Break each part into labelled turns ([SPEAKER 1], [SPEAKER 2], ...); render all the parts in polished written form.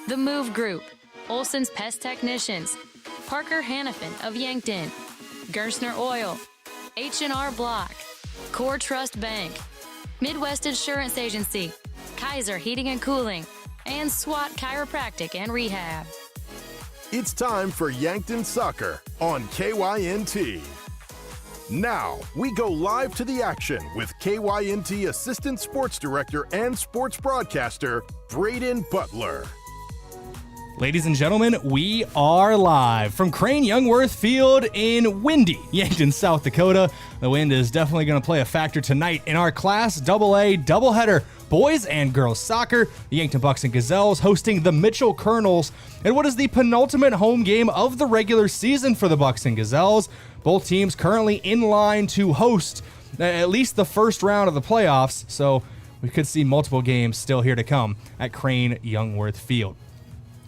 [SPEAKER 1] The Move Group, Olson's Pest Technicians, Parker Hannafin of Yankton, Gerstner Oil, H&R Block, Core Trust Bank, Midwest Insurance Agency, Kaiser Heating and Cooling, and SWAT Chiropractic and Rehab.
[SPEAKER 2] It's time for Yankton Soccer on KYNT. Now, we go live to the action with KYNT Assistant Sports Director and Sports Broadcaster, Brayden Butler.
[SPEAKER 3] Ladies and gentlemen, we are live from Crane-Youngworth Field in windy Yankton, South Dakota. The wind is definitely going to play a factor tonight in our Class AA doubleheader. Boys and girls soccer, the Yankton Bucks and Gazelles hosting the Mitchell Kernels in what is the penultimate home game of the regular season for the Bucks and Gazelles. Both teams currently in line to host at least the first round of the playoffs, so we could see multiple games still here to come at Crane-Youngworth Field.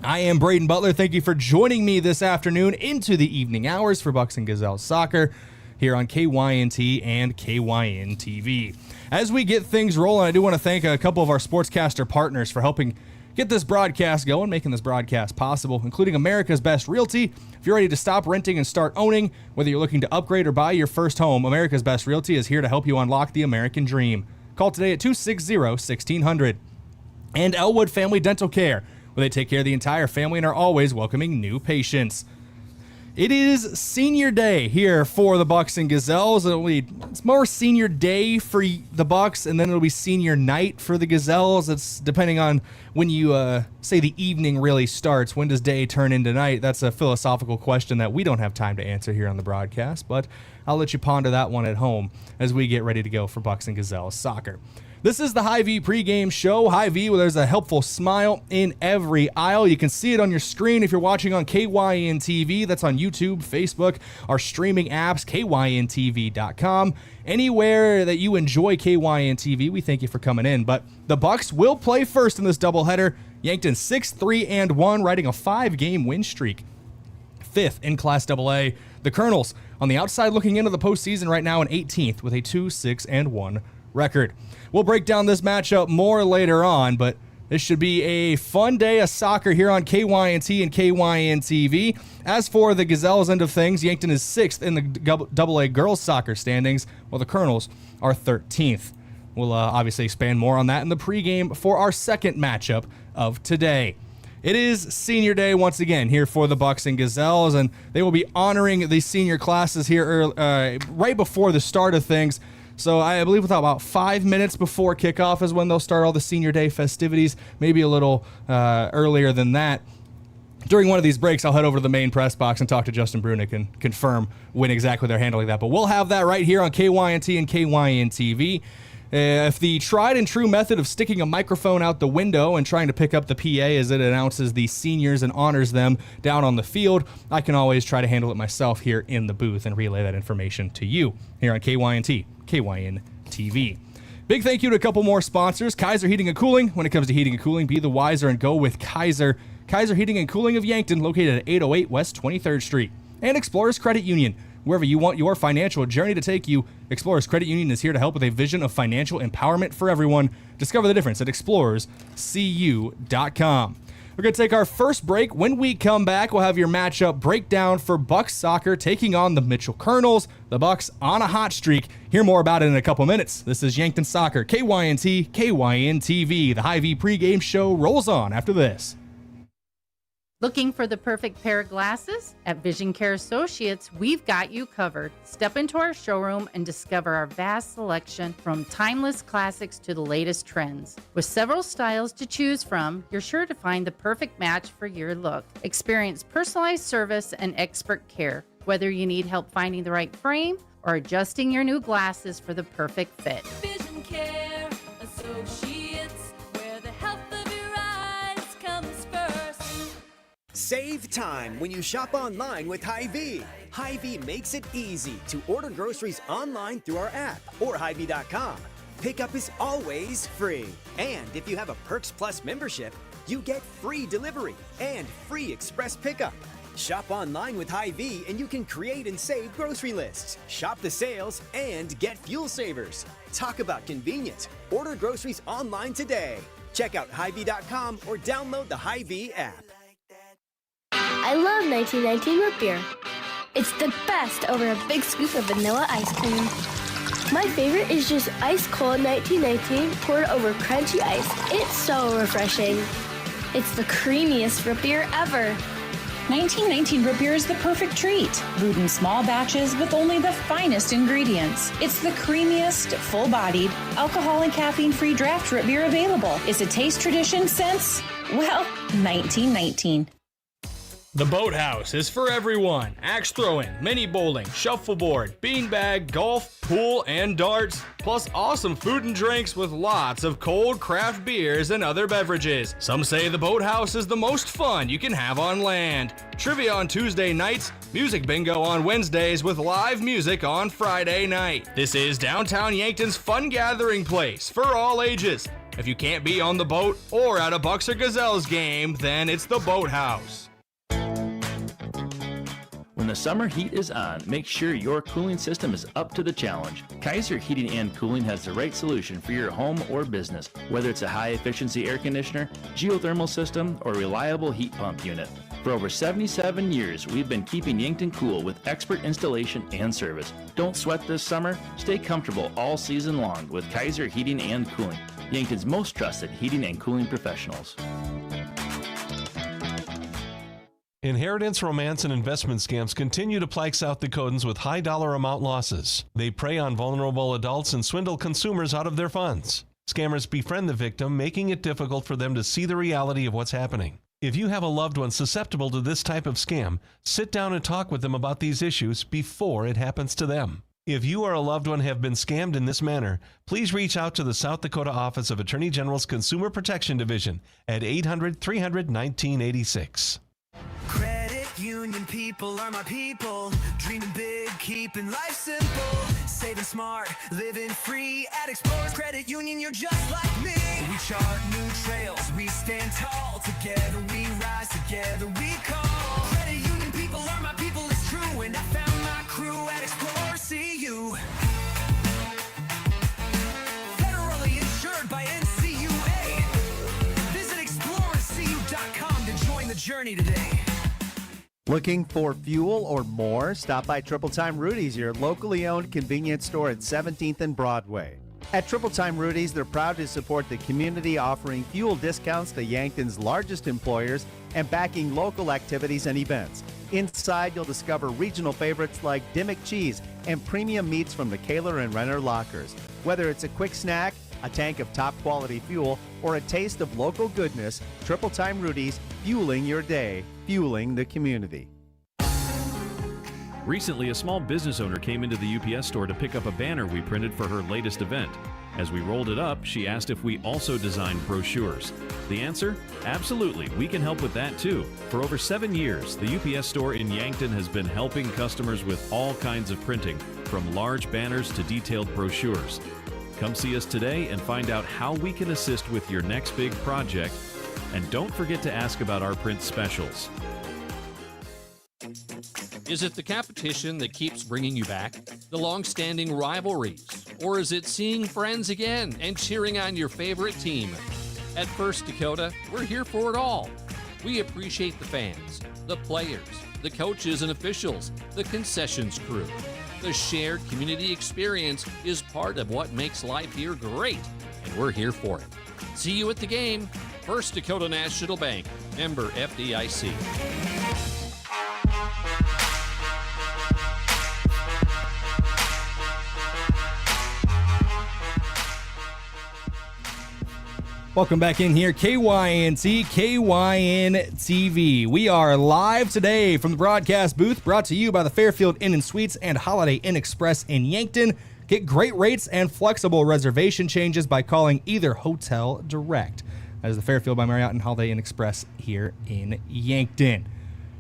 [SPEAKER 3] I am Brayden Butler. Thank you for joining me this afternoon into the evening hours for Bucks and Gazelles soccer here on KYNT and KYN-TV. As we get things rolling, I do want to thank a couple of our sportscaster partners for helping get this broadcast going, making this broadcast possible, including America's Best Realty. If you're ready to stop renting and start owning, whether you're looking to upgrade or buy your first home, America's Best Realty is here to help you unlock the American dream. Call today at 260-1600. And Elwood Family Dental Care, where they take care of the entire family and are always welcoming new patients. It is senior day here for the Bucks and Gazelles. It's more senior day for the Bucks, and then it'll be senior night for the Gazelles. It's depending on when you say the evening really starts. When does day turn into night? That's a philosophical question that we don't have time to answer here on the broadcast, but I'll let you ponder that one at home as we get ready to go for Bucks and Gazelles soccer. This is the Hy-Vee pregame show. Hy-Vee, where there's a helpful smile in every aisle. You can see it on your screen if you're watching on KYN-TV. That's on YouTube, Facebook, our streaming apps, KYNTV.com. Anywhere that you enjoy KYN-TV, we thank you for coming in. But the Bucks will play first in this doubleheader. Yankton 6-3-1, riding a 5-game win streak. 5th in Class AA. The Kernels on the outside looking into the postseason right now in 18th with a 2-6-1 record. We'll break down this matchup more later on, but this should be a fun day of soccer here on KYNT and KYN-TV. As for the Gazelles end of things, Yankton is 6th in the AA girls soccer standings, while the Kernels are 13th. We'll obviously expand more on that in the pregame for our second matchup of today. It is senior day once again here for the Bucks and Gazelles, and they will be honoring the senior classes here right before the start of things. So I believe about 5 minutes before kickoff is when they'll start all the senior day festivities, maybe a little earlier than that. During one of these breaks, I'll head over to the main press box and talk to Justin Brunick and confirm when exactly they're handling that. But we'll have that right here on KYNT and KYN-TV. If the tried and true method of sticking a microphone out the window and trying to pick up the PA as it announces the seniors and honors them down on the field, I can always try to handle it myself here in the booth and relay that information to you here on KYNT, KYN-TV. Big thank you to a couple more sponsors. Kaiser Heating and Cooling. When it comes to heating and cooling, be the wiser and go with Kaiser. Kaiser Heating and Cooling of Yankton, located at 808 West 23rd Street. And Explorers Credit Union. Wherever you want your financial journey to take you, Explorers Credit Union is here to help with a vision of financial empowerment for everyone. Discover the difference at explorerscu.com. We're going to take our first break. When we come back, we'll have your matchup breakdown for Bucks soccer taking on the Mitchell Kernels. The Bucks on a hot streak. Hear more about it in a couple minutes. This is Yankton Soccer, KYNT, KYN-TV. The Hy-Vee pregame show rolls on after this.
[SPEAKER 4] Looking for the perfect pair of glasses? At Vision Care Associates, we've got you covered. Step into our showroom and discover our vast selection from timeless classics to the latest trends. With several styles to choose from, you're sure to find the perfect match for your look. Experience personalized service and expert care, whether you need help finding the right frame or adjusting your new glasses for the perfect fit.
[SPEAKER 5] Vision Care Associates, where the health of your eyes comes first.
[SPEAKER 6] Save time when you shop online with Hy-Vee. Hy-Vee makes it easy to order groceries online through our app or Hy-Vee.com. Pickup is always free. And if you have a Perks Plus membership, you get free delivery and free express pickup. Shop online with Hy-Vee and you can create and save grocery lists, shop the sales, and get fuel savers. Talk about convenient. Order groceries online today. Check out Hy-Vee.com or download the Hy-Vee app.
[SPEAKER 7] I love 1919 root beer. It's the best over a big scoop of vanilla ice cream. My favorite is just ice cold 1919 poured over crunchy ice. It's so refreshing. It's the creamiest root beer ever.
[SPEAKER 8] 1919 root beer is the perfect treat. Brewed in small batches with only the finest ingredients. It's the creamiest, full-bodied, alcohol and caffeine-free draft root beer available. It's a taste tradition since, well, 1919.
[SPEAKER 3] The Boathouse is for everyone. Axe throwing, mini bowling, shuffleboard, beanbag, golf, pool, and darts. Plus awesome food and drinks with lots of cold craft beers and other beverages. Some say the Boathouse is the most fun you can have on land. Trivia on Tuesday nights, music bingo on Wednesdays with live music on Friday night. This is downtown Yankton's fun gathering place for all ages. If you can't be on the boat or at a Bucks or Gazelles game, then it's the Boathouse.
[SPEAKER 9] When the summer heat is on, make sure your cooling system is up to the challenge. Kaiser Heating and Cooling has the right solution for your home or business, whether it's a high-efficiency air conditioner, geothermal system, or reliable heat pump unit. For over 77 years, we've been keeping Yankton cool with expert installation and service. Don't sweat this summer. Stay comfortable all season long with Kaiser Heating and Cooling, Yankton's most trusted heating and cooling professionals.
[SPEAKER 10] Inheritance, romance, and investment scams continue to plague South Dakotans with high dollar amount losses. They prey on vulnerable adults and swindle consumers out of their funds. Scammers befriend the victim, making it difficult for them to see the reality of what's happening. If you have a loved one susceptible to this type of scam, sit down and talk with them about these issues before it happens to them. If you or a loved one have been scammed in this manner, please reach out to the South Dakota Office of Attorney General's Consumer Protection Division at 800-300-1986.
[SPEAKER 11] Credit union people are my people. Dreaming big, keeping life simple. Saving smart, living free. At Explorers Credit Union, you're just like me. We chart new trails, we stand tall. Together we rise, together we call. Credit union people are my people, it's true. And I found my crew at Explorers CU. Federally insured by NCUA. Visit explorerscu.com to join the journey today.
[SPEAKER 12] Looking for fuel or more? Stop by Triple Time Rudy's, your locally owned convenience store at 17th and Broadway. At Triple Time Rudy's, they're proud to support the community, offering fuel discounts to Yankton's largest employers and backing local activities and events. Inside, you'll discover regional favorites like Dimmick Cheese and premium meats from the Kaler and Renner lockers. Whether it's a quick snack, a tank of top quality fuel, or a taste of local goodness, Triple Time Rudy's, fueling your day, fueling the community.
[SPEAKER 13] Recently, a small business owner came into the UPS store to pick up a banner we printed for her latest event. As we rolled it up, she asked if we also designed brochures. The answer? Absolutely, we can help with that too. For over 7 years, the UPS store in Yankton has been helping customers with all kinds of printing, from large banners to detailed brochures. Come see us today and find out how we can assist with your next big project. And don't forget to ask about our print specials.
[SPEAKER 14] Is it the competition that keeps bringing you back? The long-standing rivalries? Or is it seeing friends again and cheering on your favorite team? At First Dakota, we're here for it all. We appreciate the fans, the players, the coaches and officials, the concessions crew. The shared community experience is part of what makes life here great, and we're here for it. See you at the game. First Dakota National Bank, member FDIC.
[SPEAKER 3] Welcome back in here, KYNT, KYN TV. We are live today from the broadcast booth, brought to you by the Fairfield Inn and Suites and Holiday Inn Express in Yankton. Get great rates and flexible reservation changes by calling either Hotel Direct. That is the Fairfield by Marriott and Holiday Inn Express here in Yankton.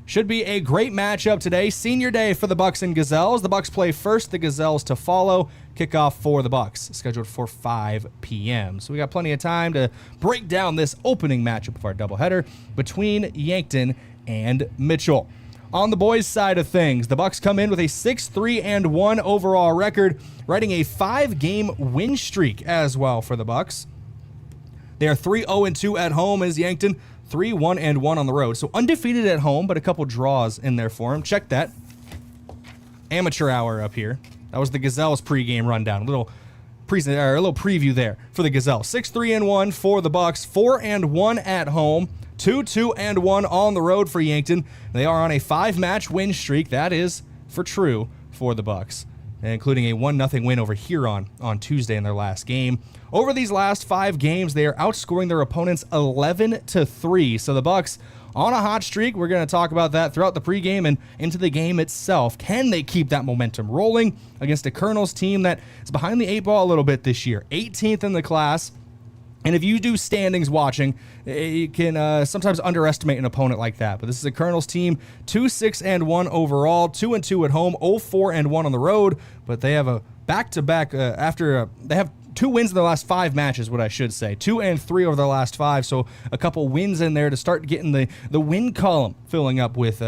[SPEAKER 3] Should be a great matchup today. Senior day for the Bucks and Gazelles. The Bucks play first, the Gazelles to follow. Kickoff for the Bucks, scheduled for 5 p.m. So we got plenty of time to break down this opening matchup of our doubleheader between Yankton and Mitchell. On the boys' side of things, the Bucks come in with a 6-3-1 overall record, riding a 5-game win streak as well for the Bucks. They are 3-0-2 at home as Yankton 3-1-1 on the road. So undefeated at home, but a couple draws in there for them. Check that. Amateur hour up here. That was the Gazelles pregame rundown. A little preview there for the Gazelles. 6-3-1 for the Bucks. 4-1 at home. 2-2-1 on the road for Yankton. They are on a 5-match win streak. That is for true for the Bucks, including a 1-0 win over Huron on Tuesday in their last game. Over these last 5 games, they are outscoring their opponents 11-3. So the Bucks on a hot streak. We're going to talk about that throughout the pregame and into the game itself. Can they keep that momentum rolling against a Kernels team that is behind the 8 ball a little bit this year? 18th in the class. And if you do standings watching, you can sometimes underestimate an opponent like that. But this is a Kernels team, 2-6-1 overall, 2-2 at home, 0-4-1 on the road. But they have a back-to-back they have 2 wins in the last 5 matches, what I should say. 2-3 over the last 5, so a couple wins in there to start getting the win column filling up with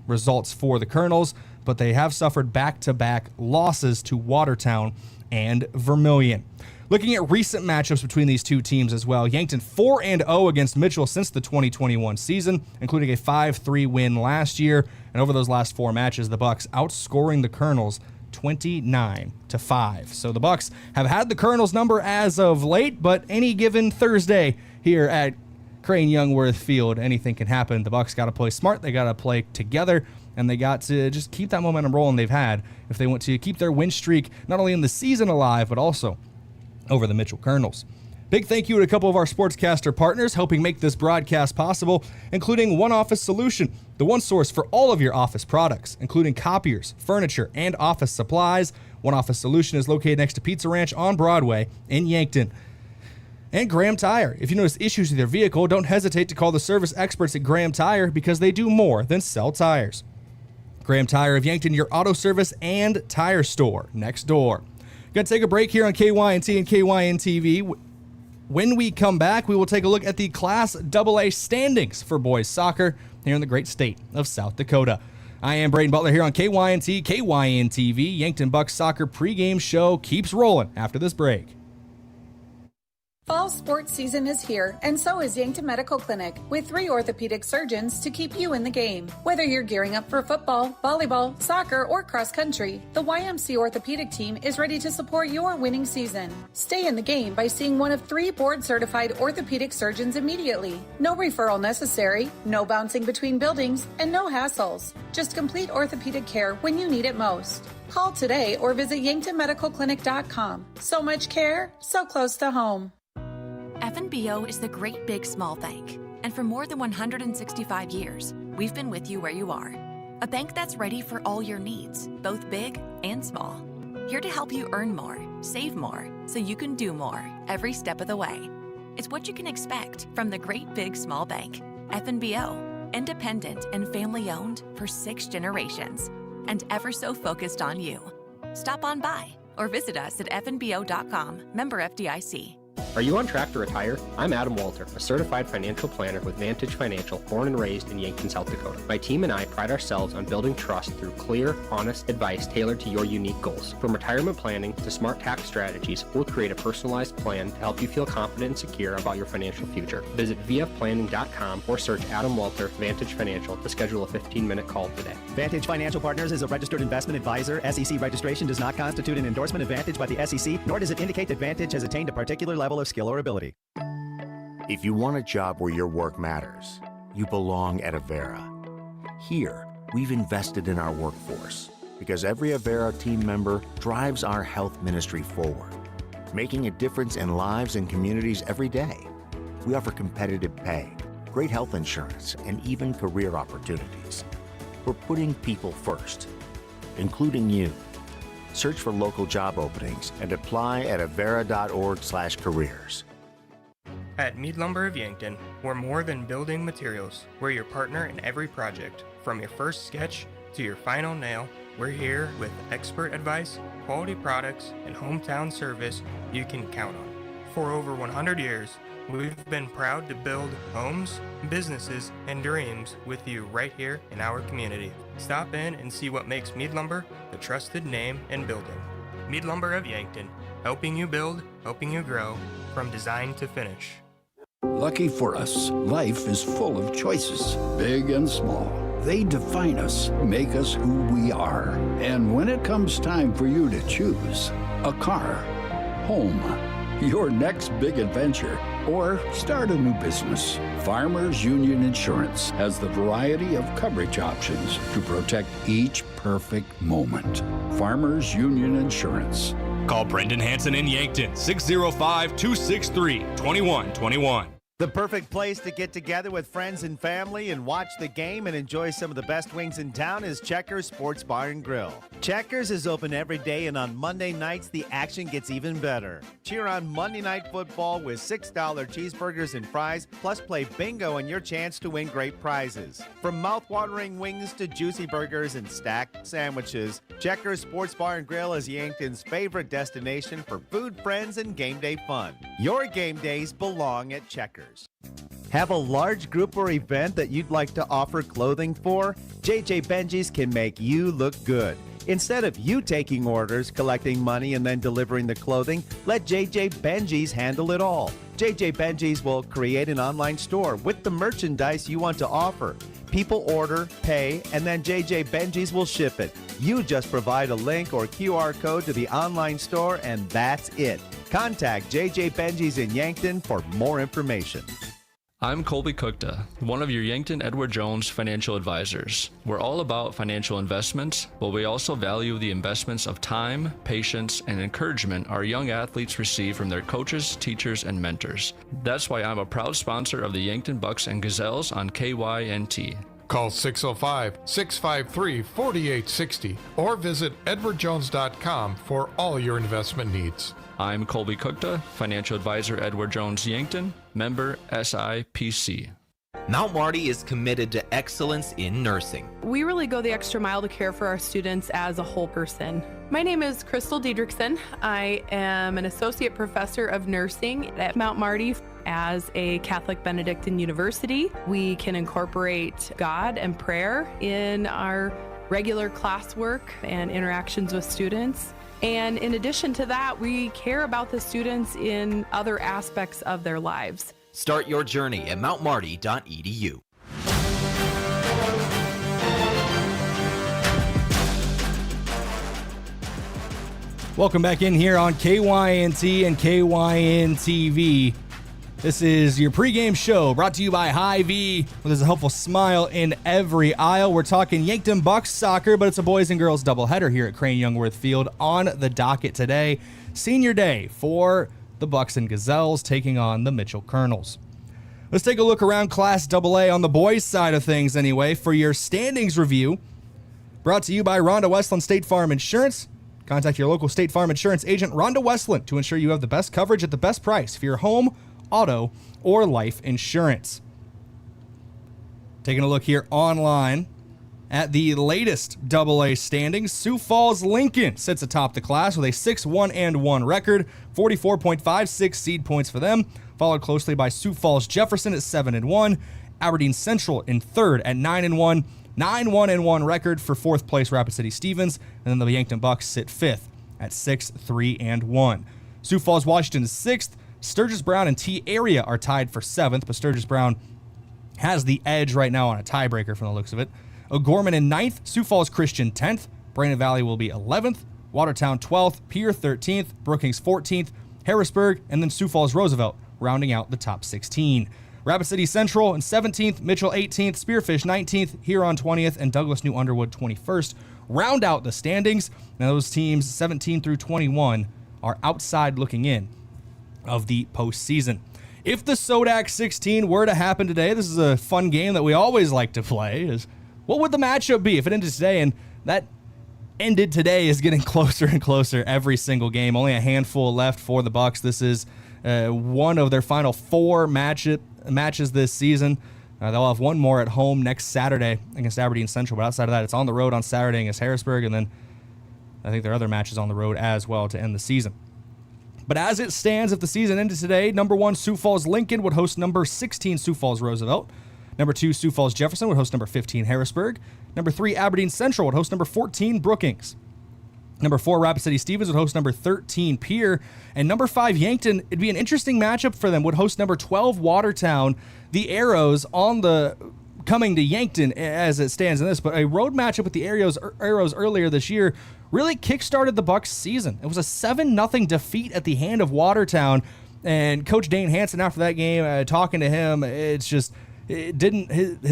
[SPEAKER 3] results for the Kernels. But they have suffered back-to-back losses to Watertown and Vermilion. Looking at recent matchups between these two teams as well, Yankton 4-0 against Mitchell since the 2021 season, including a 5-3 win last year. And over those last 4 matches, the Bucks outscoring the Kernels 29-5. So the Bucks have had the Kernels number as of late, but any given Thursday here at Crane-Youngworth Field, anything can happen. The Bucks got to play smart, they got to play together, and they got to just keep that momentum rolling they've had if they want to keep their win streak not only in the season alive, but also over the Mitchell Kernels. Big thank you to a couple of our sportscaster partners helping make this broadcast possible, including One Office Solution, the one source for all of your office products, including copiers, furniture, and office supplies. One Office Solution is located next to Pizza Ranch on Broadway in Yankton. And Graham Tire. If you notice issues with your vehicle, don't hesitate to call the service experts at Graham Tire because they do more than sell tires. Graham Tire of Yankton, your auto service and tire store next door. Going to take a break here on KYNT and KYN-TV. When we come back, we will take a look at the Class AA standings for boys soccer here in the great state of South Dakota. I am Brayden Butler here on KYNT, KYN-TV. Yankton Bucks soccer pregame show keeps rolling after this break.
[SPEAKER 15] Fall sports season is here, and so is Yankton Medical Clinic, with 3 orthopedic surgeons to keep you in the game. Whether you're gearing up for football, volleyball, soccer, or cross country, the YMC orthopedic team is ready to support your winning season. Stay in the game by seeing one of 3 board-certified orthopedic surgeons immediately. No referral necessary, no bouncing between buildings, and no hassles. Just complete orthopedic care when you need it most. Call today or visit yanktonmedicalclinic.com. So much care, so close to home.
[SPEAKER 16] FNBO is the great big small bank, and for more than 165 years, we've been with you where you are. A bank that's ready for all your needs, both big and small. Here to help you earn more, save more, so you can do more every step of the way. It's what you can expect from the great big small bank. FNBO, independent and family owned for 6 generations, and ever so focused on you. Stop on by or visit us at fnbo.com, member FDIC.
[SPEAKER 17] Are you on track to retire? I'm Adam Walter, a certified financial planner with Vantage Financial, born and raised in Yankton, South Dakota. My team and I pride ourselves on building trust through clear, honest advice tailored to your unique goals. From retirement planning to smart tax strategies, we'll create a personalized plan to help you feel confident and secure about your financial future. Visit vfplanning.com or search Adam Walter Vantage Financial to schedule a 15-minute call today.
[SPEAKER 18] Vantage Financial Partners is a registered investment advisor. SEC registration does not constitute an endorsement of Vantage by the SEC, nor does it indicate that Vantage has attained a particular level of skill or ability.
[SPEAKER 19] If you want a job where your work matters, you belong at Avera. Here, we've invested in our workforce because every Avera team member drives our health ministry forward, making a difference in lives and communities every day. We offer competitive pay, great health insurance, and even career opportunities. We're putting people first, including you. Search for local job openings and apply at avera.org/careers.
[SPEAKER 20] At Mead Lumber of Yankton, we're more than building materials. We're your partner in every project. From your first sketch to your final nail, we're here with expert advice, quality products, and hometown service you can count on. For over 100 years, we've been proud to build homes, businesses, and dreams with you right here in our community. Stop in and see what makes Mead Lumber the trusted name in building. Mead Lumber of Yankton, helping you build, helping you grow, from design to finish.
[SPEAKER 21] Lucky for us, life is full of choices, big and small. They define us, make us who we are. And when it comes time for you to choose a car, home, your next big adventure, or start a new business, Farmers Union Insurance has the variety of coverage options to protect each perfect moment. Farmers Union Insurance.
[SPEAKER 3] Call Brendan Hansen in Yankton, 605-263-2121.
[SPEAKER 12] The perfect place to get together with friends and family and watch the game and enjoy some of the best wings in town is Checkers Sports Bar and Grill. Checkers is open every day, and on Monday nights, the action gets even better. Cheer on Monday Night Football with $6 cheeseburgers and fries, plus play bingo and your chance to win great prizes. From mouth-watering wings to juicy burgers and stacked sandwiches, Checkers Sports Bar and Grill is Yankton's favorite destination for food, friends, and game day fun. Your game days belong at Checkers. Have a large group or event that you'd like to offer clothing for? JJ Benji's can make you look good. Instead of you taking orders, collecting money, and then delivering the clothing, let JJ Benji's handle it all. JJ Benji's will create an online store with the merchandise you want to offer. People order, pay, and then JJ Benji's will ship it. You just provide a link or QR code to the online store, and that's it. Contact JJ Benji's in Yankton for more information.
[SPEAKER 22] I'm Colby Cookta, one of your Yankton Edward Jones financial advisors. We're all about financial investments, but we also value the investments of time, patience, and encouragement our young athletes receive from their coaches, teachers, and mentors. That's why I'm a proud sponsor of the Yankton Bucks and Gazelles on KYNT.
[SPEAKER 23] Call 605-653-4860 or visit edwardjones.com for all your investment needs.
[SPEAKER 22] I'm Colby Cookta, financial advisor Edward Jones Yankton, member SIPC.
[SPEAKER 24] Mount Marty is committed to excellence in nursing.
[SPEAKER 25] We really go the extra mile to care for our students as a whole person. My name is Crystal Diedrichson. I am an associate professor of nursing at Mount Marty. As a Catholic Benedictine university, we can incorporate God and prayer in our regular classwork and interactions with students. And in addition to that, we care about the students in other aspects of their lives.
[SPEAKER 24] Start your journey at mountmarty.edu.
[SPEAKER 3] Welcome back in here on KYNT and KYN-TV. This is your pregame show brought to you by Hy-Vee. Well, there's a helpful smile in every aisle. We're talking Yankton Bucks soccer, but it's a boys and girls doubleheader here at Crane-Youngworth Field on the docket today. Senior day for the Bucks and Gazelles taking on the Mitchell Kernels. Let's take a look around Class AA on the boys' side of things anyway for your standings review. Brought to you by Rhonda Westland State Farm Insurance. Contact your local State Farm Insurance agent, Rhonda Westland, to ensure you have the best coverage at the best price for your home, auto, or life insurance. Taking a look here online at the latest AA standings, Sioux Falls Lincoln sits atop the class with a 6-1-1 record, 44.56 seed points for them, followed closely by Sioux Falls Jefferson at 7-1, Aberdeen Central in third at 9-1, 9-1-1 record for fourth place Rapid City Stevens, and then the Yankton Bucks sit fifth at 6-3-1. Sioux Falls Washington is sixth. Sturgis Brown and T Area are tied for seventh, but Sturgis Brown has the edge right now on a tiebreaker from the looks of it. O'Gorman in ninth, Sioux Falls Christian 10th, Brandon Valley will be 11th, Watertown 12th, Pierre 13th, Brookings 14th, Harrisburg, and then Sioux Falls Roosevelt rounding out the top 16. Rapid City Central in 17th, Mitchell 18th, Spearfish 19th, Huron 20th, and Douglas New Underwood 21st round out the standings. Now those teams 17 through 21 are outside looking in of the postseason. If the Sodak 16 were to happen today, this is a fun game that we always like to play, is what would the matchup be if it ended today? And that ended today is getting closer and closer every single game. Only a handful left for the Bucks. This is one of their final four matches this season. They'll have one more at home next Saturday against Aberdeen Central, but outside of that, it's on the road on Saturday against Harrisburg, and then I think there are other matches on the road as well to end the season. But as it stands, if the season ended today, number 1 Sioux Falls Lincoln would host number 16 Sioux Falls Roosevelt. Number 2 Sioux Falls Jefferson would host number 15 Harrisburg. Number 3 Aberdeen Central would host number 14 Brookings. Number 4, Rapid City Stevens would host number 13, Pierre. And number 5, Yankton, it'd be an interesting matchup for them, would host number 12, Watertown. The Arrows coming to Yankton as it stands in this, but a road matchup with the Arrows earlier this year really kickstarted the Bucks season. It was a 7-0 defeat at the hand of Watertown. And Coach Dane Hansen, after that game, talking to him, his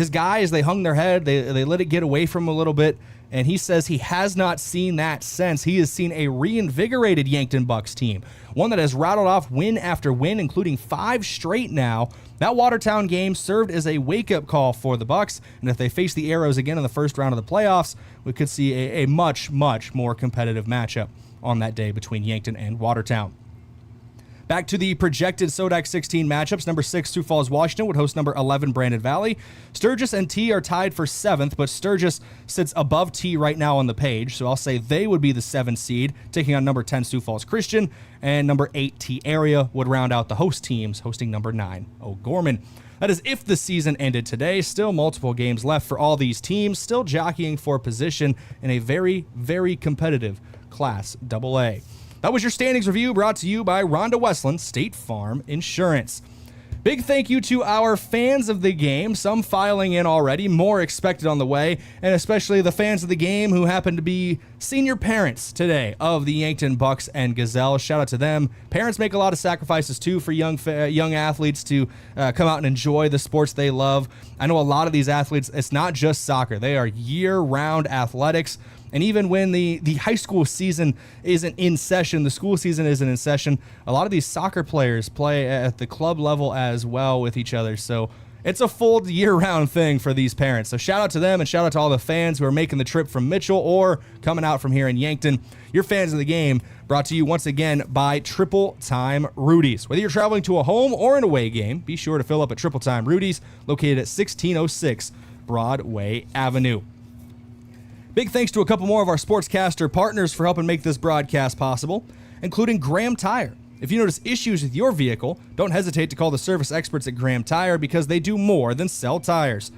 [SPEAKER 3] guys, they hung their head. They let it get away from him a little bit. And he says he has not seen that since. He has seen a reinvigorated Yankton Bucks team, one that has rattled off win after win, including 5 straight now. That Watertown game served as a wake-up call for the Bucks, and if they face the Arrows again in the first round of the playoffs, we could see a much, much more competitive matchup on that day between Yankton and Watertown. Back to the projected SODAC 16 matchups. Number 6, Sioux Falls, Washington would host number 11, Brandon Valley. Sturgis and T are tied for 7th, but Sturgis sits above T right now on the page, so I'll say they would be the 7th seed, taking on number 10, Sioux Falls Christian, and number 8, T Area would round out the host teams, hosting number 9, O'Gorman. That is if the season ended today. Still multiple games left for all these teams, still jockeying for position in a very, very competitive Class AA. That was your standings review brought to you by Rhonda Westland State Farm Insurance. Big thank you to our fans of the game, some filing in already, more expected on the way, and especially the fans of the game who happen to be senior parents today of the Yankton Bucks and Gazelle. Shout out to them. Parents make a lot of sacrifices too for young athletes to come out and enjoy the sports they love. I know a lot of these athletes, it's not just soccer. They are year-round athletics. And even when the high school season isn't in session, the school season isn't in session, a lot of these soccer players play at the club level as well with each other. So it's a full year-round thing for these parents. So shout out to them and shout out to all the fans who are making the trip from Mitchell or coming out from here in Yankton. Your fans of the game brought to you once again by Triple Time Rudy's. Whether you're traveling to a home or an away game, be sure to fill up at Triple Time Rudy's, located at 1606 Broadway Avenue. Big thanks to a couple more of our sportscaster partners for helping make this broadcast possible, including Graham Tire. If you notice issues with your vehicle, don't hesitate to call the service experts at Graham Tire because they do more than sell tires.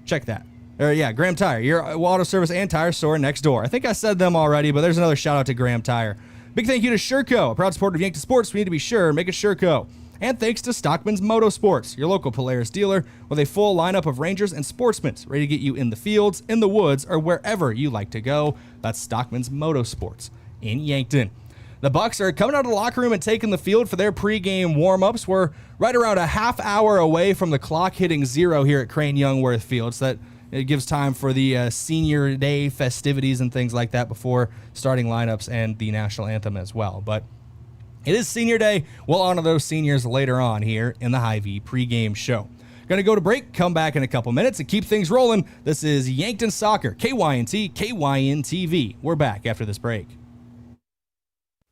[SPEAKER 3] Check that. Graham Tire, your auto service and tire store next door. I think I said them already, but there's another shout out to Graham Tire. Big thank you to Sherco, a proud supporter of Yankton Sports. We need to be sure, make it Sherco. And thanks to Stockman's Motorsports, your local Polaris dealer with a full lineup of Rangers and Sportsmen ready to get you in the fields, in the woods, or wherever you like to go. That's Stockman's Motorsports in Yankton. The Bucks are coming out of the locker room and taking the field for their pregame warm-ups. We're right around a half hour away from the clock hitting 0 here at Crane-Youngworth Field, so that it gives time for the senior day festivities and things like that before starting lineups and the national anthem as well. But it is senior day. We'll honor those seniors later on here in the Hy-Vee pregame show. Going to go to break, come back in a couple minutes and keep things rolling. This is Yankton Soccer, KYNT, KYN-TV. We're back after this break.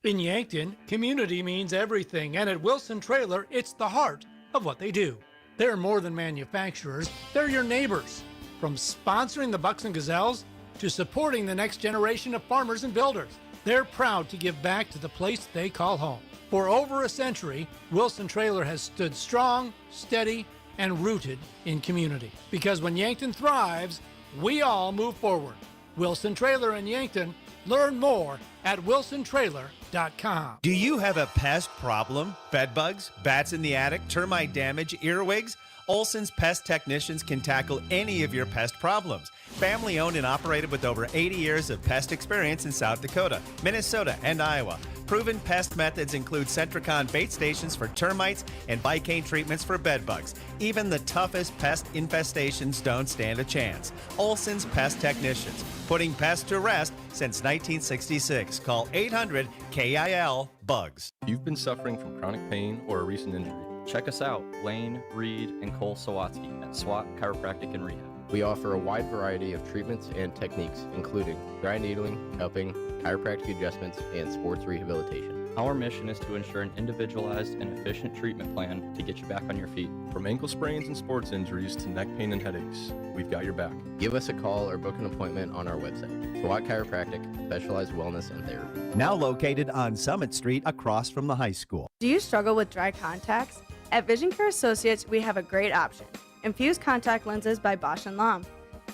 [SPEAKER 1] In Yankton, community means everything, and at Wilson Trailer, it's the heart of what they do. They're more than manufacturers, they're your neighbors. From sponsoring the Bucks and Gazelles to supporting the next generation of farmers and builders. They're proud to give back to the place they call home. For over a century, Wilson Trailer has stood strong, steady, and rooted in community. Because when Yankton thrives, we all move forward. Wilson Trailer in Yankton. Learn more at wilsontrailer.com.
[SPEAKER 12] Do you have a pest problem? Bed bugs, bats in the attic, termite damage, earwigs? Olson's Pest Technicians can tackle any of your pest problems. Family owned and operated with over 80 years of pest experience in South Dakota, Minnesota, and Iowa. Proven pest methods include Centricon bait stations for termites and Bicane treatments for bed bugs. Even the toughest pest infestations don't stand a chance. Olson's Pest Technicians, putting pests to rest since 1966. Call 800-KIL-BUGS.
[SPEAKER 2] You've been suffering from chronic pain or a recent injury. Check us out, Lane, Reed, and Cole Sawatsky at SWAT Chiropractic and Rehab.
[SPEAKER 4] We offer a wide variety of treatments and techniques, including dry needling, cupping, chiropractic adjustments, and sports rehabilitation.
[SPEAKER 2] Our mission is to ensure an individualized and efficient treatment plan to get you back on your feet.
[SPEAKER 5] From ankle sprains and sports injuries to neck pain and headaches, we've got your back.
[SPEAKER 4] Give us a call or book an appointment on our website. SWAT Chiropractic, specialized wellness and therapy.
[SPEAKER 12] Now located on Summit Street across from the high school.
[SPEAKER 6] Do you struggle with dry contacts? At Vision Care Associates, we have a great option. Infused contact lenses by Bosch & Lomb.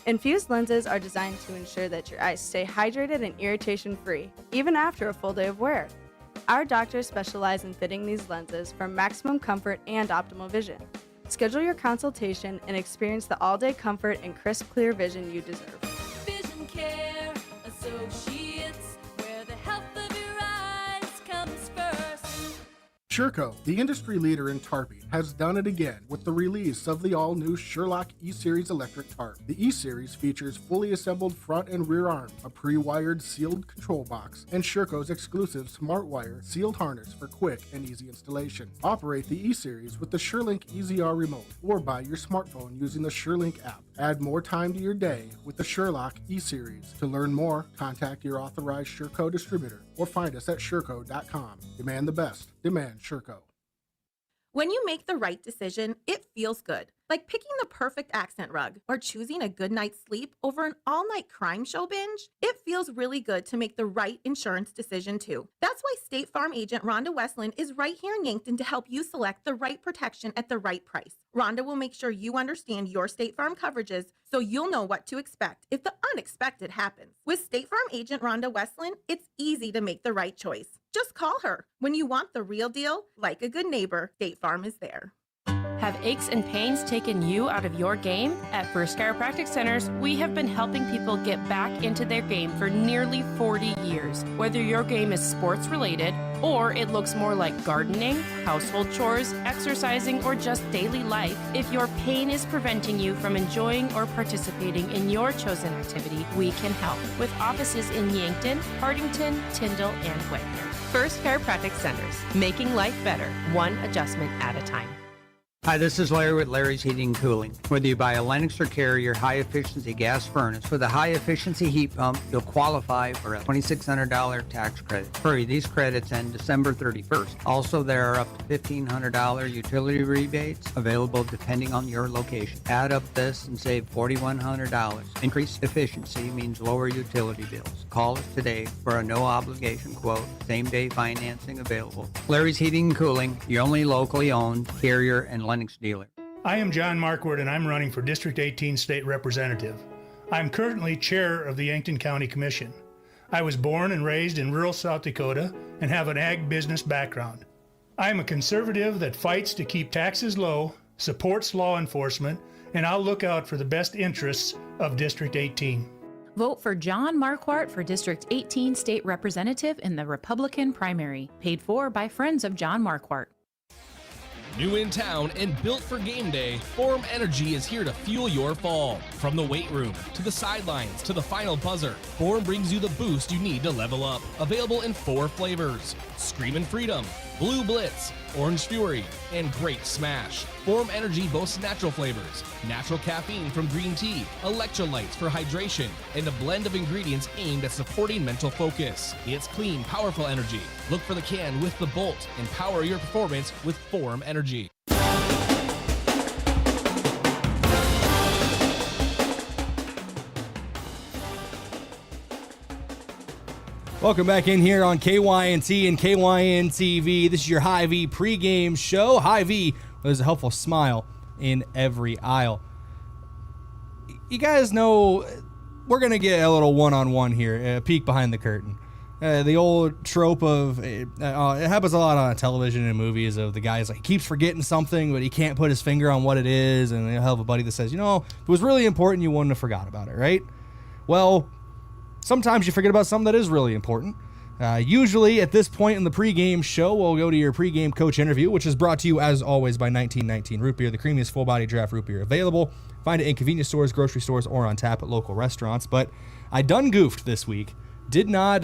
[SPEAKER 6] Infused lenses are designed to ensure that your eyes stay hydrated and irritation-free, even after a full day of wear. Our doctors specialize in fitting these lenses for maximum comfort and optimal vision. Schedule your consultation and experience the all-day comfort and crisp, clear vision you deserve.
[SPEAKER 7] Vision Care Associates, where the health of your eyes comes first.
[SPEAKER 8] Sherco, the industry leader in tarping, has done it again with the release of the all-new Sherlock E-Series electric tarp. The E-Series features fully assembled front and rear arms, a pre-wired sealed control box, and Sherco's exclusive SmartWire sealed harness for quick and easy installation. Operate the E-Series with the SureLink EZR remote or by your smartphone using the SureLink app. Add more time to your day with the Sherlock E-Series. To learn more, contact your authorized Sherco distributor or find us at Sherco.com. Demand the best. Demand Sherco.
[SPEAKER 9] When you make the right decision, it feels good. Like picking the perfect accent rug or choosing a good night's sleep over an all-night crime show binge. It feels really good to make the right insurance decision too. That's why State Farm agent Rhonda Westland is right here in Yankton to help you select the right protection at the right price. Rhonda will make sure you understand your State Farm coverages so you'll know what to expect if the unexpected happens. With State Farm agent Rhonda Westland, it's easy to make the right choice. Just call her. When you want the real deal, like a good neighbor, State Farm is there.
[SPEAKER 10] Have aches and pains taken you out of your game? At First Chiropractic Centers, we have been helping people get back into their game for nearly 40 years. Whether your game is sports related, or it looks more like gardening, household chores, exercising, or just daily life, if your pain is preventing you from enjoying or participating in your chosen activity, we can help. With offices in Yankton, Hardington, Tyndall, and Wagner.
[SPEAKER 11] First Chiropractic Centers, making life better, one adjustment at a time.
[SPEAKER 26] Hi, this is Larry with Larry's Heating and Cooling. Whether you buy a Lennox or Carrier high-efficiency gas furnace with a high-efficiency heat pump, you'll qualify for a $2,600 tax credit. Hurry, these credits end December 31st. Also, there are up to $1,500 utility rebates available depending on your location. Add up this and save $4,100. Increased efficiency means lower utility bills. Call us today for a no-obligation quote. Same-day financing available. Larry's Heating and Cooling, your only locally owned Carrier and Lennox dealer.
[SPEAKER 27] I am John Marquardt and I'm running for District 18 State Representative. I'm currently chair of the Yankton County Commission. I was born and raised in rural South Dakota and have an ag business background. I am a conservative that fights to keep taxes low, supports law enforcement, and I'll look out for the best interests of District 18.
[SPEAKER 28] Vote for John Marquardt for District 18 State Representative in the Republican primary. Paid for by friends of John Marquardt.
[SPEAKER 29] New in town and built for game day, Forum Energy is here to fuel your fall. From the weight room, to the sidelines, to the final buzzer, Forum brings you the boost you need to level up. Available in 4 flavors: Screamin' Freedom, Blue Blitz, Orange Fury, and Great Smash. Forum Energy boasts natural flavors, natural caffeine from green tea, electrolytes for hydration, and a blend of ingredients aimed at supporting mental focus. It's clean, powerful energy. Look for the can with the bolt and power your performance with Forum Energy.
[SPEAKER 3] Welcome back in here on KYNT and KYN TV. This is your Hy-Vee pregame show. Hy-Vee, there's a helpful smile in every aisle. You guys know we're going to get a little one-on-one here, a peek behind the curtain. The old trope of, it happens a lot on television and movies of the guys like, he keeps forgetting something, but he can't put his finger on what it is, and he'll have a buddy that says, you know, if it was really important, you wouldn't have forgot about it, right? Well, sometimes you forget about something that is really important. Usually at this point in the pregame show, we'll go to your pregame coach interview, which is brought to you as always by 1919 Root Beer, the creamiest full body draft root beer available. Find it in convenience stores, grocery stores, or on tap at local restaurants. But I done goofed this week. Did not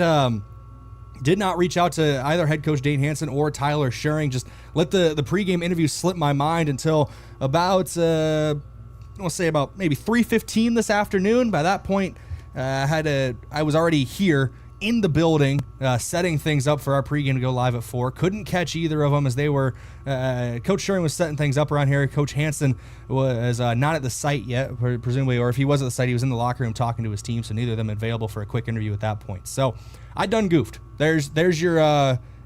[SPEAKER 3] reach out to either head coach Dane Hansen or Tyler Schuring. Just let the pregame interview slip my mind until about I'll say about maybe 3:15 this afternoon. By that point, I was already here in the building, setting things up for our pregame to go live at 4. Couldn't catch either of them as they were, Coach Schuring was setting things up around here. Coach Hansen was not at the site yet, presumably, or if he was at the site, he was in the locker room talking to his team, so neither of them available for a quick interview at that point. So I done goofed. There's your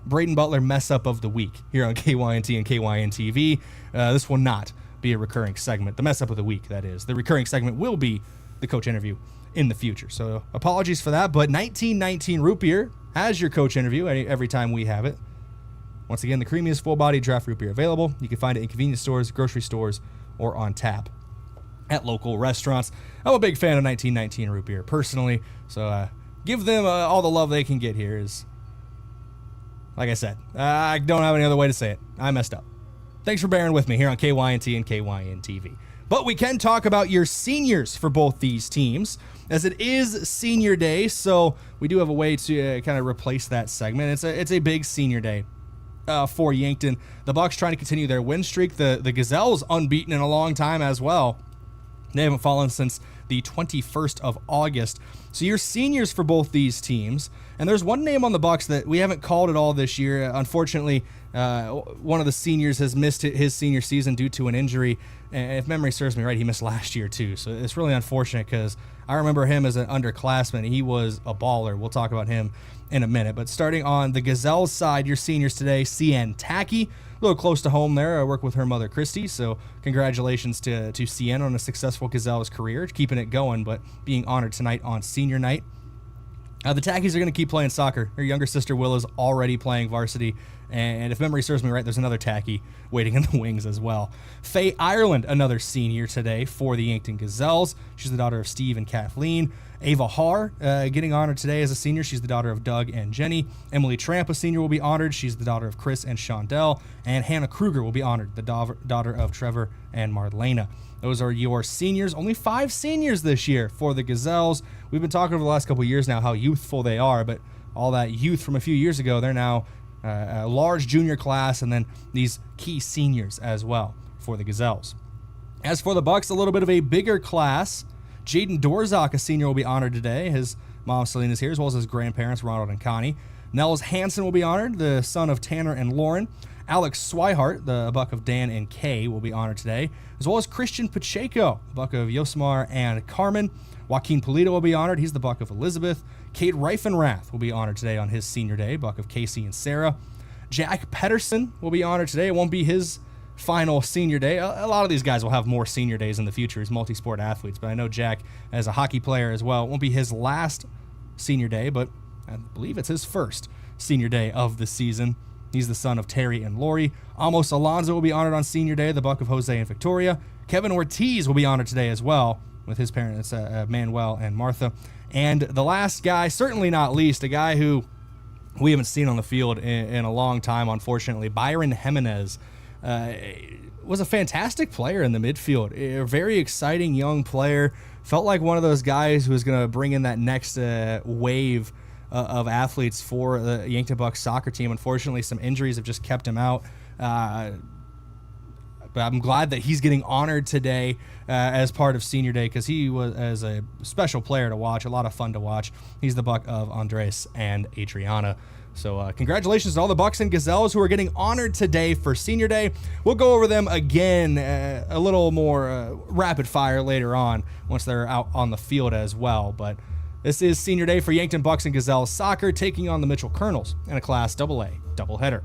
[SPEAKER 3] Brayden Butler mess up of the week here on KYNT and KYN TV. This will not be a recurring segment. The mess up of the week, that is. The recurring segment will be the coach interview in the future. So apologies for that, but 1919 root beer has your coach interview every time we have it. Once again, the creamiest full-body draft root beer available. You can find it in convenience stores, grocery stores, or on tap at local restaurants. I'm a big fan of 1919 root beer personally, so give them all the love they can get here. Like I said, I don't have any other way to say it. I messed up. Thanks for bearing with me here on KYNT and KYN TV. But we can talk about your seniors for both these teams, as it is senior day, so we do have a way to kind of replace that segment. It's a big senior day for Yankton. The Bucks trying to continue their win streak. The Gazelles unbeaten in a long time as well. They haven't fallen since the 21st of August. So your seniors for both these teams, and there's one name on the Bucks that we haven't called at all this year. Unfortunately, one of the seniors has missed his senior season due to an injury. And if memory serves me right, he missed last year too. So it's really unfortunate because I remember him as an underclassman. He was a baller. We'll talk about him in a minute. But starting on the Gazelles side, your seniors today, CN Tacky. A little close to home there. I work with her mother, Christy, so congratulations to CN on a successful Gazelles career, keeping it going, but being honored tonight on senior night. The Tackies are going to keep playing soccer. Her younger sister, Willa's already playing varsity, and if memory serves me right, there's another Tacky waiting in the wings as well. Faye Ireland, another senior today for the Yankton Gazelles. She's the daughter of Steve and Kathleen. Ava Haar getting honored today as a senior. She's the daughter of Doug and Jenny. Emily Tramp, a senior, will be honored. She's the daughter of Chris and Shondell. And Hannah Kruger will be honored, the daughter of Trevor and Marlena. Those are your seniors. Only 5 seniors this year for the Gazelles. We've been talking over the last couple of years now how youthful they are, but all that youth from a few years ago, they're now a large junior class, and then these key seniors as well for the Gazelles. As for the Bucks, a little bit of a bigger class. Jaden Dorzak, a senior, will be honored today. His mom, Selena's here, as well as his grandparents, Ronald and Connie. Nels Hansen will be honored, the son of Tanner and Lauren. Alex Swihart, the buck of Dan and Kay, will be honored today, as well as Christian Pacheco, the buck of Yosemar and Carmen. Joaquin Polito will be honored. He's the buck of Elizabeth. Kate Reifenrath will be honored today on his senior day, buck of Casey and Sarah. Jack Pedersen will be honored today. It won't be his final senior day. A lot of these guys will have more senior days in the future as multi-sport athletes, but I know Jack, as a hockey player as well, it won't be his last senior day, but I believe it's his first senior day of the season. He's the son of Terry and Lori. Amos Alonso will be honored on senior day, the buck of Jose and Victoria. Kevin Ortiz will be honored today as well, with his parents, Manuel and Martha. And the last guy, certainly not least, a guy who we haven't seen on the field in a long time, unfortunately, Byron Jimenez. Was a fantastic player in the midfield. A very exciting young player. Felt like one of those guys who was going to bring in that next wave of athletes for the Yankton Bucks soccer team. Unfortunately, some injuries have just kept him out. But I'm glad that he's getting honored today as part of senior day, because he was as a special player to watch, a lot of fun to watch. He's the buck of Andres and Adriana. So congratulations to all the Bucks and Gazelles who are getting honored today for senior day. We'll go over them again a little more rapid fire later on once they're out on the field as well. But this is senior day for Yankton Bucks and Gazelles soccer, taking on the Mitchell Kernels in a Class AA doubleheader.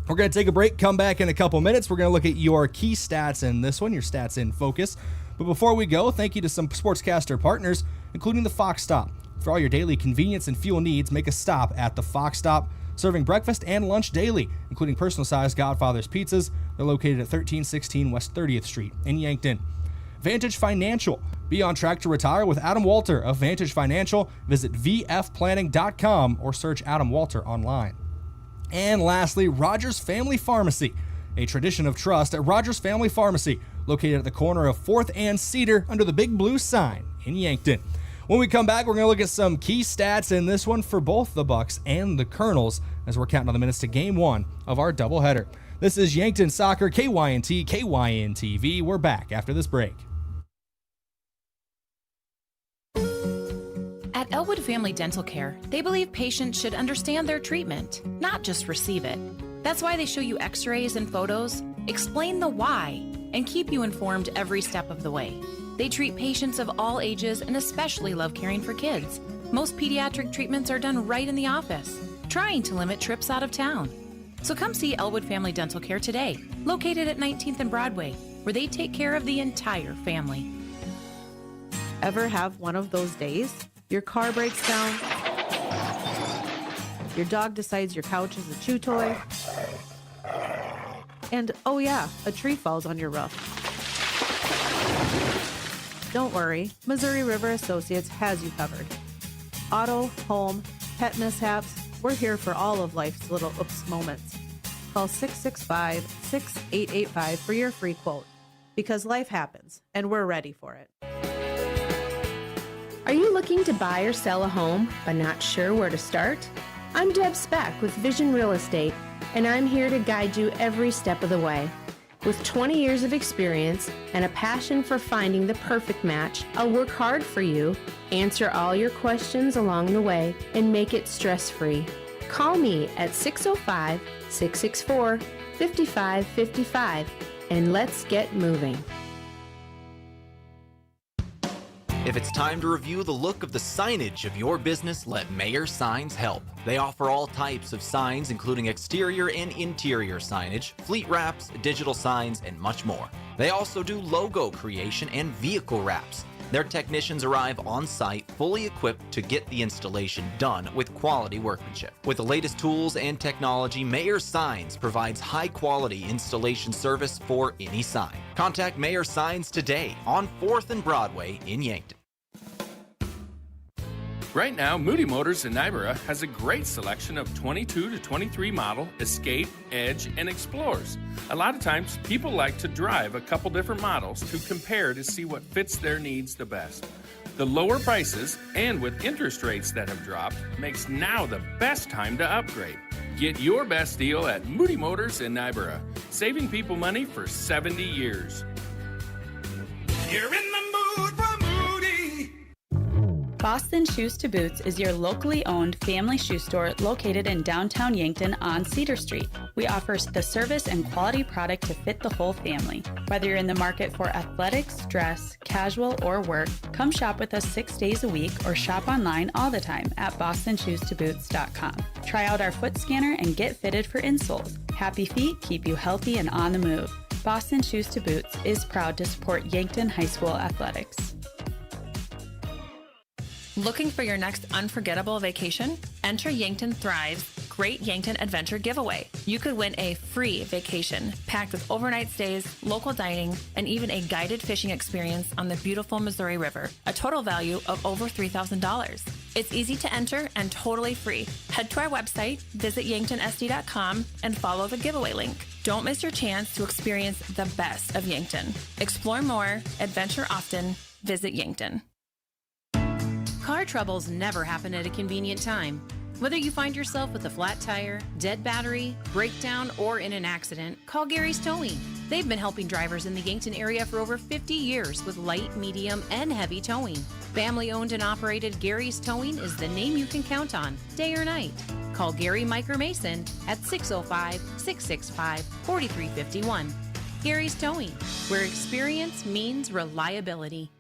[SPEAKER 3] We're going to take a break, come back in a couple minutes. We're going to look at your key stats in this one, your stats in focus. But before we go, thank you to some Sportscaster partners, including the Fox Stop. For all your daily convenience and fuel needs, make a stop at the Fox Stop, serving breakfast and lunch daily, including personal-sized Godfather's pizzas. They're located at 1316 West 30th Street in Yankton. Vantage Financial. Be on track to retire with Adam Walter of Vantage Financial. Visit vfplanning.com or search Adam Walter online. And lastly, Rogers Family Pharmacy, a tradition of trust at Rogers Family Pharmacy, located at the corner of 4th and Cedar under the big blue sign in Yankton. When we come back, we're going to look at some key stats in this one for both the Bucks and the Kernels as we're counting on the minutes to Game 1 of our doubleheader. This is Yankton Soccer, KYNT, KYN-TV. We're back after this break.
[SPEAKER 28] At Elwood Family Dental Care, they believe patients should understand their treatment, not just receive it. That's why they show you x-rays and photos, explain the why, and keep you informed every step of the way. They treat patients of all ages and especially love caring for kids. Most pediatric treatments are done right in the office, trying to limit trips out of town. So come see Elwood Family Dental Care today, located at 19th and Broadway, where they take care of the entire family.
[SPEAKER 9] Ever have one of those days? Your car breaks down, your dog decides your couch is a chew toy, and oh yeah, a tree falls on your roof. Don't worry, Missouri River Associates has you covered. Auto, home, pet mishaps, we're here for all of life's little oops moments. Call 665-6885 for your free quote, because life happens, and we're ready for it.
[SPEAKER 10] Are you looking to buy or sell a home, but not sure where to start? I'm Deb Speck with Vision Real Estate, and I'm here to guide you every step of the way. With 20 years of experience and a passion for finding the perfect match, I'll work hard for you, answer all your questions along the way, and make it stress-free. Call me at 605-664-5555, and let's get moving.
[SPEAKER 24] If it's time to review the look of the signage of your business, let Mayor Signs help. They offer all types of signs, including exterior and interior signage, fleet wraps, digital signs, and much more. They also do logo creation and vehicle wraps. Their technicians arrive on site fully equipped to get the installation done with quality workmanship. With the latest tools and technology, Mayor Signs provides high-quality installation service for any sign. Contact Mayor Signs today on 4th and Broadway in Yankton.
[SPEAKER 13] Right now, Moody Motors in Nyborough has a great selection of 22 to 23 model Escape, Edge, and Explorers. A lot of times, people like to drive a couple different models to compare to see what fits their needs the best. The lower prices, and with interest rates that have dropped, makes now the best time to upgrade. Get your best deal at Moody Motors in Nyborough, saving people money for 70 years.
[SPEAKER 14] You're in the mood for Moody.
[SPEAKER 15] Boston Shoes to Boots is your locally owned family shoe store located in downtown Yankton on Cedar Street. We offer the service and quality product to fit the whole family. Whether you're in the market for athletics, dress, casual, or work, come shop with us 6 days a week or shop online all the time at bostonshoestoboots.com. Try out our foot scanner and get fitted for insoles. Happy feet keep you healthy and on the move. Boston Shoes to Boots is proud to support Yankton High School athletics.
[SPEAKER 28] Looking for your next unforgettable vacation? Enter Yankton Thrive's Great Yankton Adventure Giveaway. You could win a free vacation packed with overnight stays, local dining, and even a guided fishing experience on the beautiful Missouri River, a total value of over $3,000. It's easy to enter and totally free. Head to our website, visit yanktonsd.com, and follow the giveaway link. Don't miss your chance to experience the best of Yankton. Explore more, adventure often, visit Yankton. Car troubles never happen at a convenient time. Whether you find yourself with a flat tire, dead battery, breakdown, or in an accident, call Gary's Towing. They've been helping drivers in the Yankton area for over 50 years with light, medium, and heavy towing. Family owned and operated Gary's Towing is the name you can count on, day or night. Call Gary, Mike, or Mason at 605-665-4351. Gary's Towing, where experience means reliability.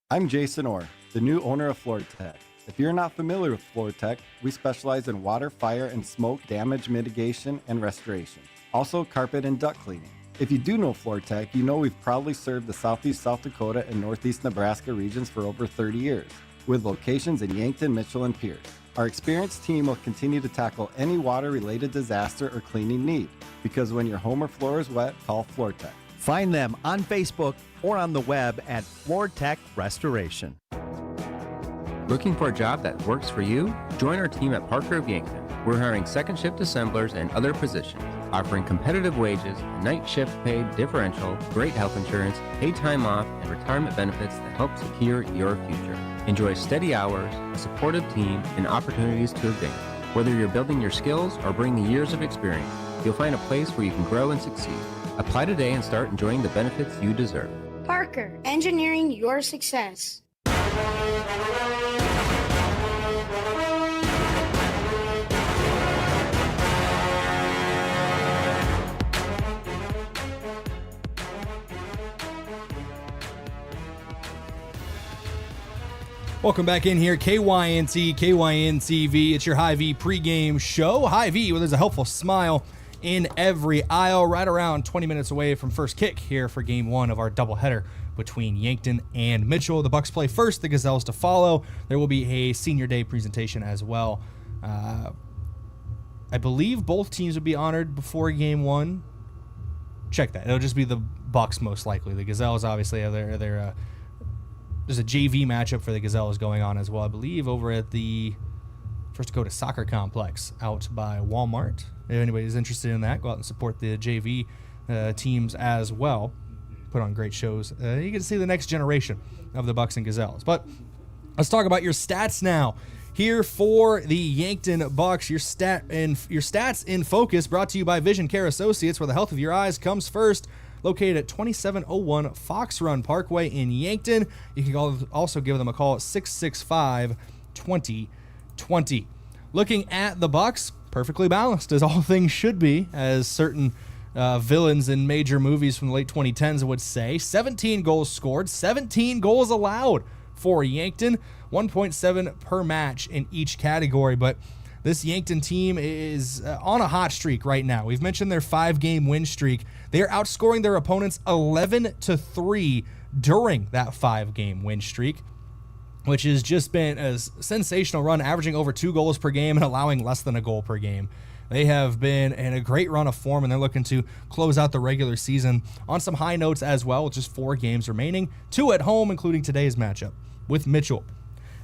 [SPEAKER 16] I'm Jason Orr, the new owner of FloorTech. If you're not familiar with FloorTech, we specialize in water, fire, and smoke damage mitigation and restoration. Also carpet and duct cleaning. If you do know FloorTech, you know we've proudly served the Southeast South Dakota and Northeast Nebraska regions for over 30 years, with locations in Yankton, Mitchell, and Pierce. Our experienced team will continue to tackle any water-related disaster or cleaning need, because when your home or floor is wet, call FloorTech.
[SPEAKER 12] Find them on Facebook or on the web at FloorTech Restoration.
[SPEAKER 4] Looking for a job that works for you? Join our team at Parker of Yankton. We're hiring second shift assemblers and other positions, offering competitive wages, night shift pay differential, great health insurance, paid time off, and retirement benefits that help secure your future. Enjoy steady hours, a supportive team, and opportunities to advance. Whether you're building your skills or bringing years of experience, you'll find a place where you can grow and succeed. Apply today and start enjoying the benefits you deserve.
[SPEAKER 17] Parker, engineering your success.
[SPEAKER 3] Welcome back in here, KYNC, KYNCV. It's your High-V pregame show. High-V, where there's a helpful smile in every aisle, right around 20 minutes away from first kick here for game one of our doubleheader between Yankton and Mitchell. The Bucks play first, the Gazelles to follow. There will be a senior day presentation as well. I believe both teams would be honored before game one. Check that. It'll just be the Bucks most likely. The Gazelles obviously have their there's a JV matchup for the Gazelles going on as well, I believe, over at the First Dakota Soccer Complex out by Walmart. If anybody's interested in that, go out and support the JV teams as well. Put on great shows. You can see the next generation of the Bucks and Gazelles. But let's talk about your stats now. Here for the Yankton Bucks, your stats in focus, brought to you by Vision Care Associates, where the health of your eyes comes first. Located at 2701 Fox Run Parkway in Yankton. You can also give them a call at 665-2020. Looking at the Bucks, perfectly balanced as all things should be, as certain villains in major movies from the late 2010s would say. 17 goals scored, 17 goals allowed for Yankton, 1.7 per match in each category. But this Yankton team is on a hot streak right now. We've mentioned their 5-game win streak. They are outscoring their opponents 11-3 during that 5-game win streak, which has just been a sensational run, averaging over 2 goals per game and allowing less than a goal per game. They have been in a great run of form, and they're looking to close out the regular season on some high notes as well, with just 4 games remaining, 2 at home, including today's matchup with Mitchell.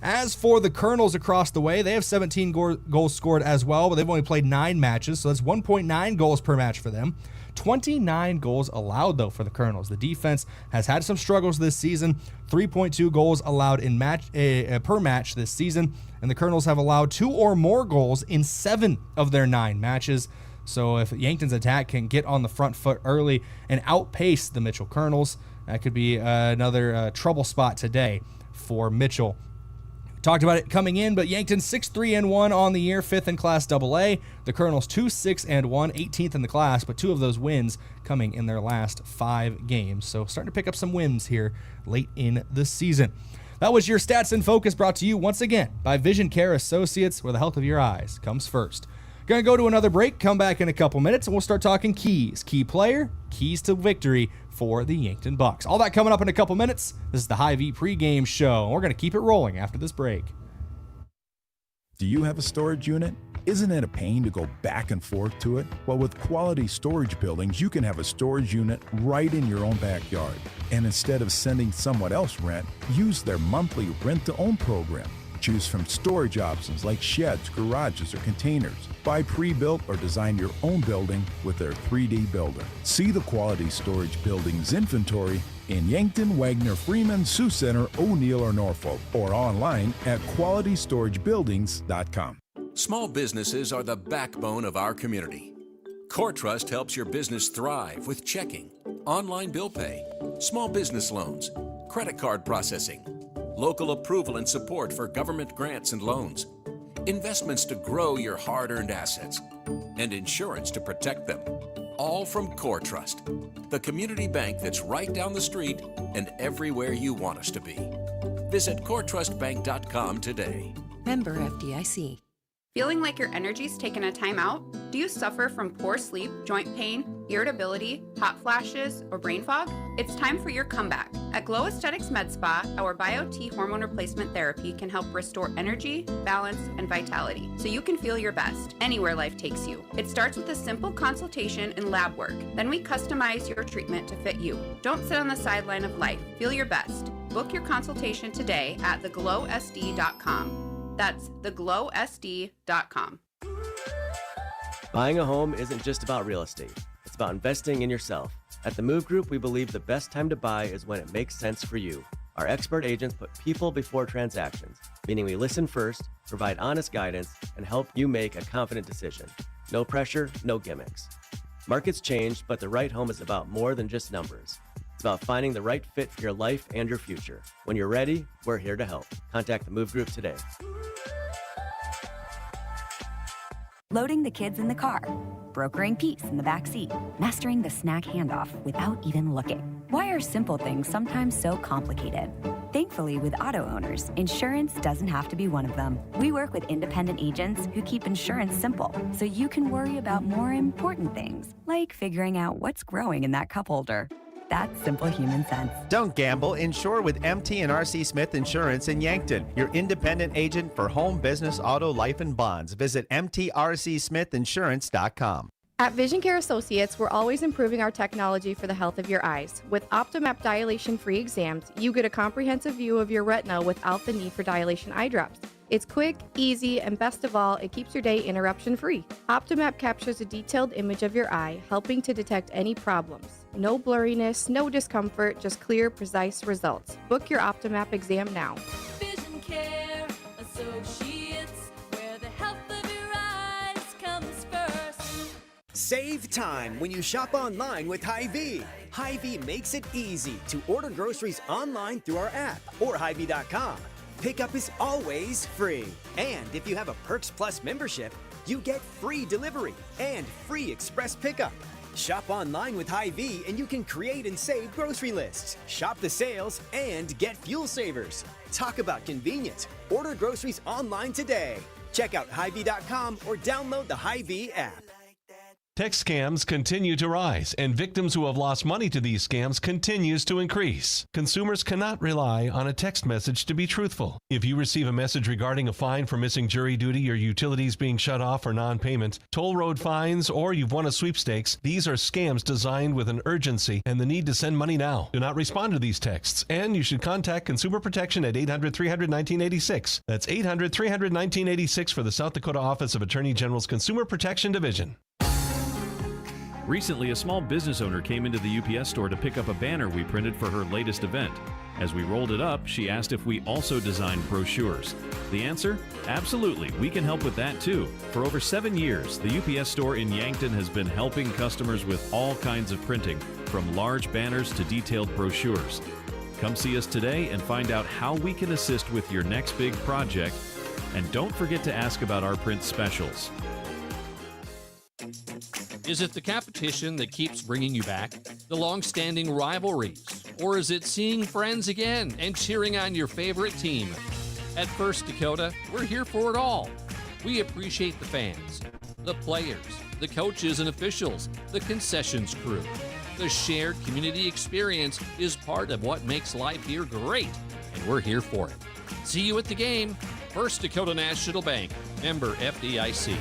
[SPEAKER 3] As for the Kernels across the way, they have 17 goals scored as well, but they've only played 9 matches, so that's 1.9 goals per match for them. 29 goals allowed, though, for the Kernels. The defense has had some struggles this season, 3.2 goals allowed in per match this season, and the Kernels have allowed 2 or more goals in 7 of their 9 matches. So if Yankton's attack can get on the front foot early and outpace the Mitchell Kernels, that could be another trouble spot today for Mitchell. Talked about it coming in, but Yankton 6-3-1 on the year, 5th in Class AA. The Kernels 2-6-1, 18th in the class, but 2 of those wins coming in their last 5 games. So starting to pick up some wins here late in the season. That was your Stats in Focus, brought to you once again by Vision Care Associates, where the health of your eyes comes first. Going to go to another break, come back in a couple minutes, and we'll start talking keys. Key player, keys to victory for the Yankton Bucks. All that coming up in a couple minutes. This is the Hy-Vee pregame show, and we're going to keep it rolling after this break.
[SPEAKER 1] Do you have a storage unit? Isn't it a pain to go back and forth to it? Well, with Quality Storage Buildings, you can have a storage unit right in your own backyard. And instead of sending someone else rent, use their monthly rent-to-own program. Choose from storage options like sheds, garages, or containers. Buy pre-built or design your own building with their 3D builder. See the Quality Storage Buildings inventory in Yankton, Wagner, Freeman, Sioux Center, O'Neill, or Norfolk, or online at qualitystoragebuildings.com.
[SPEAKER 2] Small businesses are the backbone of our community. CoreTrust helps your business thrive with checking, online bill pay, small business loans, credit card processing, local approval and support for government grants and loans, investments to grow your hard-earned assets, and insurance to protect them. All from CoreTrust, the community bank that's right down the street and everywhere you want us to be. Visit CoreTrustBank.com today.
[SPEAKER 18] Member FDIC.
[SPEAKER 19] Feeling like your energy's taken a time out? Do you suffer from poor sleep, joint pain, irritability, hot flashes, or brain fog? It's time for your comeback. At Glow Aesthetics Med Spa, our Bio-T hormone replacement therapy can help restore energy, balance, and vitality, so you can feel your best anywhere life takes you. It starts with a simple consultation and lab work. Then we customize your treatment to fit you. Don't sit on the sideline of life. Feel your best. Book your consultation today at theglowsd.com. That's theglowsd.com.
[SPEAKER 20] Buying a home isn't just about real estate. It's about investing in yourself. At the Move Group, we believe the best time to buy is when it makes sense for you. Our expert agents put people before transactions, meaning we listen first, provide honest guidance, and help you make a confident decision. No pressure, no gimmicks. Markets change, but the right home is about more than just numbers. It's about finding the right fit for your life and your future. When you're ready, we're here to help. Contact the Move Group today.
[SPEAKER 21] Loading the kids in the car, brokering peace in the back seat, mastering the snack handoff without even looking. Why are simple things sometimes so complicated? Thankfully, with auto owners, insurance doesn't have to be one of them. We work with independent agents who keep insurance simple, so you can worry about more important things, like figuring out what's growing in that cup holder. That's simple human sense.
[SPEAKER 12] Don't gamble. Insure with MT and RC Smith Insurance in Yankton, your independent agent for home, business, auto, life, and bonds. Visit mtrcsmithinsurance.com.
[SPEAKER 5] At Vision Care Associates, we're always improving our technology for the health of your eyes. With OptoMap dilation-free exams, you get a comprehensive view of your retina without the need for dilation eye drops. It's quick, easy, and best of all, it keeps your day interruption-free. OptoMap captures a detailed image of your eye, helping to detect any problems. No blurriness, no discomfort, just clear, precise results. Book your OptoMap exam now.
[SPEAKER 6] Vision Care Associates, where the health of your eyes comes first.
[SPEAKER 7] Save time when you shop online with Hy-Vee. Hy-Vee makes it easy to order groceries online through our app or Hy-Vee.com. Pickup is always free. And if you have a Perks Plus membership, you get free delivery and free express pickup. Shop online with Hy-Vee and you can create and save grocery lists, shop the sales, and get fuel savers. Talk about convenient. Order groceries online today. Check out Hy-Vee.com or download the Hy-Vee app.
[SPEAKER 8] Text scams continue to rise, and victims who have lost money to these scams continues to increase. Consumers cannot rely on a text message to be truthful. If you receive a message regarding a fine for missing jury duty or utilities being shut off for non-payment, toll road fines, or you've won a sweepstakes, these are scams designed with an urgency and the need to send money now. Do not respond to these texts, and you should contact Consumer Protection at 800-300-1986. That's 800-300-1986 for the South Dakota Office of Attorney General's Consumer Protection Division.
[SPEAKER 11] Recently, a small business owner came into the UPS store to pick up a banner we printed for her latest event. As we rolled it up, she asked if we also designed brochures. The answer? Absolutely, we can help with that too. For over 7 years, the UPS store in Yankton has been helping customers with all kinds of printing, from large banners to detailed brochures. Come see us today and find out how we can assist with your next big project. And don't forget to ask about our print specials.
[SPEAKER 18] Is it the competition that keeps bringing you back? The long-standing rivalries? Or is it seeing friends again and cheering on your favorite team? At First Dakota, we're here for it all. We appreciate the fans, the players, the coaches and officials, the concessions crew. The shared community experience is part of what makes life here great, and we're here for it. See you at the game. First Dakota National Bank, member FDIC.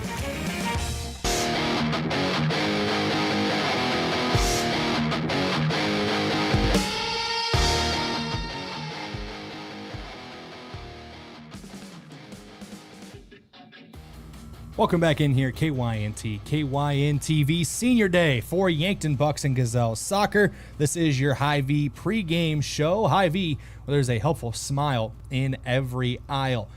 [SPEAKER 3] Welcome back in here, KYN-TV Senior Day for Yankton Bucks and Gazelle Soccer. This is your Hy-Vee pregame show. Hy-Vee, where there's a helpful smile in every aisle.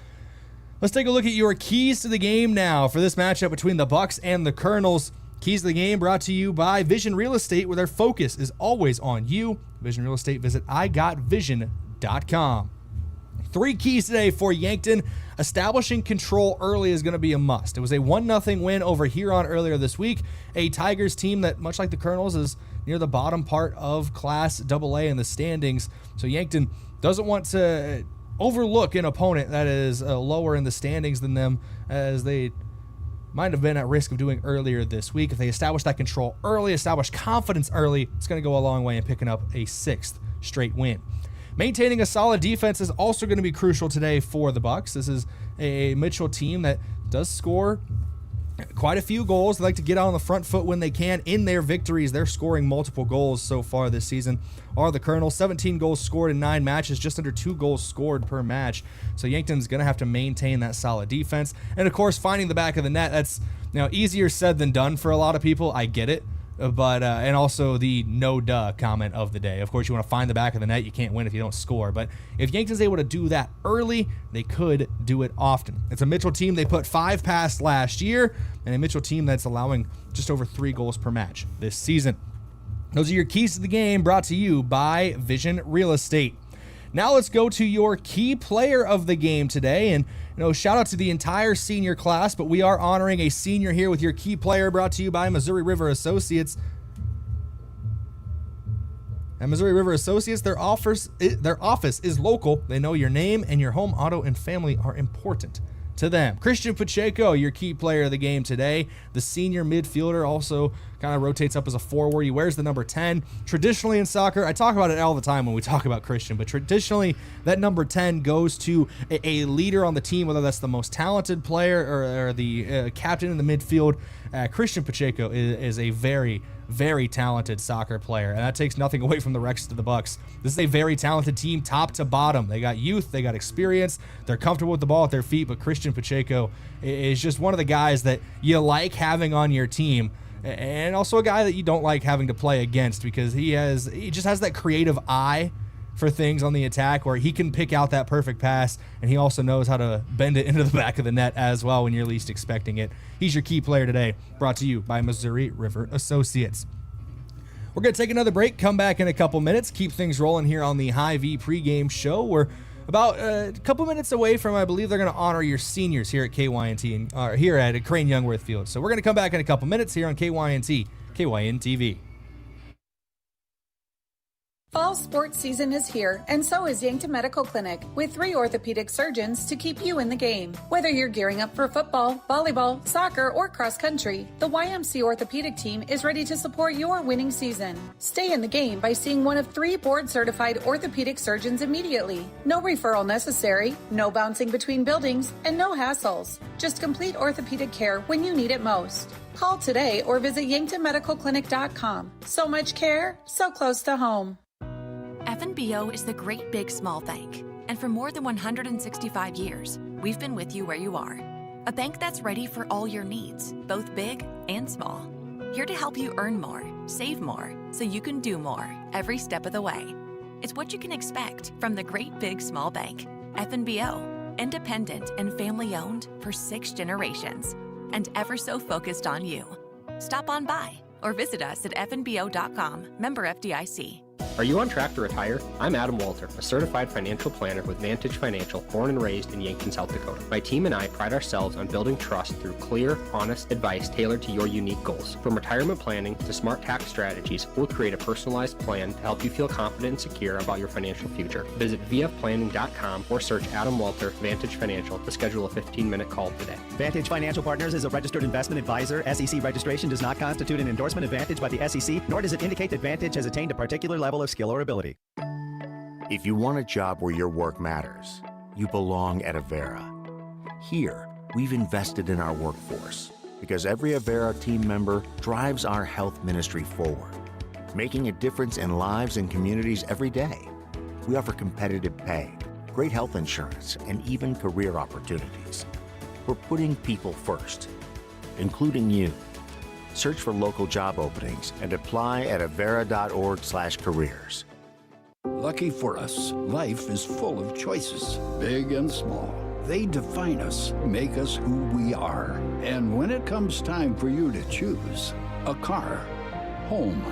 [SPEAKER 3] Let's take a look at your keys to the game now for this matchup between the Bucks and the Kernels. Keys to the game brought to you by Vision Real Estate, where their focus is always on you. Vision Real Estate, visit igotvision.com. 3 keys today for Yankton. Establishing control early is going to be a must. It was a 1-0 win over Huron earlier this week. A Tigers team that, much like the Kernels, is near the bottom part of Class AA in the standings. So Yankton doesn't want to overlook an opponent that is lower in the standings than them, as they might have been at risk of doing earlier this week. If they establish that control early, establish confidence early, it's going to go a long way in picking up a 6th straight win. Maintaining a solid defense is also going to be crucial today for the Bucks. This is a Mitchell team that does score quite a few goals. They like to get out on the front foot when they can. In their victories, they're scoring multiple goals so far this season. Are the Kernels, 17 goals scored in 9 matches, just under 2 goals scored per match. So Yankton's going to have to maintain that solid defense. And of course, finding the back of the net, that's easier said than done for a lot of people. I get it. But and also the no duh comment of the day. Of course, you want to find the back of the net. You can't win if you don't score. But if Yankton's able to do that early, they could do it often. It's a Mitchell team. They put 5 past last year, and a Mitchell team that's allowing just over 3 goals per match this season. Those are your keys to the game, brought to you by Vision Real Estate. Now let's go to your key player of the game today. And shout out to the entire senior class, but we are honoring a senior here with your key player, brought to you by Missouri River Associates. At Missouri River Associates, their office is local. They know your name, and your home, auto, and family are important. to them. Christian Pacheco, your key player of the game today. The senior midfielder also kind of rotates up as a forward. He wears the number 10. Traditionally in soccer, I talk about it all the time when we talk about Christian, but traditionally that number 10 goes to a leader on the team, whether that's the most talented player or the captain in the midfield. Christian Pacheco is a very, very talented soccer player, and that takes nothing away from the rest of the Bucks. This is a very talented team, top to bottom. They got youth, they got experience, they're comfortable with the ball at their feet, but Christian Pacheco is just one of the guys that you like having on your team, and also a guy that you don't like having to play against, because he just has that creative eye for things on the attack where he can pick out that perfect pass, and he also knows how to bend it into the back of the net as well when you're least expecting it. He's your key player today, brought to you by Missouri River Associates. We're going to take another break, come back in a couple minutes, keep things rolling here on the Hy-Vee pregame show. We're about a couple minutes away from, I believe they're going to honor your seniors here at KYNT, and here at Crane-Youngworth Field. So we're going to come back in a couple minutes here on KYNT, KYN-TV.
[SPEAKER 9] Fall sports season is here, and so is Yankton Medical Clinic, with 3 orthopedic surgeons to keep you in the game. Whether you're gearing up for football, volleyball, soccer, or cross country, the YMC orthopedic team is ready to support your winning season. Stay in the game by seeing one of 3 board-certified orthopedic surgeons immediately. No referral necessary, no bouncing between buildings, and no hassles. Just complete orthopedic care when you need it most. Call today or visit yanktonmedicalclinic.com. So much care, so close to home.
[SPEAKER 28] FNBO is the great big small bank, and for more than 165 years, we've been with you where you are. A bank that's ready for all your needs, both big and small. Here to help you earn more, save more, so you can do more every step of the way. It's what you can expect from the great big small bank. FNBO, independent and family owned for 6 generations, and ever so focused on you. Stop on by or visit us at fnbo.com, member FDIC.
[SPEAKER 10] Are you on track to retire? I'm Adam Walter, a certified financial planner with Vantage Financial, born and raised in Yankton, South Dakota. My team and I pride ourselves on building trust through clear, honest advice tailored to your unique goals. From retirement planning to smart tax strategies, we'll create a personalized plan to help you feel confident and secure about your financial future. Visit vfplanning.com or search Adam Walter Vantage Financial to schedule a 15-minute call today.
[SPEAKER 22] Vantage Financial Partners is a registered investment advisor. SEC registration does not constitute an endorsement of Vantage by the SEC, nor does it indicate that Vantage has attained a particular level of skill or ability.
[SPEAKER 23] If you want a job where your work matters, you belong at Avera. Here, we've invested in our workforce because every Avera team member drives our health ministry forward, making a difference in lives and communities every day. We offer competitive pay, great health insurance, and even career opportunities. We're putting people first, including you. Search for local job openings and apply at avera.org/careers.
[SPEAKER 24] Lucky for us, life is full of choices, big and small. They define us, make us who we are. And when it comes time for you to choose, a car, home,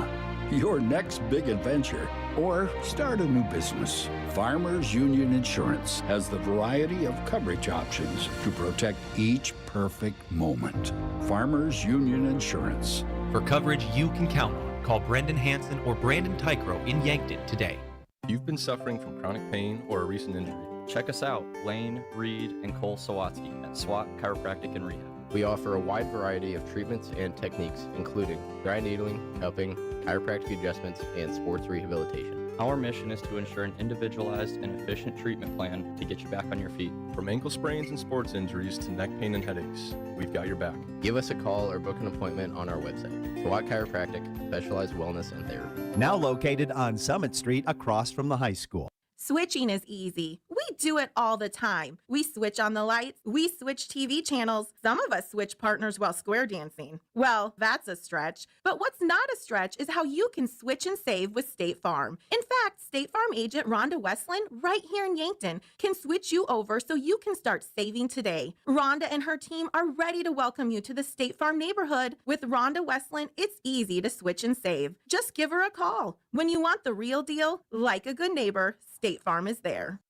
[SPEAKER 24] your next big adventure, or start a new business, Farmers Union Insurance has the variety of coverage options to protect each perfect moment. Farmers Union Insurance.
[SPEAKER 25] For coverage you can count on, call Brendan Hansen or Brandon Tykrow in Yankton today.
[SPEAKER 26] If you've been suffering from chronic pain or a recent injury, check us out, Lane, Reed, and Cole Sawatsky at SWAT Chiropractic and Rehab. We offer a wide variety of treatments and techniques, including dry needling, cupping, chiropractic adjustments, and sports rehabilitation. Our mission is to ensure an individualized and efficient treatment plan to get you back on your feet. From ankle sprains and sports injuries to neck pain and headaches, we've got your back.
[SPEAKER 20] Give us a call or book an appointment on our website. SWAT Chiropractic, specialized wellness and therapy.
[SPEAKER 12] Now located on Summit Street across from the high school.
[SPEAKER 27] Switching is easy. We do it all the time. We switch on the lights. We switch TV channels. Some of us switch partners while square dancing. Well, that's a stretch. But what's not a stretch is how you can switch and save with State Farm. In fact, State Farm agent Rhonda Westland, right here in Yankton, can switch you over so you can start saving today. Rhonda and her team are ready to welcome you to the State Farm neighborhood. With Rhonda Westland, it's easy to switch and save. Just give her a call. When you want the real deal, like a good neighbor, State Farm is there.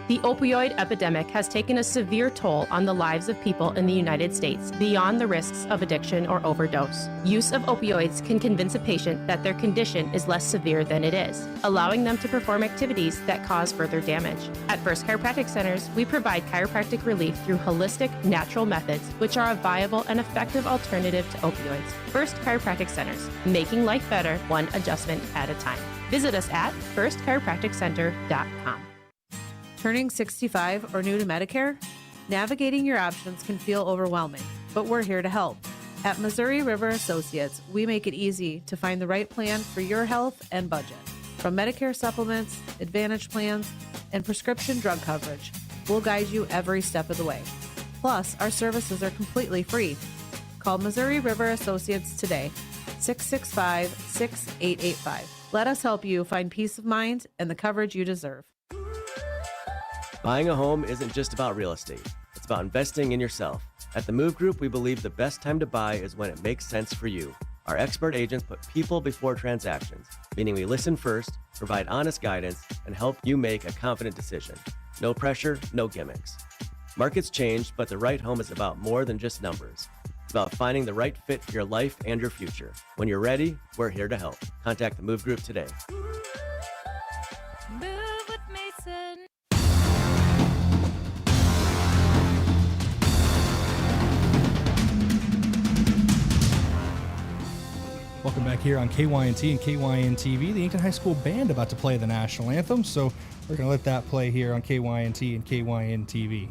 [SPEAKER 1] The opioid epidemic has taken a severe toll on the lives of people in the United States beyond the risks of addiction or overdose. Use of opioids can convince a patient that their condition is less severe than it is, allowing them to perform activities that cause further damage. At First Chiropractic Centers, we provide chiropractic relief through holistic, natural methods, which are a viable and effective alternative to opioids. First Chiropractic Centers, making life better, one adjustment at a time. Visit us at firstchiropracticcenter.com.
[SPEAKER 2] Turning 65 or new to Medicare? Navigating your options can feel overwhelming, but we're here to help. At Missouri River Associates, we make it easy to find the right plan for your health and budget. From Medicare supplements, Advantage plans, and prescription drug coverage, we'll guide you every step of the way. Plus, our services are completely free. Call Missouri River Associates today, 665-6885. Let us help you find peace of mind and the coverage you deserve.
[SPEAKER 20] Buying a home isn't just about real estate. It's about investing in yourself. At the Move Group, we believe the best time to buy is when it makes sense for you. Our expert agents put people before transactions, meaning we listen first, provide honest guidance, and help you make a confident decision. No pressure, no gimmicks. Markets change, but the right home is about more than just numbers. It's about finding the right fit for your life and your future. When you're ready, we're here to help. Contact the Move Group today.
[SPEAKER 6] Move with Mason.
[SPEAKER 3] Welcome back here on KYNT and KYN-TV. The Yankton High School Band about to play the national anthem, so we're going to let that play here on KYNT and KYN-TV.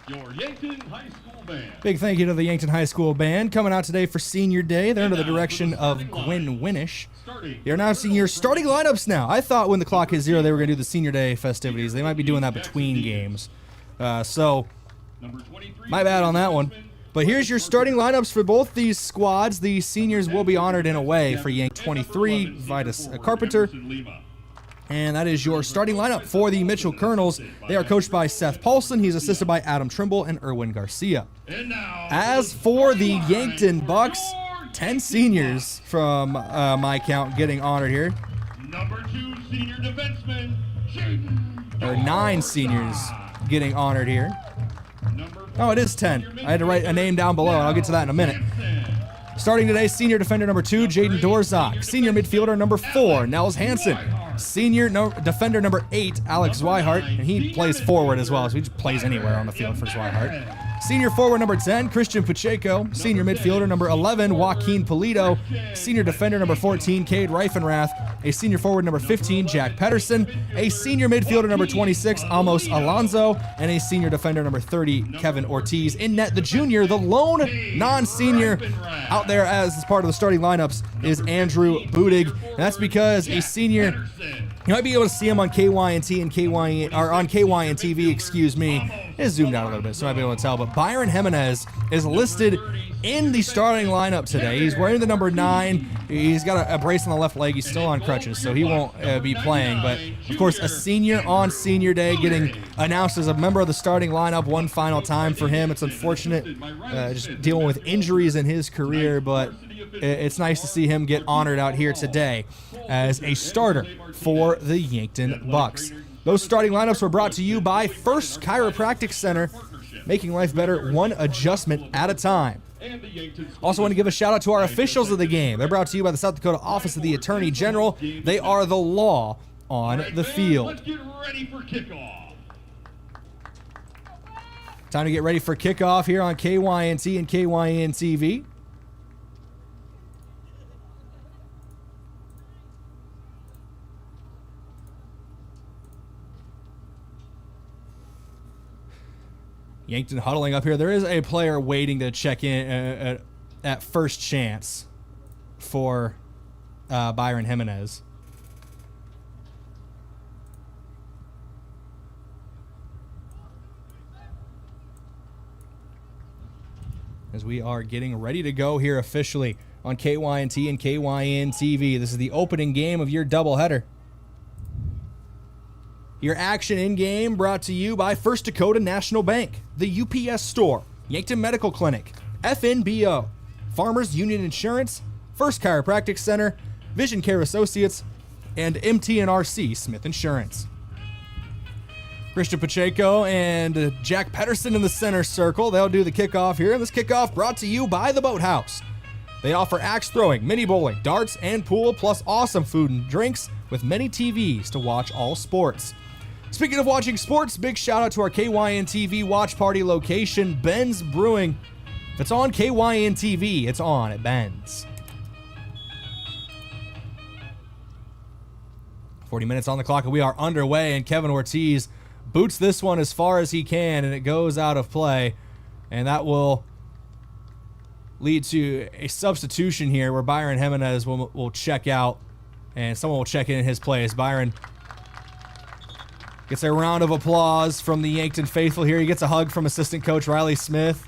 [SPEAKER 4] Your Yankton High School Band.
[SPEAKER 3] Big thank you to the Yankton High School Band coming out today for Senior Day. They're under the direction of Gwen Winish. They're announcing your starting lineups now. I thought when the clock hit 0, they were going to do the Senior Day festivities. They might be doing that between games. So, my bad on that one. But here's your starting lineups for both these squads. The seniors will be honored in a way for Yank 23, Vitus Carpenter. And that is your starting lineup for the Mitchell Kernels. They are coached by Seth Paulson. He's assisted by Adam Trimble and Erwin Garcia. As for the Yankton Bucks, 10 seniors from my count getting honored here.
[SPEAKER 4] Number 2 senior defenseman,
[SPEAKER 3] Or 9 seniors getting honored here. Oh, it is 10. I had to write a name down below, and I'll get to that in a minute. Starting today, senior defender number 2, Jaden Dorzak. Senior midfielder number 4, Nels Hansen. Senior defender number 8, Alex Zweihardt, and he plays forward as well, so he just plays anywhere on the field for Zweihardt. Senior forward number 10, Christian Pacheco. Senior midfielder number 11, Joaquin Polito. Senior defender number 14, Cade Reifenrath. A senior forward number 15, Jack Pedersen. A senior midfielder number 26, Amos Alonso. And a senior defender number 30, Kevin Ortiz. In net, the junior, the lone non-senior out there as part of the starting lineups is Andrew Budig. And that's because a senior, you might be able to see him on KYNT and KYN, or on KYN TV, excuse me. It's zoomed out a little bit, so I might be able to tell. But Byron Jimenez is listed in the starting lineup today. He's wearing the number 9. He's got a brace on the left leg. He's still on crutches, so he won't be playing. But, of course, a senior on Senior Day getting announced as a member of the starting lineup one final time for him. It's unfortunate just dealing with injuries in his career, but it's nice to see him get honored out here today as a starter for the Yankton Bucks. Those starting lineups were brought to you by First Chiropractic Center, making life better one adjustment at a time.
[SPEAKER 4] And the Yankton
[SPEAKER 3] Also want to give a shout out to our officials of the game. They're brought to you by the South Dakota Office of the Attorney General. They are the law on the field.
[SPEAKER 4] Let's get ready for kickoff.
[SPEAKER 3] Time to get ready for kickoff here on KYNT and KYN TV. Yankton huddling up here. There is a player waiting to check in at first chance for Byron Jimenez. As we are getting ready to go here officially on KYNT and KYN TV. This is the opening game of your doubleheader. Your action in-game brought to you by First Dakota National Bank, the UPS Store, Yankton Medical Clinic, FNBO, Farmers Union Insurance, First Chiropractic Center, Vision Care Associates, and MTNRC Smith Insurance. Christian Pacheco and Jack Pedersen in the center circle. They'll do the kickoff here, and this kickoff brought to you by the Boathouse. They offer axe throwing, mini bowling, darts, and pool, plus awesome food and drinks with many TVs to watch all sports. Speaking of watching sports, big shout out to our KYN TV watch party location, Ben's Brewing. If it's on KYN TV, it's on at Ben's. 40 minutes on the clock and we are underway, and Kevin Ortiz boots this one as far as he can and it goes out of play, and that will lead to a substitution here where Byron Jimenez will check out and someone will check in his place. Byron gets a round of applause from the Yankton faithful here. He gets a hug from assistant coach Riley Smith.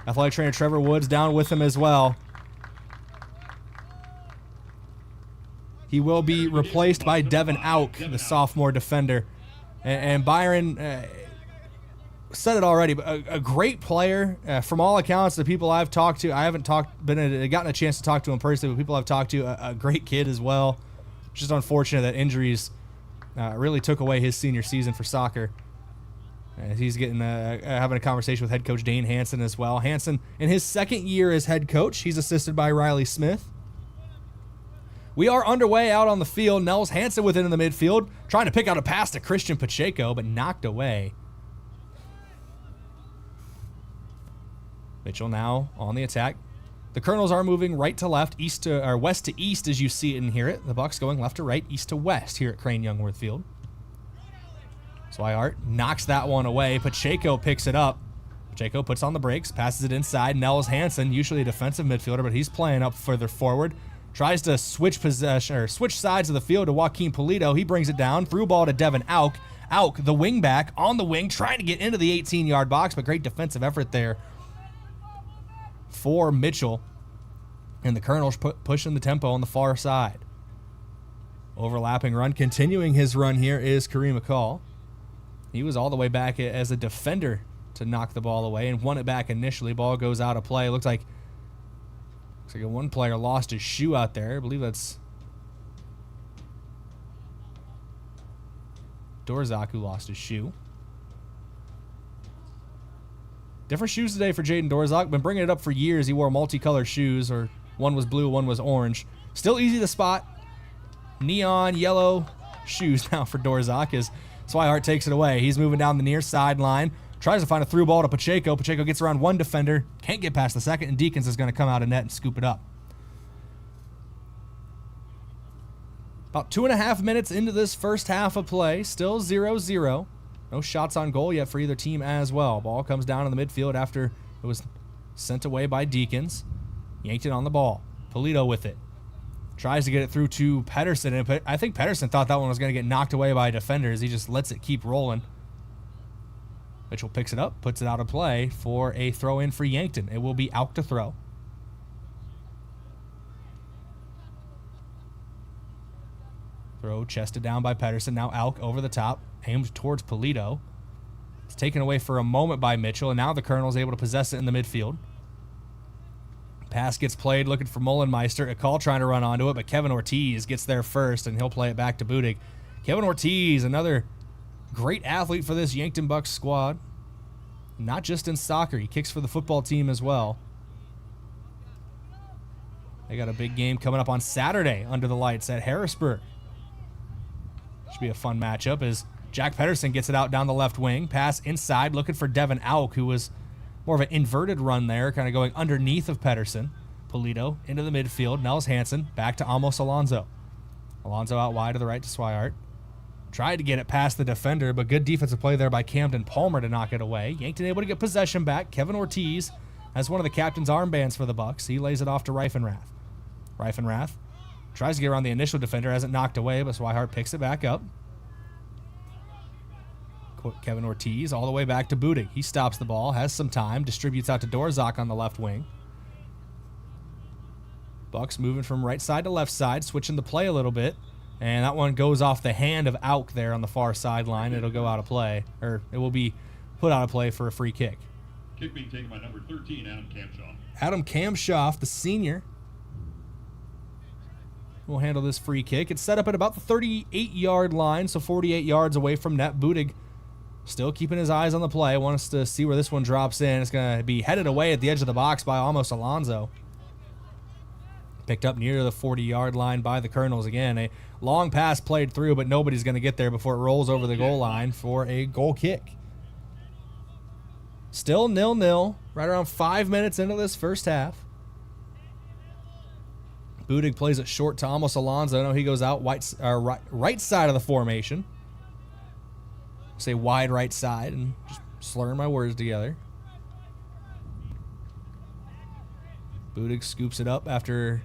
[SPEAKER 3] Athletic trainer Trevor Woods down with him as well. He will be replaced by Devin Auk, the sophomore defender. And Byron said it already, but a great player. From all accounts, the people I've talked to, I haven't gotten a chance to talk to him personally, but people I've talked to, a great kid as well. It's just unfortunate that injuries really took away his senior season for soccer. He's getting having a conversation with head coach Dane Hansen as well. Hansen, in his second year as head coach, he's assisted by Riley Smith. We are underway out on the field. Nels Hansen within the midfield, trying to pick out a pass to Christian Pacheco, but knocked away. Mitchell now on the attack. The Kernels are moving right to left, west to east as you see it and hear it. The Bucks going left to right, east to west here at Crane-Youngworth Field. Swihart knocks that one away. Pacheco picks it up. Pacheco puts on the brakes, passes it inside. Nels Hansen, usually a defensive midfielder, but he's playing up further forward. Tries to switch possession or switch sides of the field to Joaquin Polito. He brings it down. Through ball to Devin Auk. Auk, the wing back, on the wing, trying to get into the 18-yard box, but great defensive effort there for Mitchell. And the Kernels pushing the tempo on the far side. Overlapping run. Continuing his run here is Kareem McCall. He was all the way back as a defender to knock the ball away and won it back initially. Ball goes out of play. Looks like one player lost his shoe out there. I believe that's Dorzak who lost his shoe. Different shoes today for Jaden Dorzak. Been bringing it up for years. He wore multicolored shoes, or one was blue, one was orange. Still easy to spot. Neon yellow shoes now for Dorzak as Swihart takes it away. He's moving down the near sideline. Tries to find a through ball to Pacheco. Pacheco gets around one defender. Can't get past the second, and Deacons is going to come out of net and scoop it up. About 2.5 minutes into this first half of play. Still 0-0. No shots on goal yet for either team as well. Ball comes down in the midfield after it was sent away by Deacons. Yanked it on the ball. Polito with it. Tries to get it through to Pedersen. And I think Pedersen thought that one was going to get knocked away by defenders. He just lets it keep rolling. Mitchell picks it up, puts it out of play for a throw in for Yankton. It will be out to throw. Throw chested down by Pedersen. Now Alk over the top, aimed towards Polito. It's taken away for a moment by Mitchell, and now the Kernels able to possess it in the midfield. Pass gets played, looking for Mullenmeister. A call trying to run onto it, but Kevin Ortiz gets there first, and he'll play it back to Budig. Kevin Ortiz, another great athlete for this Yankton Bucks squad. Not just in soccer, he kicks for the football team as well. They got a big game coming up on Saturday under the lights at Harrisburg. Should be a fun matchup as Jack Pedersen gets it out down the left wing. Pass inside, looking for Devin Auk, who was more of an inverted run there, kind of going underneath of Pedersen. Polito into the midfield. Nels Hansen back to Amos Alonso. Alonso out wide to the right to Swihart. Tried to get it past the defender, but good defensive play there by Camden Palmer to knock it away. Yankton able to get possession back. Kevin Ortiz has one of the captain's armbands for the Bucks. He lays it off to Reifenrath. Reifenrath tries to get around the initial defender, hasn't knocked away, but Swihart picks it back up. Kevin Ortiz all the way back to Budig. He stops the ball, has some time, distributes out to Dorzak on the left wing. Bucks moving from right side to left side, switching the play a little bit. And that one goes off the hand of Auk there on the far sideline. It'll go out of play, or it will be put out of play for a free kick.
[SPEAKER 4] Kick being taken by number 13, Adam Kamshoff.
[SPEAKER 3] Adam Kamshoff, the senior, will handle this free kick. It's set up at about the 38-yard line, so 48 yards away from net. Budig still keeping his eyes on the play. Wants to see where this one drops in. It's going to be headed away at the edge of the box by Amos Alonso. Picked up near the 40-yard line by the Kernels again. A long pass played through, but nobody's going to get there before it rolls over the goal line for a goal kick. Still 0-0, right around 5 minutes into this first half. Budig plays it short to Amos Alonso. No, he goes out right side of the formation. Say wide right side and just slurring my words together. Budig scoops it up after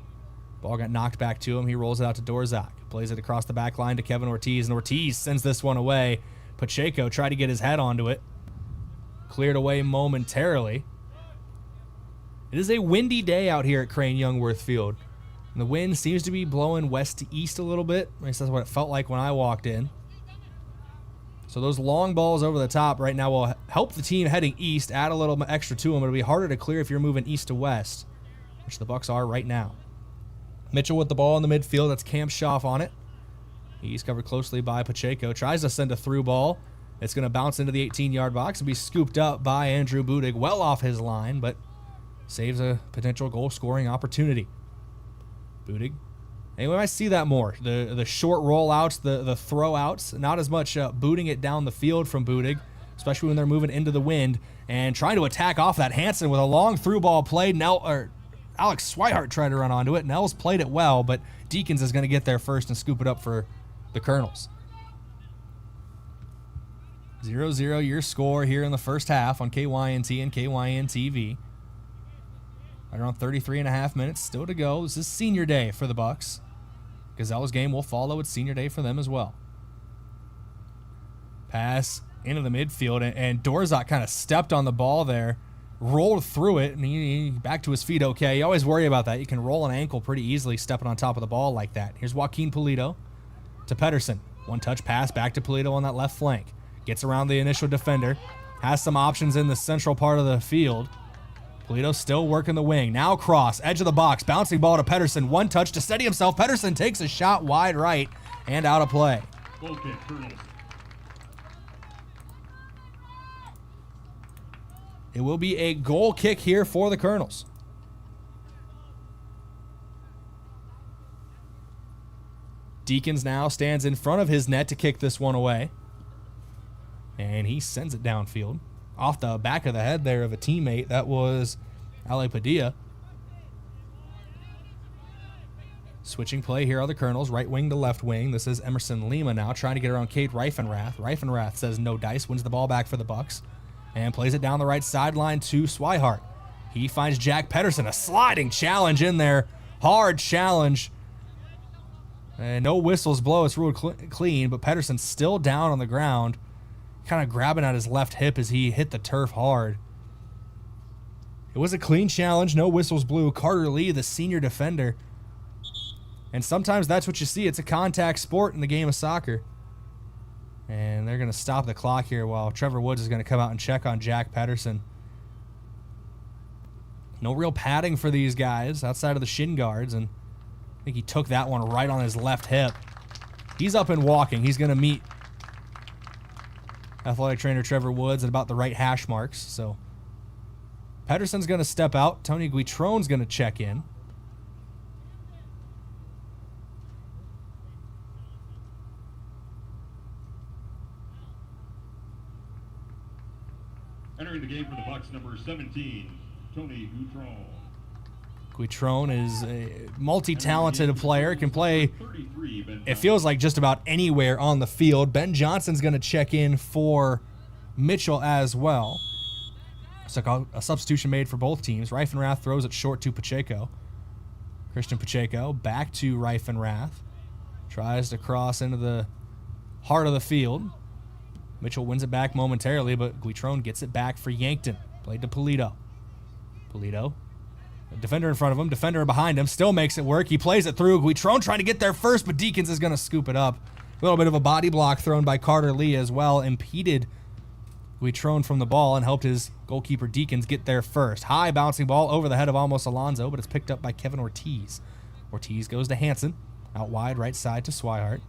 [SPEAKER 3] ball got knocked back to him. He rolls it out to Dorzak. Plays it across the back line to Kevin Ortiz, and Ortiz sends this one away. Pacheco tried to get his head onto it. Cleared away momentarily. It is a windy day out here at Crane-Youngworth Field. And the wind seems to be blowing west to east a little bit. At least that's what it felt like when I walked in. So those long balls over the top right now will help the team heading east, add a little extra to them. It'll be harder to clear if you're moving east to west, which the Bucks are right now. Mitchell with the ball in the midfield. That's Kamshoff on it. He's covered closely by Pacheco. Tries to send a through ball. It's going to bounce into the 18-yard box and be scooped up by Andrew Budig well off his line, but saves a potential goal-scoring opportunity. Budig. And we might see that more. The short rollouts, the throw-outs, not as much booting it down the field from Budig, especially when they're moving into the wind and trying to attack off that. Hansen with a long through ball played. Alex Swihart tried to run onto it. Nels played it well, but Deacons is going to get there first and scoop it up for the Kernels. 0-0 your score here in the first half on KYNT and KYN-TV. Right around 33.5 minutes still to go. This is senior day for the Bucks. Gazelles game will follow. It's senior day for them as well. Pass into the midfield, and Dorzak kind of stepped on the ball there, rolled through it, and he back to his feet okay. You always worry about that. You can roll an ankle pretty easily stepping on top of the ball like that. Here's Joaquin Polito to Pedersen. One-touch pass back to Polito on that left flank. Gets around the initial defender. Has some options in the central part of the field. Polito still working the wing. Now cross, edge of the box, bouncing ball to Pedersen. One touch to steady himself. Pedersen takes a shot wide right and out of play.
[SPEAKER 4] Goal kick, Kernels.
[SPEAKER 3] It will be a goal kick here for the Kernels. Deacons now stands in front of his net to kick this one away. And he sends it downfield. Off the back of the head there of a teammate. That was Ale Padilla. Switching play here are the Kernels. Right wing to left wing. This is Emerson Lima now trying to get around Kate Reifenrath. Reifenrath says no dice. Wins the ball back for the Bucks. And plays it down the right sideline to Swihart. He finds Jack Pedersen. A sliding challenge in there. Hard challenge. And no whistles blow. It's ruled clean. But Pedersen's still down on the ground. Kind of grabbing at his left hip as he hit the turf hard. It was a clean challenge. No whistles blew. Carter Lee, the senior defender. And sometimes that's what you see. It's a contact sport in the game of soccer. And they're going to stop the clock here while Trevor Woods is going to come out and check on Jack Pedersen. No real padding for these guys outside of the shin guards. And I think he took that one right on his left hip. He's up and walking. He's going to meet athletic trainer Trevor Woods at about the right hash marks. So Pedersen's going to step out. Tony Guitrone's going to check in.
[SPEAKER 4] Entering the game for the Bucks, number 17, Tony Goutron.
[SPEAKER 3] Guitron is a multi-talented player, can play, it feels like, just about anywhere on the field. Ben Johnson's going to check in for Mitchell as well. So a substitution made for both teams. Reifenrath throws it short to Pacheco. Christian Pacheco back to Reifenrath. Tries to cross into the heart of the field. Mitchell wins it back momentarily, but Guitron gets it back for Yankton. Played to Polito. Polito. A defender in front of him, defender behind him, still makes it work. He plays it through. Guitron trying to get there first, but Deacons is going to scoop it up. A little bit of a body block thrown by Carter Lee as well, impeded Guitron from the ball and helped his goalkeeper Deacons get there first. High bouncing ball over the head of Almost Alonso, but it's picked up by Kevin Ortiz. Ortiz goes to Hansen, out wide right side to Swihart.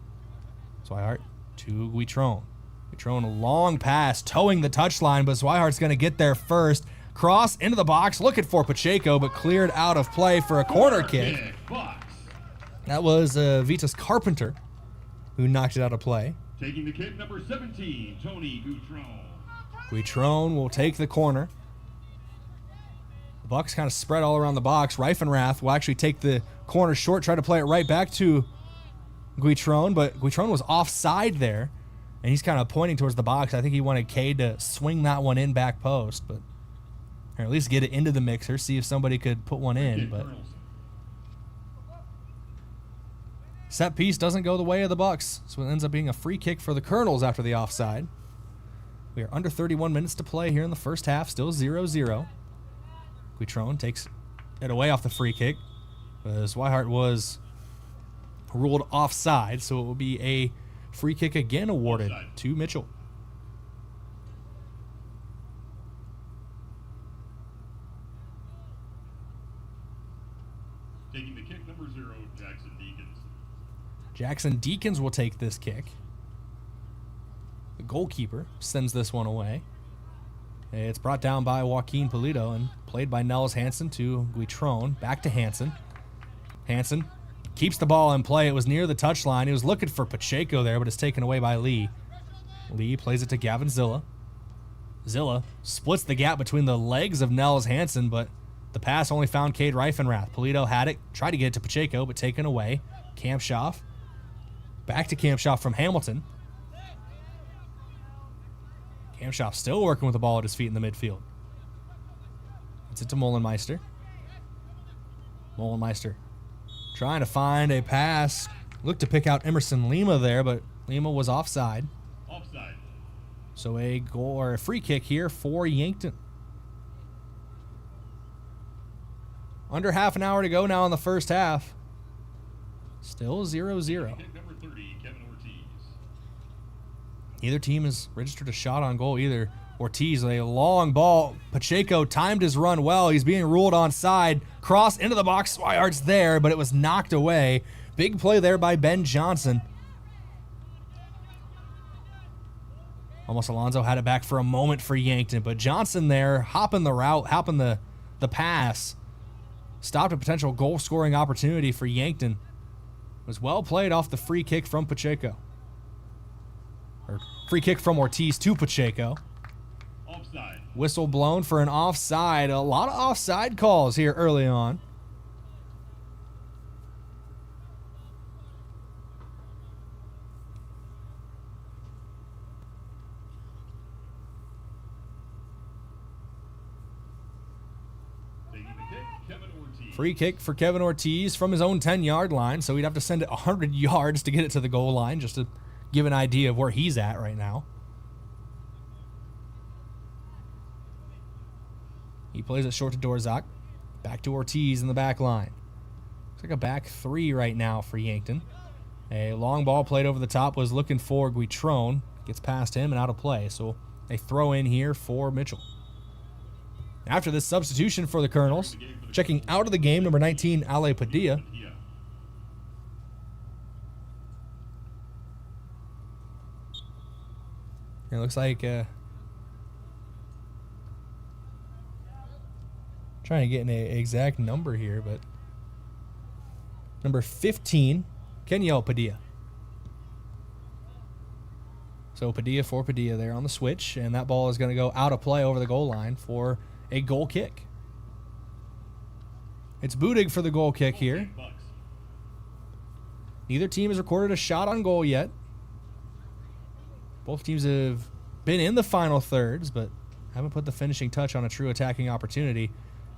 [SPEAKER 3] Swihart to Guitron. Guitron a long pass, towing the touchline, but Swihart's going to get there first. Cross into the box, looking for Pacheco, but cleared out of play for a corner kick. That was Vitas Carpenter who knocked it out of play.
[SPEAKER 4] Taking the kick, number 17, Tony Goutron.
[SPEAKER 3] Guitron will take the corner. The Bucks kind of spread all around the box. Reifenrath will actually take the corner short, try to play it right back to Guitron, but Guitron was offside there, and he's kind of pointing towards the box. I think he wanted Cade to swing that one in back post, but or at least get it into the mixer, see if somebody could put one in. But set piece doesn't go the way of the Bucks, so it ends up being a free kick for the Kernels after the offside. We are under 31 minutes to play here in the first half, still 0-0. Guitron takes it away off the free kick. Swihart was ruled offside, so it will be a free kick again awarded to Mitchell.
[SPEAKER 4] Taking the kick, number 0, Jackson Deacons.
[SPEAKER 3] Jackson Deacons will take this kick. The goalkeeper sends this one away. It's brought down by Joaquin Polito and played by Nels Hansen to Guitron. Back to Hansen. Hansen keeps the ball in play. It was near the touchline. He was looking for Pacheco there, but it's taken away by Lee. Lee plays it to Gavin Zilla. Zilla splits the gap between the legs of Nels Hansen, but the pass only found Cade Reifenrath. Polito had it, tried to get it to Pacheco, but taken away. Kampshoff. Back to Kampshoff from Hamilton. Kampshoff still working with the ball at his feet in the midfield. It's it to Molenmeister. Molenmeister trying to find a pass. Looked to pick out Emerson Lima there, but Lima was offside.
[SPEAKER 4] Offside.
[SPEAKER 3] So a goal or a free kick here for Yankton. Under half an hour to go now in the first half. Still 0-0.
[SPEAKER 4] Number 30, Kevin Ortiz.
[SPEAKER 3] Neither team has registered a shot on goal either. Ortiz, a long ball. Pacheco timed his run well. He's being ruled onside. Cross into the box. Swihart's there, but it was knocked away. Big play there by Ben Johnson. Almost Alonso had it back for a moment for Yankton, but Johnson there, hopping the route, hopping the pass. Stopped a potential goal-scoring opportunity for Yankton. It was well played off the free kick from Pacheco. Or free kick from Ortiz to Pacheco.
[SPEAKER 4] Offside.
[SPEAKER 3] Whistle blown for an offside. A lot of offside calls here early on. Free kick for Kevin Ortiz from his own 10-yard line, so he'd have to send it 100 yards to get it to the goal line, just to give an idea of where he's at right now. He plays it short to Dorzak. Back to Ortiz in the back line. Looks like a back three right now for Yankton. A long ball played over the top was looking for Guitron. Gets past him and out of play, so a throw in here for Mitchell. After this substitution for the Kernels, checking out of the game, number 19, Ale Padilla. It looks like trying to get an exact number here, but number 15, Kenyel Padilla. So Padilla for Padilla there on the switch, and that ball is going to go out of play over the goal line for a goal kick. It's Budig for the goal kick here. Neither team has recorded a shot on goal yet. Both teams have been in the final thirds, but haven't put the finishing touch on a true attacking opportunity.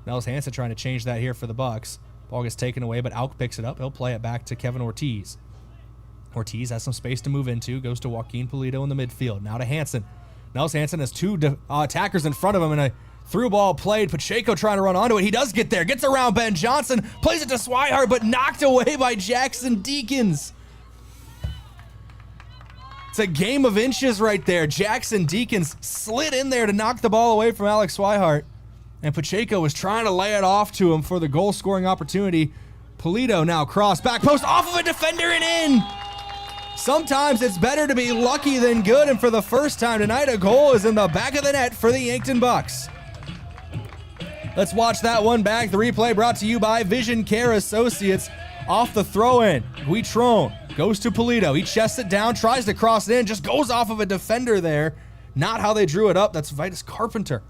[SPEAKER 3] Nels Hansen trying to change that here for the Bucks. Ball gets taken away, but Auk picks it up. He'll play it back to Kevin Ortiz. Ortiz has some space to move into. Goes to Joaquin Polito in the midfield. Now to Hansen. Nels Hansen has two attackers in front of him, and a through ball played. Pacheco trying to run onto it. He does get there. Gets around Ben Johnson. Plays it to Swihart, but knocked away by Jackson Deacons. It's a game of inches right there. Jackson Deacons slid in there to knock the ball away from Alex Swihart. And Pacheco was trying to lay it off to him for the goal-scoring opportunity. Polito now cross back post off of a defender and in. Sometimes it's better to be lucky than good, and for the first time tonight, a goal is in the back of the net for the Yankton Bucks. Let's watch that one back. The replay brought to you by Vision Care Associates. Off the throw-in, Guitron goes to Polito. He chests it down, tries to cross it in, just goes off of a defender there. Not how they drew it up. That's Vitus Carpenter.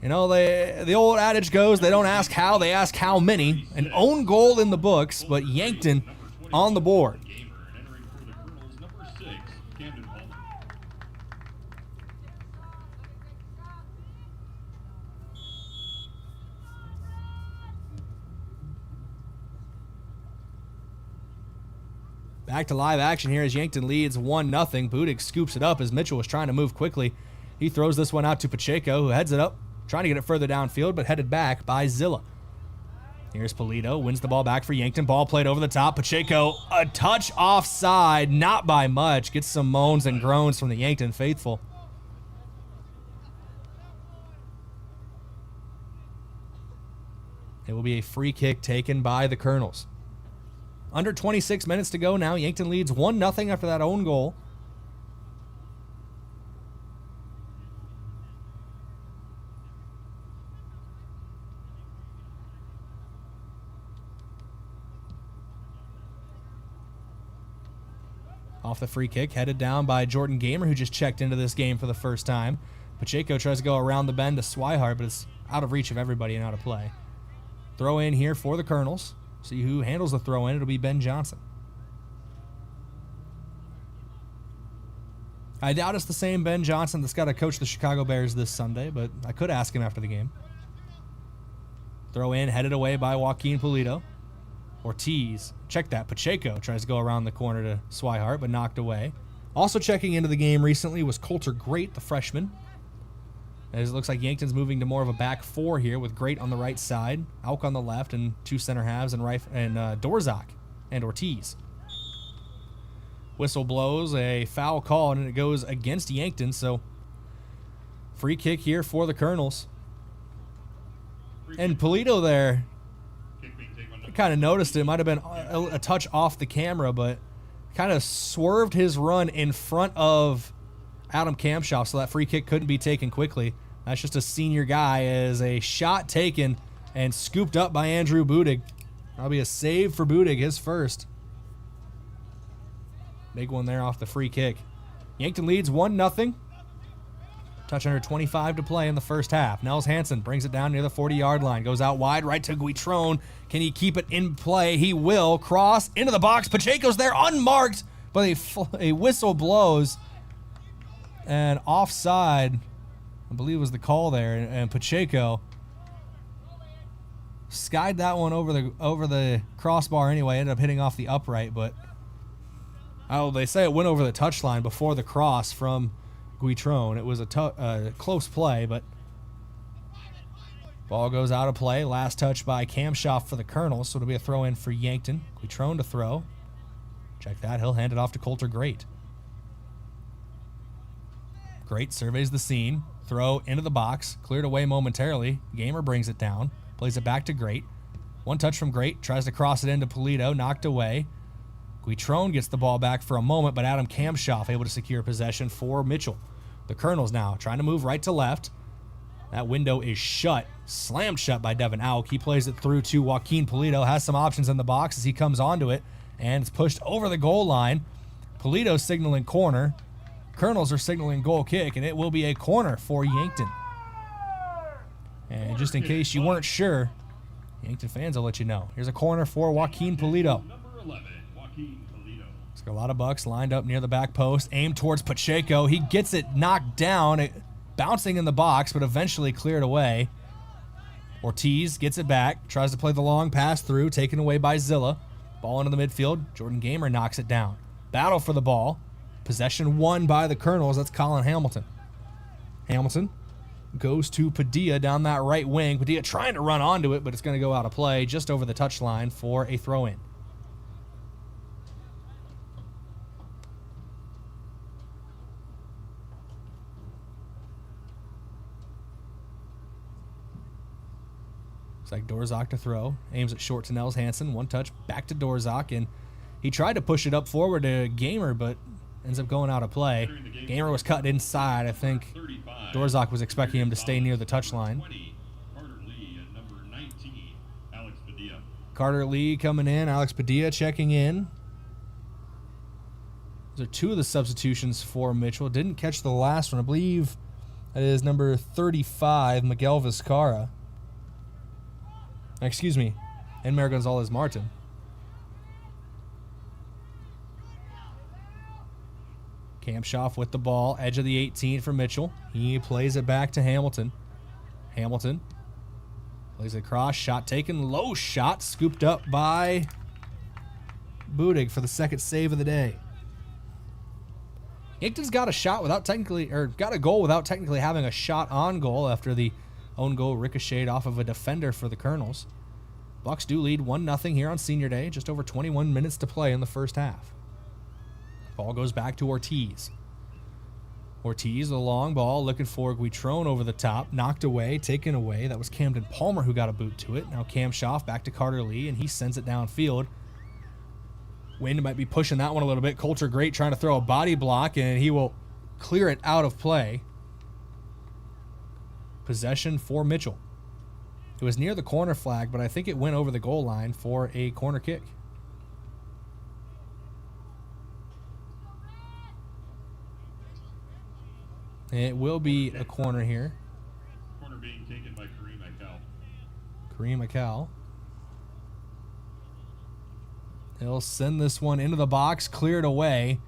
[SPEAKER 3] You know, the old adage goes, they don't ask how, they ask how many. An own goal in the books, but Yankton on the board. Back to live action here as Yankton leads 1-0. Budig scoops it up as Mitchell was trying to move quickly. He throws this one out to Pacheco, who heads it up, trying to get it further downfield, but headed back by Zilla. Here's Polito, wins the ball back for Yankton. Ball played over the top. Pacheco, a touch offside, not by much. Gets some moans and groans from the Yankton faithful. It will be a free kick taken by the Kernels. Under 26 minutes to go now. Yankton leads 1-0 after that own goal. Off the free kick, headed down by Jordan Gamer, who just checked into this game for the first time. Pacheco tries to go around the bend to Swihart, but it's out of reach of everybody and out of play. Throw in here for the Kernels. See who handles the throw in. It'll be Ben Johnson. I doubt it's the same Ben Johnson that's got to coach the Chicago Bears this Sunday, but I could ask him after the game. Throw in, headed away by Joaquin Polito. Ortiz, check that. Pacheco tries to go around the corner to Swihart, but knocked away. Also checking into the game recently was Coulter Great, the freshman. As it looks like Yankton's moving to more of a back four here with Great on the right side, Auk on the left, and two center halves, and Dorzak and Ortiz. Whistle blows, a foul call, and it goes against Yankton, so free kick here for the Kernels. And Polito there, I kind of noticed it. Might have been a touch off the camera, but kind of swerved his run in front of Adam Kamshoff, so that free kick couldn't be taken quickly. That's just a senior guy as a shot taken and scooped up by Andrew Budig. That'll be a save for Budig, his first. Big one there off the free kick. Yankton leads 1-0. Touch under 25 to play in the first half. Nels Hansen brings it down near the 40-yard line. Goes out wide, right to Guitron. Can he keep it in play? He will. Cross into the box. Pacheco's there unmarked, but a whistle blows. And offside, I believe, was the call there. And Pacheco skied that one over the crossbar anyway. Ended up hitting off the upright, but they say it went over the touchline before the cross from Guitron. It was a close play, but ball goes out of play. Last touch by Kamshoff for the Kernels, so it'll be a throw in for Yankton. Guitron to throw. Check that. He'll hand it off to Coulter Great. Great surveys the scene. Throw into the box. Cleared away momentarily. Gamer brings it down. Plays it back to Great. One touch from Great. Tries to cross it into Polito. Knocked away. Guitron gets the ball back for a moment, but Adam Kamshoff able to secure possession for Mitchell. The Kernels now trying to move right to left. That window is shut. slammed shut by Devin Auk. He plays it through to Joaquin Polito, has some options in the box as he comes onto it, and it's pushed over the goal line. Polito signaling corner. Kernels are signaling goal kick, and it will be a corner for Yankton. And just in case you weren't sure, Yankton fans will let you know. Here's a corner for Joaquin Polito.
[SPEAKER 4] Number 11, Joaquin Polito.
[SPEAKER 3] He's got a lot of Bucks lined up near the back post, aimed towards Pacheco. He gets it knocked down, bouncing in the box, but eventually cleared away. Ortiz gets it back, tries to play the long pass through, taken away by Zilla. Ball into the midfield. Jordan Gamer knocks it down. Battle for the ball. Possession won by the Kernels. That's Colin Hamilton. Hamilton goes to Padilla down that right wing. Padilla trying to run onto it, but it's going to go out of play just over the touchline for a throw-in. Looks like Dorzak to throw. Aims it short to Nels Hansen. One touch back to Dorzak, and he tried to push it up forward to Gamer, but ends up going out of play. Gamer was cut inside. I think Dorzak was expecting him to stay near the touchline. Carter Lee coming in. Alex Padilla checking in. Those are two of the substitutions for Mitchell. Didn't catch the last one. I believe that is number 35, Miguel Vizcarra. Excuse me, Enmer Gonzalez Martin. Kampshoff with the ball, edge of the 18 for Mitchell. He plays it back to Hamilton. Hamilton plays it across, shot taken, low shot, scooped up by Budig for the second save of the day. Yankton's got a shot without technically, or got a goal without technically having a shot on goal after the own goal ricocheted off of a defender for the Kernels. Bucks do lead 1-0 here on Senior Day, just over 21 minutes to play in the first half. Ball goes back to Ortiz. Ortiz, a long ball, looking for Guitrone over the top, knocked away, taken away. That was Camden Palmer who got a boot to it. Now Cam Schaff back to Carter Lee, and he sends it downfield. Wind might be pushing that one a little bit. Coulter Great trying to throw a body block, and he will clear it out of play. Possession for Mitchell. It was near the corner flag, but I think it went over the goal line for a corner kick. It will be a corner here.
[SPEAKER 4] Corner being taken by Kareem Akal.
[SPEAKER 3] Kareem Akal. He'll send this one into the box, cleared away,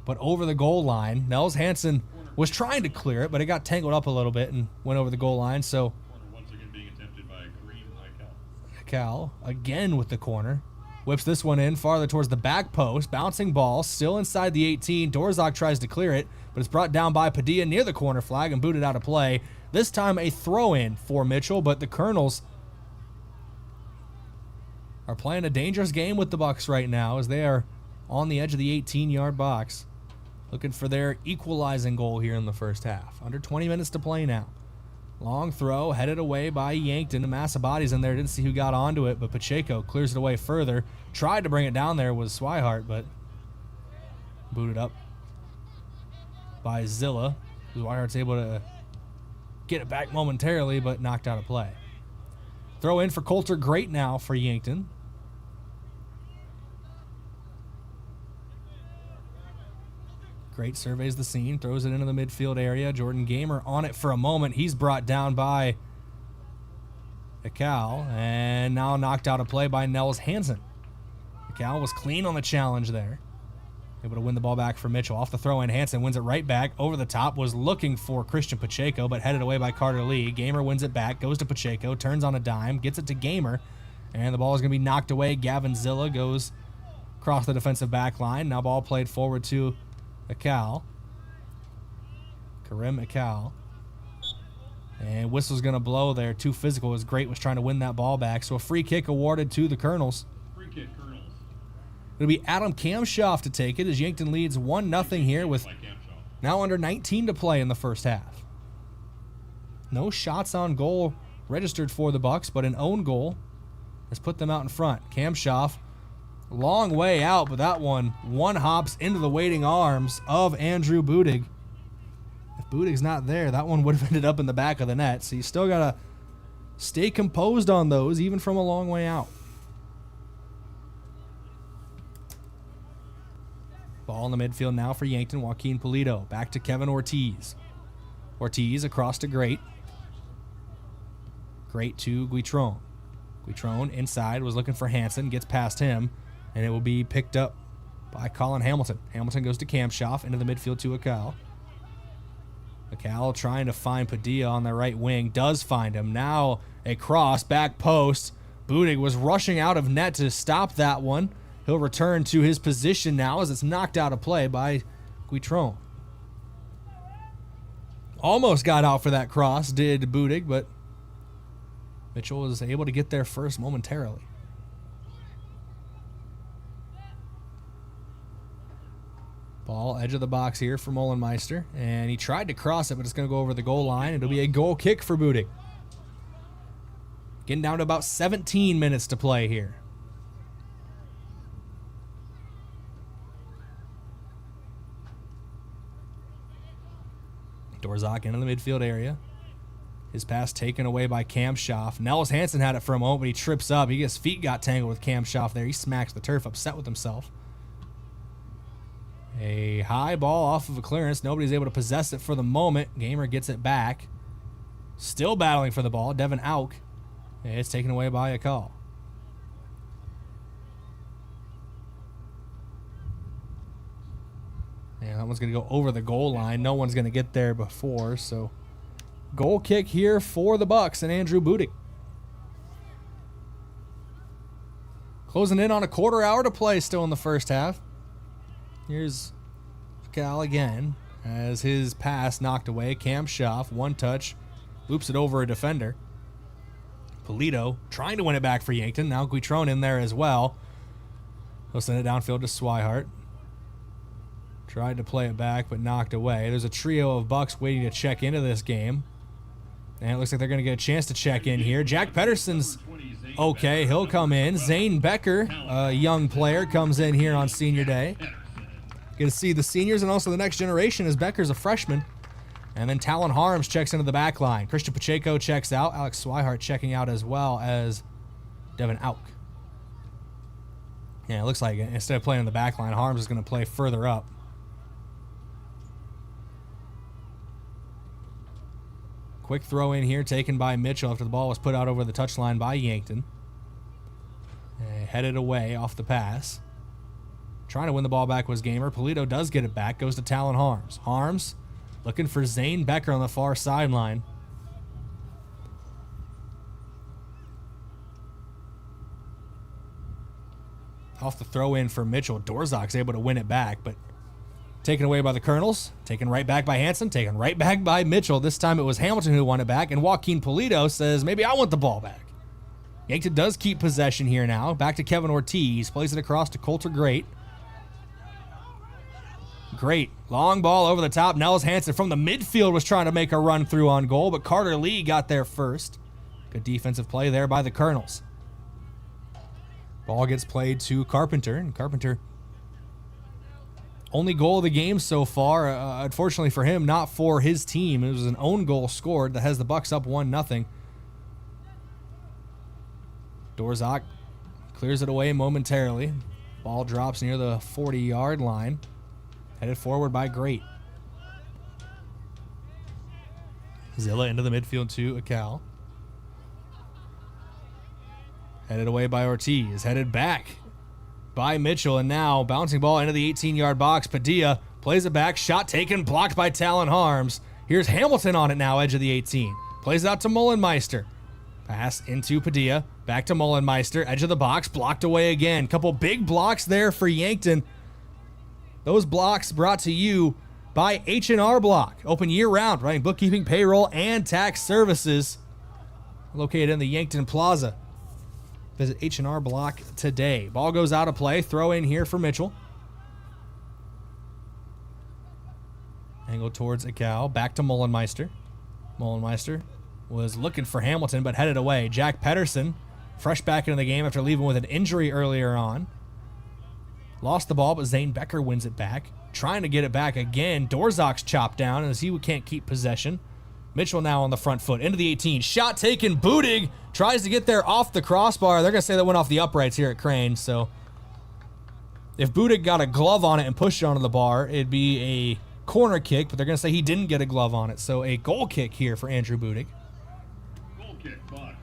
[SPEAKER 3] but over the goal line. Nels Hansen was trying to clear it, but it got tangled up a little bit and went over the goal line. So
[SPEAKER 4] Corner once again being attempted by Kareem Akal.
[SPEAKER 3] Akal again with the corner. Whips this one in farther towards the back post. Bouncing ball, still inside the 18. Dorzak tries to clear it, but it's brought down by Padilla near the corner flag and booted out of play. This time a throw-in for Mitchell, but the Kernels are playing a dangerous game with the Bucks right now as they are on the edge of the 18-yard box, looking for their equalizing goal here in the first half. Under 20 minutes to play now. Long throw, headed away by Yankton. A mass of bodies in there. Didn't see who got onto it, but Pacheco clears it away further. Tried to bring it down there was Swihart, but booted up by Zilla. Swihart's able to get it back momentarily, but knocked out of play. Throw in for Coulter Great now for Yankton. Great surveys the scene, throws it into the midfield area. Jordan Gamer on it for a moment. He's brought down by Akal, and now knocked out of play by Nels Hansen. Akal was clean on the challenge there. Able to win the ball back for Mitchell. Off the throw-in, Hansen wins it right back. Over the top, was looking for Christian Pacheco, but headed away by Carter Lee. Gamer wins it back, goes to Pacheco, turns on a dime, gets it to Gamer, and the ball is going to be knocked away. Gavin Zilla goes across the defensive back line. Now ball played forward to Akal. Karim Akal. And whistle's going to blow there. Too physical as Great was trying to win that ball back. So a free kick awarded to the Kernels.
[SPEAKER 4] Free kick, Kernels.
[SPEAKER 3] It'll be Adam Kamshoff to take it as Yankton leads 1-0 here with now under 19 to play in the first half. No shots on goal registered for the Bucks, but an own goal has put them out in front. Kamshoff, long way out, but that one hops into the waiting arms of Andrew Budig. If Budig's not there, that one would have ended up in the back of the net. So you still got to stay composed on those, even from a long way out. Ball in the midfield now for Yankton. Joaquin Pulido back to Kevin Ortiz. Ortiz across to Great. Great to Guitron. Guitron inside was looking for Hansen, gets past him, and it will be picked up by Colin Hamilton. Hamilton goes to Kamshoff, into the midfield to Akal. Akal trying to find Padilla on the right wing, does find him. Now a cross, back post. Budig was rushing out of net to stop that one. He'll return to his position now as it's knocked out of play by Guitron. Almost got out for that cross, did Budig, but Mitchell was able to get there first momentarily. Ball, edge of the box here for Molenmeister, and he tried to cross it, but it's going to go over the goal line. It'll be a goal kick for Budig. Getting down to about 17 minutes to play here. Dorzak into the midfield area. His pass taken away by Kamshoff. Nels Hansen had it for a moment, but he trips up. His feet got tangled with Kamshoff there. He smacks the turf, upset with himself. A high ball off of a clearance. Nobody's able to possess it for the moment. Gamer gets it back. Still battling for the ball. Devin Auk. It's taken away by a call. And that one's going to go over the goal line. No one's going to get there before, so goal kick here for the Bucks and Andrew Budig. Closing in on a quarter hour to play still in the first half. Here's Cal again as his pass knocked away. Kamshoff, one touch, loops it over a defender. Pulido trying to win it back for Yankton. Now Guitron in there as well. He'll send it downfield to Swihart. Tried to play it back, but knocked away. There's a trio of Bucks waiting to check into this game. And it looks like they're going to get a chance to check in here. Jack Pedersen's okay. He'll come in. Zane Becker, a young player, comes in here on senior day. Going to see the seniors and also the next generation as Becker's a freshman. And then Talon Harms checks into the back line. Christian Pacheco checks out. Alex Swihart checking out as well as Devin Auk. Yeah, it looks like instead of playing in the back line, Harms is going to play further up. Quick throw in here taken by Mitchell after the ball was put out over the touchline by Yankton. Headed away off the pass. Trying to win the ball back was Gamer. Pulido does get it back. Goes to Talon Harms. Harms looking for Zane Becker on the far sideline. Off the throw in for Mitchell. Dorzak's able to win it back, but taken away by the Kernels, taken right back by Hansen, taken right back by Mitchell. This time it was Hamilton who won it back, and Joaquin Pulido says, maybe I want the ball back. Yankton does keep possession here now. Back to Kevin Ortiz. Plays it across to Coulter Great. Great. Long ball over the top. Nels Hansen from the midfield was trying to make a run through on goal, but Carter Lee got there first. Good defensive play there by the Kernels. Ball gets played to Carpenter, and Carpenter only goal of the game so far, unfortunately for him, not for his team. It was an own goal scored that has the Bucks up 1-0. Dorzak clears it away momentarily. Ball drops near the 40-yard line. Headed forward by Great. Zilla into the midfield to Akal. Headed away by Ortiz. Headed back by Mitchell, and now bouncing ball into the 18-yard box. Padilla plays it back, shot taken, blocked by Talon Harms. Here's Hamilton on it now, edge of the 18. Plays it out to Molenmeister. Pass into Padilla, back to Molenmeister, edge of the box, blocked away again. Couple big blocks there for Yankton. Those blocks brought to you by H&R Block. Open year-round, running bookkeeping, payroll, and tax services. Located in the Yankton Plaza. Visit H&R Block today. Ball goes out of play. Throw in here for Mitchell. Angle towards Akal. Back to Molenmeister. Molenmeister was looking for Hamilton, but headed away. Jack Pedersen, fresh back into the game after leaving with an injury earlier on. Lost the ball, but Zane Becker wins it back. Trying to get it back again. Dorzak's chopped down as he can't keep possession. Mitchell now on the front foot, into the 18. Shot taken. Budig tries to get there off the crossbar. They're going to say that went off the uprights here at Crane. So if Budig got a glove on it and pushed it onto the bar, it'd be a corner kick, but they're going to say he didn't get a glove on it. So a goal kick here for Andrew Budig.
[SPEAKER 4] Goal kick, Bucks.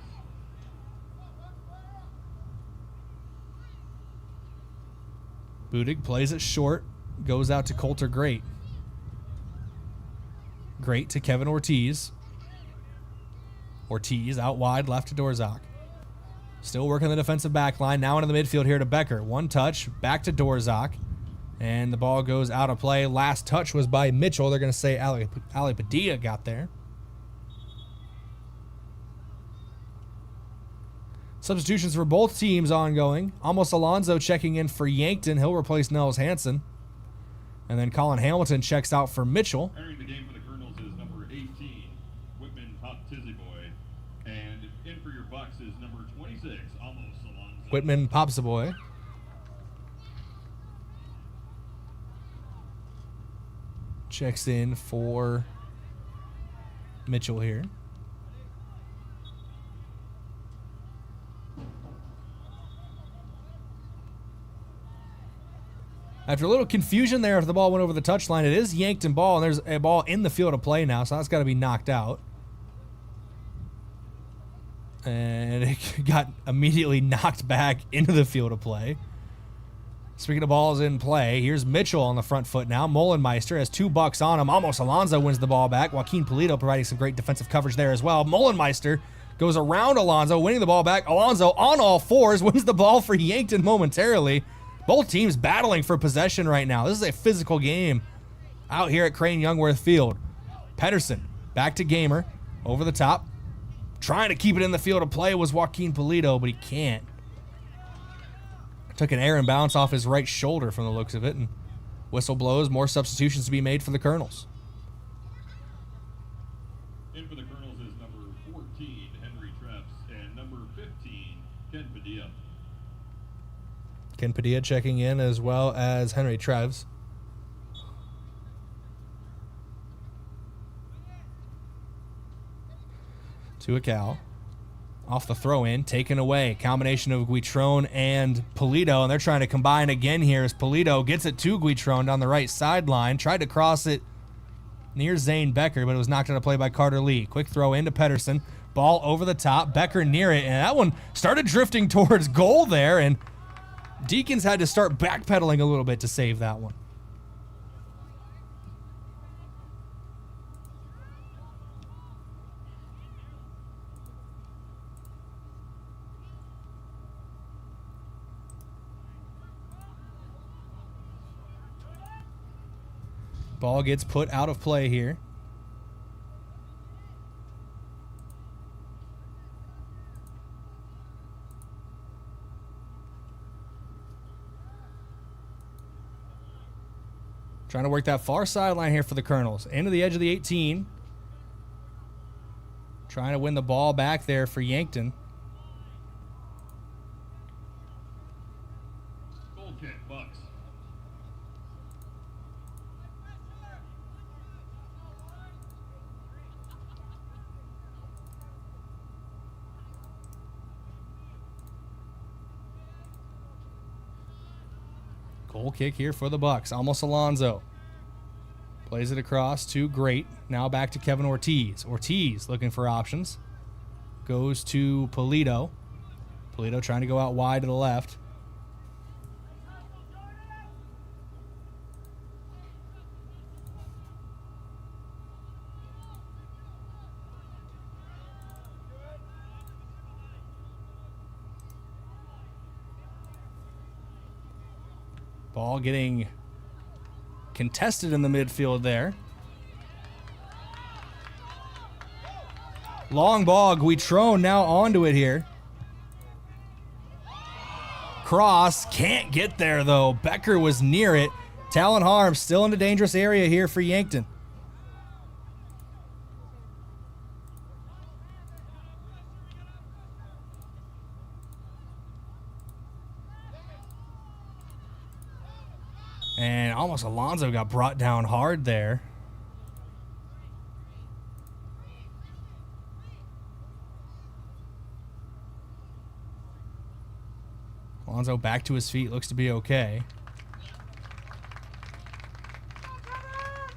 [SPEAKER 3] Budig plays it short, goes out to Coulter Great. Great to Kevin Ortiz. Ortiz out wide, left to Dorzak. Still working the defensive back line. Now into the midfield here to Becker. One touch, back to Dorzak. And the ball goes out of play. Last touch was by Mitchell. They're going to say Ali Padilla got there. Substitutions for both teams ongoing. Amos Alonso checking in for Yankton. He'll replace Nels Hansen. And then Colin Hamilton checks out for Mitchell.
[SPEAKER 4] Entering the game for the Kernels is number 18, Whitman Pop Tizzyboy. And in for your Bucks is number 26, Amos Alonso.
[SPEAKER 3] Whitman Popsaboy. Checks in for Mitchell here. After a little confusion there, if the ball went over the touchline, it is Yankton ball, and there's a ball in the field of play now, so that's got to be knocked out. And it got immediately knocked back into the field of play. Speaking of balls in play, here's Mitchell on the front foot now. Molenmeister has 2 Bucks on him. Amos Alonso wins the ball back. Joaquin Polito providing some great defensive coverage there as well. Molenmeister goes around Alonso, winning the ball back. Alonso on all fours wins the ball for Yankton momentarily. Both teams battling for possession right now. This is a physical game out here at Crane-Youngworth Field. Pedersen back to Gamer. Over the top. Trying to keep it in the field of play was Joaquin Polito, but he can't. Took an errant bounce off his right shoulder from the looks of it. And whistle blows. More substitutions to be made for the Kernels.
[SPEAKER 4] In for the Kernels is number 14, Henry Treps, and number 15, Ken Padilla.
[SPEAKER 3] Ken Padilla checking in as well as Henry Treves. To a cow. Off the throw in, taken away. Combination of Guitron and Polito, and they're trying to combine again here as Polito gets it to Guitron down the right sideline. Tried to cross it near Zane Becker, but it was knocked out of play by Carter Lee. Quick throw into Pedersen. Ball over the top. Becker near it, and that one started drifting towards goal there, and Deacons had to start backpedaling a little bit to save that one. Ball gets put out of play here. Trying to work that far sideline here for the Kernels. Into the edge of the 18. Trying to win the ball back there for Yankton.
[SPEAKER 4] Goal kick, Bucks.
[SPEAKER 3] Goal kick here for the Bucks. Amos Alonso plays it across to Great. Now back to Kevin Ortiz. Ortiz looking for options. Goes to Polito. Polito trying to go out wide to the left. Ball getting contested in the midfield there. Long ball. Guitron now onto it here. Cross. Can't get there, though. Becker was near it. Talon Harms still in the dangerous area here for Yankton. And almost Alonso got brought down hard there. Alonzo back to his feet, looks to be okay.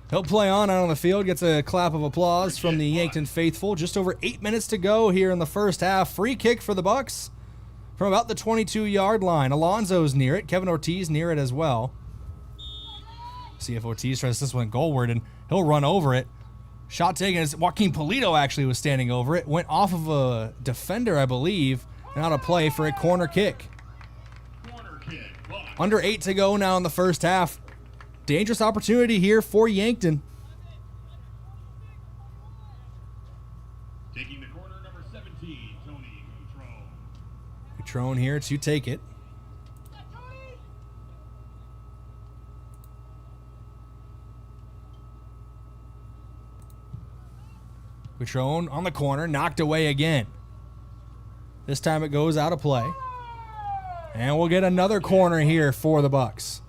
[SPEAKER 3] He'll play on out on the field, gets a clap of applause from the Yankton faithful. Just over 8 minutes to go here in the first half. Free kick for the Bucks from about the 22-yard line. Alonzo's near it. Kevin Ortiz near it as well. See if Ortiz tries this one goalward, and he'll run over it. Shot taken as Joaquin Polito actually was standing over it. Went off of a defender, I believe, and out of play for a corner kick. Under 8 to go now in the first half. Dangerous opportunity here for Yankton.
[SPEAKER 4] Taking the corner, number 17, Tony Gutrone.
[SPEAKER 3] Gutrone here to take it. Gutrone on the corner, knocked away again. This time it goes out of play. And we'll get another corner here for the Bucks.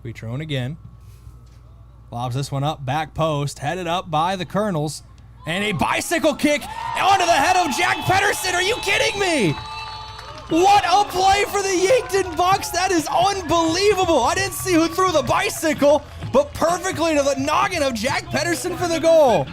[SPEAKER 3] Gutrone again. Lobs this one up, back post, headed up by the Kernels. And a bicycle kick onto the head of Jack Pedersen. Are you kidding me? What a play for the Yankton Bucks. That is unbelievable. I didn't see who threw the bicycle, but perfectly to the noggin of Jack Pedersen for the goal.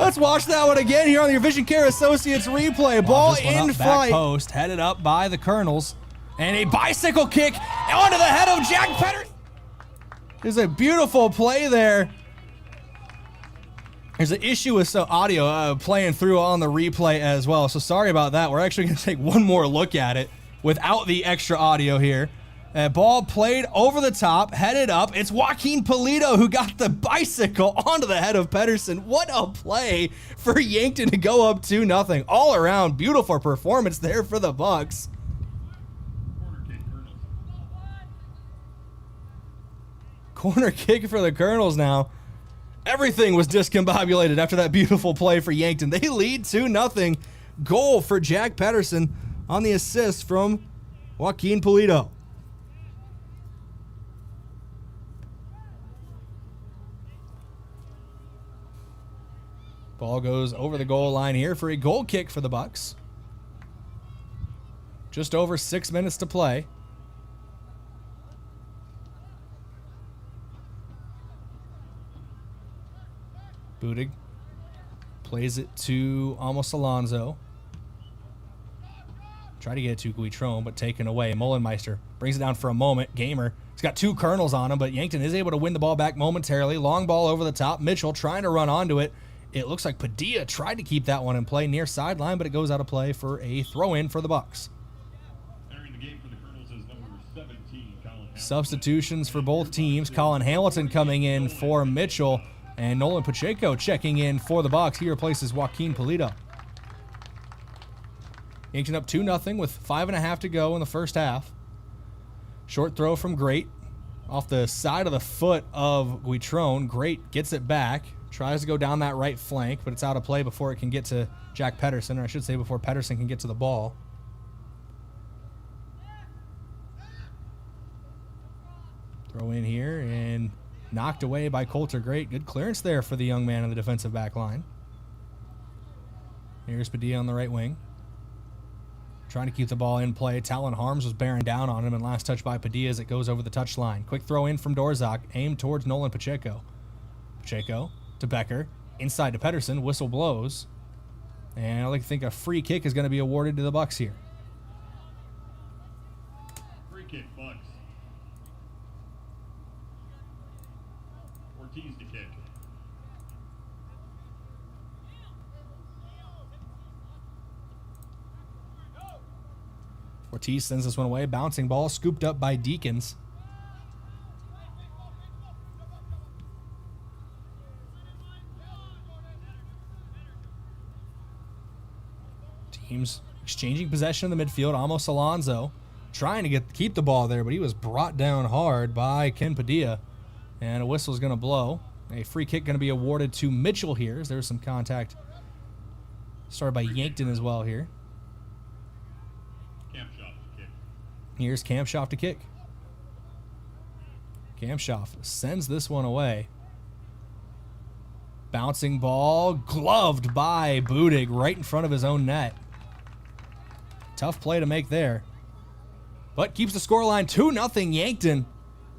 [SPEAKER 3] Let's watch that one again here on your Vision Care Associates replay. Ball in flight. Back post, headed up by the Kernels. And a bicycle kick onto the head of Jack Pedersen. There's a beautiful play there. There's an issue with audio playing through on the replay as well, so sorry about that. We're actually going to take one more look at it without the extra audio here. Ball played over the top, headed up. It's Joaquin Polito who got the bicycle onto the head of Pedersen. What a play for Yankton to go up 2-0. All around, beautiful performance there for the Bucks. Corner kick for the Kernels now. Everything was discombobulated after that beautiful play for Yankton. They lead 2-0. Goal for Jack Pedersen on the assist from Joaquin Polito. Ball goes over the goal line here for a goal kick for the Bucks. Just over 6 minutes to play. Budig plays it to almost Alonzo. Try to get it to Guitrone, but taken away. Mullenmeister brings it down for a moment. Gamer, he's got two Kernels on him, but Yankton is able to win the ball back momentarily. Long ball over the top. Mitchell trying to run onto it. It looks like Padilla tried to keep that one in play near sideline, but it goes out of play for a throw-in for the Bucks.
[SPEAKER 4] Entering the game for the Kernels is number 17, Colin Hamilton.
[SPEAKER 3] Substitutions for both teams. Colin Hamilton coming in for Mitchell. And Nolan Pacheco checking in for the Bucks. He replaces Joaquin Polito. Yankton up 2-0 with 5.5 to go in the first half. Short throw from Great off the side of the foot of Guitrone. Great gets it back. Tries to go down that right flank, but it's out of play before it can get to Jack Pedersen, or I should say before Pedersen can get to the ball. Throw in here and knocked away by Coulter. Great. Good clearance there for the young man on the defensive back line. Here's Padilla on the right wing. Trying to keep the ball in play. Talon Harms was bearing down on him, and last touch by Padilla as it goes over the touchline. Quick throw in from Dorzak, aimed towards Nolan Pacheco. Pacheco to Becker. Inside to Pedersen. Whistle blows. And I think a free kick is going to be awarded to the Bucks here.
[SPEAKER 4] Free kick, Bucks. Ortiz to kick.
[SPEAKER 3] Ortiz sends this one away. Bouncing ball scooped up by Deacons. Teams exchanging possession in the midfield. Almost Alonzo trying to keep the ball there, but he was brought down hard by Ken Padilla. And a whistle is going to blow. A free kick going to be awarded to Mitchell here. As there's some contact started by Yankton as well here. Here's Kampshoff to kick. Kampshoff sends this one away. Bouncing ball, gloved by Budig right in front of his own net. Tough play to make there. But keeps the scoreline 2-0 Yankton.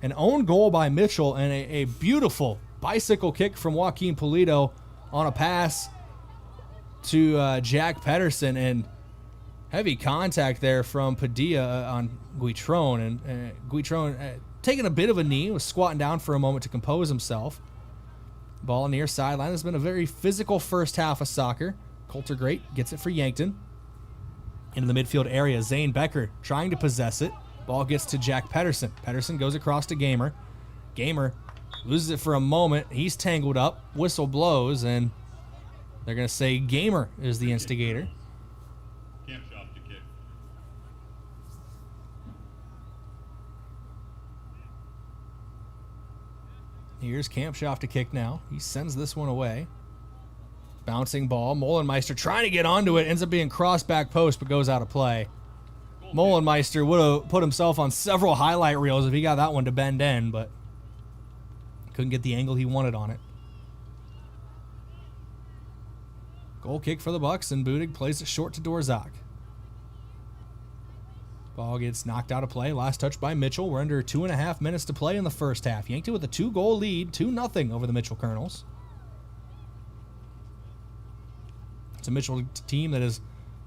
[SPEAKER 3] An own goal by Mitchell and a beautiful bicycle kick from Joaquin Pulido on a pass to Jack Pedersen. And heavy contact there from Padilla on Guitron. And Guitron taking a bit of a knee, was squatting down for a moment to compose himself. Ball near sideline. Has been a very physical first half of soccer. Coulter Great gets it for Yankton. Into the midfield area, Zane Becker trying to possess it. Ball gets to Jack Pedersen. Pedersen goes across to Gamer. Gamer loses it for a moment. He's tangled up. Whistle blows, and they're going to say Gamer is the instigator.
[SPEAKER 4] Campshoff to kick.
[SPEAKER 3] Here's Campshoff to kick now. He sends this one away. Bouncing ball. Molenmeister trying to get onto it. Ends up being crossed back post, but goes out of play. Molenmeister would have put himself on several highlight reels if he got that one to bend in, but couldn't get the angle he wanted on it. Goal kick for the Bucks, and Budig plays it short to Dorzak. Ball gets knocked out of play. Last touch by Mitchell. We're under 2.5 minutes to play in the first half. Yankton with a 2-goal lead, 2-0 over the Mitchell Kernels. It's a Mitchell team that has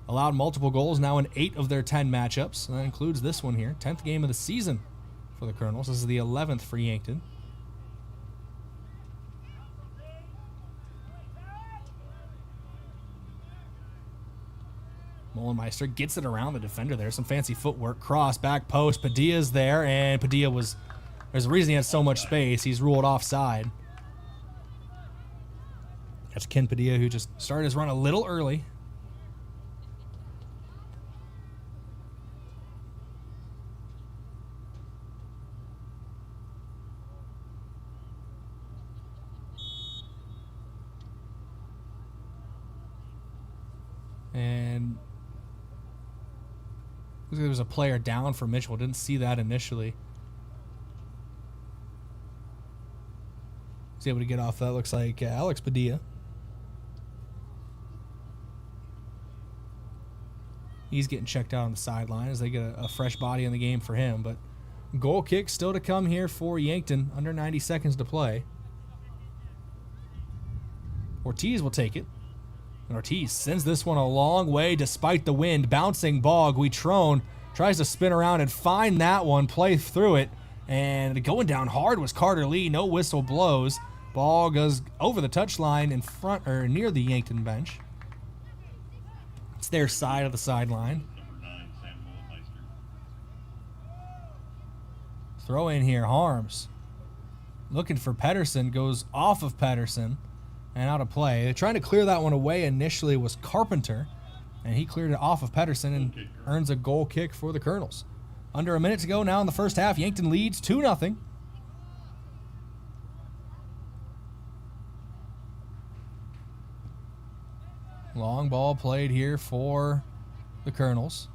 [SPEAKER 3] allowed multiple goals now in 8 of their 10 matchups. And that includes this one here. 10th game of the season for the Kernels. This is the 11th for Yankton. Molenmeister gets it around the defender there. Some fancy footwork. Cross, back post. Padilla's there, and Padilla was... There's a reason he had so much space. He's ruled offside. That's Ken Padilla, who just started his run a little early. And looks like there was a player down for Mitchell. Didn't see that initially. Was able to get off that. Looks like Alex Padilla. He's getting checked out on the sideline as they get a fresh body in the game for him. But goal kick still to come here for Yankton. Under 90 seconds to play. Ortiz will take it. And Ortiz sends this one a long way despite the wind. Bouncing ball. Guitron tries to spin around and find that one. Play through it. And going down hard was Carter Lee. No whistle blows. Ball goes over the touchline in front or near the Yankton bench. It's their side of the sideline. Throw in here, Harms. Looking for Pedersen, goes off of Pedersen and out of play. They're trying to clear that one away initially was Carpenter, and he cleared it off of Pedersen and earns a goal kick for the Kernels. Under a minute to go now in the first half. Yankton leads 2-0. Long ball played here for the Kernels.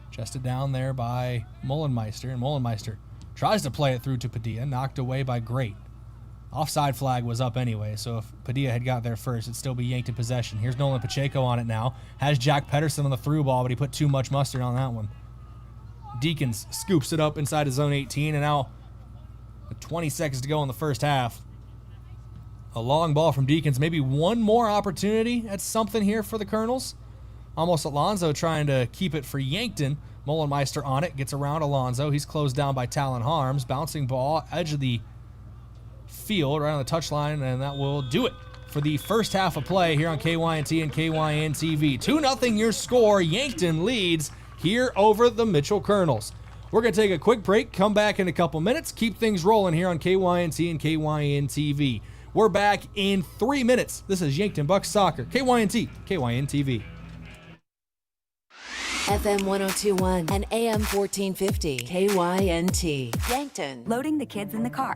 [SPEAKER 3] Chested down there by Molenmeister, and Molenmeister tries to play it through to Padilla, knocked away by Great. Offside flag was up anyway, so if Padilla had got there first, it'd still be Yankton possession. Here's Nolan Pacheco on it now. Has Jack Pedersen on the through ball, but he put too much mustard on that one. Deacons scoops it up inside his zone 18, and now 20 seconds to go in the first half. A long ball from Deacons. Maybe one more opportunity at something here for the Kernels. Almost Alonso trying to keep it for Yankton. Molenmeister on it. Gets around Alonso. He's closed down by Talon Harms. Bouncing ball. Edge of the field. Right on the touchline. And that will do it for the first half of play here on KYNT and KYN TV. 2-0 your score. Yankton leads here over the Mitchell Kernels. We're going to take a quick break. Come back in a couple minutes. Keep things rolling here on KYNT and KYN TV. We're back in 3 minutes. This is Yankton Bucks Soccer. KYNT, KYN TV.
[SPEAKER 5] FM 1021 and AM 1450. KYNT. Yankton.
[SPEAKER 13] Loading the kids in the car.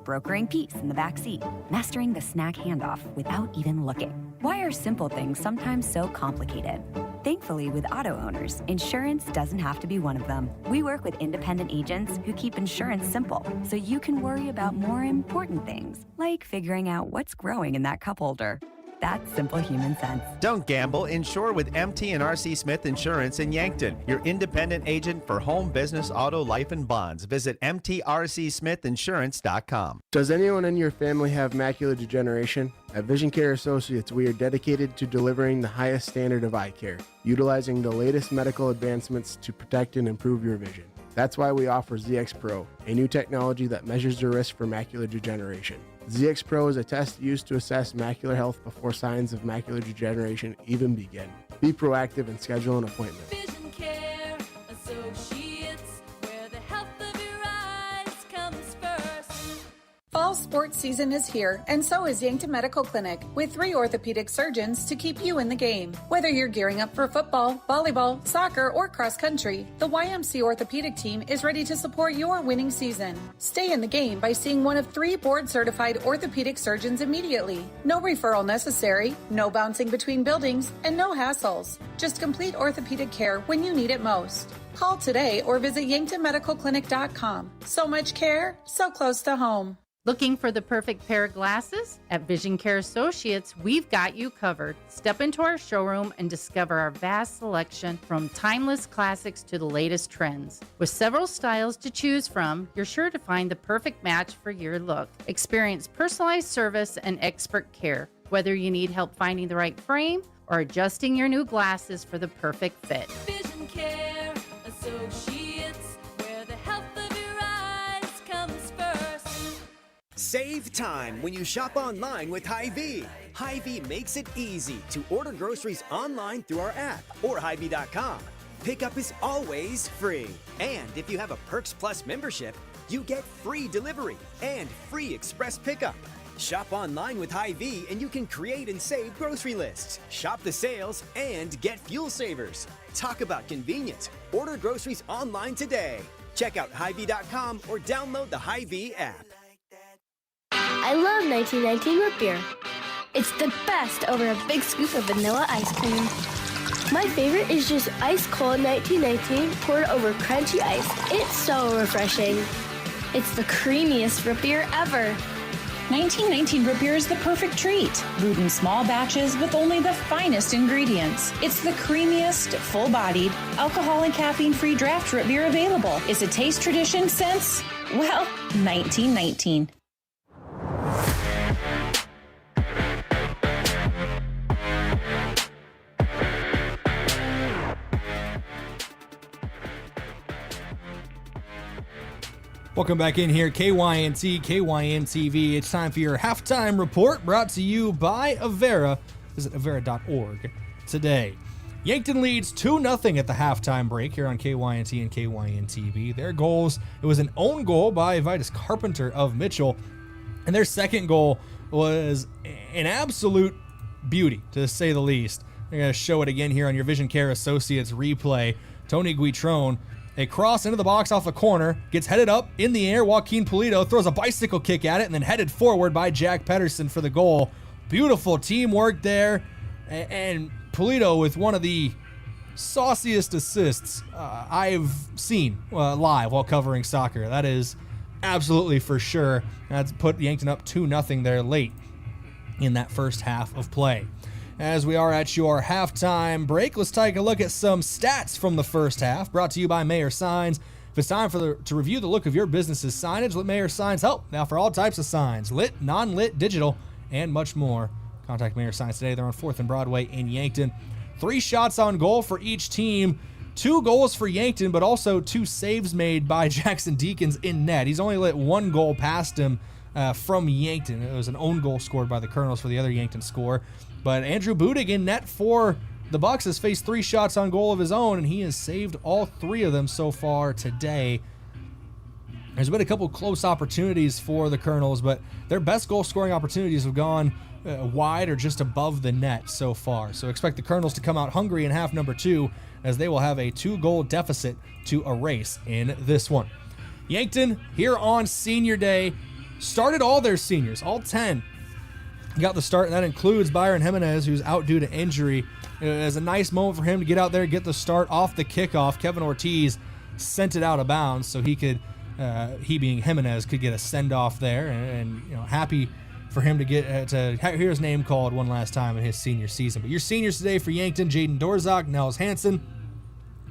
[SPEAKER 13] Brokering peace in the back seat. Mastering the snack handoff without even looking. Why are simple things sometimes so complicated? Thankfully, with auto owners, insurance doesn't have to be one of them. We work with independent agents who keep insurance simple, so you can worry about more important things, like figuring out what's growing in that cup holder. That's simple human sense.
[SPEAKER 12] Don't gamble. Insure with MT and RC Smith Insurance in Yankton, your independent agent for home, business, auto, life, and bonds. Visit mtrcsmithinsurance.com.
[SPEAKER 7] Does anyone in your family have macular degeneration? At Vision Care Associates, we are dedicated to delivering the highest standard of eye care, utilizing the latest medical advancements to protect and improve your vision. That's why we offer ZX Pro, a new technology that measures the risk for macular degeneration. ZX Pro is a test used to assess macular health before signs of macular degeneration even begin. Be proactive and schedule an appointment.
[SPEAKER 6] Vision Care Associates, where the health of your eyes comes first.
[SPEAKER 9] Fall sports season is here, and so is Yankton Medical Clinic, with 3 orthopedic surgeons to keep you in the game. Whether you're gearing up for football, volleyball, soccer, or cross country, the YMC orthopedic team is ready to support your winning season. Stay in the game by seeing one of 3 board-certified orthopedic surgeons immediately. No referral necessary, no bouncing between buildings, and no hassles. Just complete orthopedic care when you need it most. Call today or visit yanktonmedicalclinic.com. So much care, so close to home.
[SPEAKER 8] Looking for the perfect pair of glasses? At Vision Care Associates, we've got you covered. Step into our showroom and discover our vast selection from timeless classics to the latest trends. With several styles to choose from, you're sure to find the perfect match for your look. Experience personalized service and expert care, whether you need help finding the right frame or adjusting your new glasses for the perfect fit.
[SPEAKER 6] Vision Care Associates, where the health of your eyes comes first.
[SPEAKER 14] Save time when you shop online with Hy-Vee. Hy-Vee makes it easy to order groceries online through our app or Hy-Vee.com. Pickup is always free. And if you have a Perks Plus membership, you get free delivery and free express pickup. Shop online with Hy-Vee and you can create and save grocery lists, shop the sales, and get fuel savers. Talk about convenience. Order groceries online today. Check out Hy-Vee.com or download the Hy-Vee app.
[SPEAKER 15] I love 1919 root beer. It's the best over a big scoop of vanilla ice cream. My favorite is just ice cold 1919 poured over crunchy ice. It's so refreshing. It's the creamiest root beer ever.
[SPEAKER 16] 1919 root beer is the perfect treat. Brewed in small batches with only the finest ingredients. It's the creamiest, full-bodied, alcohol and caffeine-free draft root beer available. It's a taste tradition since, well, 1919.
[SPEAKER 3] Welcome back in here, KYNT, KYN-TV. It's time for your halftime report brought to you by Avera. Visit Avera.org today. Yankton leads 2-0 at the halftime break here on KYNT and KYN-TV. Their goals, it was an own goal by Vitus Carpenter of Mitchell, and their second goal was an absolute beauty, to say the least. I'm going to show it again here on your Vision Care Associates replay. Tony Guitrone, a cross into the box off the corner, gets headed up in the air. Joaquin Pulido throws a bicycle kick at it and then headed forward by Jack Pedersen for the goal. Beautiful teamwork there. And Pulido with one of the sauciest assists I've seen live while covering soccer. That is absolutely for sure. That's put Yankton up 2-0 there late in that first half of play. As we are at your halftime break, let's take a look at some stats from the first half, brought to you by Mayor Signs. If it's time to review the look of your business's signage, let Mayor Signs help. Now for all types of signs, lit, non-lit, digital, and much more. Contact Mayor Signs today. They're on 4th and Broadway in Yankton. 3 shots on goal for each team. 2 goals for Yankton, but also 2 saves made by Jackson Deacons in net. He's only let 1 goal past him from Yankton. It was an own goal scored by the Kernels for the other Yankton score. But Andrew Budig in net for the Bucks has faced 3 shots on goal of his own, and he has saved all 3 of them so far today. There's been a couple close opportunities for the Kernels, but their best goal-scoring opportunities have gone wide or just above the net so far. So expect the Kernels to come out hungry in half number 2, as they will have a 2-goal deficit to erase in this one. Yankton, here on Senior Day, started all their seniors, all 10, got the start, and that includes Byron Jimenez, who's out due to injury. It was a nice moment for him to get out there, get the start off the kickoff. Kevin Ortiz sent it out of bounds so he could, he being Jimenez, could get a send-off there, and happy for him to get to hear his name called one last time in his senior season. But your seniors today for Yankton: Jaden Dorzak, Nels Hansen,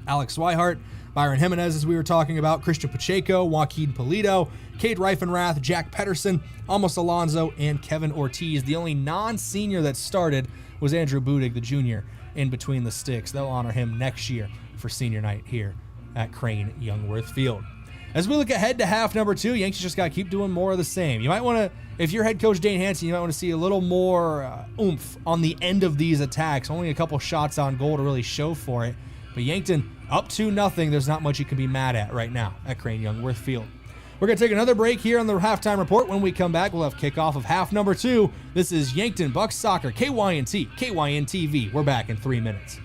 [SPEAKER 3] Alex Swihart, Byron Jimenez, as we were talking about, Christian Pacheco, Joaquin Polito, Cade Reifenrath, Jack Pedersen, Amos Alonso, and Kevin Ortiz. The only non-senior that started was Andrew Budig, the junior, in between the sticks. They'll honor him next year for senior night here at Crane-Youngworth Field. As we look ahead to half number 2, Yankees just got to keep doing more of the same. You might want to, if you're head coach Dane Hansen, you might want to see a little more oomph on the end of these attacks. Only a couple shots on goal to really show for it. But Yankton up 2-0. There's not much you can be mad at right now at Crane-Youngworth Field. We're going to take another break here on the halftime report. When we come back, we'll have kickoff of half number 2. This is Yankton Bucks Soccer, KYNT, KYN-TV. We're back in 3 minutes.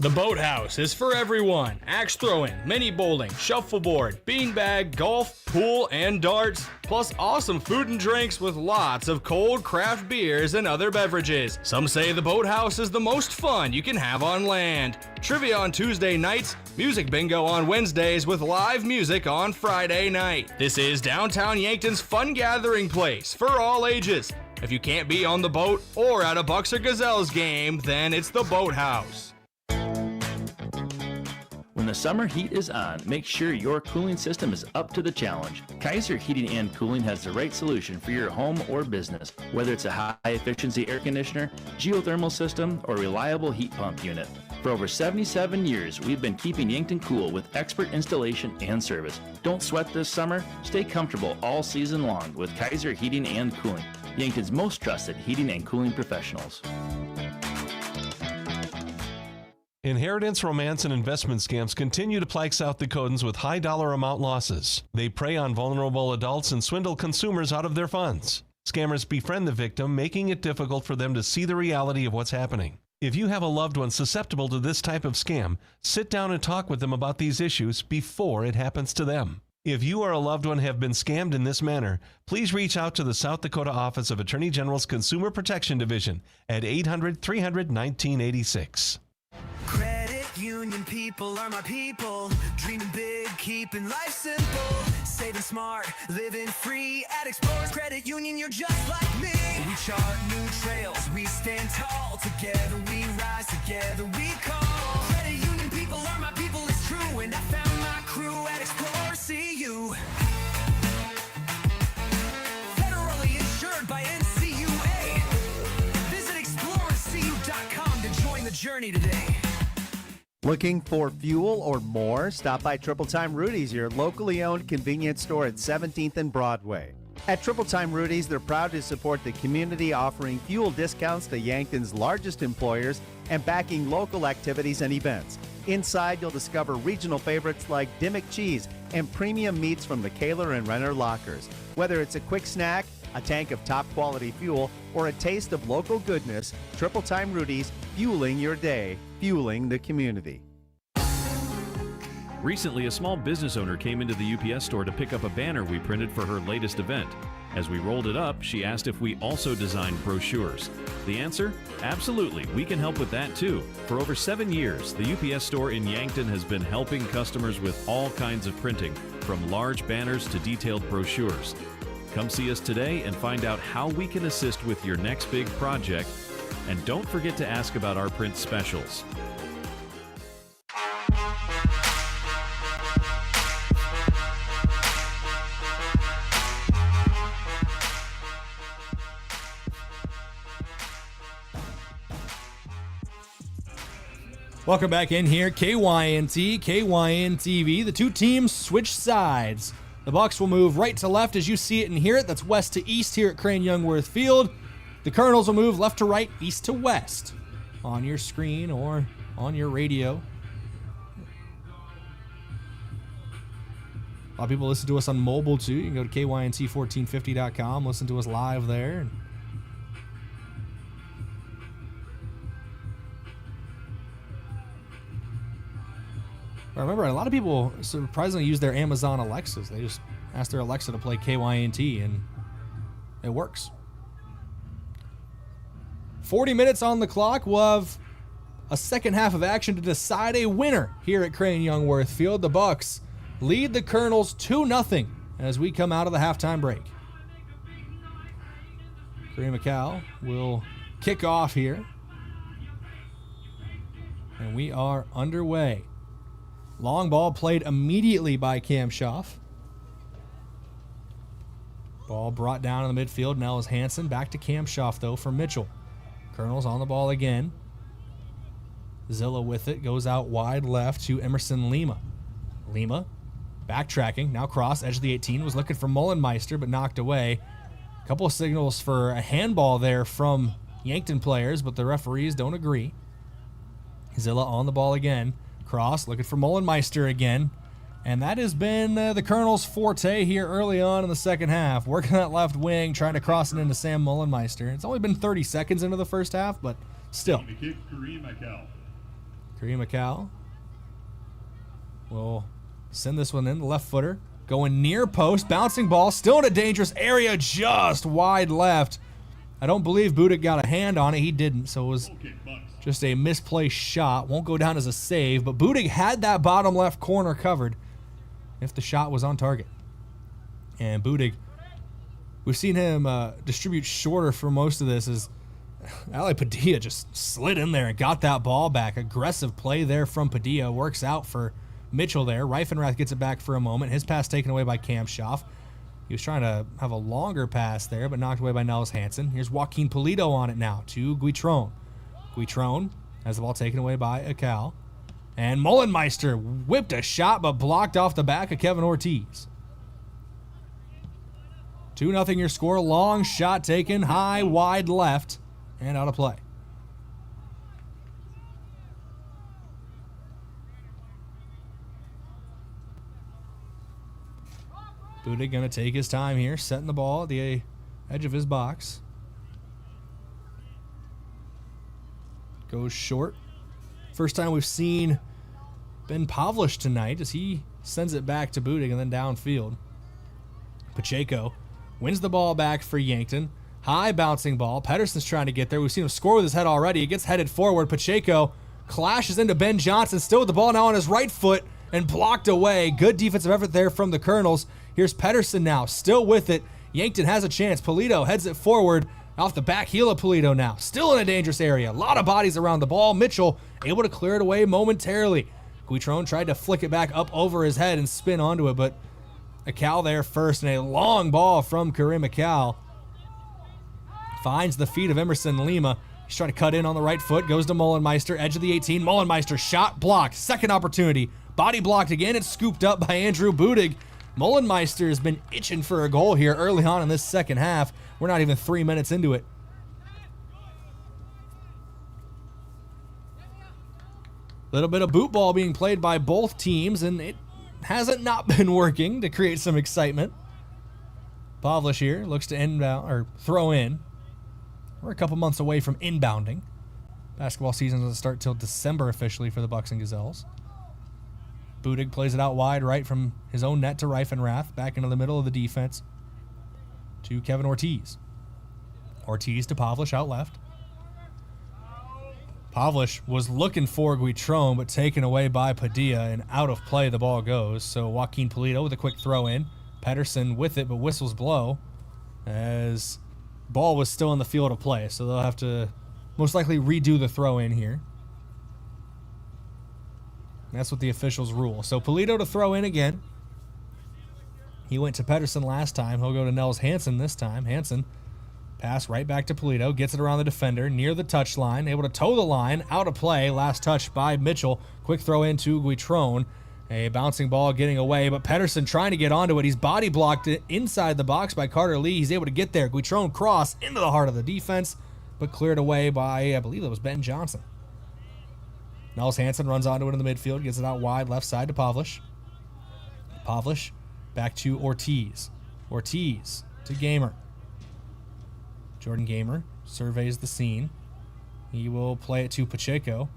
[SPEAKER 3] The Boathouse is for everyone. Axe throwing, mini bowling, shuffleboard, beanbag, golf, pool, and darts. Plus awesome food and drinks with lots of cold craft beers and other beverages. Some say the Boathouse is the most fun you can have on land. Trivia on Tuesday nights, music bingo on Wednesdays with live music on Friday night. This is downtown Yankton's fun gathering place for all ages. If you can't be on the boat or at a Bucks or Gazelles game, then it's the Boathouse.
[SPEAKER 10] When the summer heat is on, make sure your cooling system is up to the challenge. Kaiser Heating and Cooling has the right solution for your home or business, whether it's a high-efficiency air conditioner, geothermal system, or reliable heat pump unit. For over 77 years, we've been keeping Yankton cool with expert installation and service. Don't sweat this summer. Stay comfortable all season long with Kaiser Heating and Cooling, Yankton's most trusted heating and cooling professionals.
[SPEAKER 11] Inheritance, romance, and investment scams continue to plague South Dakotans with high dollar amount losses. They prey on vulnerable adults and swindle consumers out of their funds. Scammers befriend the victim, making it difficult for them to see the reality of what's happening. If you have a loved one susceptible to this type of scam, sit down and talk with them about these issues before it happens to them. If you or a loved one have been scammed in this manner, please reach out to the South Dakota Office of Attorney General's Consumer Protection Division at 800-300-1986.
[SPEAKER 17] Credit union people are my people. Dreaming big, keeping life simple. Saving smart, living free at Explorers Credit Union. You're just like me. We chart new trails, we stand tall. Together we rise, together we call. Credit union people are my people, it's true. And I found my crew at Explorers CU. Federally insured by NCUA. Visit explorerscu.com to join the journey today.
[SPEAKER 12] Looking for fuel or more? Stop by Triple Time Rudy's, your locally owned convenience store at 17th and Broadway. At Triple Time Rudy's, they're proud to support the community, offering fuel discounts to Yankton's largest employers and backing local activities and events. Inside, you'll discover regional favorites like Dimmick Cheese and premium meats from the Kaler and Renner lockers. Whether it's a quick snack, a tank of top quality fuel, or a taste of local goodness, Triple Time Rudy's, fueling your day, fueling the community.
[SPEAKER 18] Recently, a small business owner came into the UPS store to pick up a banner we printed for her latest event. As we rolled it up, she asked if we also designed brochures. The answer? Absolutely, we can help with that too. For over 7 years, the UPS store in Yankton has been helping customers with all kinds of printing, from large banners to detailed brochures. Come see us today and find out how we can assist with your next big project. And don't forget to ask about our print specials.
[SPEAKER 3] Welcome back in here, KYNT, KYN-TV. The two teams switch sides. The Bucks will move right to left as you see it and hear it. That's west to east here at Crane-Youngworth Field. The Kernels will move left to right, east to west on your screen or on your radio. A lot of people listen to us on mobile too. You can go to KYNT1450.com, listen to us live there. I remember a lot of people surprisingly use their Amazon Alexas. They just ask their Alexa to play KYNT, and It works. 40 minutes on the clock. We'll have a second half of action to decide a winner here at Crane-Youngworth Field. The Bucks lead the Kernels 2-0 as we come out of the halftime break. Kareem McCall will kick off here. And we are underway. Long ball played immediately by Cam Schaff. Ball brought down in the midfield. Now is Hansen. Back to Cam Schaff, though, for Mitchell. Kernels on the ball again. Zilla with it. Goes out wide left to Emerson Lima. Lima backtracking. Now cross. Edge of the 18. Was looking for Mullenmeister, but knocked away. A couple of signals for a handball there from Yankton players, but the referees don't agree. Zilla on the ball again. Cross. Looking for Mullenmeister again. And that has been the Kernels' forte here early on in the second half. Working that left wing, trying to cross it into Sam Mullenmeister. It's only been 30 seconds into the first half, but still. Kareem McCall will send this one in, the left footer. Going near post, bouncing ball, still in a dangerous area, just wide left. I don't believe Budick got a hand on it. He didn't, so it was just a misplaced shot. Won't go down as a save, but Budick had that bottom left corner covered if the shot was on target. And Budick, we've seen him distribute shorter for most of this as Ali Padilla just slid in there and got that ball back. Aggressive play there from Padilla. Works out for Mitchell there. Reifenrath gets it back for a moment. His pass taken away by Cam Schaff. He was trying to have a longer pass there, but knocked away by Nels Hansen. Here's Joaquin Polito on it now to Guitron. Guitron has the ball taken away by Akal. And Mullenmeister whipped a shot, but blocked off the back of Kevin Ortiz. 2-0 your score. Long shot taken high, wide left, and out of play. Budick going to take his time here, setting the ball at the edge of his box. Goes short. First time we've seen Ben Pavlish tonight as he sends it back to Budick and then downfield. Pacheco wins the ball back for Yankton. High bouncing ball. Pedersen's trying to get there. We've seen him score with his head already. He gets headed forward. Pacheco clashes into Ben Johnson. Still with the ball now on his right foot and blocked away. Good defensive effort there from the Kernels. Here's Pedersen now. Still with it. Yankton has a chance. Polito heads it forward. Off the back heel of Polito now. Still in a dangerous area. A lot of bodies around the ball. Mitchell able to clear it away momentarily. Guitron tried to flick it back up over his head and spin onto it, but Akal there first, and a long ball from Kareem Akal finds the feet of Emerson Lima. He's trying to cut in on the right foot. Goes to Mullenmeister. Edge of the 18. Mullenmeister shot blocked. Second opportunity. Body blocked again. It's scooped up by Andrew Budig. Mullenmeister has been itching for a goal here early on in this second half. We're not even 3 minutes into it. Little bit of boot ball being played by both teams, and it hasn't not been working to create some excitement. Pavlish here looks to inbound or throw in. We're a couple months away from inbounding. Basketball season doesn't start till December officially for the Bucks and Gazelles. Budig plays it out wide right from his own net to Reifenrath. Back into the middle of the defense to Kevin Ortiz. Ortiz to Pavlish out left. Pavlish was looking for Guitron, but taken away by Padilla, and out of play the ball goes. So Joaquin Polito with a quick throw in. Pedersen with it, but whistles blow as ball was still in the field of play. So they'll have to most likely redo the throw in here. That's what the officials rule. So Polito to throw in again. He went to Pedersen last time. He'll go to Nels Hansen this time. Hansen pass right back to Polito. Gets it around the defender near the touchline. Able to toe the line. Out of play. Last touch by Mitchell. Quick throw in to Guitron. A bouncing ball getting away, but Pedersen trying to get onto it. He's body blocked inside the box by Carter Lee. He's able to get there. Guitron cross into the heart of the defense, but cleared away by, I believe it was Ben Johnson. Nels Hansen runs onto it in the midfield. Gets it out wide left side to Pavlish. Pavlish back to Ortiz. Ortiz to Gamer. Jordan Gamer surveys the scene. He will play it to Pacheco.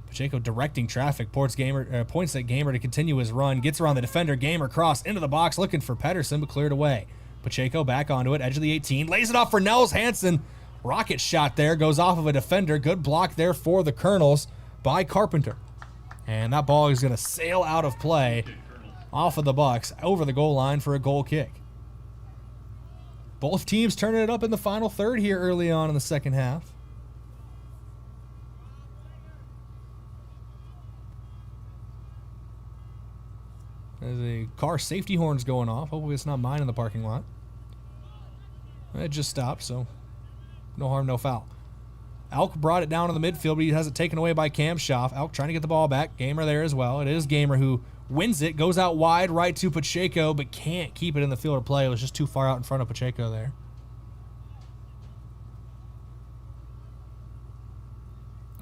[SPEAKER 3] Pacheco directing traffic, points at Gamer to continue his run. Gets around the defender. Gamer cross into the box looking for Pedersen, but cleared away. Pacheco back onto it, edge of the 18, lays it off for Nels Hansen. Rocket shot there, goes off of a defender. Good block there for the Kernels by Carpenter. And that ball is going to sail out of play off of the Bucks over the goal line for a goal kick. Both teams turning it up in the final third here early on in the second half. There's a car safety horns going off. Hopefully it's not mine in the parking lot. It just stopped, so no harm, no foul. Elk brought it down in the midfield, but he has it taken away by Cam Schaff. Elk trying to get the ball back. Gamer there as well. It is Gamer who wins it, goes out wide right to Pacheco, but can't keep it in the field of play. It was just too far out in front of Pacheco there.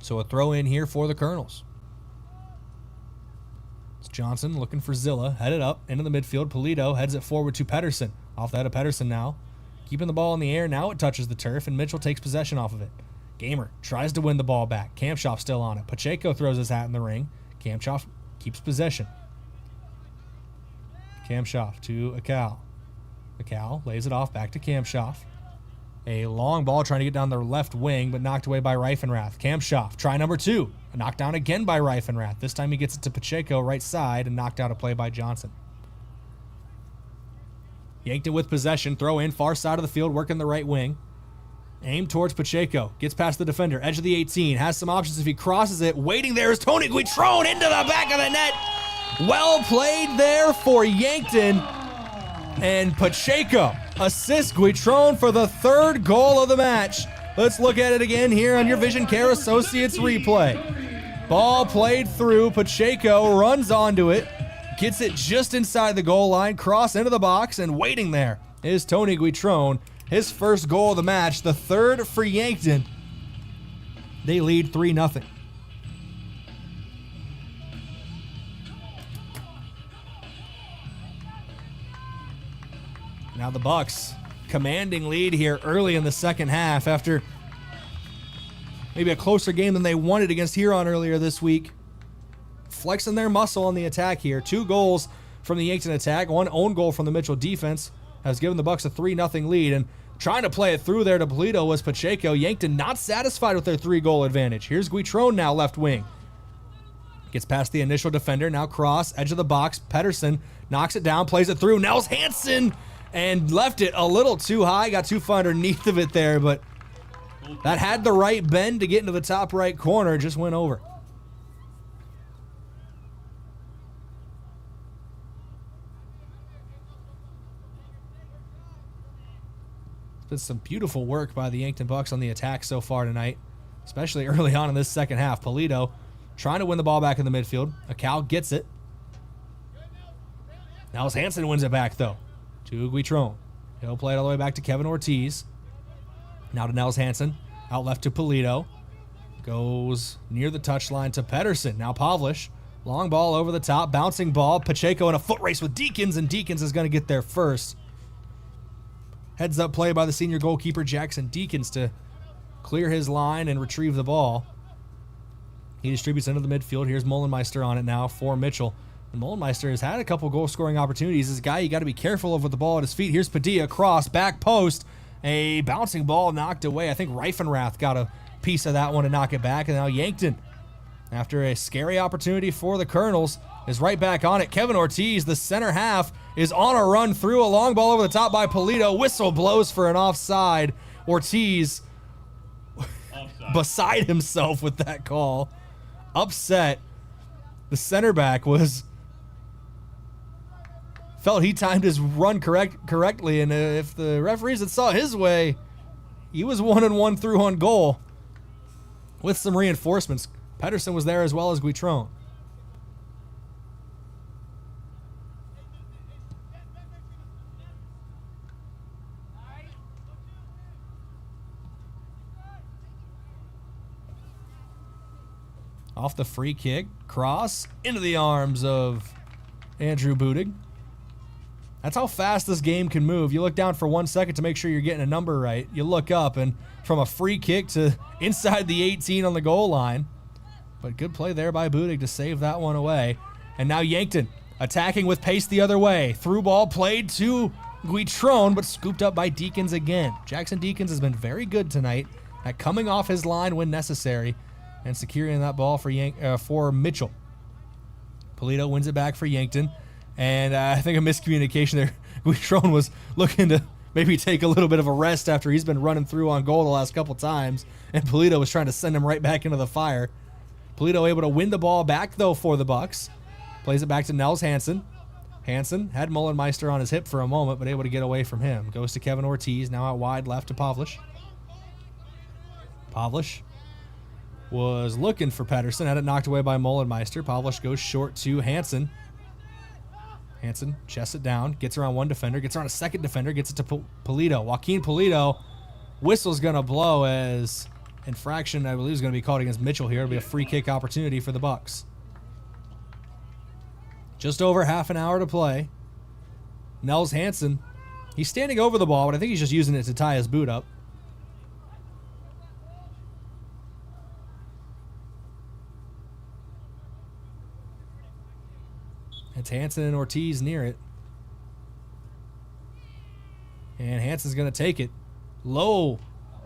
[SPEAKER 3] So a throw in here for the Kernels. It's Johnson looking for Zilla. Headed up into the midfield. Polito heads it forward to Pedersen. Off the head of Pedersen now. Keeping the ball in the air. Now it touches the turf, and Mitchell takes possession off of it. Gamer tries to win the ball back. Kampshoff still on it. Pacheco throws his hat in the ring. Kampshoff keeps possession. Kampshoff to Akal. Akal lays it off back to Kampshoff. A long ball trying to get down the left wing, but knocked away by Reifenrath. Kampshoff, try number 2. Knocked down again by Reifenrath. This time he gets it to Pacheco, right side, and knocked out a play by Johnson. Yankton with possession. Throw in, far side of the field, working the right wing. Aim towards Pacheco. Gets past the defender. Edge of the 18. Has some options if he crosses it. Waiting there is Tony Guitron into the back of the net. Well played there for Yankton. And Pacheco assists Guitron for the 3rd goal of the match. Let's look at it again here on your Vision Care Associates replay. Ball played through. Pacheco runs onto it. Gets it just inside the goal line. Cross into the box. And waiting there is Tony Guitron. His first goal of the match. The 3rd for Yankton. They lead 3-0. Now the Bucks commanding lead here early in the second half after maybe a closer game than they wanted against Huron earlier this week. Flexing their muscle on the attack here. 2 goals from the Yankton attack. 1 own goal from the Mitchell defense has given the Bucks a 3-0 lead. And trying to play it through there to Polito was Pacheco. Yankton not satisfied with their 3-goal advantage. Here's Guitron now left wing. Gets past the initial defender. Now cross, edge of the box. Pedersen knocks it down, plays it through. Nels Hansen and left it a little too high. Got too far underneath of it there, but that had the right bend to get into the top right corner. Just went over. It's been some beautiful work by the Yankton Bucks on the attack so far tonight, especially early on in this second half. Polito trying to win the ball back in the midfield. Akal gets it. Nels Hansen wins it back, though, to Guitron. He'll play it all the way back to Kevin Ortiz. Now to Nels Hansen. Out left to Polito. Goes near the touchline to Pedersen. Now Pavlish. Long ball over the top. Bouncing ball. Pacheco in a foot race with Deakins, and Deakins is going to get there first. Heads up play by the senior goalkeeper Jackson Deakins to clear his line and retrieve the ball. He distributes into the midfield. Here's Mullenmeister on it now for Mitchell. And Mullenmeister has had a couple goal-scoring opportunities. This guy you got to be careful of with the ball at his feet. Here's Padilla, cross, back post. A bouncing ball knocked away. I think Reifenrath got a piece of that one to knock it back. And now Yankton, after a scary opportunity for the Kernels, is right back on it. Kevin Ortiz, the center half, is on a run through. A long ball over the top by Polito. Whistle blows for an offside. Ortiz beside himself with that call. Upset. The center back felt he timed his run correctly, and if the referees had saw his way, he was 1-1 through on goal with some reinforcements. Pedersen was there as well as Guitron. Off the free kick, cross into the arms of Andrew Budig. That's how fast this game can move. You look down for 1 second to make sure you're getting a number right. You look up, and from a free kick to inside the 18 on the goal line. But good play there by Budig to save that one away. And now Yankton attacking with pace the other way. Through ball played to Guitron, but scooped up by Deacons again. Jackson Deacons has been very good tonight at coming off his line when necessary and securing that ball for Mitchell. Polito wins it back for Yankton, and I think a miscommunication there. Guitron was looking to maybe take a little bit of a rest after he's been running through on goal the last couple times, and Polito was trying to send him right back into the fire. Polito able to win the ball back, though, for the Bucks. Plays it back to Nels Hansen. Hansen had Mullenmeister on his hip for a moment, but able to get away from him. Goes to Kevin Ortiz, now out wide left to Pavlish. Pavlish was looking for Pedersen, had it knocked away by Mullenmeister. Pavlish goes short to Hansen. Hansen chests it down, gets around one defender, gets around a second defender, gets it to Polito. Joaquin Polito, whistle's going to blow as infraction, I believe, is going to be called against Mitchell here. It'll be a free kick opportunity for the Bucks. Just over half an hour to play. Nels Hansen, he's standing over the ball, but I think he's just using it to tie his boot up. It's Hansen and Ortiz near it. And Hansen's going to take it low.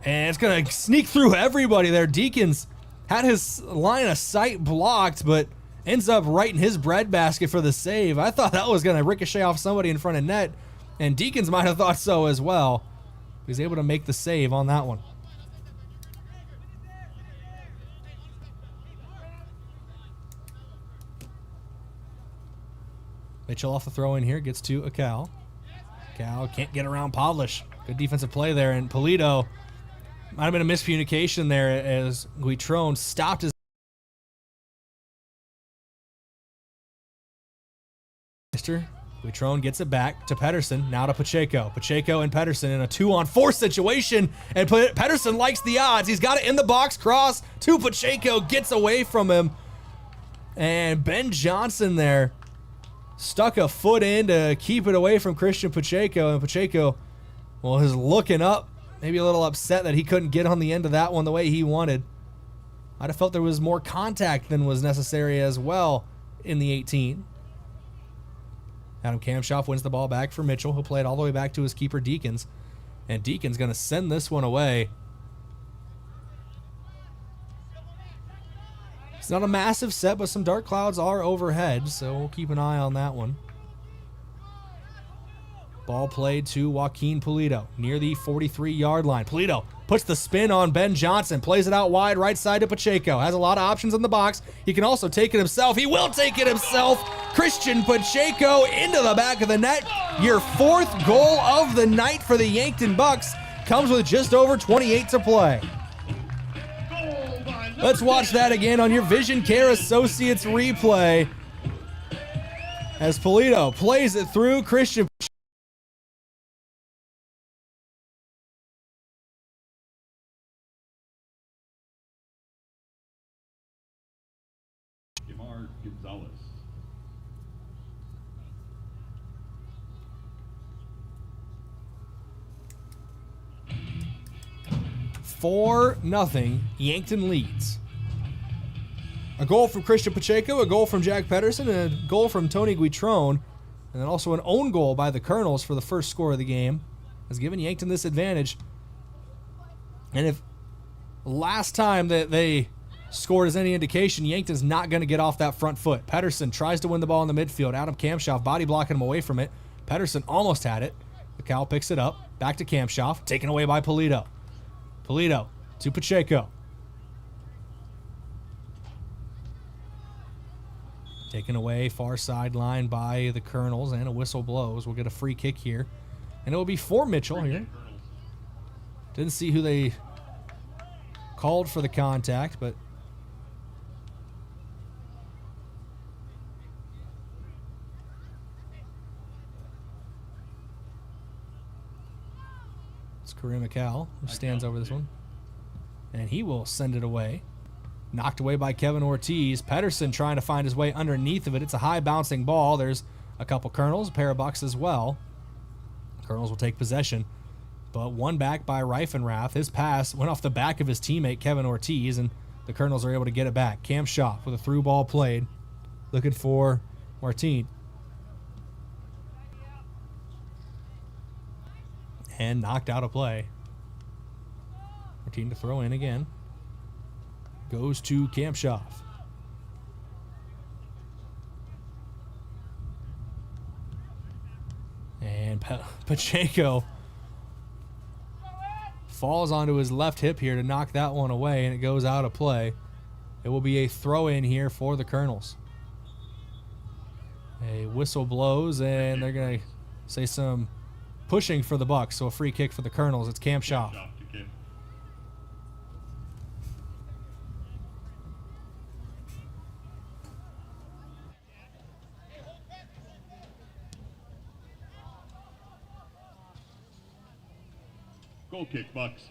[SPEAKER 3] And it's going to sneak through everybody there. Deacons had his line of sight blocked, but ends up right in his breadbasket for the save. I thought that was going to ricochet off somebody in front of net, and Deacons might have thought so as well. He was able to make the save on that one. Mitchell off the throw in here, gets to Acal. Acal can't get around Pavlish. Good defensive play there, and Polito might have been a miscommunication there as Guitron stopped his Guitron gets it back to Pedersen, now to Pacheco. Pacheco and Pedersen in a 2-on-4 situation, and Pedersen likes the odds. He's got it in the box, cross to Pacheco, gets away from him. And Ben Johnson there stuck a foot in to keep it away from Christian Pacheco, and Pacheco, well, is looking up, maybe a little upset that he couldn't get on the end of that one the way he wanted. I'd have felt there was more contact than was necessary as well in the 18. Adam Kamshoff wins the ball back for Mitchell. He'll play it all the way back to his keeper, Deacons. And Deacons going to send this one away. It's not a massive set, but some dark clouds are overhead, so we'll keep an eye on that one. Ball played to Joaquin Polito near the 43-yard line. Polito puts the spin on Ben Johnson, plays it out wide, right side to Pacheco. Has a lot of options in the box. He can also take it himself. He will take it himself. Christian Pacheco into the back of the net. Your fourth goal of the night for the Yankton Bucks comes with just over 28 to play. Let's watch that again on your Vision Care Associates replay as Polito plays it through Christian
[SPEAKER 4] Gazelles.
[SPEAKER 3] 4-0, Yankton leads. A goal from Christian Pacheco, a goal from Jack Pedersen, and a goal from Tony Guitron, and then also an own goal by the Kernels for the first score of the game has given Yankton this advantage. And if last time that they scored is any indication, Yankton's not going to get off that front foot. Pedersen tries to win the ball in the midfield. Adam Kamshoff body blocking him away from it. Pedersen almost had it. Cal picks it up. Back to Kamshoff. Taken away by Polito. Polito to Pacheco. Taken away far sideline by the Kernels, and a whistle blows. We'll get a free kick here. And it will be for Mitchell here. Didn't see who they called for the contact, but it's Kareem Acal who stands over this one. And he will send it away. Knocked away by Kevin Ortiz. Pedersen trying to find his way underneath of it. It's a high bouncing ball. There's a couple Kernels, a pair of Bucks as well. Kernels will take possession. But one back by Reifenrath. His pass went off the back of his teammate, Kevin Ortiz, and the Kernels are able to get it back. Kamshoff with a through ball played. Looking for Martin. and knocked out of play. 14 to throw in again. Goes to Kampshoff. And Pacheco falls onto his left hip here to knock that one away, and it goes out of play. It will be a throw in here for the Kernels. A whistle blows, and they're going to say some pushing for the Bucks, so a free kick for the Kernels. It's Kampshoff.
[SPEAKER 4] Goal kick, Bucks.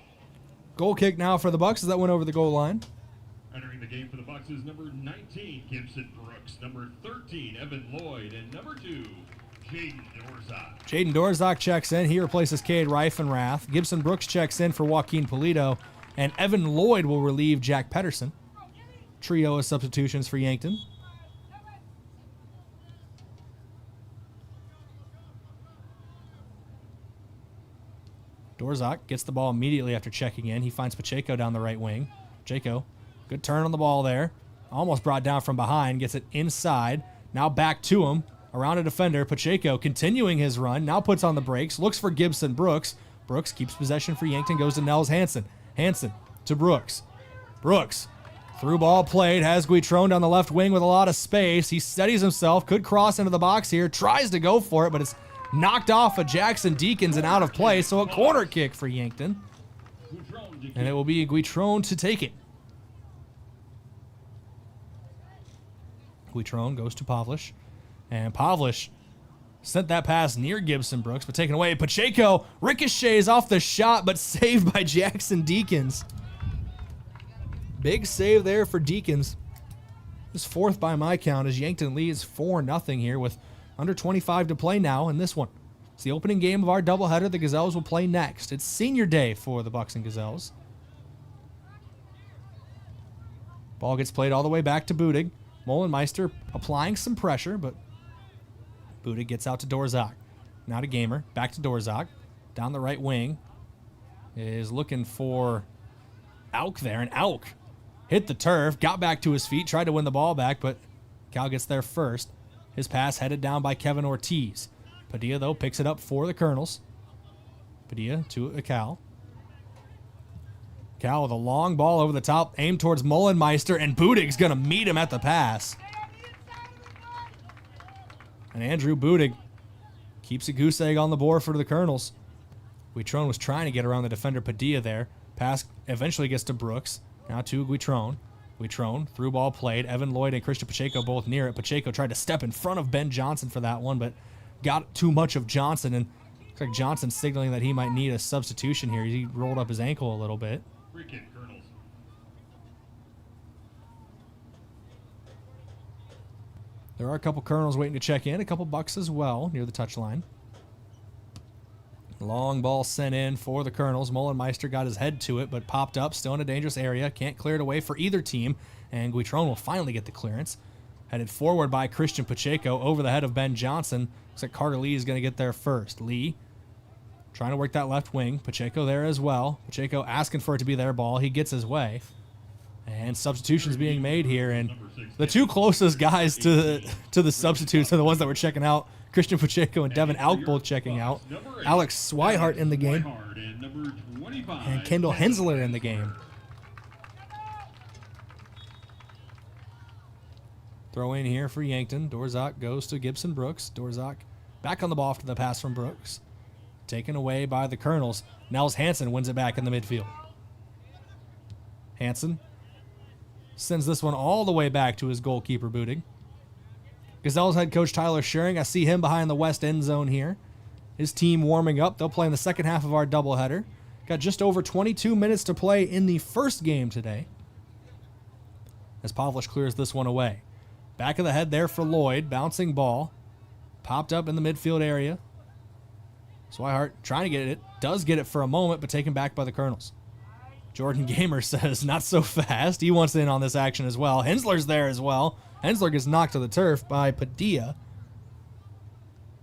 [SPEAKER 3] Goal kick now for the Bucks as that went over the goal line.
[SPEAKER 4] Entering the game for the Bucks is number 19, Gibson Brooks, number 13, Evan Lloyd, and number 2, Jaden Dorzak.
[SPEAKER 3] Jaden Dorzak checks in. He replaces Cade Reifenrath. Gibson Brooks checks in for Joaquin Polito. And Evan Lloyd will relieve Jack Pedersen. Trio of substitutions for Yankton. Dorzak gets the ball immediately after checking in. He finds Pacheco down the right wing. Pacheco, good turn on the ball there. Almost brought down from behind. Gets it inside. Now back to him. Around a defender. Pacheco continuing his run. Now puts on the brakes. Looks for Gibson Brooks. Brooks keeps possession for Yankton. Goes to Nels Hansen. Hansen to Brooks. Brooks. Through ball played. Has Guitron down the left wing with a lot of space. He steadies himself. Could cross into the box here. Tries to go for it, but it's knocked off of Jackson Deacons and out of play. So a corner kick for Yankton. And it will be Guitron to take it. Guitron goes to Pavlish. And Pavlish sent that pass near Gibson Brooks, but taken away. Pacheco ricochets off the shot, but saved by Jackson Deacons. Big save there for Deacons. This fourth by my count as Yankton leads 4-0 here with under 25 to play now in this one. It's the opening game of our doubleheader. The Gazelles will play next. It's senior day for the Bucks and Gazelles. Ball gets played all the way back to Budig. Molenmeister applying some pressure, but Budig gets out to Dorzak. Now to Gamer. Back to Dorzak. Down the right wing. Is looking for Auk there. And Auk hit the turf. Got back to his feet. Tried to win the ball back, but Cal gets there first. His pass headed down by Kevin Ortiz. Padilla, though, picks it up for the Kernels. Padilla to Cal. Cal with a long ball over the top. Aimed towards Molenmeister. And Budig's going to meet him at the pass. And Andrew Budig keeps a goose egg on the board for the Kernels. Guitron was trying to get around the defender Padilla there. Pass eventually gets to Brooks. Now to Guitron. Guitron, through ball played. Evan Lloyd and Christian Pacheco both near it. Pacheco tried to step in front of Ben Johnson for that one, but got too much of Johnson. And looks like Johnson signaling that he might need a substitution here. He rolled up his ankle a little bit.
[SPEAKER 4] Free kick, Kernels.
[SPEAKER 3] There are a couple Kernels waiting to check in. A couple Bucks as well near the touchline. Long ball sent in for the Kernels. Molenmeister got his head to it, but popped up, still in a dangerous area. Can't clear it away for either team, and Guitron will finally get the clearance. Headed forward by Christian Pacheco over the head of Ben Johnson. Looks like Carter Lee is going to get there first. Lee trying to work that left wing. Pacheco there as well. Pacheco asking for it to be their ball. He gets his way. And substitutions being made here, and the two closest guys to the substitutes are the ones that were checking out. Christian Pacheco and Devin Auk both checking out. Alex Swihart in the game. And Kendall Hensler in the game. Throw in here for Yankton. Dorzak goes to Gibson Brooks. Dorzak back on the ball after the pass from Brooks. Taken away by the Kernels. Nels Hansen wins it back in the midfield. Hansen sends this one all the way back to his goalkeeper, Budig. Gazelles head coach Tyler Schering, I see him behind the west end zone here. His team warming up. They'll play in the second half of our doubleheader. Got just over 22 minutes to play in the first game today. As Pavlish clears this one away. Back of the head there for Lloyd. Bouncing ball. Popped up in the midfield area. Swihart trying to get it. Does get it for a moment, but taken back by the Kernels. Jordan Gamer says, not so fast. He wants in on this action as well. Hensler's there as well. Hensler gets knocked to the turf by Padilla.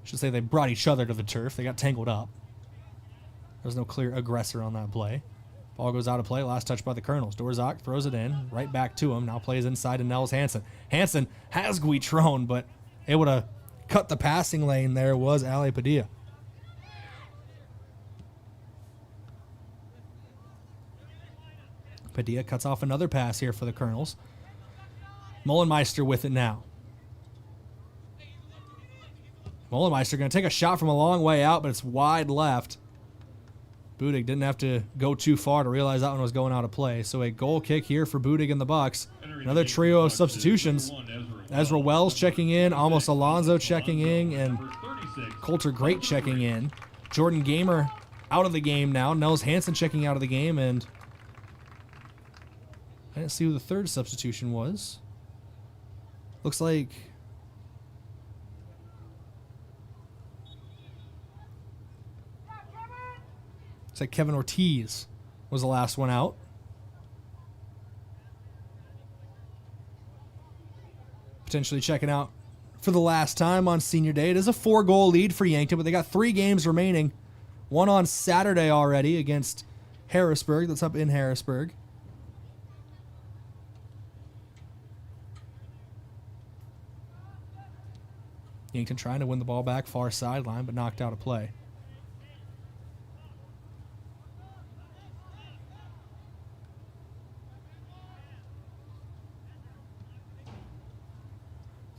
[SPEAKER 3] I should say they brought each other to the turf. They got tangled up. There's no clear aggressor on that play. Ball goes out of play. Last touch by the Kernels. Dorzak throws it in. Right back to him. Now plays inside to Nels Hansen. Hansen has Guitron, but able to cut the passing lane there was Ali Padilla. Padilla cuts off another pass here for the Kernels. Mullenmeister with it now. Mullenmeister going to take a shot from a long way out, but it's wide left. Budig didn't have to go too far to realize that one was going out of play. So a goal kick here for Budig and the Bucks. Another trio of substitutions. Ezra Wells checking in, Amos Alonso checking in, and Coulter Great checking in. Jordan Gamer out of the game now. Nels Hansen checking out of the game, and I didn't see who the third substitution was. Looks like Kevin Ortiz was the last one out. Potentially checking out for the last time on senior day. It is a 4-goal lead for Yankton, but they got 3 games remaining. One on Saturday already against Harrisburg. That's up in Harrisburg. Yankton trying to win the ball back far sideline, but knocked out of play.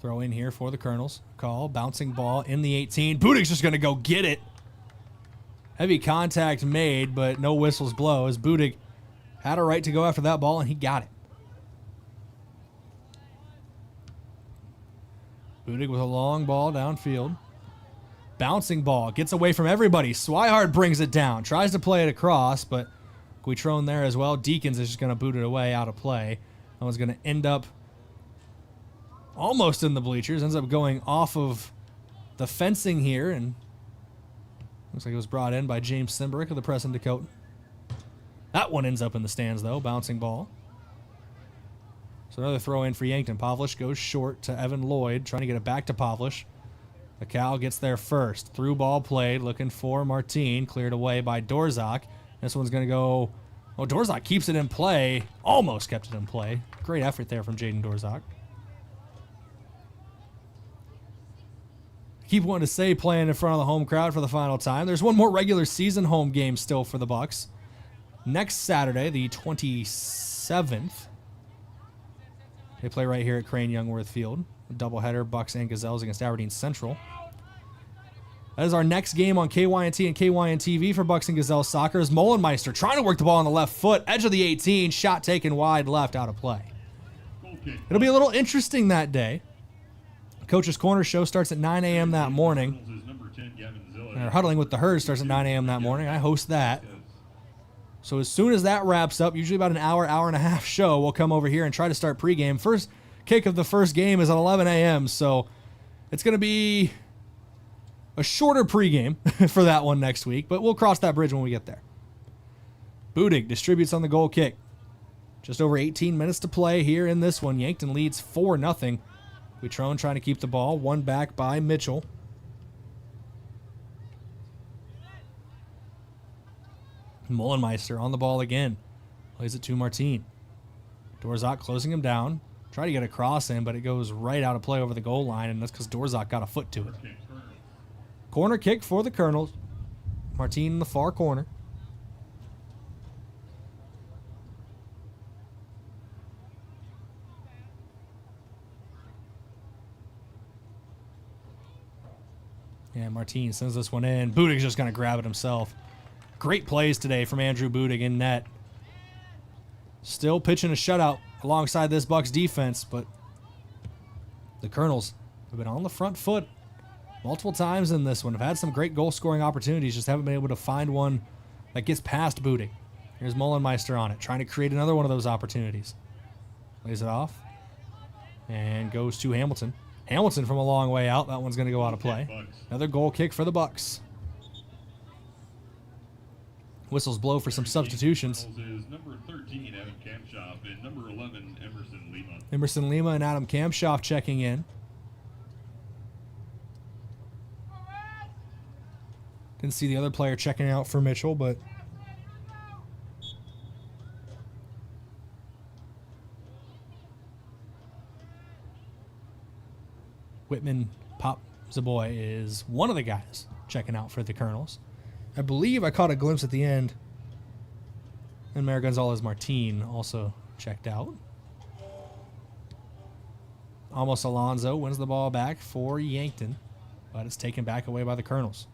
[SPEAKER 3] Throw in here for the Kernels. Call, bouncing ball in the 18. Budig's just going to go get it. Heavy contact made, but no whistles blow as Budig had a right to go after that ball, and he got it. Budig with a long ball downfield. Bouncing ball. Gets away from everybody. Swihart brings it down. Tries to play it across, but Guitron there as well. Deacons is just going to boot it away out of play. That one's going to end up almost in the bleachers. Ends up going off of the fencing here, and looks like it was brought in by James Simbrick of the Press and Dakota. That one ends up in the stands, though. Bouncing ball. So another throw in for Yankton. Pavlich goes short to Evan Lloyd, trying to get it back to Pavlich. The Cal gets there first. Through ball played, looking for Martin. Cleared away by Dorzak. This one's going to go... Oh, Dorzak keeps it in play. Almost kept it in play. Great effort there from Jaden Dorzak. Keep wanting to say playing in front of the home crowd for the final time. There's one more regular season home game still for the Bucks. Next Saturday, the 27th. They play right here at Crane-Youngworth Field. A doubleheader, Bucks and Gazelles against Aberdeen Central. That is our next game on KYNT and KYN-TV for Bucks and Gazelles soccer. Is Mullenmeister trying to work the ball on the left foot. Edge of the 18. Shot taken wide left, out of play. It'll be a little interesting that day. Coach's Corner show starts at 9 a.m. that morning. And Huddling with the Herd starts at 9 a.m. that morning. I host that. So as soon as that wraps up, usually about an hour, hour and a half show, we'll come over here and try to start pregame. First kick of the first game is at 11 a.m., so it's going to be a shorter pregame for that one next week, but we'll cross that bridge when we get there. Budig distributes on the goal kick. Just over 18 minutes to play here in this one. Yankton leads 4-0. Guitron trying to keep the ball. One back by Mitchell. Mullenmeister on the ball again. Plays it to Martin. Dorzak closing him down. Try to get a cross in, but it goes right out of play over the goal line, and that's because Dorzak got a foot to it. Corner kick for the Kernels. Martin in the far corner. And Martin sends this one in. Budig's just going to grab it himself. Great plays today from Andrew Budig in net. Still pitching a shutout alongside this Bucks defense, but the Kernels have been on the front foot multiple times in this one. Have had some great goal-scoring opportunities, just haven't been able to find one that gets past Budig. Here's Mullenmeister on it, trying to create another one of those opportunities. Plays it off and goes to Hamilton. Hamilton from a long way out. That one's going to go out of play. Another goal kick for the Bucks. Whistles blow for some substitutions.
[SPEAKER 4] Number 13, Adam Kamshoff, and number 11, Emerson Lima.
[SPEAKER 3] Emerson Lima and Adam Kamshoff checking in. Didn't see the other player checking out for Mitchell, but Whitman Pop Zaboy is one of the guys checking out for the Kernels. I believe I caught a glimpse at the end, and Mayor Gonzalez Martin also checked out. Almost Alonzo wins the ball back for Yankton, but it's taken back away by the Kernels.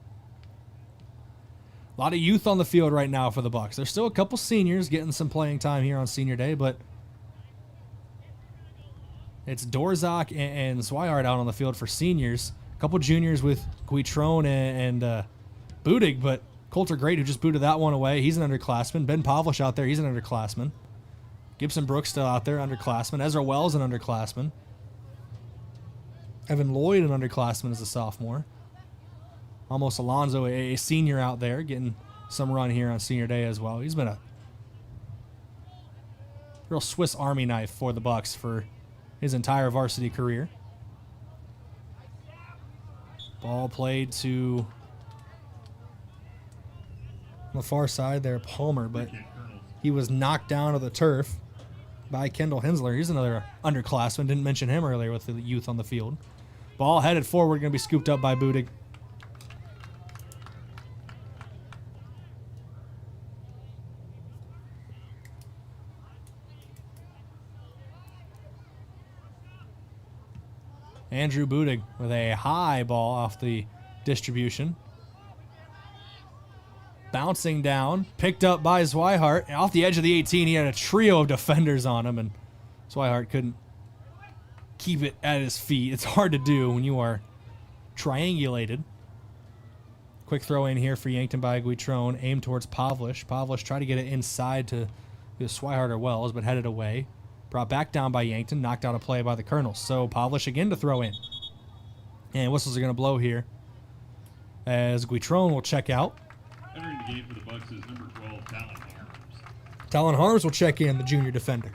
[SPEAKER 3] A lot of youth on the field right now for the Bucks. There's still a couple seniors getting some playing time here on senior day, but it's Dorzak and Swihart out on the field for seniors. A couple juniors with Guitrone and Budig, but Coulter Great, who just booted that one away, he's an underclassman. Ben Pavlish out there, he's an underclassman. Gibson Brooks still out there, underclassman. Ezra Wells, an underclassman. Evan Lloyd, an underclassman, as a sophomore. Almost Alonzo, a senior out there, getting some run here on senior day as well. He's been a real Swiss Army knife for the Bucks for his entire varsity career. Ball played to on the far side there, Palmer, but he was knocked down to the turf by Kendall Hensler. He's another underclassman. Didn't mention him earlier with the youth on the field. Ball headed forward, going to be scooped up by Budig. Andrew Budig with a high ball off the distribution. Bouncing down, picked up by Swihart. Off the edge of the 18, he had a trio of defenders on him, and Swihart couldn't keep it at his feet. It's hard to do when you are triangulated. Quick throw in here for Yankton by Guitrone. Aimed towards Pavlish. Pavlish tried to get it inside to Swihart or Wells, but headed away. Brought back down by Yankton. Knocked out a play by the Kernels. So Pavlish again to throw in. And whistles are going to blow here as Guitrone will check out.
[SPEAKER 4] Entering the game for the Bucks is number 12, Talon Harms.
[SPEAKER 3] Talon Harms will check in, the junior defender.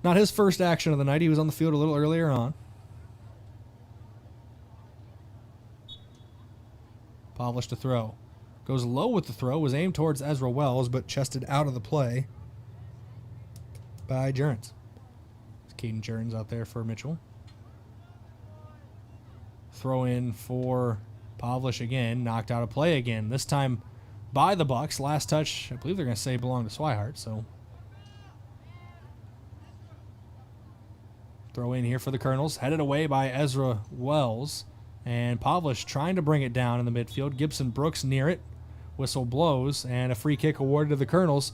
[SPEAKER 3] Not his first action of the night. He was on the field a little earlier on. Pavlish to throw. Goes low with the throw. Was aimed towards Ezra Wells, but chested out of the play by Jurens. Caden Jurens out there for Mitchell. Throw in for Pavlish again. Knocked out of play again. This time by the Bucks. Last touch, I believe they're going to say belonged to Swihart, so throw in here for the Kernels. Headed away by Ezra Wells. And Pavlish trying to bring it down in the midfield. Gibson Brooks near it. Whistle blows. And a free kick awarded to the Kernels.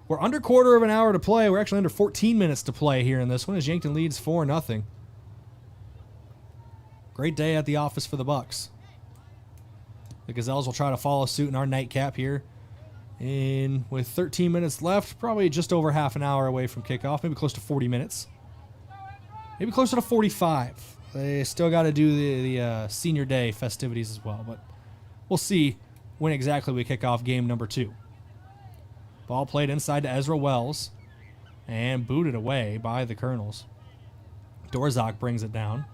[SPEAKER 3] We're under quarter of an hour to play. We're actually under 14 minutes to play here in this one as Yankton leads 4-0. Great day at the office for the Bucks. The Gazelles will try to follow suit in our nightcap here. With 13 minutes left, probably just over half an hour away from kickoff. Maybe close to 40 minutes. Maybe closer to 45. They still got to do the senior day festivities as well, but we'll see when exactly we kick off game number 2. Ball played inside to Ezra Wells and booted away by the Kernels. Dorzak brings it down.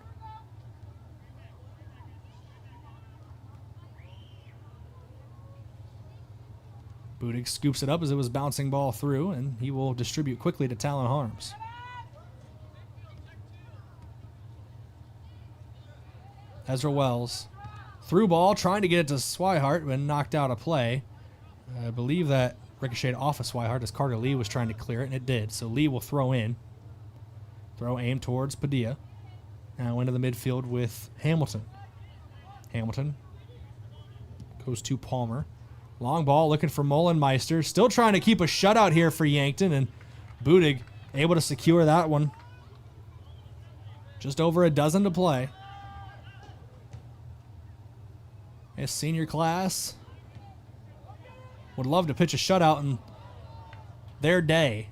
[SPEAKER 3] Budig scoops it up as it was bouncing ball through, and he will distribute quickly to Talon Harms. Ezra Wells. Through ball, trying to get it to Swihart, but knocked out a play. I believe that ricocheted off of Swihart as Carter Lee was trying to clear it, and it did. So Lee will throw in. Throw aimed towards Padilla. Now into the midfield with Hamilton. Hamilton goes to Palmer. Long ball looking for Mullenmeister. Still trying to keep a shutout here for Yankton, and Budig able to secure that one. Just over a dozen to play. His senior class would love to pitch a shutout in their day,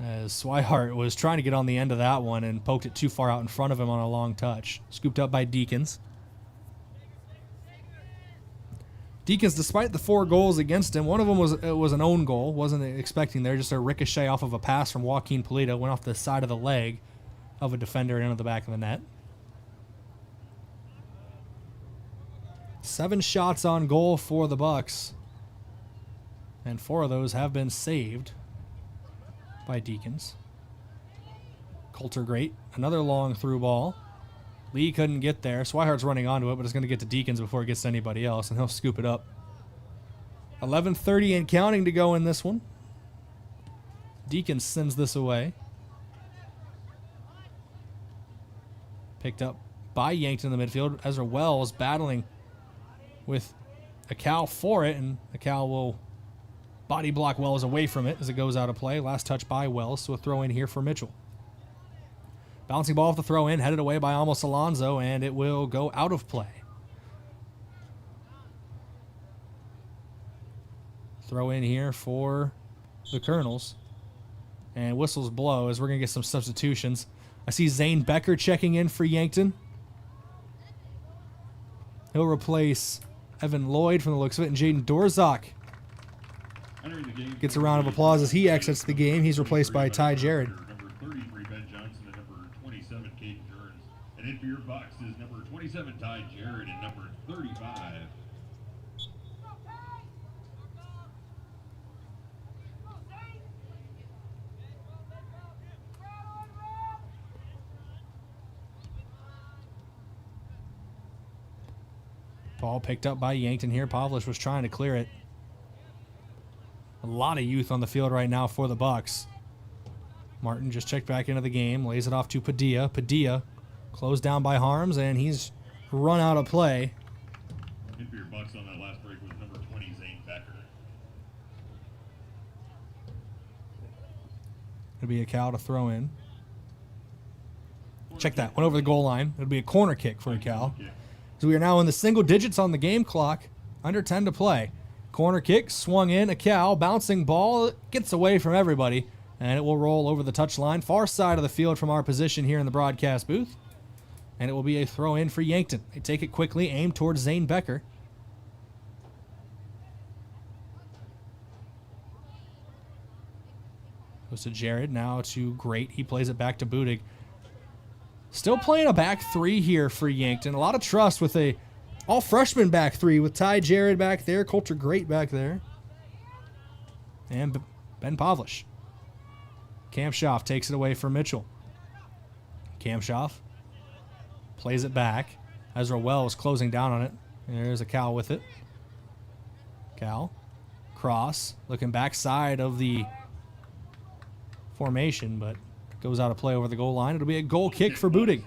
[SPEAKER 3] as Swihart was trying to get on the end of that one and poked it too far out in front of him on a long touch. Scooped up by Deacons. Deacons, despite the 4 goals against him, one of them was an own goal. Wasn't expecting there. Just a ricochet off of a pass from Joaquin Polito. Went off the side of the leg of a defender and into the back of the net. 7 shots on goal for the Bucks. And 4 of those have been saved by Deacons. Coulter great. Another long through ball. Lee couldn't get there. Swihart's running onto it, but it's going to get to Deacons before it gets to anybody else, and he'll scoop it up. 11:30 and counting to go in this one. Deacons sends this away. Picked up by Yankton in the midfield. Ezra Wells battling with a cow for it, and a cow will body block Wells away from it as it goes out of play. Last touch by Wells, so a throw in here for Mitchell. Bouncing ball off the throw in, headed away by almost Alonzo, and it will go out of play. Throw in here for the Kernels. And whistles blow as we're going to get some substitutions. I see Zane Becker checking in for Yankton. He'll replace Evan Lloyd from the looks of it, and Jaden Dorzak gets a round of applause as he exits the game. He's replaced by Ty Jarrett.
[SPEAKER 4] Number 33, Ben Johnson, and number 27, Caden Jones. And in for your Bucks is number 27, Ty Jarrett, and number 35.
[SPEAKER 3] Ball picked up by Yankton here. Pavlich was trying to clear it. A lot of youth on the field right now for the Bucks. Martin just checked back into the game, lays it off to Padilla. Padilla closed down by Harms, and he's run out of play.
[SPEAKER 4] In for your Bucks on that last break was number 20, Zane Becker.
[SPEAKER 3] It'll be a cow to throw in. Check that. Went over the goal line. It'll be a corner kick for a cow. So we are now in the single digits on the game clock. Under 10 to play. Corner kick, swung in, a cow, bouncing ball, gets away from everybody, and it will roll over the touchline, far side of the field from our position here in the broadcast booth. And it will be a throw in for Yankton. They take it quickly, aimed towards Zane Becker. Goes to Jared, now to Great. He plays it back to Budig. Still playing a back three here for Yankton. A lot of trust with a all-freshman back three with Ty Jared back there, Coulter Great back there, and Ben Pavlich. Kamshoff takes it away from Mitchell. Kamshoff plays it back. Ezra Wells closing down on it. There's a Cal with it. Cal. Cross. Looking backside of the formation, but goes out of play over the goal line. It'll be a goal kick for Budig.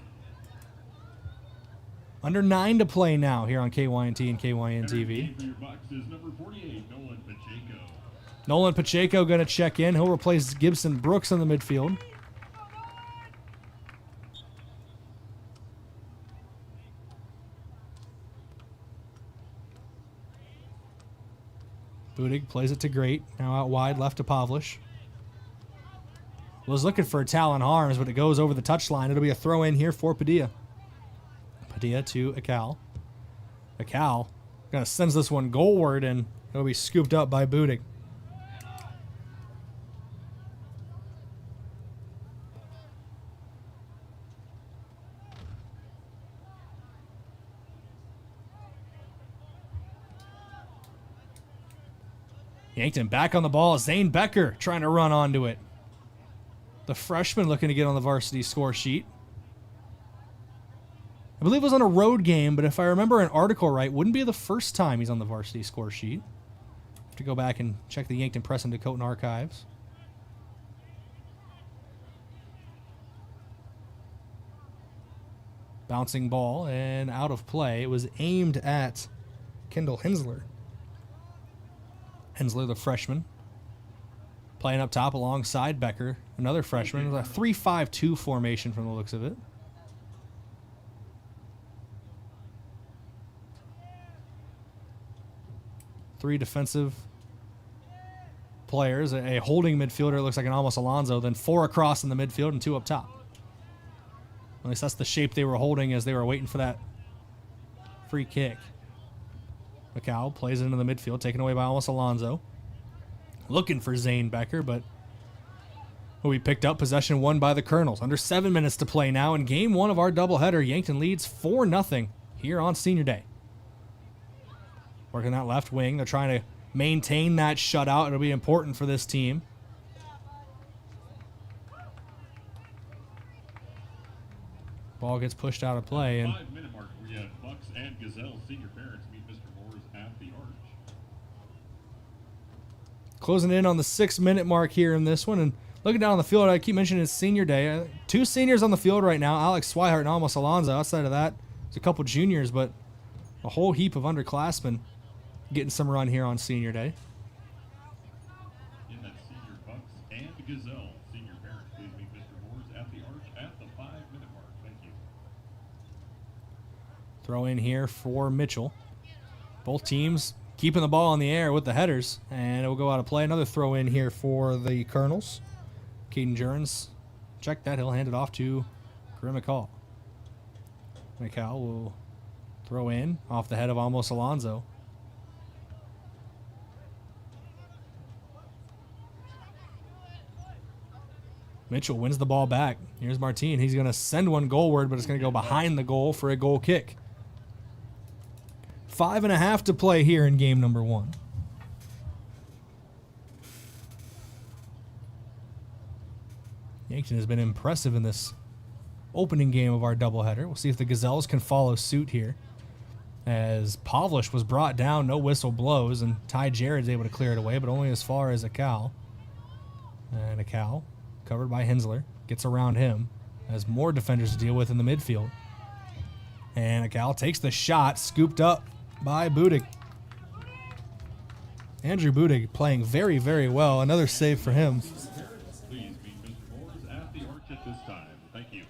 [SPEAKER 3] Under 9 to play now here on KYNT and KYN TV. Nolan Pacheco going to check in. He'll replace Gibson Brooks in the midfield. Budig plays it to Great. Now out wide, left to Pavlich. Was looking for a Talon Harms, but it goes over the touchline. It'll be a throw in here for Padilla. Padilla to Akal. Akal kind of sends this one goalward, and it'll be scooped up by Budig. Yankton back on the ball. Zane Becker trying to run onto it. The freshman looking to get on the varsity score sheet. I believe it was on a road game, but if I remember an article right, wouldn't be the first time he's on the varsity score sheet. Have to go back and check the Yankton Press and Dakota archives. Bouncing ball and out of play. It was aimed at Kendall Hensler. Hensler, the freshman, playing up top alongside Becker, another freshman. A 3-5-2 formation from the looks of it. Three defensive players, a holding midfielder, looks like an Almost Alonzo, then 4 across in the midfield and 2 up top. At least that's the shape they were holding as they were waiting for that free kick. Macau plays it into the midfield, taken away by Almost Alonzo. Looking for Zane Becker, but we picked up possession won by the Kernels. Under 7 minutes to play now in game 1 of our doubleheader. Yankton leads 4-0 here on Senior Day. working that left wing. They're trying to maintain that shutout. It'll be important for this team. Ball gets pushed out of play. And
[SPEAKER 4] 5-minute mark, we have Bucks and Gazelle senior parents meet Mr. Moore's at the Arch.
[SPEAKER 3] closing in on the 6-minute mark here in this one. And looking down on the field, I keep mentioning it's senior day. 2 seniors on the field right now, Alex Swihart and Almost Alonzo. Outside of that, there's a couple juniors, but a whole heap of underclassmen getting some run here on senior day.
[SPEAKER 4] In that senior Bucks and Gazelle senior parents, please meet Mr. Moore's at the Arch at the 5-minute mark. Thank you.
[SPEAKER 3] Throw in here for Mitchell. Both teams keeping the ball in the air with the headers, and it will go out of play. Another throw in here for the Kernels. Caden Jurens, check that. He'll hand it off to Grim McCall. McCall will throw in off the head of Almost Alonzo. Mitchell wins the ball back. Here's Martin. He's going to send one goalward, but it's going to go behind the goal for a goal kick. 5.5 to play here in game number 1. Yankton has been impressive in this opening game of our doubleheader. We'll see if the Gazelles can follow suit here. As Pavlish was brought down, no whistle blows, and Ty Jared's able to clear it away, but only as far as Akal. And Akal, covered by Hensler, gets around him, has more defenders to deal with in the midfield. And Akal takes the shot, scooped up by Budig. Andrew Budig playing very, very well. Another save for him.
[SPEAKER 4] Please meet Mr. Moore's at the Arch at this time. Thank you.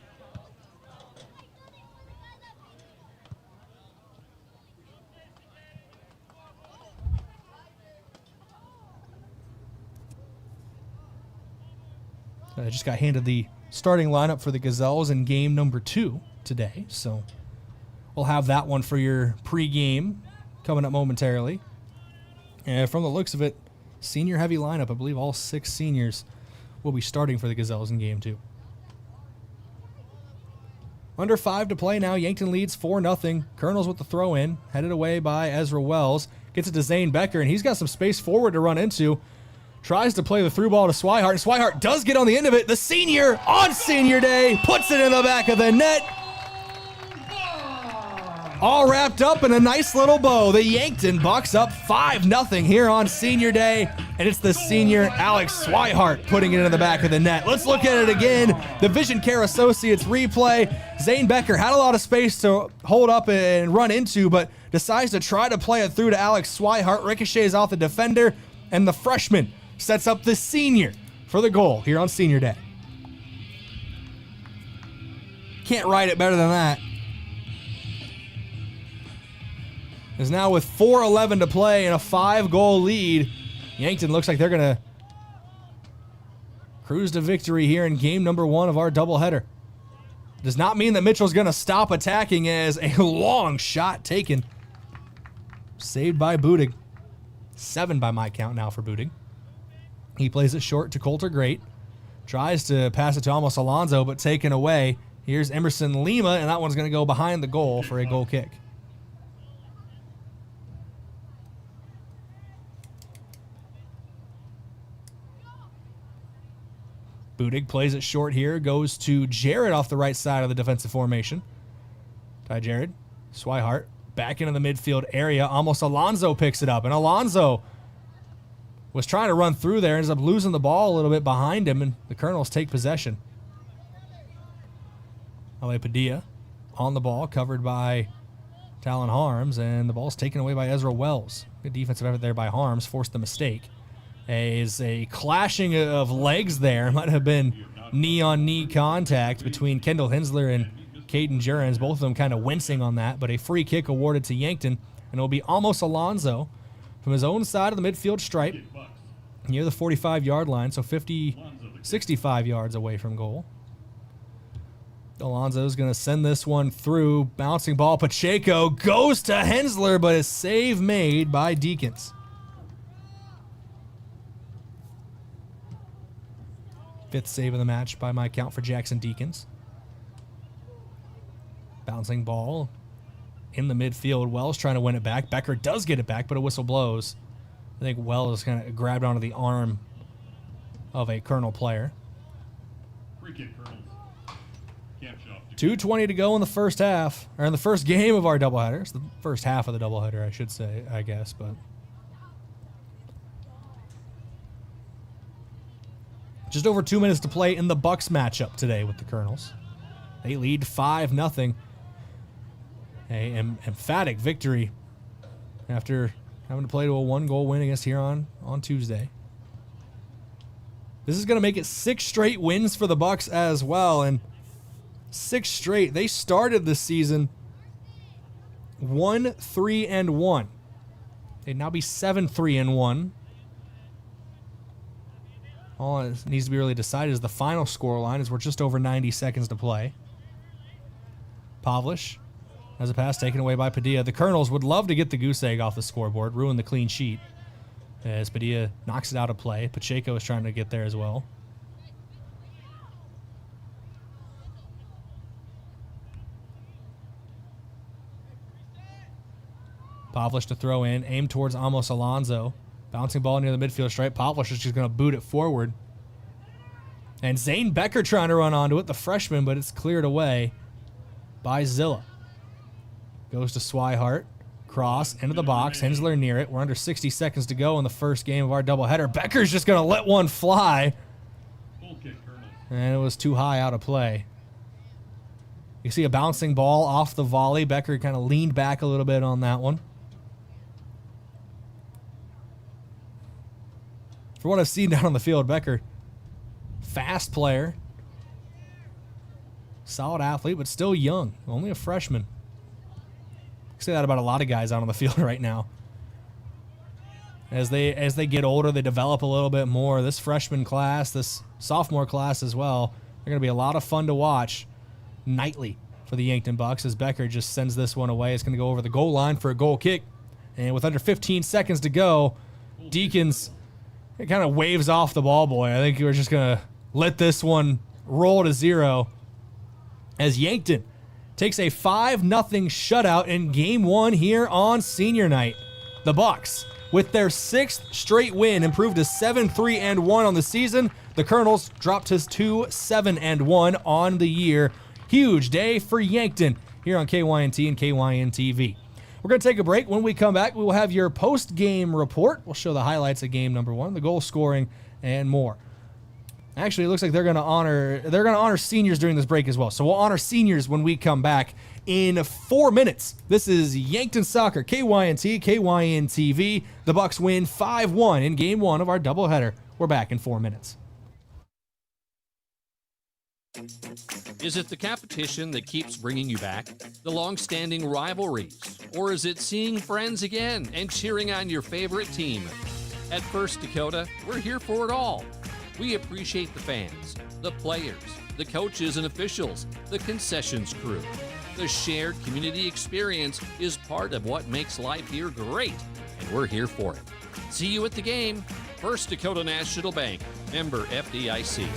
[SPEAKER 3] I just got handed the starting lineup for the Gazelles in game number 2 today, so we'll have that one for your pregame coming up momentarily. And from the looks of it, senior heavy lineup. I believe all 6 seniors will be starting for the Gazelles in game 2. Under 5 to play now. Yankton leads 4-0. Kernels with the throw in, headed away by Ezra Wells. Gets it to Zane Becker, and he's got some space forward to run into. Tries to play the through ball to Swihart, and Swihart does get on the end of it. The senior on senior day puts it in the back of the net. All wrapped up in a nice little bow. The Yankton Bucks up 5-0 here on senior day, and it's the senior Alex Swihart putting it in the back of the net. Let's look at it again. The Vision Care Associates replay. Zane Becker had a lot of space to hold up and run into, but decides to try to play it through to Alex Swihart. Ricochets off the defender, and the freshman sets up the senior for the goal here on senior day. Can't write it better than that. Is now with 4:11 to play and a 5-goal lead. Yankton looks like they're going to cruise to victory here in game number 1 of our doubleheader. Does not mean that Mitchell's going to stop attacking, as a long shot taken. Saved by Budig. 7 by my count now for Budig. He plays it short to Coulter Great. Tries to pass it to Almost Alonzo, but taken away. Here's Emerson Lima, and that one's going to go behind the goal for a goal kick. Budig plays it short here, goes to Jared off the right side of the defensive formation. Ty Jared, Swihart, back into the midfield area. Almost Alonzo picks it up, and Alonzo was trying to run through there, ends up losing the ball a little bit behind him, and the Kernels take possession. Ale Padilla on the ball, covered by Talon Harms, and the ball's taken away by Ezra Wells. Good defensive effort there by Harms, forced the mistake. Is a clashing of legs there. Might have been knee-on-knee contact between Kendall Hensler and Caden Jurens, both of them kind of wincing on that, but a free kick awarded to Yankton, and it will be Almost Alonzo from his own side of the midfield stripe near the 45-yard line, so 65 yards away from goal. Alonzo's going to send this one through. Bouncing ball. Pacheco goes to Hensler, but a save made by Deacons. 5th save of the match by my count for Jackson Deacons. Bouncing ball. in the midfield. Wells trying to win it back. Becker does get it back, but a whistle blows. I think Wells kind of grabbed onto the arm of a Kernel player.
[SPEAKER 4] Free kick, Kernels. Camp shot.
[SPEAKER 3] 2:20 to go in the first half, or in the first game of our doubleheader. It's the first half of the doubleheader, I should say, I guess, but just over 2 minutes to play in the Bucks matchup today with the Kernels. They lead 5-0. An emphatic victory after having to play to a 1-goal win against Huron on Tuesday. This is going to make it 6 straight wins for the Bucks as well, and 6 straight. They started the season 1-3-1. They'd now be 7-3-1. All that needs to be really decided is the final scoreline, as we're just over 90 seconds to play. Pavlish has a pass taken away by Padilla. The Kernels would love to get the goose egg off the scoreboard, ruin the clean sheet, as Padilla knocks it out of play. Pacheco is trying to get there as well. Pavlish to throw in, aim towards Amos Alonso. Bouncing ball near the midfield stripe. Pavlish is just going to boot it forward. And Zane Becker trying to run onto it, the freshman, but it's cleared away by Zilla. Goes to Swihart. Cross into the box. Hensler near it. We're under 60 seconds to go in the first game of our doubleheader. Becker's just going to let one fly. And it was too high out of play. You see a bouncing ball off the volley. Becker kind of leaned back a little bit on that one. For what I've seen down on the field, Becker, fast player. Solid athlete, but still young. Only a freshman. I say that about a lot of guys out on the field right now. As they get older, they develop a little bit more. This freshman class, this sophomore class as well, they're going to be a lot of fun to watch nightly for the Yankton Bucks, as Becker just sends this one away. It's going to go over the goal line for a goal kick. And with under 15 seconds to go, Deacons, it kind of waves off the ball boy. I think we're just going to let this one roll to 0 as Yankton takes a 5-0 shutout in Game 1 here on senior night. The Bucks, with their 6th straight win, improved to 7-3-1 on the season. The Kernels dropped to 2-7-1 on the year. Huge day for Yankton here on KYNT and KYN-TV. We're going to take a break. When we come back, we will have your post-game report. We'll show the highlights of game number 1, the goal scoring, and more. Actually, it looks like they're going to honor seniors during this break as well. So we'll honor seniors when we come back in 4 minutes. This is Yankton Soccer, KYNT, KYN-TV. The Bucks win 5-1 in Game 1 of our doubleheader. We're back in 4 minutes.
[SPEAKER 19] Is it the competition that keeps bringing you back? The long-standing rivalries? Or is it seeing friends again and cheering on your favorite team? At First Dakota, we're here for it all. We appreciate the fans, the players, the coaches and officials, the concessions crew. The shared community experience is part of what makes life here great, and we're here for it. See you at the game. First Dakota National Bank, member FDIC.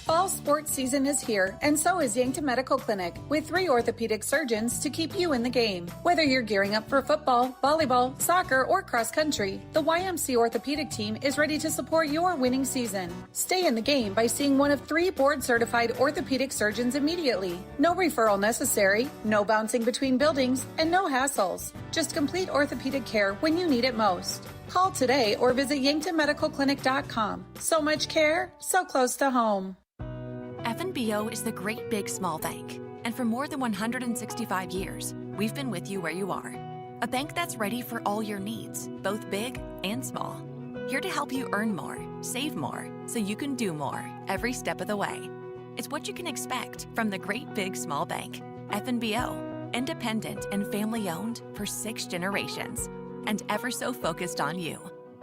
[SPEAKER 9] Fall sports season is here, and so is Yankton Medical Clinic, with 3 orthopedic surgeons to keep you in the game. Whether you're gearing up for football, volleyball, soccer, or cross country, the YMC orthopedic team is ready to support your winning season. Stay in the game by seeing one of 3 board-certified orthopedic surgeons immediately. No referral necessary, no bouncing between buildings, and no hassles. Just complete orthopedic care when you need it most. Call today or visit yanktonmedicalclinic.com. So much care, so close to home.
[SPEAKER 21] FNBO is the great big small bank, and for more than 165 years, we've been with you where you are. A bank that's ready for all your needs, both big and small. Here to help you earn more, save more, so you can do more every step of the way. It's what you can expect from the great big small bank. FNBO, independent and family owned for 6 generations, and ever so focused on you.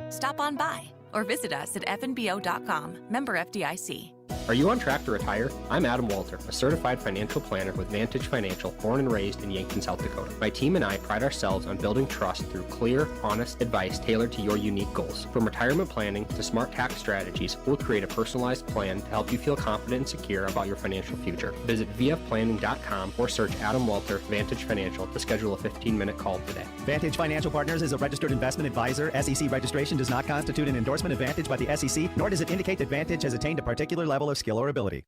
[SPEAKER 21] Stop on by or visit us at fnbo.com, member FDIC.
[SPEAKER 1] Are you on track to retire? I'm Adam Walter, a certified financial planner with Vantage Financial, born and raised in Yankton, South Dakota. My team and I pride ourselves on building trust through clear, honest advice tailored to your unique goals. From retirement planning to smart tax strategies, we'll create a personalized plan to help you feel confident and secure about your financial future. Visit vfplanning.com or search Adam Walter Vantage Financial to schedule a 15-minute call today.
[SPEAKER 12] Vantage Financial Partners is a registered investment advisor. SEC registration does not constitute an endorsement of Vantage by the SEC, nor does it indicate that Vantage has attained a particular level of skill or ability.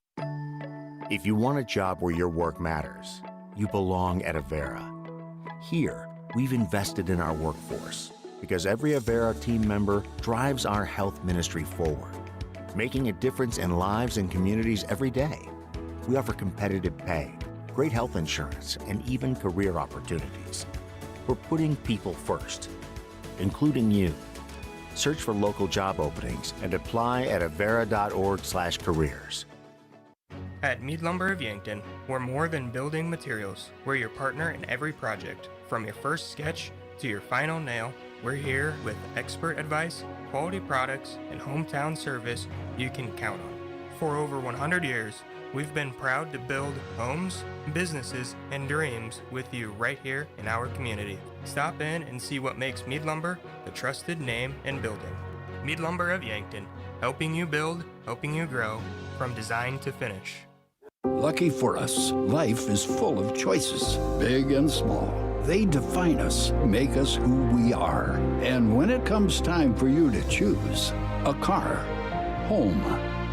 [SPEAKER 22] If you want a job where your work matters, you belong at Avera. Here, we've invested in our workforce because every Avera team member drives our health ministry forward, making a difference in lives and communities every day. We offer competitive pay, great health insurance, and even career opportunities. We're putting people first, including you. Search for local job openings and apply at avera.org/careers.
[SPEAKER 23] At Mead Lumber of Yankton, we're more than building materials. We're your partner in every project. From your first sketch to your final nail, we're here with expert advice, quality products, and hometown service you can count on. For over 100 years, we've been proud to build homes, businesses, and dreams with you right here in our community. Stop in and see what makes Mead Lumber the trusted name in building. Mead Lumber of Yankton, helping you build, helping you grow, from design to finish.
[SPEAKER 24] Lucky for us, life is full of choices, big and small. They define us, make us who we are. And when it comes time for you to choose, a car, home,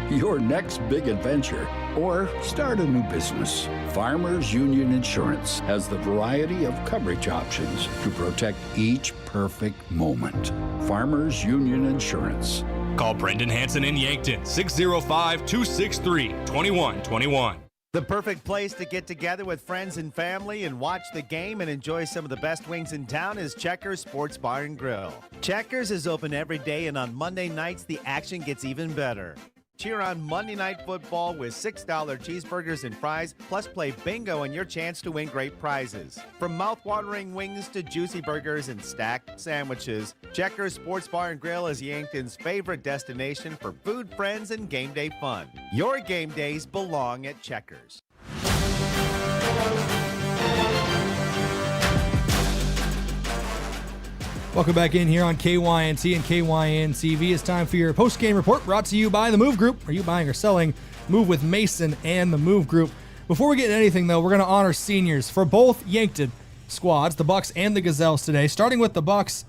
[SPEAKER 24] your next big adventure, or start a new business, Farmers Union Insurance has the variety of coverage options to protect each perfect moment. Farmers Union Insurance.
[SPEAKER 3] Call Brendan Hansen in Yankton, 605-263-2121.
[SPEAKER 12] The perfect place to get together with friends and family and watch the game and enjoy some of the best wings in town is Checkers Sports Bar and Grill. Checkers is open every day, and on Monday nights, the action gets even better. Cheer on Monday Night Football with $6 cheeseburgers and fries, plus play bingo and your chance to win great prizes. From mouth-watering wings to juicy burgers and stacked sandwiches, Checkers Sports Bar and Grill is Yankton's favorite destination for food, friends, and game day fun. Your game days belong at Checkers.
[SPEAKER 3] Welcome back in here on KYNT and KYN TV. It's time for your post-game report brought to you by the Move Group. Are you buying or selling? Move with Mason and the Move Group. Before we get into anything, though, we're going to honor seniors for both Yankton squads, the Bucks and the Gazelles today. Starting with the Bucks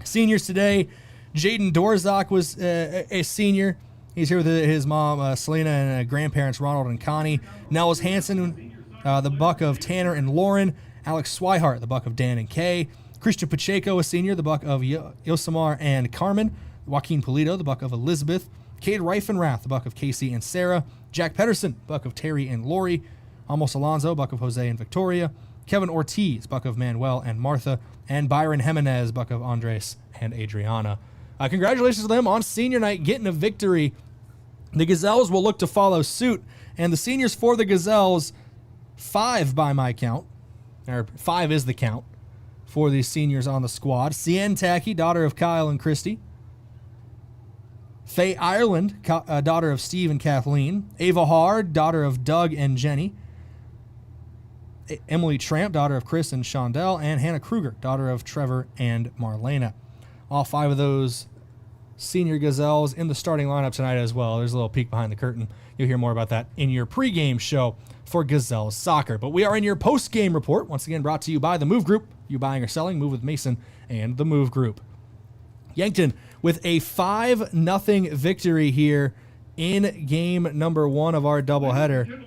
[SPEAKER 3] seniors today, Jaden Dorzak was a senior. He's here with his mom, Selena, and grandparents, Ronald and Connie. Nels Hansen, the Buck of Tanner and Lauren. Alex Swihart, the Buck of Dan and Kay. Christian Pacheco, a senior, the Buck of Yosemar and Carmen. Joaquin Polito, the Buck of Elizabeth. Cade Reifenrath, the Buck of Casey and Sarah. Jack Pedersen, Buck of Terry and Lori. Amos Alonso, Buck of Jose and Victoria. Kevin Ortiz, Buck of Manuel and Martha. And Byron Jimenez, Buck of Andres and Adriana. Congratulations to them on senior night, getting a victory. The Gazelles will look to follow suit. And the seniors for the Gazelles, 5 by my count, or 5 is the count for these seniors on the squad. Cian Tacky, daughter of Kyle and Christy. Faye Ireland, daughter of Steve and Kathleen. Ava Hard, daughter of Doug and Jenny. Emily Tramp, daughter of Chris and Shondell. And Hannah Kruger, daughter of Trevor and Marlena. All 5 of those senior Gazelles in the starting lineup tonight as well. There's a little peek behind the curtain. You'll hear more about that in your pregame show for Gazelles soccer. But we are in your post-game report, once again brought to you by the Move Group. You buying or selling, move with Mason and the Move Group. Yankton with a 5-0 victory here in game number 1 of our doubleheader.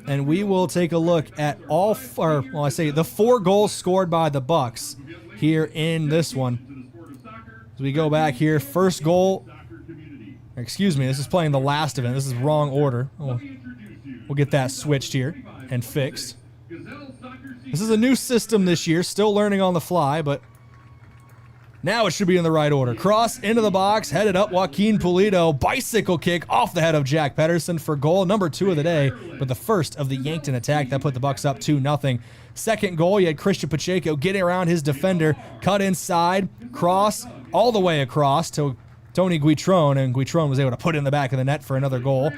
[SPEAKER 3] And we will take a look at the 4 goals scored by the Bucks here in this one. As we go back here, first goal, excuse me, this is playing the last event. This is wrong order. We'll get that switched here and fixed. This is a new system this year, still learning on the fly, but now it should be in the right order. Cross into the box, headed up, Joaquin Polito, bicycle kick off the head of Jack Pedersen for goal number 2 of the day, but the first of the Yankton attack that put the Bucks up 2-0. Second goal, you had Christian Pacheco getting around his defender, cut inside, cross all the way across to Tony Guitron, and Guitron was able to put it in the back of the net for another goal.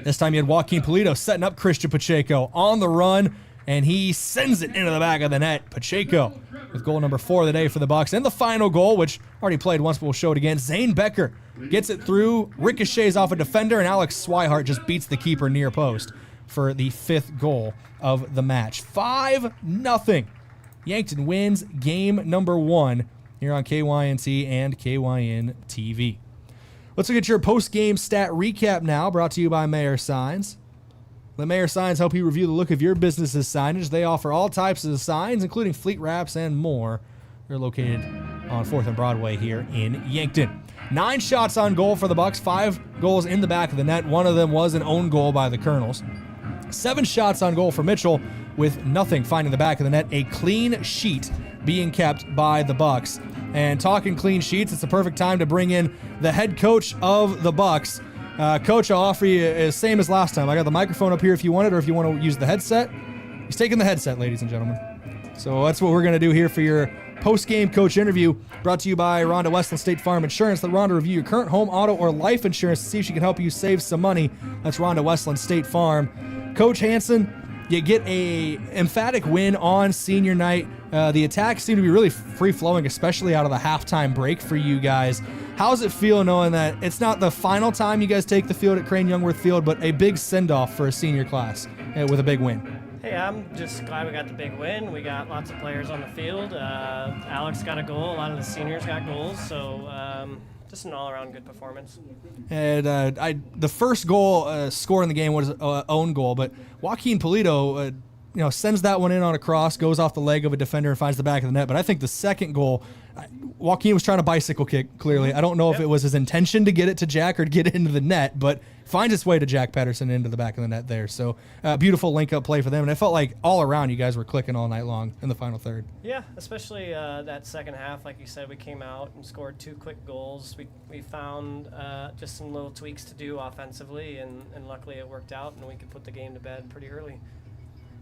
[SPEAKER 3] This time you had Joaquin Polito setting up Christian Pacheco on the run, and he sends it into the back of the net. Pacheco with goal number 4 of the day for the Bucks. And the final goal, which already played once, but we'll show it again. Zane Becker gets it through, ricochets off a defender, and Alex Swihart just beats the keeper near post for the 5th goal of the match. 5-0. Yankton wins game number 1 here on KYNT and KYN TV. Let's look at your post-game stat recap now, brought to you by Mayor Signs. Let Mayor Signs help you review the look of your business's signage. They offer all types of signs, including fleet wraps and more. They're located on 4th and Broadway here in Yankton. 9 shots on goal for the Bucks, 5 goals in the back of the net. One of them was an own goal by the Kernels. 7 shots on goal for Mitchell, with nothing finding the back of the net. A clean sheet being kept by the Bucks. And talking clean sheets, it's the perfect time to bring in the head coach of the Bucks. Coach, I'll offer you the same as last time. I got the microphone up here if you want it, or if you want to use the headset. He's taking the headset, ladies and gentlemen. So that's what we're going to do here for your post-game coach interview, brought to you by Rhonda Westland State Farm Insurance. Let Rhonda review your current home, auto, or life insurance to see if she can help you save some money. That's Rhonda Westland State Farm. Coach Hansen, you get a emphatic win on senior night. The attacks seem to be really free-flowing, especially out of the halftime break for you guys. How's it feel knowing that it's not the final time you guys take the field at Crane-Youngworth Field, but a big send-off for a senior class with a big win?
[SPEAKER 2] Hey, I'm just glad we got the big win. We got lots of players on the field. Alex got a goal. A lot of the seniors got goals. So just an all-around good performance.
[SPEAKER 3] And the first goal scored in the game was an own goal, but Joaquin Polito sends that one in on a cross, goes off the leg of a defender and finds the back of the net. But I think the second goal, Joaquin was trying to bicycle kick, clearly. I don't know if it was his intention to get it to Jack or to get it into the net, but finds its way to Jack Patterson into the back of the net there. So beautiful link-up play for them. And I felt like all around you guys were clicking all night long in the final third.
[SPEAKER 2] Yeah, especially that second half. Like you said, we came out and scored 2 quick goals. We found just some little tweaks to do offensively, and luckily it worked out, and we could put the game to bed pretty early.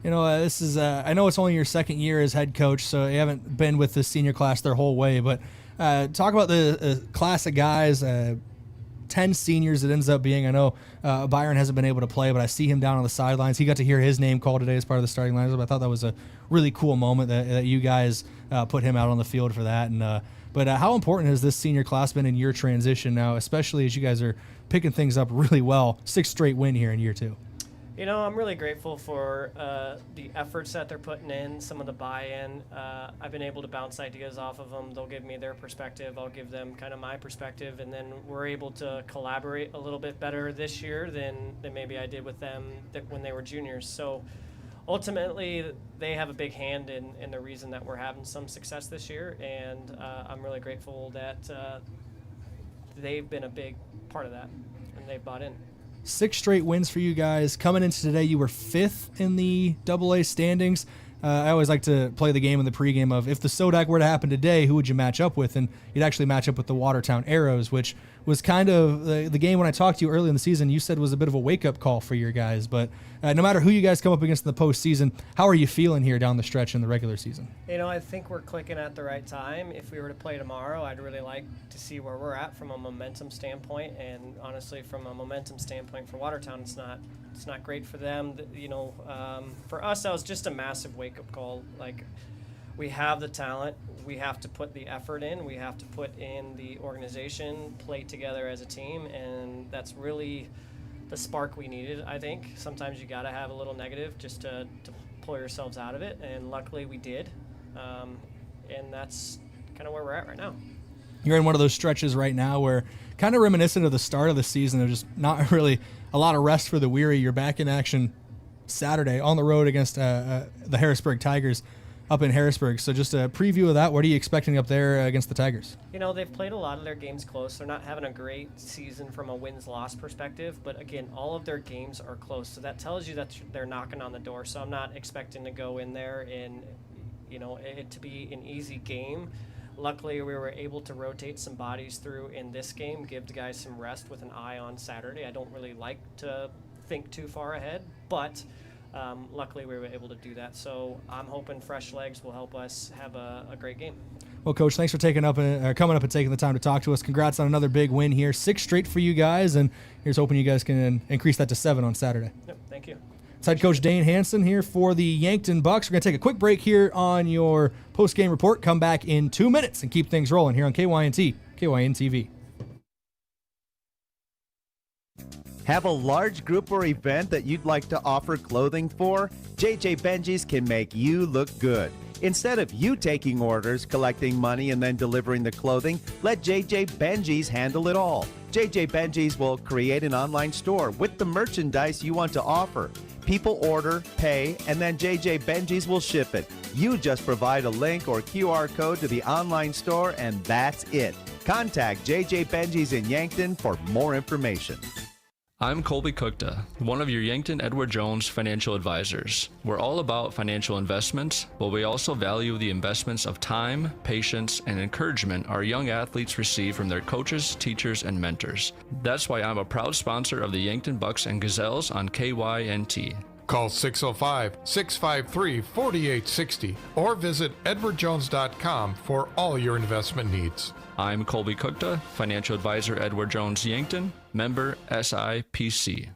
[SPEAKER 3] This is, I know it's only your second year as head coach, so you haven't been with the senior class their whole way, but talk about the class of guys, 10 seniors it ends up being. I know Byron hasn't been able to play, but I see him down on the sidelines. He got to hear his name called today as part of the starting lineup. I thought that was a really cool moment that you guys put him out on the field for that. But how important has this senior class been in your transition now, especially as you guys are picking things up really well? 6th straight win here in year 2.
[SPEAKER 2] I'm really grateful for the efforts that they're putting in, some of the buy-in. I've been able to bounce ideas off of them. They'll give me their perspective. I'll give them kind of my perspective, and then we're able to collaborate a little bit better this year than maybe I did with them when they were juniors. So ultimately, they have a big hand in the reason that we're having some success this year, and I'm really grateful that they've been a big part of that, and they've bought in.
[SPEAKER 3] 6 straight wins for you guys. Coming into today, you were 5th in the AA standings. I always like to play the game in the pregame of, if the Sodak were to happen today, who would you match up with? And you'd actually match up with the Watertown Arrows, which was kind of the game when I talked to you early in the season, you said was a bit of a wake-up call for your guys. But no matter who you guys come up against in the postseason, how are you feeling here down the stretch in the regular season?
[SPEAKER 2] I think we're clicking at the right time. If we were to play tomorrow, I'd really like to see where we're at from a momentum standpoint. And honestly, from a momentum standpoint for Watertown, it's not great for them. For us, that was just a massive wake-up call. Like, we have the talent. We have to put the effort in. We have to put in the organization, play together as a team, and that's really the spark we needed, I think. Sometimes you got to have a little negative just to pull yourselves out of it, and luckily we did. And that's kind of where we're at right now.
[SPEAKER 3] You're in one of those stretches right now where, kind of reminiscent of the start of the season, there's just not really a lot of rest for the weary. You're back in action Saturday on the road against the Harrisburg Tigers up in Harrisburg. So just a preview of that. What are you expecting up there against the Tigers?
[SPEAKER 2] They've played a lot of their games close. They're not having a great season from a wins-loss perspective, but again, all of their games are close. So that tells you that they're knocking on the door. So I'm not expecting to go in there and, it to be an easy game. Luckily, we were able to rotate some bodies through in this game, give the guys some rest with an eye on Saturday. I don't really like to think too far ahead, but luckily we were able to do that. So I'm hoping fresh legs will help us have a great game.
[SPEAKER 3] Well, Coach, thanks for coming up and taking the time to talk to us. Congrats on another big win here. 6 straight for you guys, and here's hoping you guys can increase that to 7 on Saturday.
[SPEAKER 2] Yep, thank you.
[SPEAKER 3] It's head coach Dane Hansen here for the Yankton Bucks. We're going to take a quick break here on your post-game report. Come back in 2 minutes and keep things rolling here on KYNT, KYN TV.
[SPEAKER 12] Have a large group or event that you'd like to offer clothing for? JJ Benji's can make you look good. Instead of you taking orders, collecting money, and then delivering the clothing, let JJ Benji's handle it all. JJ Benji's will create an online store with the merchandise you want to offer. People order, pay, and then JJ Benji's will ship it. You just provide a link or QR code to the online store, and that's it. Contact JJ Benji's in Yankton for more information.
[SPEAKER 5] I'm Colby Cookta, one of your Yankton Edward Jones financial advisors. We're all about financial investments, but we also value the investments of time, patience, and encouragement our young athletes receive from their coaches, teachers, and mentors. That's why I'm a proud sponsor of the Yankton Bucks and Gazelles on KYNT.
[SPEAKER 7] Call 605-653-4860 or visit edwardjones.com for all your investment needs.
[SPEAKER 5] I'm Colby Cookta, financial advisor Edward Jones Yankton, member SIPC.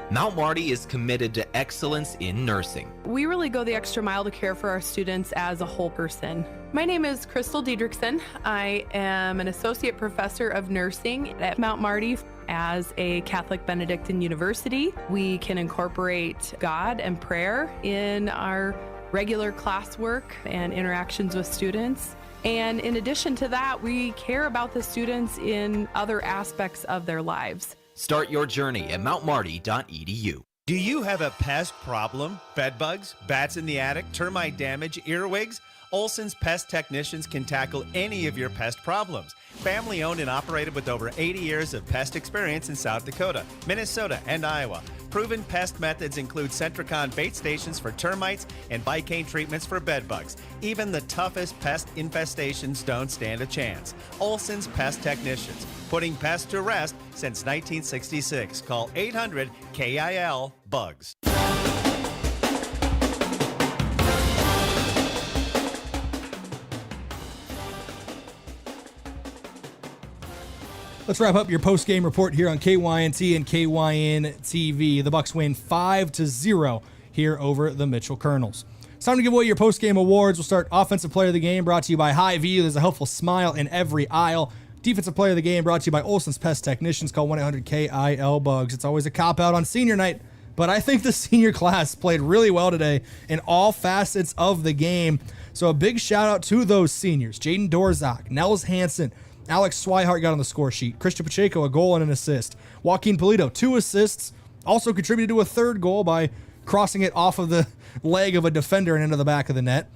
[SPEAKER 13] Mount Marty is committed to excellence in nursing.
[SPEAKER 20] We really go the extra mile to care for our students as a whole person. My name is Crystal Diedrichson. I am an associate professor of nursing at Mount Marty. As a Catholic Benedictine university, we can incorporate God and prayer in our regular classwork and interactions with students. And in addition to that, we care about the students in other aspects of their lives.
[SPEAKER 13] Start your journey at mountmarty.edu.
[SPEAKER 12] Do you have a pest problem? Bed bugs, bats in the attic, termite damage, earwigs? Olson's Pest Technicians can tackle any of your pest problems. Family owned and operated with over 80 years of pest experience in South Dakota, Minnesota, and Iowa. Proven pest methods include Centricon bait stations for termites and Bicane treatments for bed bugs. Even the toughest pest infestations don't stand a chance. Olson's Pest Technicians, putting pests to rest since 1966. Call 800-KIL-BUGS.
[SPEAKER 3] Let's wrap up your post-game report here on KYNT and KYN TV. The Bucks win 5-0 here over the Mitchell Kernels. It's time to give away your post-game awards. We'll start Offensive Player of the Game, brought to you by Hy-Vee. There's a helpful smile in every aisle. Defensive Player of the Game, brought to you by Olson's Pest Technicians. Call 1-800-KIL-BUGS. It's always a cop-out on senior night, but I think the senior class played really well today in all facets of the game. So a big shout-out to those seniors. Jaden Dorzak, Nels Hansen, Alex Swihart got on the score sheet. Christian Pacheco, a goal and an assist. Joaquin Polito, 2 assists. Also contributed to a 3rd goal by crossing it off of the leg of a defender and into the back of the net.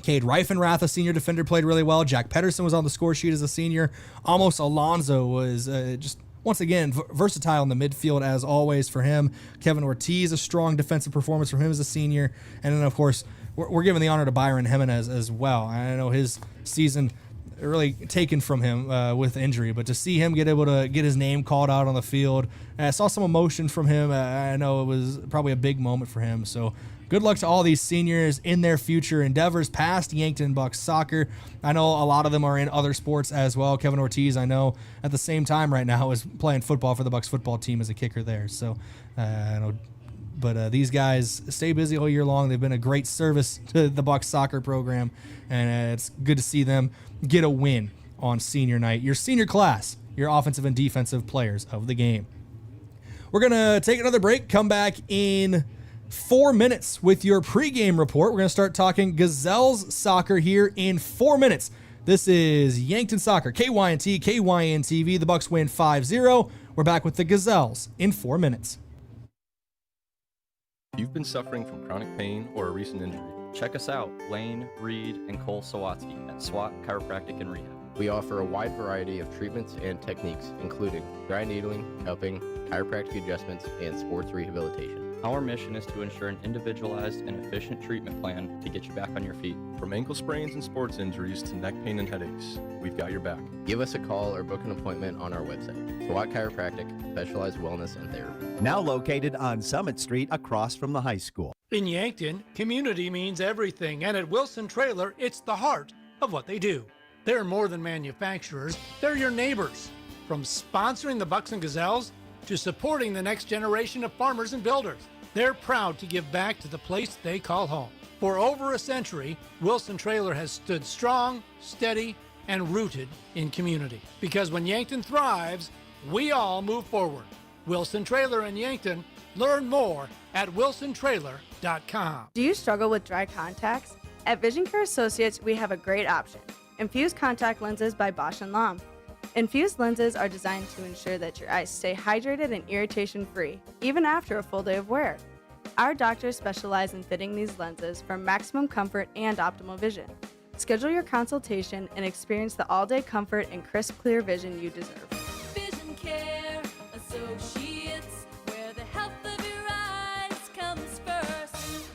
[SPEAKER 3] Cade Reifenrath, a senior defender, played really well. Jack Pedersen was on the score sheet as a senior. Amos Alonso was just, once again, versatile in the midfield as always for him. Kevin Ortiz, a strong defensive performance from him as a senior. And then, of course, we're giving the honor to Byron Jimenez as well. I know his season really taken from him with injury, but to see him get able to get his name called out on the field, I saw some emotion from him. I know it was probably a big moment for him. So good luck to all these seniors in their future endeavors past Yankton Bucks soccer. I know a lot of them are in other sports as well. Kevin Ortiz, I know at the same time right now is playing football for the Bucks football team as a kicker there. So I know. But these guys stay busy all year long. They've been a great service to the Bucks soccer program, and it's good to see them get a win on senior night. Your senior class, your offensive and defensive players of the game. We're going to take another break, come back in 4 minutes with your pregame report. We're going to start talking Gazelles soccer here in 4 minutes. This is Yankton Soccer, KYNT, KYN TV. The Bucks win 5-0. We're back with the Gazelles in 4 minutes.
[SPEAKER 25] If you've been suffering from chronic pain or a recent injury, check us out, Lane, Reed, and Cole Sawatsky at SWAT Chiropractic and Rehab. We offer a wide variety of treatments and techniques, including dry needling, cupping, chiropractic adjustments, and sports rehabilitation. Our mission is to ensure an individualized and efficient treatment plan to get you back on your feet. From ankle sprains and sports injuries to neck pain and headaches, we've got your back. Give us a call or book an appointment on our website. SWAT Chiropractic, specialized wellness and therapy.
[SPEAKER 12] Now located on Summit Street across from the high school.
[SPEAKER 26] In Yankton, community means everything, and at Wilson Trailer, it's the heart of what they do.
[SPEAKER 6] They're more than manufacturers, they're your neighbors. From sponsoring the Bucks and Gazelles to supporting the next generation of farmers and builders, they're proud to give back to the place they call home. For over a century, Wilson Trailer has stood strong, steady, and rooted in community. Because when Yankton thrives, we all move forward. Wilson Trailer in Yankton. Learn more at wilsontrailer.com.
[SPEAKER 8] Do you struggle with dry contacts? At Vision Care Associates, we have a great option. Infused contact lenses by Bosch & Lomb. Infused lenses are designed to ensure that your eyes stay hydrated and irritation-free, even after a full day of wear. Our doctors specialize in fitting these lenses for maximum comfort and optimal vision. Schedule your consultation and experience the all-day comfort and crisp, clear vision you deserve.
[SPEAKER 14] Vision Care Associates, where the health of your eyes comes first.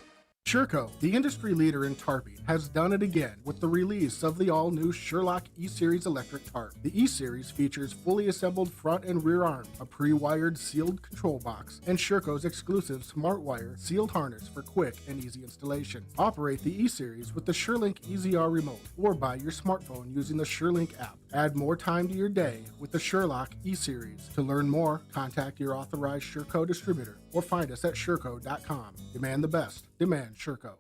[SPEAKER 15] Sherco, the industry leader in tarping, has done it again with the release of the all-new Sherlock E-Series electric tarp. The E-Series features fully assembled front and rear arms, a pre-wired sealed control box, and Sherco's exclusive SmartWire sealed harness for quick and easy installation. Operate the E-Series with the SureLink EZR remote or by your smartphone using the SureLink app. Add more time to your day with the Sherlock E-Series. To learn more, contact your authorized Sherco distributor or find us at Sherco.com. Demand the best. Demand Sherco.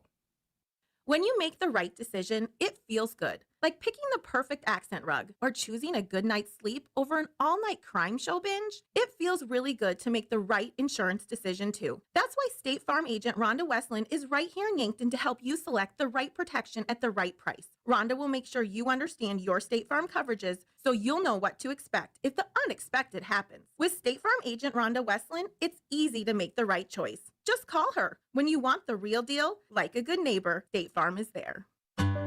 [SPEAKER 16] When you make the right decision, it feels good. Like picking the perfect accent rug or choosing a good night's sleep over an all-night crime show binge. It feels really good to make the right insurance decision too. That's why State Farm agent Rhonda Westland is right here in Yankton to help you select the right protection at the right price. Rhonda will make sure you understand your State Farm coverages so you'll know what to expect if the unexpected happens. With State Farm agent Rhonda Westland, it's easy to make the right choice. Just call her. When you want the real deal, like a good neighbor, State Farm is there.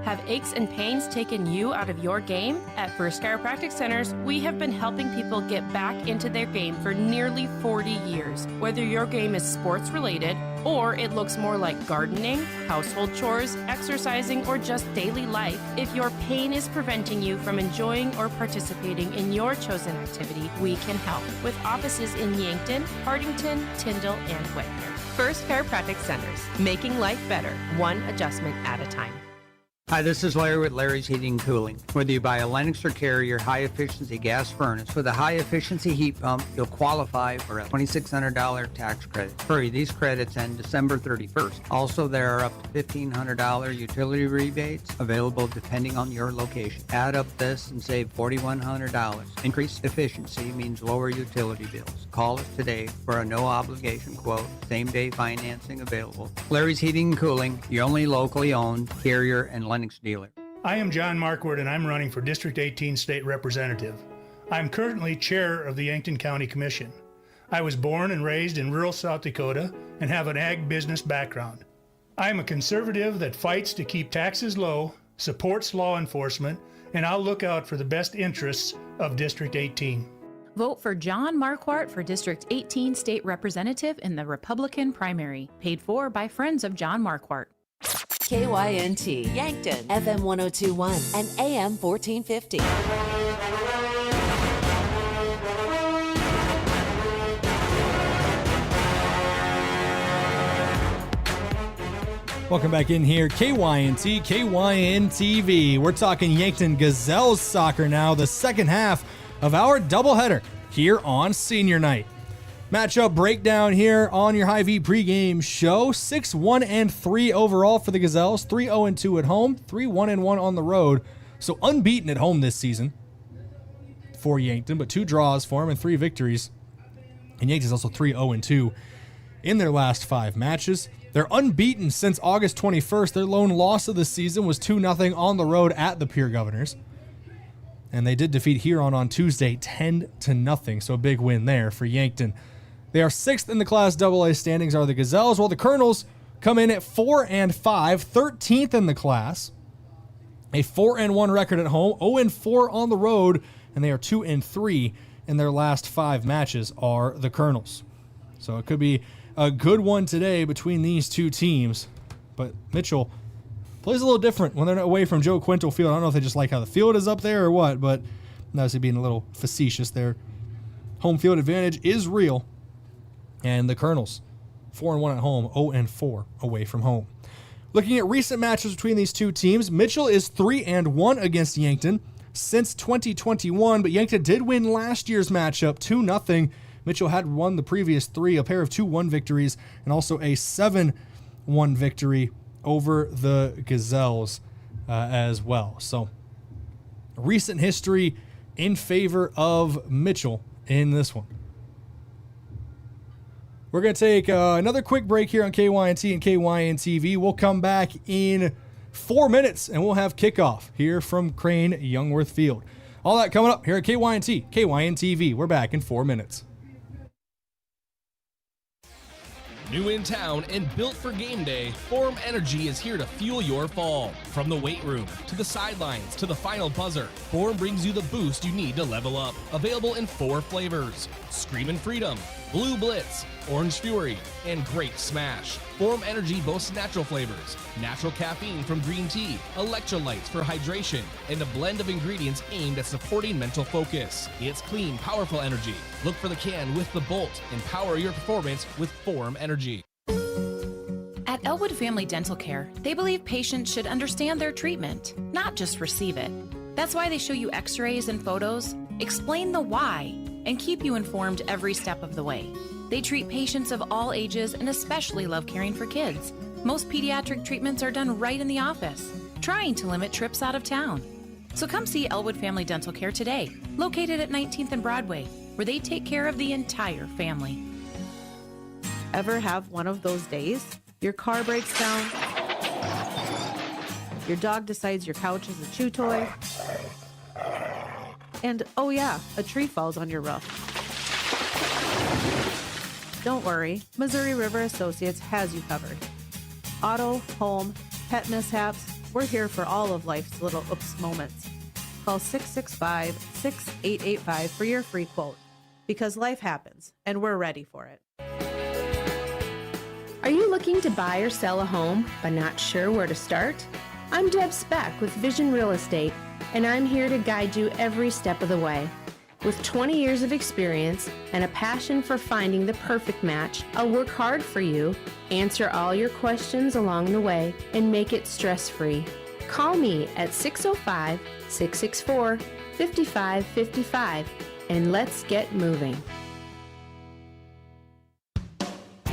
[SPEAKER 26] Have aches and pains taken you out of your game? At First Chiropractic Centers, we have been helping people get back into their game for nearly 40 years. Whether your game is sports related, or it looks more like gardening, household chores, exercising, or just daily life, if your pain is preventing you from enjoying or participating in your chosen activity, we can help. With offices in Yankton, Hardington, Tyndall, and Wagner.
[SPEAKER 27] First Chiropractic Centers, making life better, one adjustment at a time.
[SPEAKER 28] Hi, this is Larry with Larry's Heating and Cooling. Whether you buy a Lennox or Carrier high-efficiency gas furnace with a high-efficiency heat pump, you'll qualify for a $2,600 tax credit. Hurry, these credits end December 31st. Also, there are up to $1,500 utility rebates available depending on your location. Add up this and save $4,100. Increased efficiency means lower utility bills. Call us today for a no-obligation quote. Same-day financing available. Larry's Heating and Cooling, your only locally owned Carrier and Lennox dealer.
[SPEAKER 29] I am John Marquardt and I'm running for District 18 State Representative. I'm currently chair of the Yankton County Commission. I was born and raised in rural South Dakota and have an ag business background. I am a conservative that fights to keep taxes low, supports law enforcement, and I'll look out for the best interests of District 18.
[SPEAKER 30] Vote for John Marquardt for District 18 State Representative in the Republican primary. Paid for by friends of John Marquardt.
[SPEAKER 31] KYNT, Yankton, FM 1021 and AM 1450.
[SPEAKER 3] Welcome back in here, KYNT, KYNTV. We're talking Yankton Gazelles soccer now, the second half of our doubleheader here on Senior Night. Matchup breakdown here on your High V pregame show. 6-1-3 overall for the Gazelles. 3-0-2 at home. 3-1-1 on the road. So unbeaten at home this season for Yankton, but 2 draws for them and 3 victories. And Yankton's also 3-0-2 in their last 5 matches. They're unbeaten since August 21st. Their lone loss of the season was 2-0 on the road at the Peer Governors. And they did defeat Huron on Tuesday 10-0. So a big win there for Yankton. They are 6th in the Class AA standings are the Gazelles, while the Kernels come in at 4-5, 13th in the class. A 4-1 record at home, 0-4 on the road, and they are 2-3 in their last 5 matches are the Kernels. So it could be a good one today between these two teams. But Mitchell plays a little different when they're away from Joe Quintal Field. I don't know if they just like how the field is up there or what, but obviously being a little facetious there. Home field advantage is real. And the Kernels, 4-1 at home, 0-4 away from home. Looking at recent matches between these two teams, Mitchell is 3-1 against Yankton. since 2021, but Yankton did win last year's matchup 2-0. Mitchell had won the previous 3, a pair of 2-1 victories, and also a 7-1 victory over the Gazelles as well. So recent history in favor of Mitchell in this one. We're going to take another quick break here on KYNT and KYN-TV. We'll come back in 4 minutes, and we'll have kickoff here from Crane-Youngworth Field. All that coming up here at KYNT, KYN-TV. We're back in 4 minutes.
[SPEAKER 1] New in town and built for game day, Form Energy is here to fuel your fall. From the weight room, to the sidelines, to the final buzzer, Form brings you the boost you need to level up. Available in 4 flavors: Screamin' Freedom, Blue Blitz, Orange Fury, and Grape Smash. Form Energy boasts natural flavors, natural caffeine from green tea, electrolytes for hydration, and a blend of ingredients aimed at supporting mental focus. It's clean, powerful energy. Look for the can with the bolt. Empower your performance with Form Energy.
[SPEAKER 30] At Elwood Family Dental Care, they believe patients should understand their treatment, not just receive it. That's why they show you x-rays and photos, explain the why, and keep you informed every step of the way. They treat patients of all ages and especially love caring for kids. Most pediatric treatments are done right in the office, trying to limit trips out of town. So come see Elwood Family Dental Care today, located at 19th and Broadway, where they take care of the entire family.
[SPEAKER 16] Ever have one of those days? Your car breaks down, your dog decides your couch is a chew toy, and oh yeah, a tree falls on your roof. Don't worry, Missouri River Associates has you covered. Auto, home, pet mishaps, we're here for all of life's little oops moments. Call 665-6885 for your free quote, because life happens, and we're ready for it.
[SPEAKER 27] Are you looking to buy or sell a home but not sure where to start? I'm Deb Speck with Vision Real Estate, and I'm here to guide you every step of the way. With 20 years of experience and a passion for finding the perfect match, I'll work hard for you, answer all your questions along the way, and make it stress-free. Call me at 605-664-5555, and let's get moving.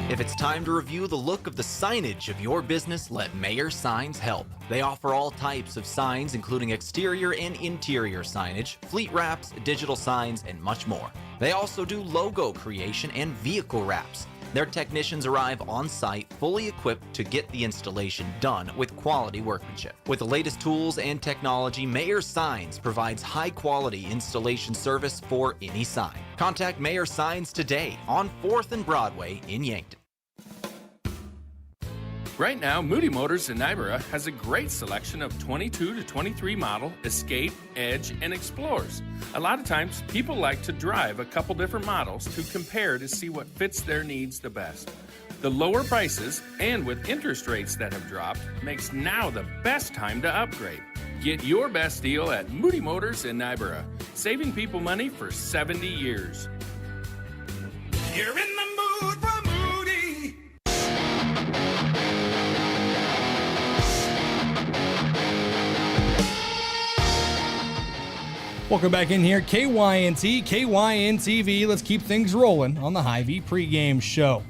[SPEAKER 13] If it's time to review the look of the signage of your business, let Mayor Signs help. They offer all types of signs, including exterior and interior signage, fleet wraps, digital signs, and much more. They also do logo creation and vehicle wraps. Their technicians arrive on site fully equipped to get the installation done with quality workmanship. With the latest tools and technology, Mayor Signs provides high-quality installation service for any sign. Contact Mayor Signs today on 4th and Broadway in Yankton.
[SPEAKER 4] Right now, Moody Motors in Nyborough has a great selection of 22 to 23 model Escape, Edge, and Explorers. A lot of times, people like to drive a couple different models to compare to see what fits their needs the best. The lower prices, and with interest rates that have dropped, makes now the best time to upgrade. Get your best deal at Moody Motors in Nyborough, saving people money for 70 years. You're in the mood for Moody!
[SPEAKER 3] Welcome back in here, KYNT, KYN-TV. Let's keep things rolling on the Hy-Vee pregame show.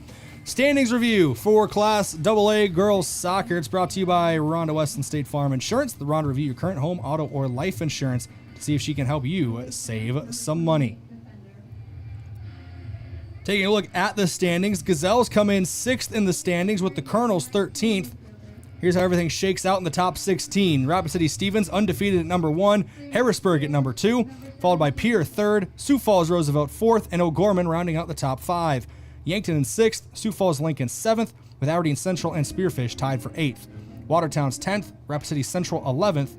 [SPEAKER 3] Standings review for Class AA Girls Soccer. It's brought to you by Rhonda Weston State Farm Insurance. The Rhonda review your current home, auto, or life insurance to see if she can help you save some money. Taking a look at the standings, Gazelles come in 6th in the standings with the Kernels 13th. Here's how everything shakes out in the top 16. Rapid City Stevens undefeated at number 1, Harrisburg at number 2, followed by Pierre 3rd, Sioux Falls Roosevelt 4th, and O'Gorman rounding out the top 5. Yankton in 6th, Sioux Falls Lincoln 7th, with Aberdeen Central and Spearfish tied for 8th. Watertown's 10th, Rapid City Central 11th,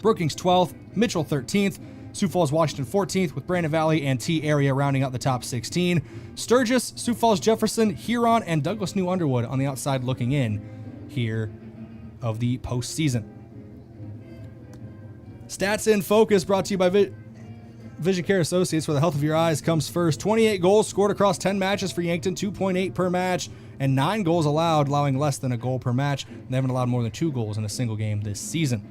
[SPEAKER 3] Brookings 12th, Mitchell 13th, Sioux Falls Washington 14th, with Brandon Valley and T Area rounding out the top 16. Sturgis, Sioux Falls Jefferson, Huron, and Douglas New Underwood on the outside looking in here of the postseason. Stats in Focus brought to you by Vision Care Associates, where the health of your eyes comes first. 28 goals scored across 10 matches for Yankton, 2.8 per match, and 9 goals allowed, allowing less than a goal per match. They haven't allowed more than 2 goals in a single game this season.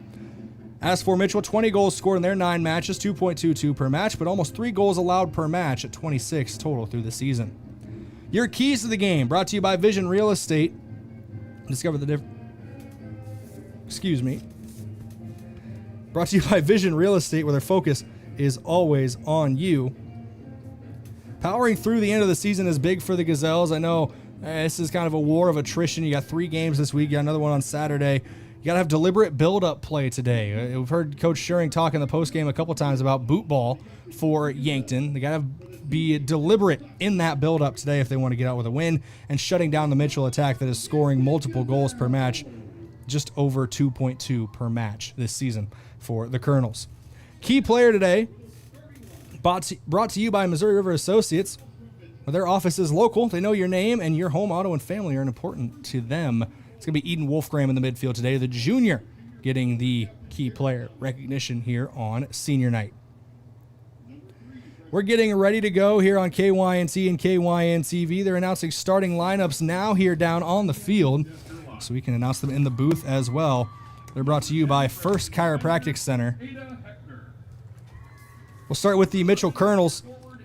[SPEAKER 3] As for Mitchell, 20 goals scored in their 9 matches, 2.22 per match, but almost 3 goals allowed per match at 26 total through the season. Your keys to the game, brought to you by Vision Real Estate. Discover the Brought to you by Vision Real Estate, where their focus is always on you. Powering through the end of the season is big for the Gazelles. I know this is kind of a war of attrition. You got 3 games this week. You got another one on Saturday. You got to have deliberate build-up play today. We've heard Coach Schering talk in the postgame a couple times about boot ball for Yankton. They got to be deliberate in that build-up today if they want to get out with a win, and shutting down the Mitchell attack that is scoring multiple goals per match, just over 2.2 per match this season for the Kernels. Key player today, brought to you by Missouri River Associates. Where their office is local, they know your name, and your home, auto, and family are important to them. It's going to be Eden Wolfgram in the midfield today, the junior, getting the key player recognition here on senior night. We're getting ready to go here on KYNT and KYN-TV. They're announcing starting lineups now here down on the field, so we can announce them in the booth as well. They're brought to you by First Chiropractic Center. We'll start with the Mitchell Kernels.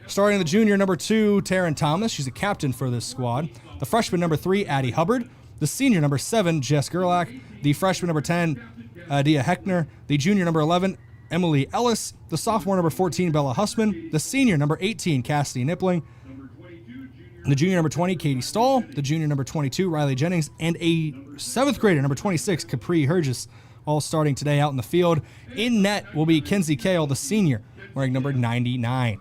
[SPEAKER 3] Starting the junior, number 2, Taryn Thomas. She's a captain for this squad. The freshman, number 3, Addie Hubbard. The senior, number 7, Jess Gerlach. The freshman, number 10, Dia Heckner. The junior, number 11, Emily Ellis. The sophomore, number 14, Bella Hussman. The senior, number 18, Cassidy Nippling. The junior, number 20, Katie Stahl. The junior, number 22, Riley Jennings. And a 7th grader, number 26, Capri Hergis, all starting today out in the field. In net will be Kenzie Kale, the senior, wearing number 99.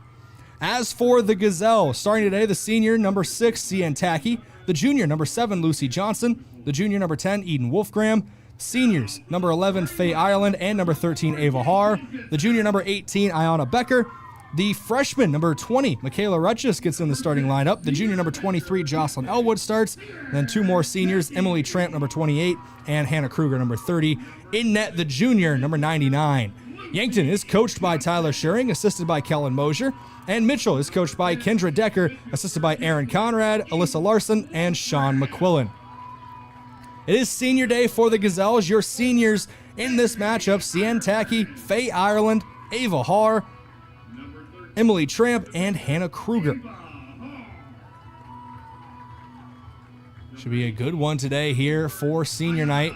[SPEAKER 3] As for the Gazelle, starting today, the senior, number 6, Cian Tacky. The junior, number 7, Lucy Johnson. The junior, number 10, Eden Wolfgram. Seniors, number 11, Faye Ireland, and number 13, Ava Haar. The junior, number 18, Ayana Becker. The freshman, number 20, Michaela Rutschus, gets in the starting lineup. The junior, number 23, Jocelyn Elwood, starts. Then 2 more seniors, Emily Tramp, number 28, and Hannah Kruger, number 30. In net, the junior, number 99. Yankton is coached by Tyler Schering, assisted by Kellen Mosier. And Mitchell is coached by Kendra Decker, assisted by Aaron Conrad, Alyssa Larson, and Sean McQuillan. It is senior day for the Gazelles. Your seniors in this matchup, Cian Tacky, Faye Ireland, Ava Haar, Emily Tramp, and Hannah Kruger. Should be a good one today here for senior night.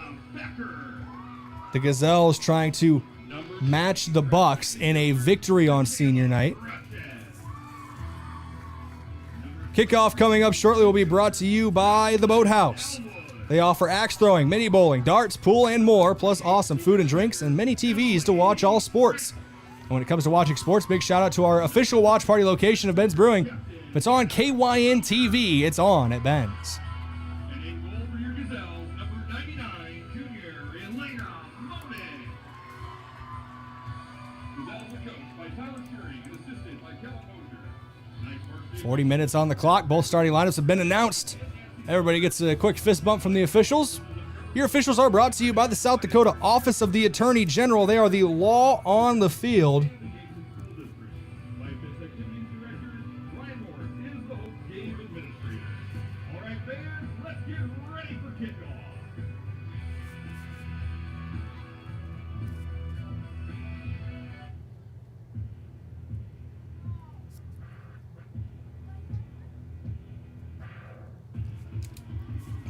[SPEAKER 3] The Gazelles trying to match the Bucks in a victory on senior night. Kickoff coming up shortly will be brought to you by the Boathouse. They offer axe throwing, mini bowling, darts, pool, and more, plus awesome food and drinks and many TVs to watch all sports. And when it comes to watching sports, big shout out to our official watch party location of Ben's Brewing. If it's on KYN TV, it's on at Ben's.
[SPEAKER 2] Number 99, junior Elena Monet.
[SPEAKER 3] 40 minutes on the clock. Both starting lineups have been announced. Everybody gets a quick fist bump from the officials. Your officials are brought to you by the South Dakota Office of the Attorney General. They are the law on the field.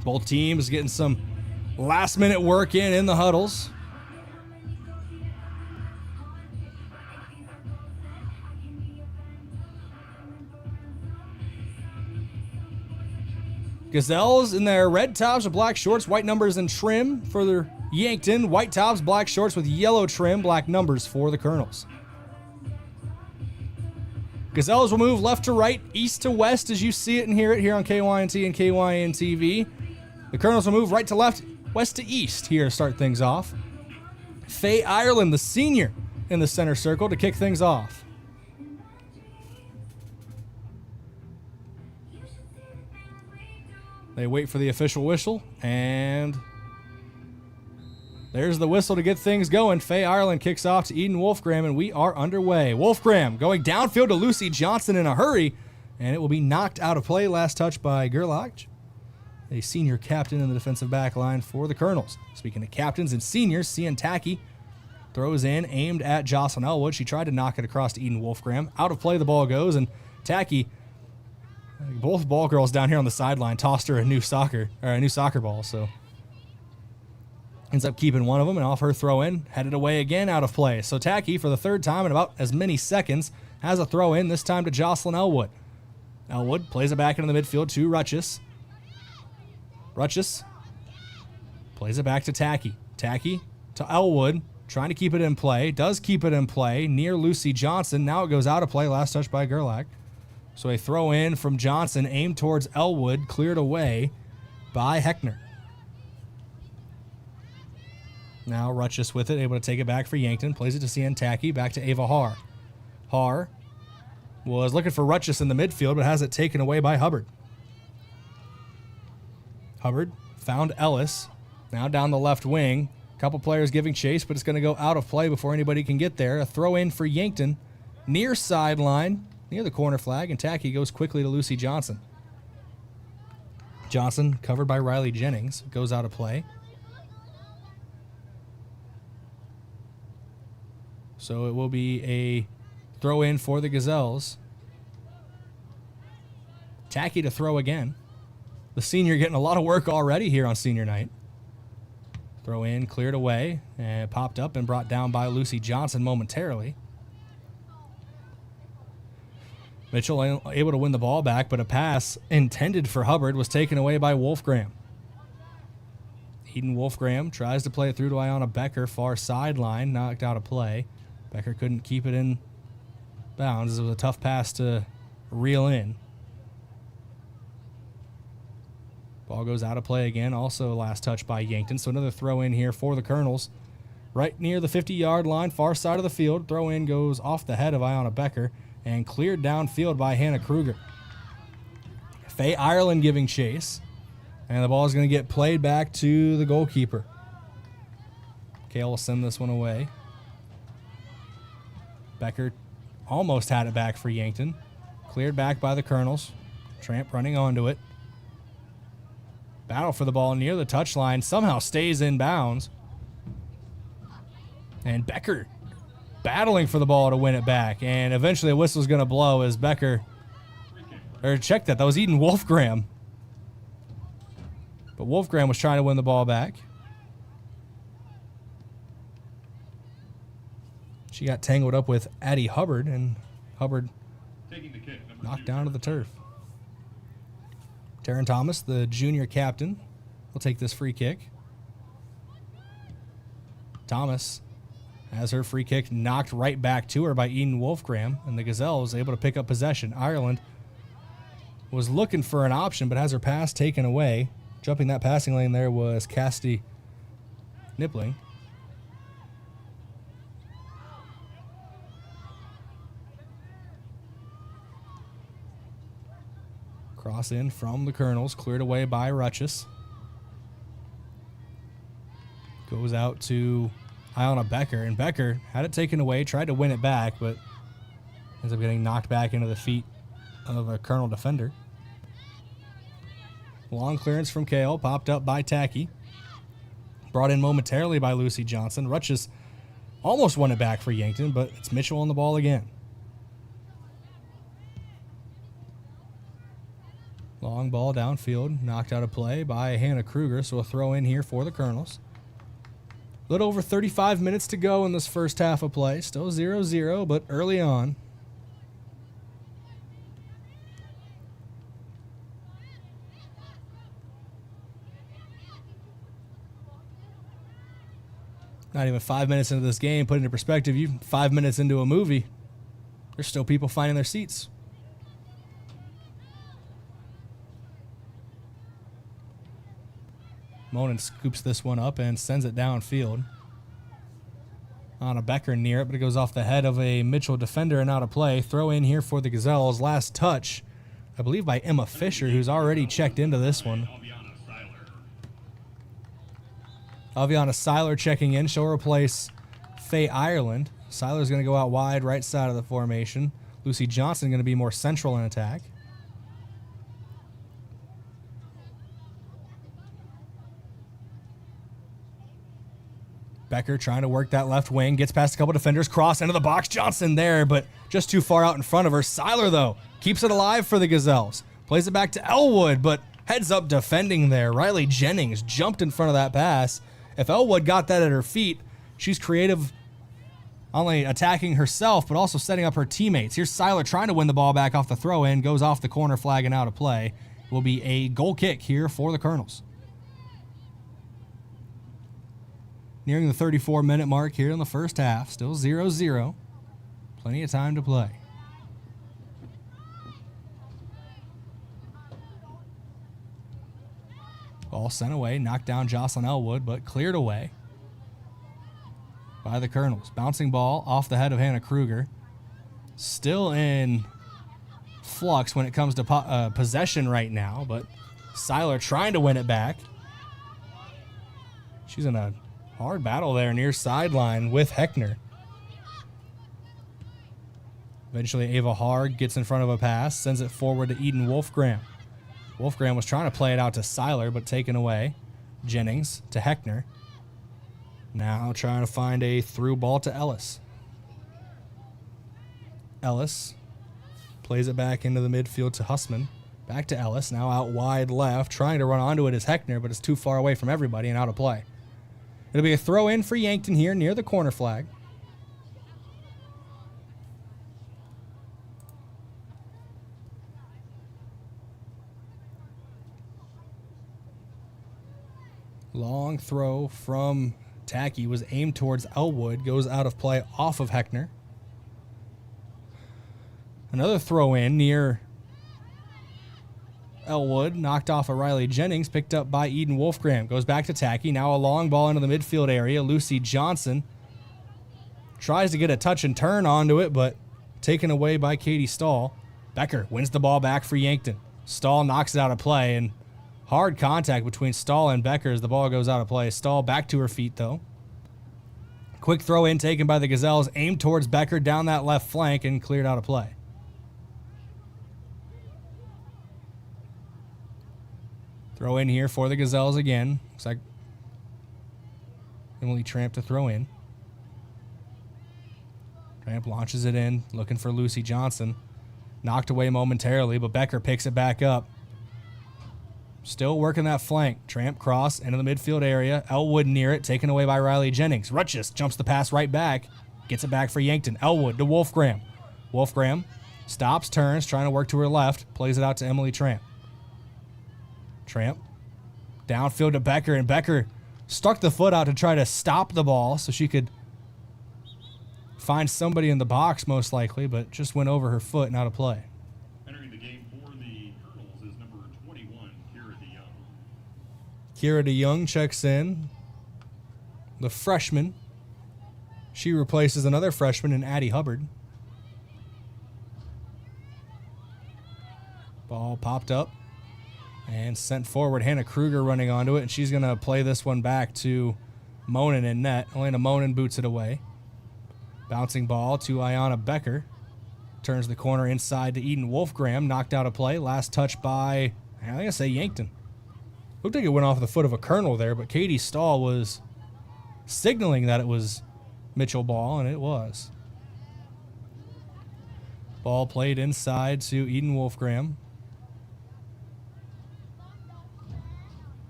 [SPEAKER 3] Both teams getting some last-minute work in the huddles. Gazelles in their red tops with black shorts, white numbers and trim for the Yankton. White tops, black shorts with yellow trim, black numbers for the Kernels. Gazelles will move left to right, east to west as you see it and hear it here on KYNT and KYN-TV. The Kernels will move right to left, west to east here to start things off. Faye Ireland, the senior, in the center circle to kick things off. They wait for the official whistle, and there's the whistle to get things going. Faye Ireland kicks off to Eden Wolfgram, and we are underway. Wolfgram going downfield to Lucy Johnson in a hurry, and it will be knocked out of play. Last touch by Gerlach, a senior captain in the defensive back line for the Kernels. Speaking of captains and seniors, Cian Tacky Throws in, aimed at Jocelyn Elwood. She tried to knock it across to Eden Wolfgram. Out of play the ball goes, and Tacky, both ball girls down here on the sideline, tossed her a new soccer ball, so ends up keeping one of them, and off her throw in, headed away again, out of play. So Tacky, for the third time in about as many seconds, has a throw in, this time to Jocelyn Elwood. Elwood plays it back into the midfield to Rutchess. Rutchess plays it back to Tacky. Tacky to Elwood, trying to keep it in play. Does keep it in play near Lucy Johnson. Now it goes out of play. Last touch by Gerlach. So a throw in from Johnson, aimed towards Elwood, cleared away by Heckner. Now Rutchess with it, able to take it back for Yankton. Plays it to CN Tacky, back to Ava Haar. Haar was looking for Rutchess in the midfield, but has it taken away by Hubbard. Hubbard found Ellis, now down the left wing. A couple players giving chase, but it's going to go out of play before anybody can get there. A throw in for Yankton, near sideline, near the corner flag, and Tacky goes quickly to Lucy Johnson. Johnson, covered by Riley Jennings, goes out of play. So it will be a throw in for the Gazelles. Tacky to throw again. The senior getting a lot of work already here on senior night. Throw in, cleared away, and popped up and brought down by Lucy Johnson momentarily. Mitchell able to win the ball back, but a pass intended for Hubbard was taken away by Wolfgram. Eden Wolfgram tries to play it through to Ayanna Becker, far sideline, knocked out of play. Becker couldn't keep it in bounds. It was a tough pass to reel in. Ball goes out of play again. Also last touch by Yankton. So another throw in here for the Kernels. Right near the 50-yard line, far side of the field. Throw in goes off the head of Ayanna Becker and cleared downfield by Hannah Kruger. Faye Ireland giving chase. And the ball is going to get played back to the goalkeeper. Kale will send this one away. Becker almost had it back for Yankton. Cleared back by the Kernels. Tramp running onto it. Battle for the ball near the touchline. Somehow stays in bounds. And Becker battling for the ball to win it back. And eventually a whistle's going to blow as Becker... Or check that. That was Eden Wolfgram. But Wolfgram was trying to win the ball back. She got tangled up with Addie Hubbard, and Hubbard knocked down to the turf. Taryn Thomas, the junior captain, will take this free kick. Thomas has her free kick knocked right back to her by Eden Wolfgram, and the Gazelles able to pick up possession. Ireland was looking for an option, but has her pass taken away. Jumping that passing lane there was Cassidy Nippling. Cross in from the Kernels, cleared away by Rutchess. Goes out to Ayanna Becker, and Becker had it taken away, tried to win it back, but ends up getting knocked back into the feet of a Kernel defender. Long clearance from Kale, popped up by Tacky. Brought in momentarily by Lucy Johnson. Rutchess almost won it back for Yankton, but it's Mitchell on the ball again. Long ball downfield, knocked out of play by Hannah Kruger, so a throw in here for the Kernels. A little over 35 minutes to go in this first half of play. Still 0-0, but early on. Not even 5 minutes into this game, put into perspective, 5 minutes into a movie, there's still people finding their seats. Monin scoops this one up and sends it downfield. On a Becker near it, but it goes off the head of a Mitchell defender and out of play. Throw in here for the Gazelles. Last touch, I believe, by Emma Fisher, who's already checked into this one. Aviana Seiler checking in. She'll replace Faye Ireland. Seiler's going to go out wide, right side of the formation. Lucy Johnson going to be more central in attack. Becker trying to work that left wing, gets past a couple defenders, cross into the box. Johnson there, but just too far out in front of her. Seiler, though, keeps it alive for the Gazelles. Plays it back to Elwood, but heads up defending there. Riley Jennings jumped in front of that pass. If Elwood got that at her feet, she's creative, not only attacking herself, but also setting up her teammates. Here's Seiler trying to win the ball back off the throw-in, goes off the corner flag and out of play. Will be a goal kick here for the Kernels. Nearing the 34-minute mark here in the first half. Still 0-0. Plenty of time to play. Ball sent away, knocked down Jocelyn Elwood, but cleared away by the Kernels. Bouncing ball off the head of Hannah Kruger. Still in flux when it comes to possession right now, but Seiler trying to win it back. She's in a hard battle there near sideline with Heckner. Eventually Ava Harg gets in front of a pass, sends it forward to Eden Wolfgram. Wolfgram was trying to play it out to Seiler, but taken away. Jennings to Heckner. Now trying to find a through ball to Ellis. Ellis plays it back into the midfield to Hussman. Back to Ellis, now out wide left. Trying to run onto it is Heckner, but it's too far away from everybody and out of play. It'll be a throw in for Yankton here near the corner flag. Long throw from Tacky was aimed towards Elwood. Goes out of play off of Heckner. Another throw in near Elwood. Knocked off of Riley Jennings. Picked up by Eden Wolfgram. Goes back to Tacky. Now a long ball into the midfield area. Lucy Johnson tries to get a touch and turn onto it, but taken away by Katie Stahl. Becker wins the ball back for Yankton. Stahl knocks it out of play, and hard contact between Stahl and Becker as the ball goes out of play. Stahl back to her feet, though. Quick throw in taken by the Gazelles, aimed towards Becker down that left flank and cleared out of play. Throw in here for the Gazelles again. Looks like Emily Tramp to throw in. Tramp launches it in, looking for Lucy Johnson. Knocked away momentarily, but Becker picks it back up. Still working that flank. Tramp cross into the midfield area. Elwood near it, taken away by Riley Jennings. Rutschus jumps the pass right back. Gets it back for Yankton. Elwood to Wolfgram. Wolfgram stops, turns, trying to work to her left. Plays it out to Emily Tramp. Tramp downfield to Becker, and Becker stuck the foot out to try to stop the ball so she could find somebody in the box most likely, but just went over her foot and out of play.
[SPEAKER 2] Entering the game for the Kernels is number 21, Kira DeYoung.
[SPEAKER 3] Kira DeYoung checks in. The freshman. She replaces another freshman in Addie Hubbard. Ball popped up and sent forward. Hannah Kruger running onto it, and she's going to play this one back to Monin in net. Elena Monin boots it away. Bouncing ball to Ayanna Becker. Turns the corner inside to Eden Wolfgram. Knocked out of play. Last touch by, I'm going to say Yankton. Looked like it went off the foot of a Kernel there, but Katie Stahl was signaling that it was Mitchell ball, and it was. Ball played inside to Eden Wolfgram.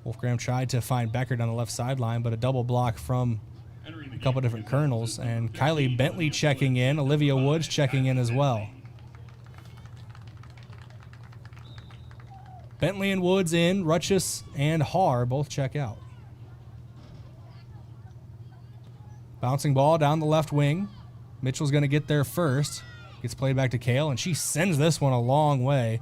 [SPEAKER 3] Wolfgram tried to find Becker down the left sideline, but a double block from a couple different Kernels. And Kylie Bentley checking in. Olivia Woods checking in as well. Bentley and Woods in. Rutschus and Haar both check out. Bouncing ball down the left wing. Mitchell's going to get there first. Gets played back to Kale, and she sends this one a long way.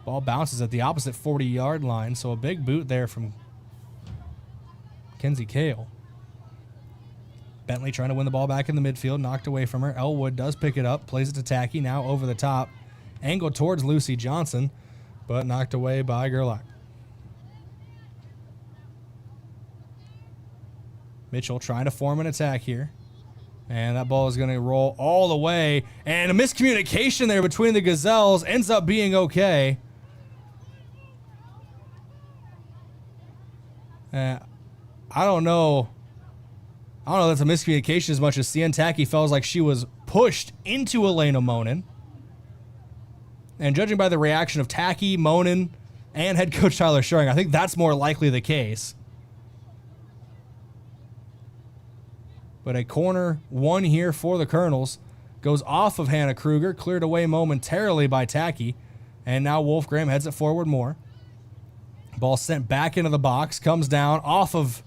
[SPEAKER 3] Ball bounces at the opposite 40-yard line, so a big boot there from Kenzie Kale. Bentley trying to win the ball back in the midfield, knocked away from her. Elwood does pick it up, plays it to Tacky, now over the top. Angled towards Lucy Johnson, but knocked away by Gerlach. Mitchell trying to form an attack here. And that ball is going to roll all the way. And a miscommunication there between the Gazelles ends up being okay. I don't know I don't know if that's a miscommunication as much as Sientaki felt like she was pushed into Elena Monin. And judging by the reaction of Taki, Monin, and head coach Tyler Schering, I think that's more likely the case. But a corner one here for the Kernels. Goes off of Hannah Kruger, cleared away momentarily by Taki. And now Wolfgram heads it forward more. Ball sent back into the box, comes down off of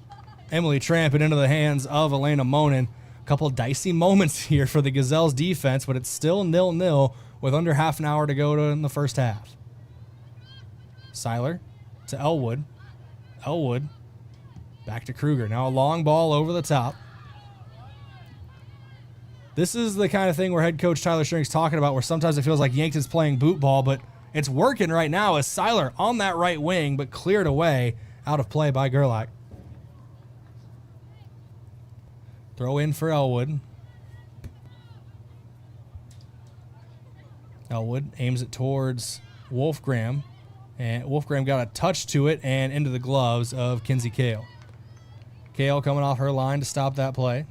[SPEAKER 3] Emily Tramp and into the hands of Elena Monin. A couple of dicey moments here for the Gazelles defense, but it's still 0-0 with under half an hour to go in the first half. Seiler to Elwood. Elwood back to Kruger. Now a long ball over the top. This is the kind of thing where head coach Tyler Schering's talking about where sometimes it feels like Yankton's playing boot ball, but it's working right now as Seiler on that right wing, but cleared away out of play by Gerlach. Throw in for Elwood. Elwood aims it towards Wolfgram, and Wolfgram got a touch to it and into the gloves of Kinsey Kale. Kale coming off her line to stop that play.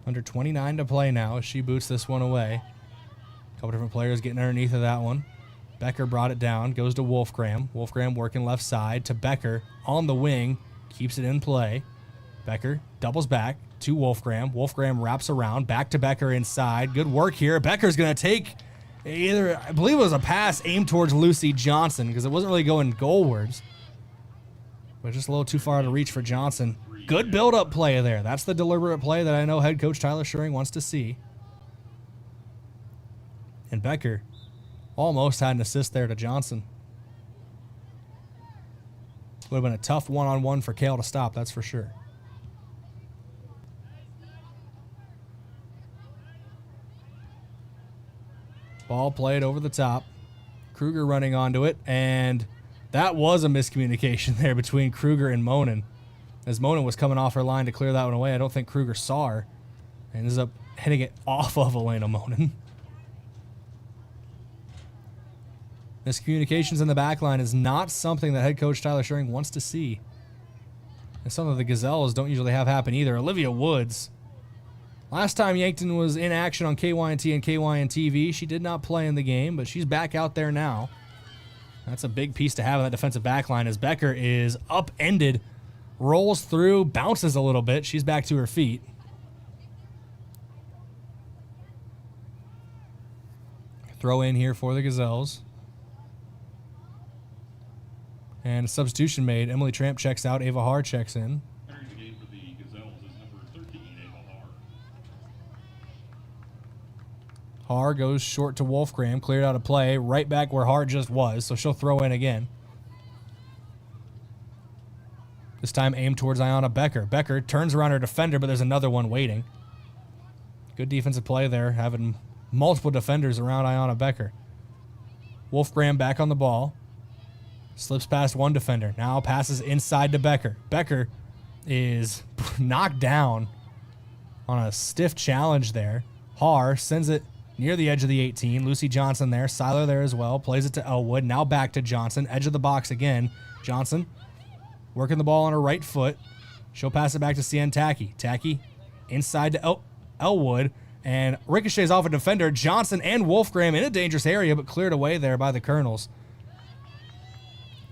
[SPEAKER 3] Under 29 to play now as she boots this one away. A couple different players getting underneath of that one. Becker brought it down, goes to Wolfgram. Wolfgram working left side to Becker on the wing, keeps it in play. Becker doubles back to Wolfgram. Wolfgram wraps around, back to Becker inside. Good work here. Becker's going to take either, I believe it was a pass aimed towards Lucy Johnson because it wasn't really going goalwards. But just a little too far to reach for Johnson. Good build-up play there. That's the deliberate play that I know head coach Tyler Schering wants to see. And Becker almost had an assist there to Johnson. Would have been a tough one-on-one for Kale to stop, that's for sure. Ball played over the top. Kruger running onto it, and that was a miscommunication there between Kruger and Monin. As Monin was coming off her line to clear that one away, I don't think Kruger saw her. And ends up hitting it off of Elena Monin. Miscommunications in the back line is not something that head coach Tyler Schering wants to see. It's something the Gazelles don't usually have happen either. Olivia Woods. Last time Yankton was in action on KYNT and KYN TV, she did not play in the game, but she's back out there now. That's a big piece to have in that defensive back line as Becker is upended, rolls through, bounces a little bit. She's back to her feet. Throw in here for the Gazelles. And a substitution made. Emily Tramp checks out. Ava Haar checks in.
[SPEAKER 2] Entering the game for the Gazelles is number 13, Ava Haar.
[SPEAKER 3] Haar goes short to Wolfgram. Cleared out of play. Right back where Haar just was. So she'll throw in again. This time aimed towards Ayanna Becker. Becker turns around her defender, but there's another one waiting. Good defensive play there, having multiple defenders around Ayanna Becker. Wolfgram back on the ball. Slips past one defender. Now passes inside to Becker. Becker is knocked down on a stiff challenge there. Haar sends it near the edge of the 18. Lucy Johnson there. Seiler there as well. Plays it to Elwood. Now back to Johnson. Edge of the box again. Johnson working the ball on her right foot. She'll pass it back to Sientaki. Taki inside to Elwood. And ricochets off a defender. Johnson and Wolfgram in a dangerous area, but cleared away there by the Kernels.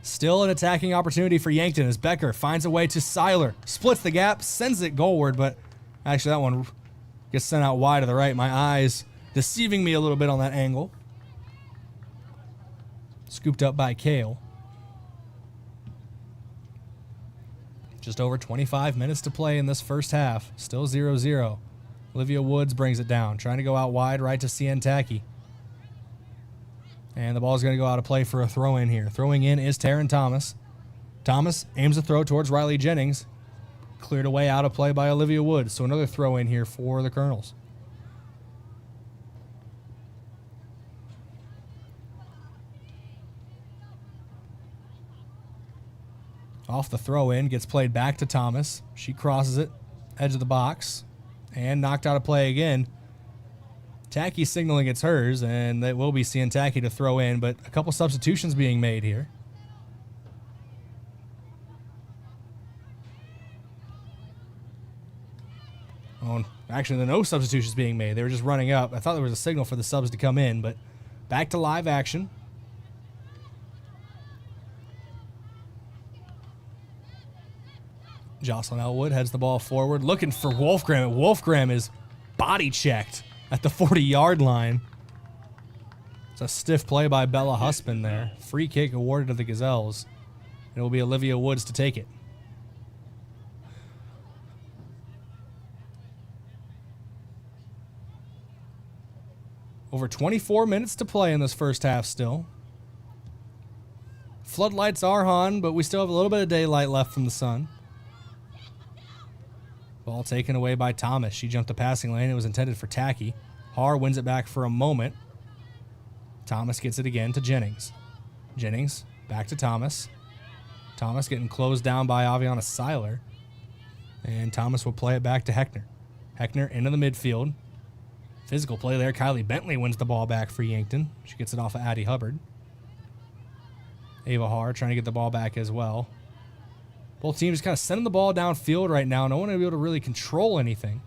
[SPEAKER 3] Still an attacking opportunity for Yankton as Becker finds a way to Seiler. Splits the gap, sends it goalward, but actually that one gets sent out wide to the right. My eyes deceiving me a little bit on that angle. Scooped up by Kale. Just over 25 minutes to play in this first half. Still 0-0. Olivia Woods brings it down. Trying to go out wide right to Sientaki. And the ball is going to go out of play for a throw-in here. Throwing in is Taryn Thomas. Thomas aims a throw towards Riley Jennings. Cleared away out of play by Olivia Woods. So another throw-in here for the Kernels. Off the throw-in, gets played back to Thomas. She crosses it, edge of the box, and knocked out of play again. Taki signaling it's hers, and that will be Sientaki to throw in, but a couple substitutions being made here. Oh, actually, no substitutions being made. They were just running up. I thought there was a signal for the subs to come in, but back to live action. Jocelyn Elwood heads the ball forward, looking for Wolfgram. Wolfgram is body checked at the 40-yard line. It's a stiff play by Bella Husband there. Free kick awarded to the Gazelles. It will be Olivia Woods to take it. Over 24 minutes to play in this first half still. Floodlights are on, but we still have a little bit of daylight left from the sun. Ball taken away by Thomas. She jumped the passing lane. It was intended for Tacky. Har wins it back for a moment. Thomas gets it again to Jennings. Jennings back to Thomas. Thomas getting closed down by Aviana Seiler. And Thomas will play it back to Heckner. Heckner into the midfield. Physical play there. Kylie Bentley wins the ball back for Yankton. She gets it off of Addie Hubbard. Ava Har trying to get the ball back as well. Both teams kind of sending the ball downfield right now. No one will be able to really control anything.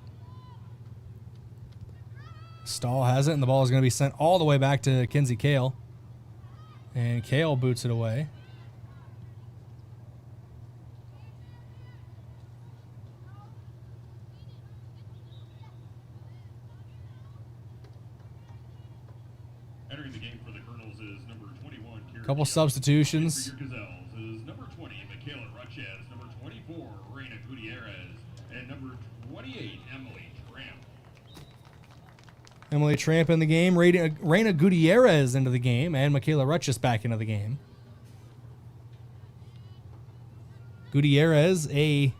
[SPEAKER 3] Stahl has it, and the ball is going to be sent all the way back to Kinsey Kale. And Kale boots it away.
[SPEAKER 2] Entering the game for the Kernels is number 21.
[SPEAKER 3] Couple substitutions.
[SPEAKER 2] For your Gazelles is number 20, Michaela Ruchez, number 24, Reina Gutierrez, and number 28, Emily Tramp.
[SPEAKER 3] Emily Tramp in the game. Reina Gutierrez into the game. And Michaela Ruchez back into the game. Gutierrez, a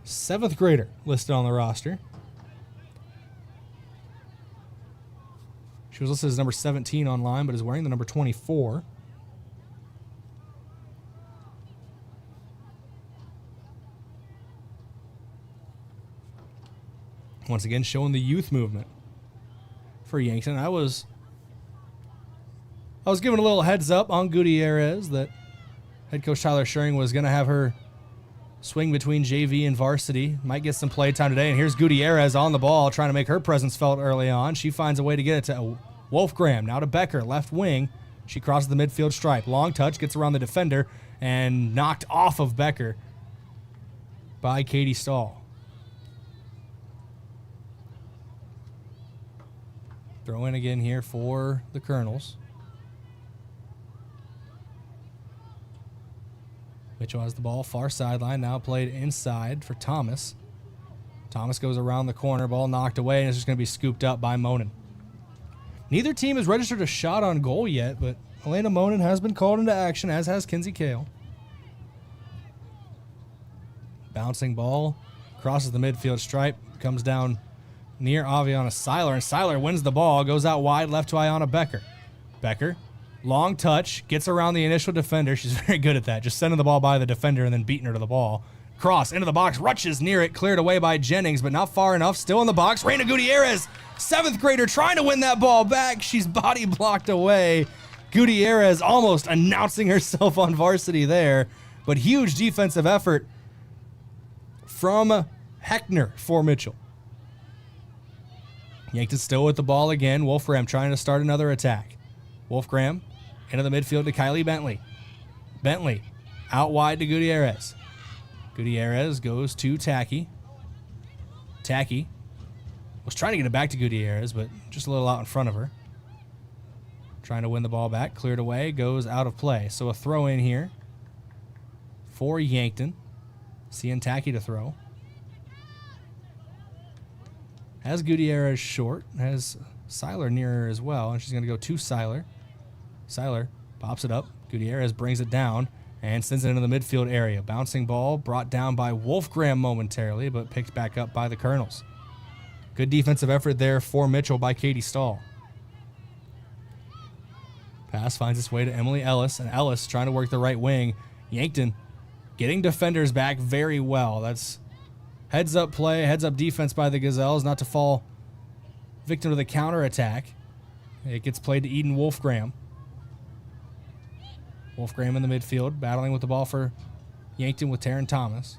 [SPEAKER 3] 7th grader listed on the roster. She was listed as number 17 online, but is wearing the number 24. Once again, showing the youth movement for Yankton. I was given a little heads up on Gutierrez that head coach Tyler Schering was going to have her swing between JV and varsity. Might get some play time today. And here's Gutierrez on the ball, trying to make her presence felt early on. She finds a way to get it to Wolfgram. Now to Becker, left wing. She crosses the midfield stripe. Long touch, gets around the defender, and knocked off of Becker by Katie Stahl. Throw in again here for the Kernels. Mitchell has the ball, far sideline, now played inside for Thomas. Thomas goes around the corner, ball knocked away, and it's just going to be scooped up by Monin. Neither team has registered a shot on goal yet, but Elena Monin has been called into action, as has Kinsey Kale. Bouncing ball, crosses the midfield stripe, comes down near Aviana Seiler, and Seiler wins the ball, goes out wide, left to Ayanna Becker. Becker, long touch, gets around the initial defender. She's very good at that, just sending the ball by the defender and then beating her to the ball. Cross into the box, Ruches near it, cleared away by Jennings, but not far enough, still in the box. Reina Gutierrez, 7th grader, trying to win that ball back. She's body blocked away. Gutierrez almost announcing herself on varsity there, but huge defensive effort from Heckner for Mitchell. Yankton still with the ball again. Wolfgram trying to start another attack. Wolfgram into the midfield to Kylie Bentley. Bentley out wide to Gutierrez. Gutierrez goes to Tacky. Tacky was trying to get it back to Gutierrez, but just a little out in front of her. Trying to win the ball back. Cleared away. Goes out of play. So a throw in here for Yankton. Seeing Tacky to throw. Has Gutierrez short. Has Seiler near her as well. And she's going to go to Seiler. Seiler pops it up. Gutierrez brings it down and sends it into the midfield area. Bouncing ball brought down by Wolfgram momentarily, but picked back up by the Kernels. Good defensive effort there for Mitchell by Katie Stahl. Pass finds its way to Emily Ellis, and Ellis trying to work the right wing. Yankton getting defenders back very well. That's heads up play, heads up defense by the Gazelles, not to fall victim to the counterattack. It gets played to Eden Wolfgram. Wolfgram in the midfield, battling with the ball for Yankton with Taryn Thomas.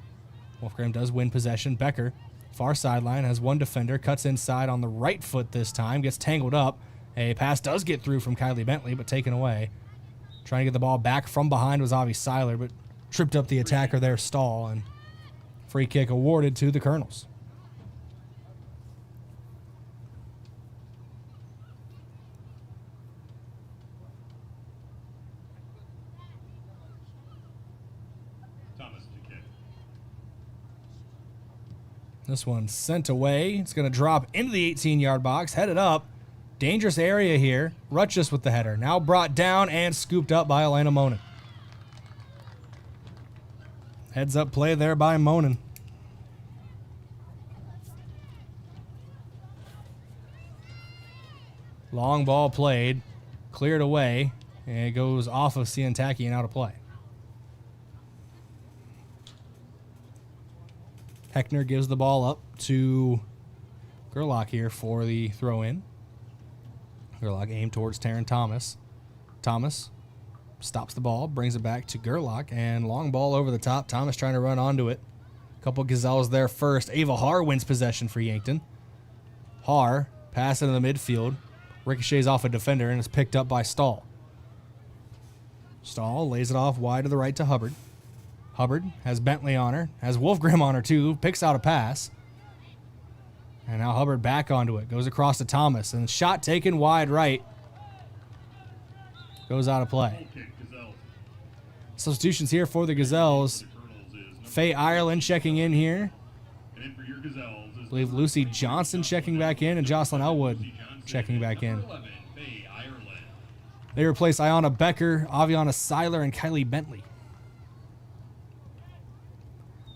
[SPEAKER 3] Wolfgram does win possession. Becker Far sideline has one defender, cuts inside on the right foot this time, gets tangled up. A pass does get through from Kylie Bentley, but taken away. Trying to get the ball back from behind was Avi Seiler, but tripped up the attacker there, Stahl, and free kick awarded to the Kernels. This one sent away. It's going to drop into the 18-yard box, headed up. Dangerous area here. Rutgers with the header. Now brought down and scooped up by Elena Monin. Heads up play there by Monin. Long ball played. Cleared away. And it goes off of Ciantaki and out of play. Heckner gives the ball up to Gerlach here for the throw-in. Gerlach aimed towards Taryn Thomas. Thomas stops the ball, brings it back to Gerlach, and long ball over the top. Thomas trying to run onto it. A couple Gazelles there first. Ava Haar wins possession for Yankton. Haar pass into the midfield. Ricochets off a defender and is picked up by Stahl. Stahl lays it off wide to the right to Hubbard. Hubbard has Bentley on her, has Wolfgram on her too, picks out a pass. And now Hubbard back onto it, goes across to Thomas, and shot taken wide right. Goes out of play. Substitutions here for the Gazelles. Faye Ireland checking in here. I believe Lucy Johnson checking back in, and Jocelyn Elwood checking back in. They replace Ayanna Becker, Aviana Seiler, and Kylie Bentley.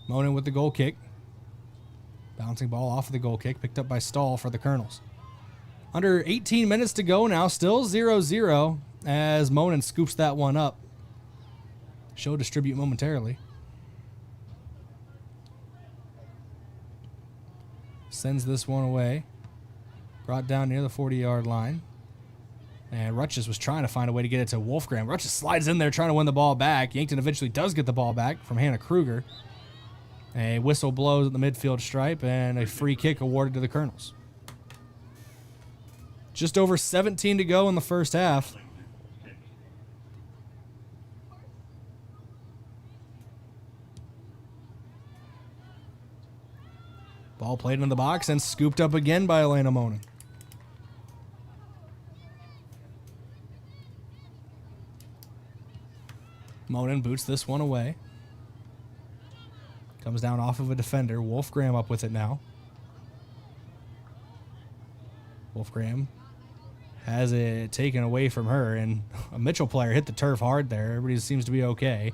[SPEAKER 3] Monin with the goal kick. Bouncing ball off of the goal kick, picked up by Stahl for the Kernels. Under 18 minutes to go now, still 0-0 as Monin scoops that one up. She'll distribute momentarily. Sends this one away. Brought down near the 40-yard line. And Rutgers was trying to find a way to get it to Wolfgram. Rutgers slides in there trying to win the ball back. Yankton eventually does get the ball back from Hannah Kruger. A whistle blows at the midfield stripe, and a free kick awarded to the Kernels. Just over 17 to go in the first half. Ball played in the box and scooped up again by Elena Monin. Monin boots this one away. Comes down off of a defender. Wolfgram up with it now. Wolfgram has it taken away from her, and a Mitchell player hit the turf hard there. Everybody seems to be okay.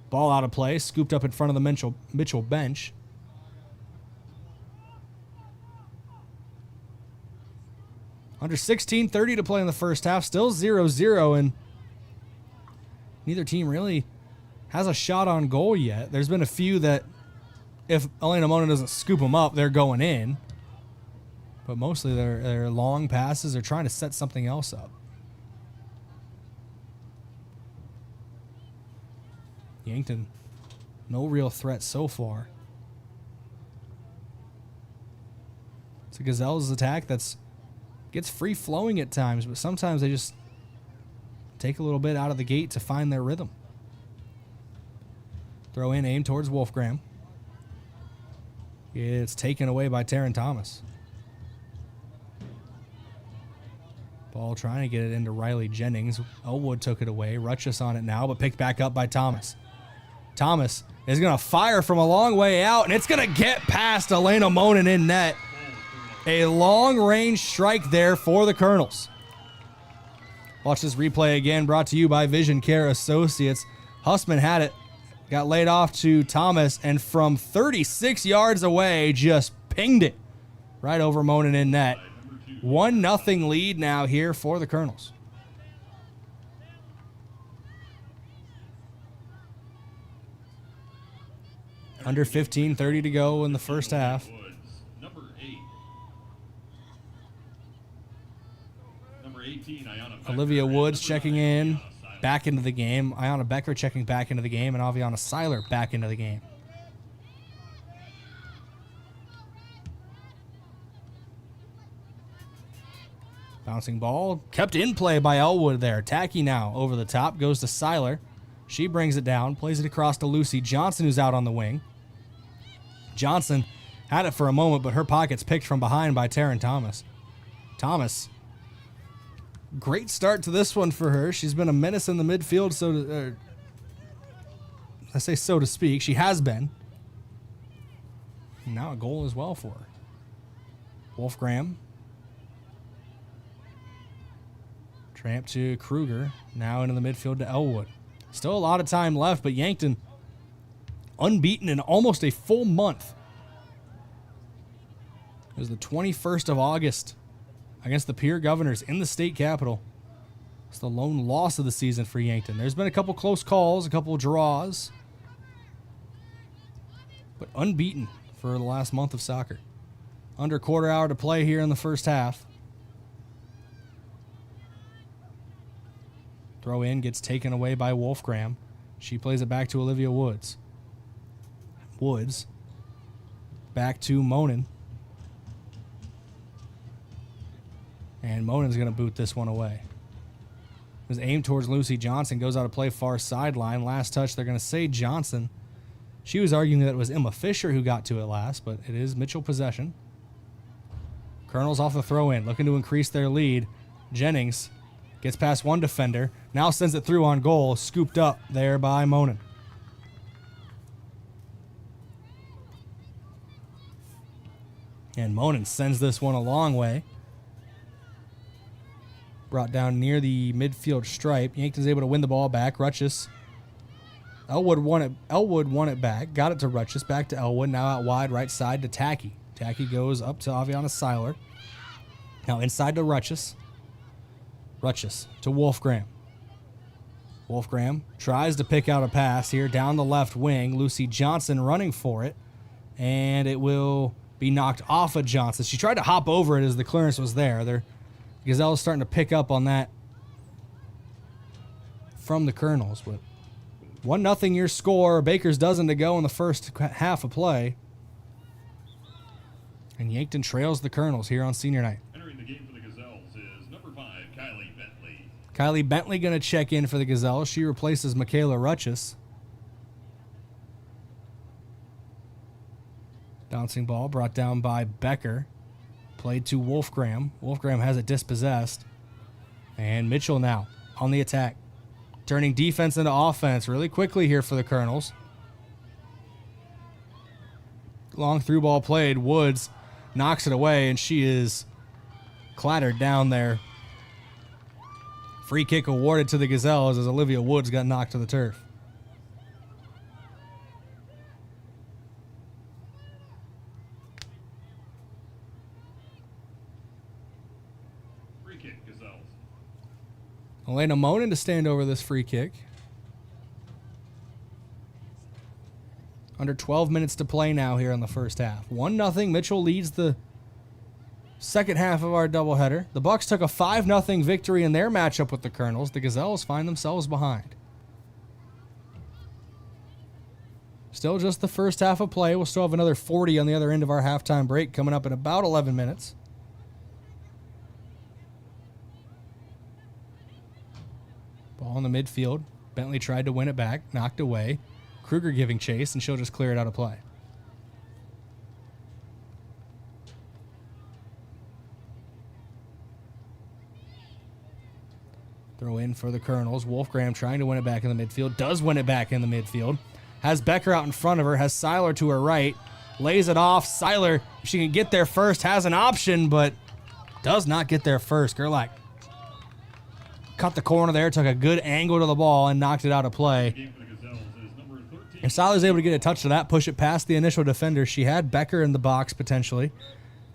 [SPEAKER 3] Ball out of play, scooped up in front of the Mitchell bench. Under 16:30 to play in the first half. Still 0-0, and neither team really has a shot on goal yet. There's been a few that, if Elena Monin doesn't scoop them up, they're going in. But mostly they're long passes. They're trying to set something else up. Yankton, no real threat so far. It's a Gazelles attack that's gets free flowing at times, but sometimes they just take a little bit out of the gate to find their rhythm. Throw in, aim towards Wolfgram. It's taken away by Taryn Thomas. Ball trying to get it into Riley Jennings. Elwood took it away. Rutgers on it now, but picked back up by Thomas. Thomas is going to fire from a long way out, and it's going to get past Elena Monin in net. A long-range strike there for the Kernels. Watch this replay again, brought to you by Vision Care Associates. Hussman had it. Got laid off to Thomas, and from 36 yards away, just pinged it right over Monin in net. 1-0 lead now here for the Kernels. Under 15:30 to go in the first half. Olivia Woods checking in, back into the game. Ayanna Becker checking back into the game, and Aviana Seiler back into the game. Bouncing ball kept in play by Elwood there. Tacky now over the top, goes to Seiler. She brings it down, plays it across to Lucy Johnson, who's out on the wing. Johnson had it for a moment, but her pocket's picked from behind by Taryn Thomas. Thomas, great start to this one for her. She's been a menace in the midfield, so to speak. She has been. And now a goal as well for her. Wolfgram. Tramp to Kruger. Now into the midfield to Elwood. Still a lot of time left, but Yankton unbeaten in almost a full month. It was the 21st of August against the Peer Governors in the state capitol. It's the lone loss of the season for Yankton. There's been a couple close calls, a couple draws, but unbeaten for the last month of soccer. Under quarter hour to play here in the first half. Throw in gets taken away by Wolfgram. She plays it back to Olivia Woods. Woods back to Monin. And Monin's going to boot this one away. It was aimed towards Lucy Johnson. Goes out of play far sideline. Last touch, they're going to say Johnson. She was arguing that it was Emma Fisher who got to it last, but it is Mitchell possession. Kernels off the throw in, looking to increase their lead. Jennings gets past one defender. Now sends it through on goal. Scooped up there by Monin. And Monin sends this one a long way. Brought down near the midfield stripe. Yankton's able to win the ball back. Rutschus. Elwood won it back. Got it to Rutschus. Back to Elwood. Now out wide right side to Tacky. Tacky goes up to Aviana Seiler. Now inside to Rutschus. Rutschus to Wolfgram. Wolfgram tries to pick out a pass here down the left wing. Lucy Johnson running for it. And it will be knocked off of Johnson. She tried to hop over it as the clearance was there. The Gazelle is starting to pick up on that from the Kernels. But 1-0 your score. Baker's dozen to go in the first half of play. And Yankton trails the Kernels here on senior night.
[SPEAKER 2] Entering the game for the Gazelles is number 5, Kylie Bentley.
[SPEAKER 3] Kylie Bentley going to check in for the Gazelles. She replaces Michaela Rutschus. Bouncing ball brought down by Becker. Played to Wolfgram. Wolfgram has it dispossessed. And Mitchell now on the attack. Turning defense into offense really quickly here for the Kernels. Long through ball played. Woods knocks it away, and she is clattered down there. Free kick awarded to the Gazelles as Olivia Woods got knocked to the turf.
[SPEAKER 2] Free kick, Gazelles.
[SPEAKER 3] Elena Monin to stand over this free kick. Under 12 minutes to play now here in the first half. 1-0. Mitchell leads the second half of our doubleheader. The Bucks took a 5-0 victory in their matchup with the Kernels. The Gazelles find themselves behind. Still just the first half of play. We'll still have another 40 on the other end of our halftime break coming up in about 11 minutes. Ball in the midfield. Bentley tried to win it back. Knocked away. Kruger giving chase, and she'll just clear it out of play. Throw in for the Kernels. Wolfgram trying to win it back in the midfield. Does win it back in the midfield. Has Becker out in front of her. Has Seiler to her right. Lays it off. Seiler, if she can get there first, has an option, but does not get there first. Gerlach cut the corner there, took a good angle to the ball, and knocked it out of play. And Seiler's able to get a touch to that, push it past the initial defender. She had Becker in the box potentially,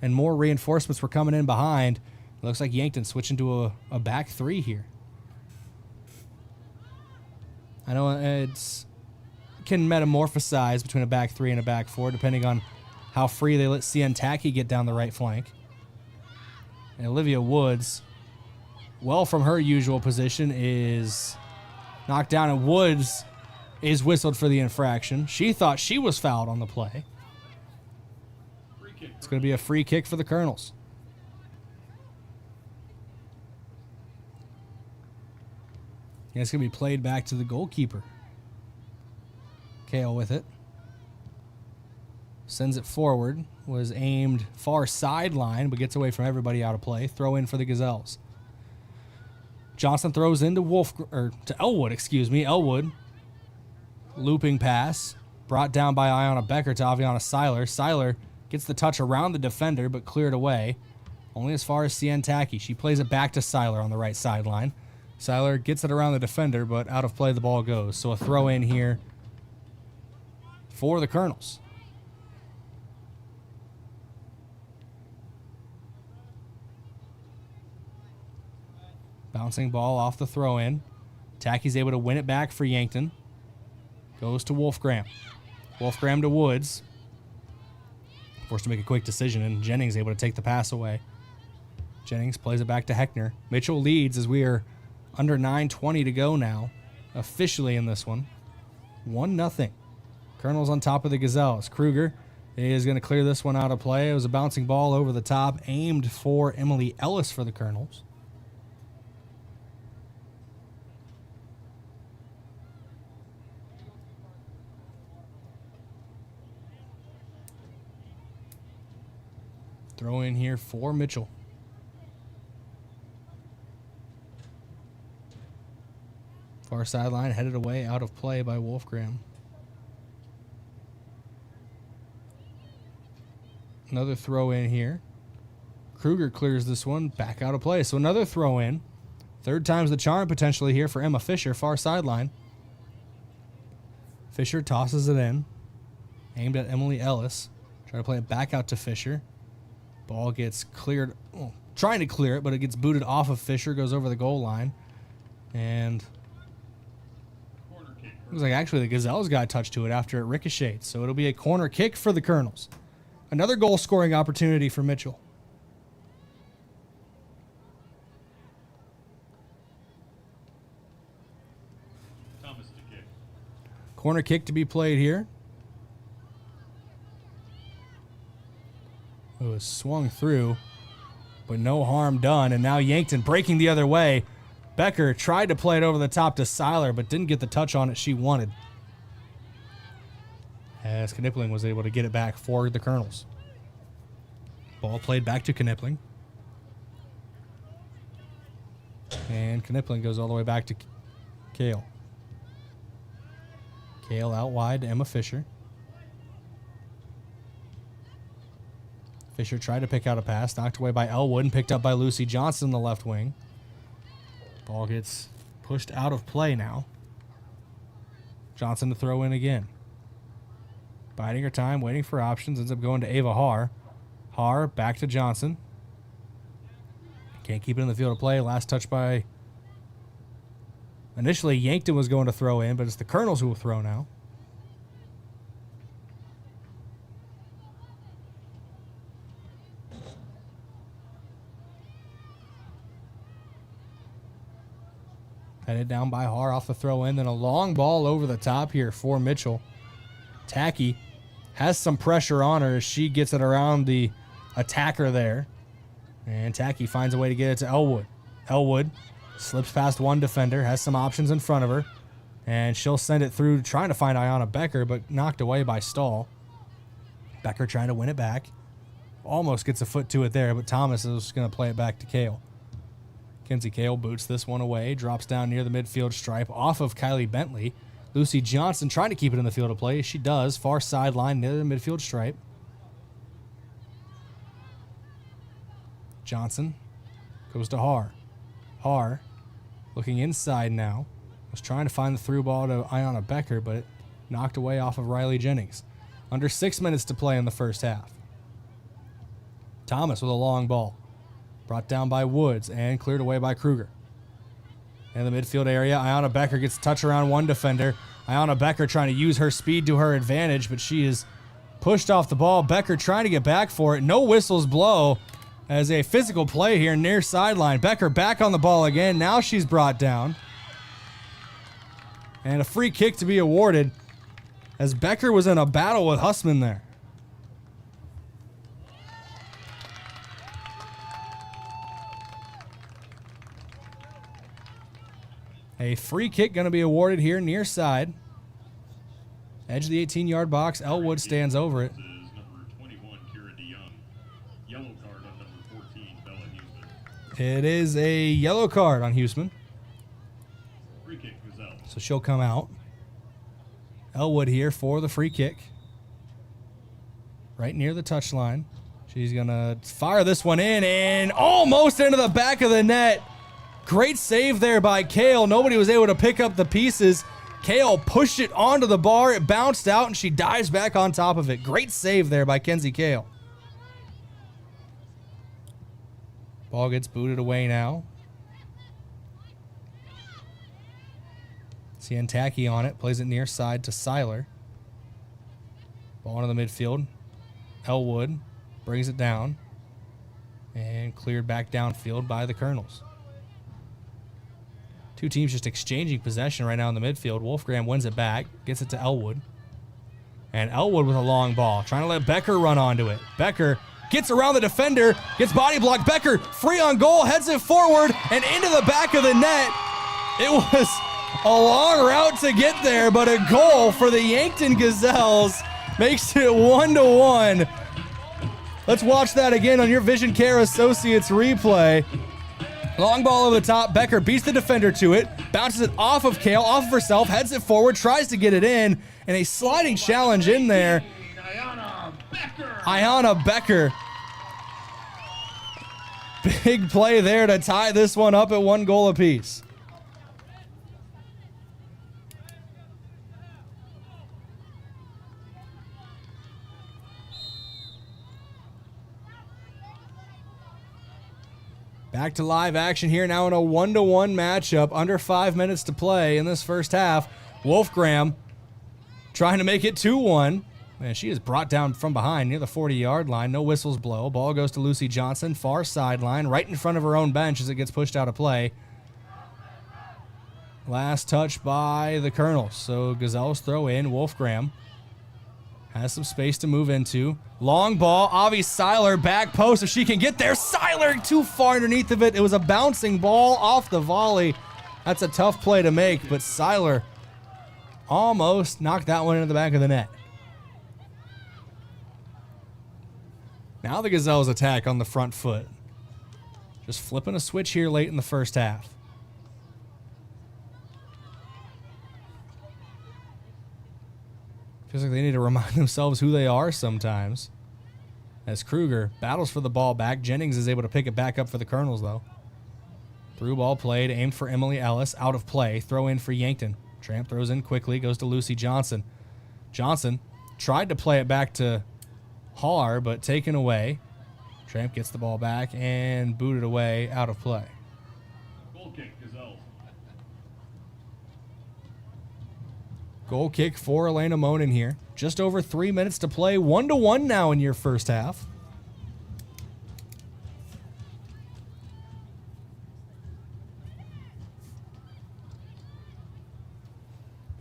[SPEAKER 3] and more reinforcements were coming in behind. It looks like Yankton switching to a back three here. I know it's can metamorphosize between a back three and a back four, depending on how free they let Cien Tacky get down the right flank. And Olivia Woods, well from her usual position, is knocked down, and Woods is whistled for the infraction. She thought she was fouled on the play. It's going to be a free kick for the Kernels. And it's going to be played back to the goalkeeper. Kale with it. Sends it forward. Was aimed far sideline, but gets away from everybody out of play. Throw in for the Gazelles. Johnson throws into Elwood, Elwood. Looping pass. Brought down by Ayanna Becker to Aviana Seiler. Seiler gets the touch around the defender, but cleared away. Only as far as Sientaki. She plays it back to Seiler on the right sideline. Seiler gets it around the defender, but out of play the ball goes. So a throw in here for the Kernels. Bouncing ball off the throw in. Tacky's able to win it back for Yankton. Goes to Wolfgram. Wolfgram to Woods. Forced to make a quick decision, and Jennings able to take the pass away. Jennings plays it back to Heckner. Mitchell leads as we are under 9:20 to go now, officially in this one. 1-0. Kernels on top of the Gazelles. Kruger is going to clear this one out of play. It was a bouncing ball over the top, aimed for Emily Ellis for the Kernels. Throw in here for Mitchell. Far sideline, headed away, out of play by Wolfgram. Another throw in here. Kruger clears this one, back out of play. So another throw in. Third time's the charm potentially here for Emma Fisher, far sideline. Fisher tosses it in. Aimed at Emily Ellis. Try to play it back out to Fisher. Ball gets cleared, trying to clear it, but it gets booted off of Fisher, goes over the goal line. And looks like actually the Gazelles got a touch to it after it ricocheted. So it'll be a corner kick for the Kernels. Another goal scoring opportunity for Mitchell.
[SPEAKER 2] Thomas to kick.
[SPEAKER 3] Corner kick to be played here. It was swung through, but no harm done. And now Yankton breaking the other way. Becker tried to play it over the top to Seiler, but didn't get the touch on it she wanted. As Knipling was able to get it back for the Kernels. Ball played back to Knipling. And Knipling goes all the way back to Kale. Kale out wide to Emma Fisher. Fisher tried to pick out a pass, knocked away by Elwood and picked up by Lucy Johnson in the left wing. Ball gets pushed out of play now. Johnson to throw in again. Biding her time, waiting for options, ends up going to Ava Haar. Haar back to Johnson. Can't keep it in the field of play. Last touch by... Initially, Yankton was going to throw in, but it's the Kernels who will throw now. Headed down by Haar off the throw in. Then a long ball over the top here for Mitchell. Tacky has some pressure on her as she gets it around the attacker there. And Tacky finds a way to get it to Elwood. Elwood slips past one defender, has some options in front of her. And she'll send it through trying to find Ayanna Becker, but knocked away by Stahl. Becker trying to win it back. Almost gets a foot to it there, but Thomas is going to play it back to Kale. Kenzie Kale boots this one away, drops down near the midfield stripe off of Kylie Bentley. Lucy Johnson trying to keep it in the field of play. She does. Far sideline near the midfield stripe. Johnson goes to Haar. Haar looking inside now. Was trying to find the through ball to Ayanna Becker, but knocked away off of Riley Jennings. Under 6 minutes to play in the first half. Thomas with a long ball. Brought down by Woods and cleared away by Kruger. In the midfield area, Ayanna Becker gets a touch around one defender. Ayanna Becker trying to use her speed to her advantage, but she is pushed off the ball. Becker trying to get back for it. No whistles blow as a physical play here near sideline. Becker back on the ball again. Now she's brought down. And a free kick to be awarded as Becker was in a battle with Hussman there. A free kick going to be awarded here near side. Edge of the 18-yard box. Elwood stands over it. It is a yellow card on Huseman. So she'll come out. Elwood here for the free kick. Right near the touchline. She's going to fire this one in and almost into the back of the net. Great save there by Kale. Nobody was able to pick up the pieces. Kale pushed it onto the bar. It bounced out and she dives back on top of it. Great save there by Kenzie Kale. Ball gets booted away now. Sientaki on it. Plays it near side to Seiler. Ball into the midfield. Elwood brings it down. And cleared back downfield by the Kernels. Two teams just exchanging possession right now in the midfield. Wolfgram wins it back. Gets it to Elwood. And Elwood with a long ball. Trying to let Becker run onto it. Becker gets around the defender, gets body blocked. Becker, free on goal, heads it forward and into the back of the net. It was a long route to get there, but a goal for the Yankton Gazelles makes it 1-1. Let's watch that again on your Vision Care Associates replay. Long ball over the top. Becker beats the defender to it, bounces it off of Kale, off of herself, heads it forward, tries to get it in, and a sliding challenge in there. Ayanna Becker. Big play there to tie this one up at 1 goal apiece. Back to live action here now in a 1-1 matchup. Under 5 minutes to play in this first half. Wolfgram trying to make it 2-1. Man, she is brought down from behind near the 40-yard line. No whistles blow. Ball goes to Lucy Johnson, far sideline, right in front of her own bench as it gets pushed out of play. Last touch by the Kernels. So Gazelles throw in. Wolfgram has some space to move into. Long ball. Avi Seiler back post if she can get there. Seiler too far underneath of it. It was a bouncing ball off the volley. That's a tough play to make, but Seiler almost knocked that one into the back of the net. Now the Gazelles attack on the front foot. Just flipping a switch here late in the first half. Feels like they need to remind themselves who they are sometimes. As Kruger battles for the ball back. Jennings is able to pick it back up for the Kernels, though. Through ball played, aimed for Emily Ellis. Out of play. Throw in for Yankton. Tramp throws in quickly. Goes to Lucy Johnson. Johnson tried to play it back to Har, but taken away. Tramp gets the ball back and booted away out of play.
[SPEAKER 2] Goal kick, Gazelle.
[SPEAKER 3] Goal kick for Elena Monin here. Just over 3 minutes to play. 1-1 now in your first half.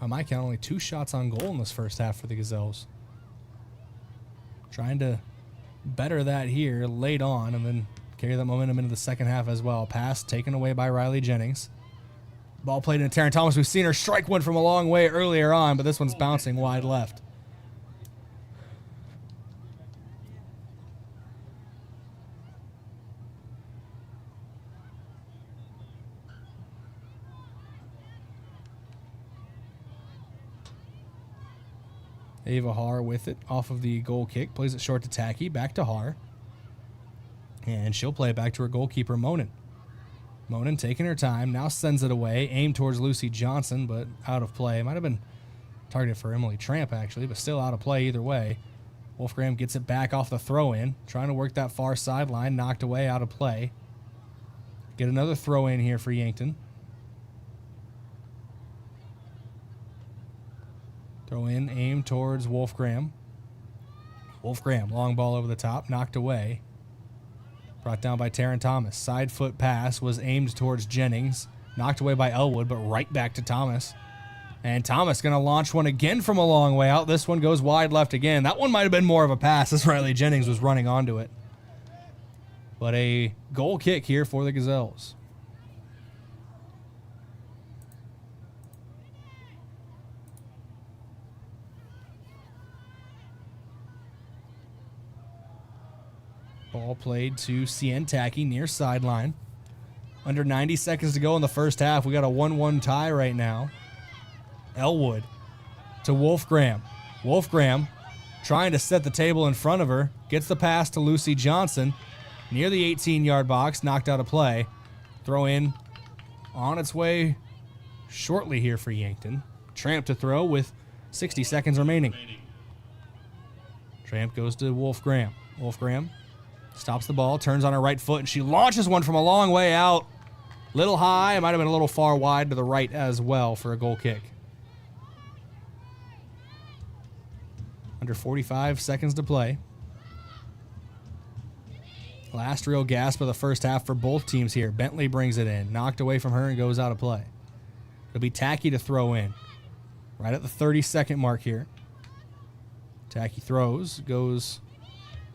[SPEAKER 3] By my count, only 2 shots on goal in this first half for the Gazelles. Trying to better that here late on and then carry that momentum into the second half as well. Pass taken away by Riley Jennings. Ball played into Taryn Thomas. We've seen her strike one from a long way earlier on, but this one's bouncing wide left. Ava Har with it off of the goal kick. Plays it short to Tacky. Back to Har. And she'll play it back to her goalkeeper, Monin. Monin taking her time. Now sends it away. Aimed towards Lucy Johnson, but out of play. Might have been targeted for Emily Tramp, actually, but still out of play either way. Wolfgram gets it back off the throw-in. Trying to work that far sideline. Knocked away, out of play. Get another throw-in here for Yankton. Throw in, aim towards Wolfgram. Wolfgram, long ball over the top, knocked away. Brought down by Taryn Thomas. Side foot pass was aimed towards Jennings. Knocked away by Elwood, but right back to Thomas. And Thomas going to launch one again from a long way out. This one goes wide left again. That one might have been more of a pass as Riley Jennings was running onto it. But a goal kick here for the Gazelles. Ball played to Cien Tacky near sideline. Under 90 seconds to go in the first half. We got a 1-1 tie right now. Elwood to Wolfgram. Wolfgram trying to set the table in front of her. Gets the pass to Lucy Johnson near the 18-yard box. Knocked out of play. Throw in on its way shortly here for Yankton. Tramp to throw with 60 seconds remaining. Tramp goes to Wolfgram. Wolfgram stops the ball, turns on her right foot, and she launches one from a long way out. Little high. It might have been a little far wide to the right as well for a goal kick. Under 45 seconds to play. Last real gasp of the first half for both teams here. Bentley brings it in. Knocked away from her and goes out of play. It'll be Tacky to throw in. Right at the 30-second mark here. Tacky throws. Goes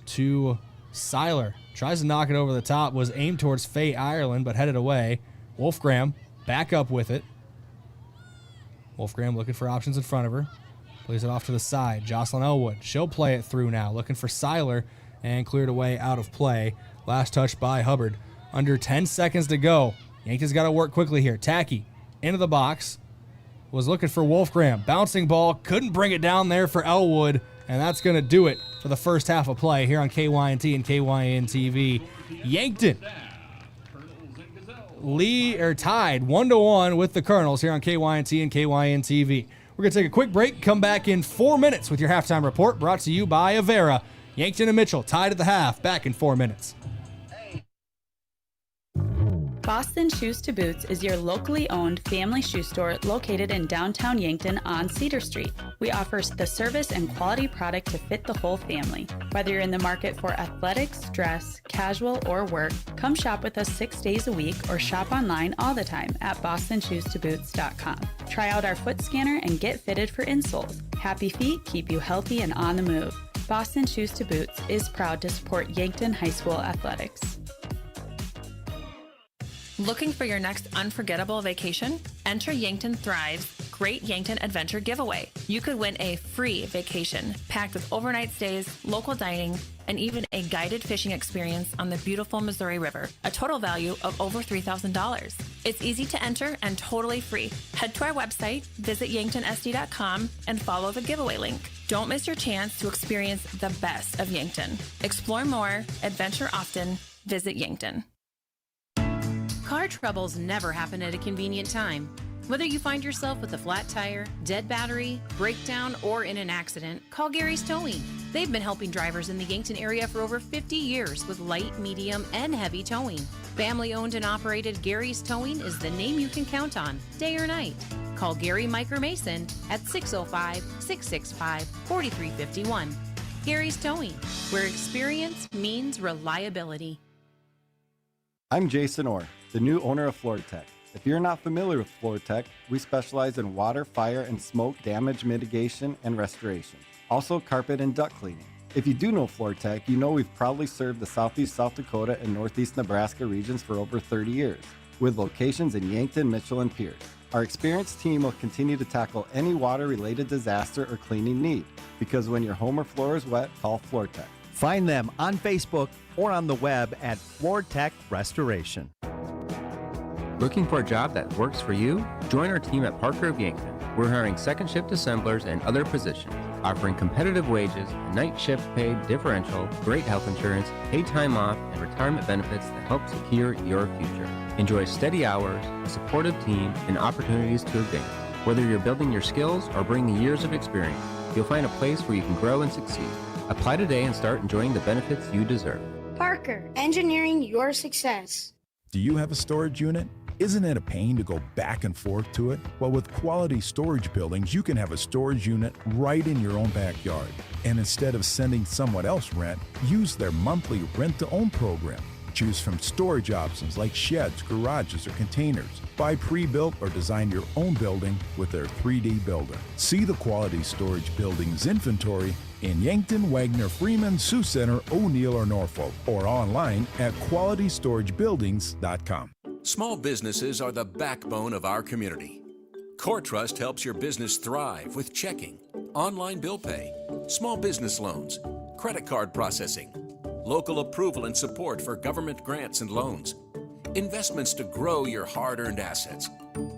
[SPEAKER 3] to Seiler. Tries to knock it over the top. Was aimed towards Faye Ireland, but headed away. Wolfgram back up with it. Wolfgram looking for options in front of her. Plays it off to the side. Jocelyn Elwood. She'll play it through now. Looking for Seiler and cleared away out of play. Last touch by Hubbard. Under 10 seconds to go. Yankees got to work quickly here. Tacky into the box. Was looking for Wolfgram. Bouncing ball. Couldn't bring it down there for Elwood. And that's going to do it for the first half of play here on KYNT and KYN-TV. Yankton tied 1-1 with the Kernels here on KYNT and KYN-TV. We're going to take a quick break, come back in 4 minutes with your halftime report brought to you by Avera. Yankton and Mitchell tied at the half, back in 4 minutes.
[SPEAKER 7] Boston Shoes to Boots is your locally owned family shoe store located in downtown Yankton on Cedar Street. We offer the service and quality product to fit the whole family. Whether you're in the market for athletics, dress, casual, or work, come shop with us 6 days a week or shop online all the time at bostonshoestoboots.com. Try out our foot scanner and get fitted for insoles. Happy feet keep you healthy and on the move. Boston Shoes to Boots is proud to support Yankton High School athletics.
[SPEAKER 30] Looking for your next unforgettable vacation? Enter Yankton Thrive's Great Yankton Adventure Giveaway. You could win a free vacation packed with overnight stays, local dining, and even a guided fishing experience on the beautiful Missouri River, a total value of over $3,000. It's easy to enter and totally free. Head to our website, visit yanktonsd.com, and follow the giveaway link. Don't miss your chance to experience the best of Yankton. Explore more, adventure often, visit Yankton.
[SPEAKER 26] Car troubles never happen at a convenient time. Whether you find yourself with a flat tire, dead battery, breakdown, or in an accident, call Gary's Towing. They've been helping drivers in the Yankton area for over 50 years with light, medium, and heavy towing. Family owned and operated Gary's Towing is the name you can count on, day or night. Call Gary, Mike, or Mason at 605-665-4351. Gary's Towing, where experience means reliability.
[SPEAKER 9] I'm Jason Orr, the new owner of FloorTech. If you're not familiar with FloorTech, we specialize in water, fire, and smoke damage mitigation and restoration. Also carpet and duct cleaning. If you do know FloorTech, you know we've proudly served the Southeast South Dakota and Northeast Nebraska regions for over 30 years, with locations in Yankton, Mitchell, and Pierce. Our experienced team will continue to tackle any water-related disaster or cleaning need, because when your home or floor is wet, call FloorTech.
[SPEAKER 12] Find them on Facebook or on the web at FloorTech Restoration.
[SPEAKER 10] Looking for a job that works for you? Join our team at Parker of Yankton. We're hiring second shift assemblers and other positions, offering competitive wages, night shift pay differential, great health insurance, paid time off, and retirement benefits that help secure your future. Enjoy steady hours, a supportive team, and opportunities to advance. Whether you're building your skills or bringing years of experience, you'll find a place where you can grow and succeed. Apply today and start enjoying the benefits you deserve.
[SPEAKER 11] Parker, engineering your success.
[SPEAKER 17] Do you have a storage unit? Isn't it a pain to go back and forth to it? Well, with Quality Storage Buildings, you can have a storage unit right in your own backyard. And instead of sending someone else rent, use their monthly rent-to-own program. Choose from storage options like sheds, garages, or containers. Buy pre-built or design your own building with their 3D builder. See the Quality Storage Buildings inventory in Yankton, Wagner, Freeman, Sioux Center, O'Neill, or Norfolk, or online at qualitystoragebuildings.com.
[SPEAKER 18] Small businesses are the backbone of our community. Core Trust helps your business thrive with checking, online bill pay, small business loans, credit card processing, local approval and support for government grants and loans, investments to grow your hard-earned assets,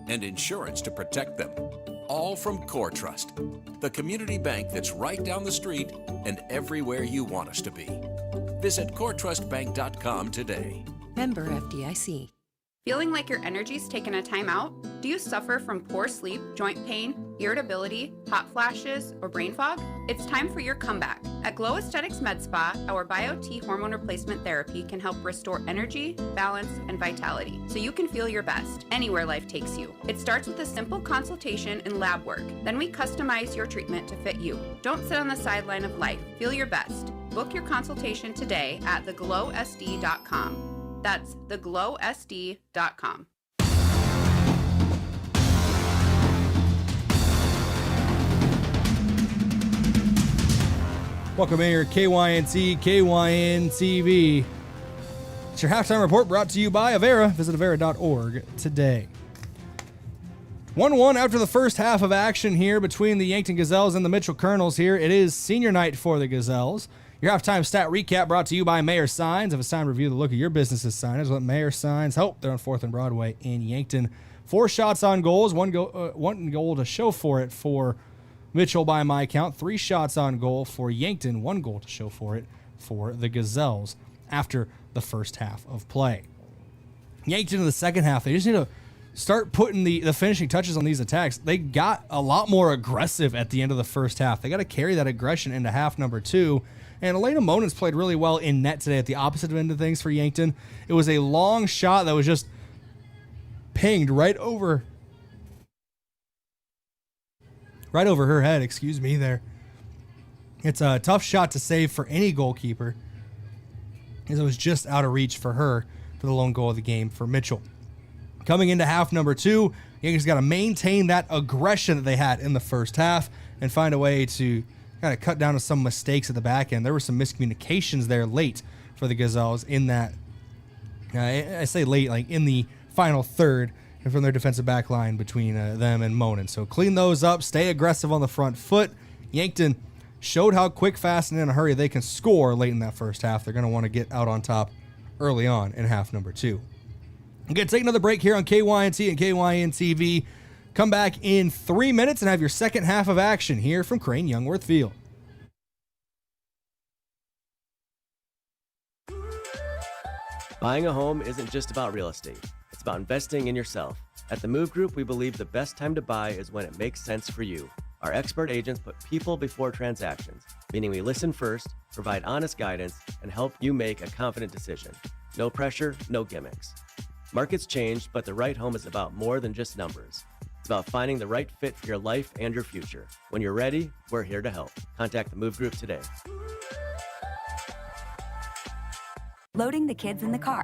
[SPEAKER 18] and insurance to protect them. All from Core Trust, the community bank that's right down the street and everywhere you want us to be. Visit coretrustbank.com today.
[SPEAKER 31] Member FDIC.
[SPEAKER 5] Feeling like your energy's taken a time out? Do you suffer from poor sleep, joint pain, irritability, hot flashes, or brain fog? It's time for your comeback. At Glow Aesthetics Med Spa, our Bio-T hormone replacement therapy can help restore energy, balance, and vitality, so you can feel your best anywhere life takes you. It starts with a simple consultation and lab work. Then we customize your treatment to fit you. Don't sit on the sideline of life. Feel your best. Book your consultation today at theglowsd.com. That's theglowsd.com.
[SPEAKER 3] Welcome in here, KYNC, KYNTV. It's your halftime report brought to you by Avera. Visit Avera.org today. 1-1 after the first half of action here between the Yankton Gazelles and the Mitchell Kernels here. It is senior night for the Gazelles. Your halftime stat recap brought to you by Mayor Signs. If it's time to review the look of your business's signage, let Mayor Signs help. They're on 4th and Broadway in Yankton. 4 shots on goals, one goal to show for it for Mitchell by my count. 3 shots on goal for Yankton, 1 goal to show for it for the Gazelles after the first half of play. Yankton in the second half, they just need to start putting the finishing touches on these attacks. They got a lot more aggressive at the end of the first half. They got to carry that aggression into half number 2. And Elena Monens played really well in net today at the opposite end of things for Yankton. It was a long shot that was just pinged right over her head, excuse me there. It's a tough shot to save for any goalkeeper, as it was just out of reach for her for the lone goal of the game for Mitchell. Coming into half number 2, Yankees got to maintain that aggression that they had in the first half and find a way to kind of cut down to some mistakes at the back end. There were some miscommunications there late for the Gazelles in that, I say late, like in the final third and from their defensive back line between them and Monin. So clean those up, stay aggressive on the front foot. Yankton showed how quick, fast, and in a hurry they can score late in that first half. They're going to want to get out on top early on in half number 2. I'm going to take another break here on KYNT and KYNTV. Come back in 3 minutes and have your second half of action here from Crane-Youngworth Field.
[SPEAKER 6] Buying a home isn't just about real estate. It's about investing in yourself. At the Move Group, we believe the best time to buy is when it makes sense for you. Our expert agents put people before transactions, meaning we listen first, provide honest guidance, and help you make a confident decision. No pressure, no gimmicks. Markets change, but the right home is about more than just numbers. It's about finding the right fit for your life and your future. When you're ready, we're here to help. Contact the Move Group today.
[SPEAKER 8] Loading the kids in the car,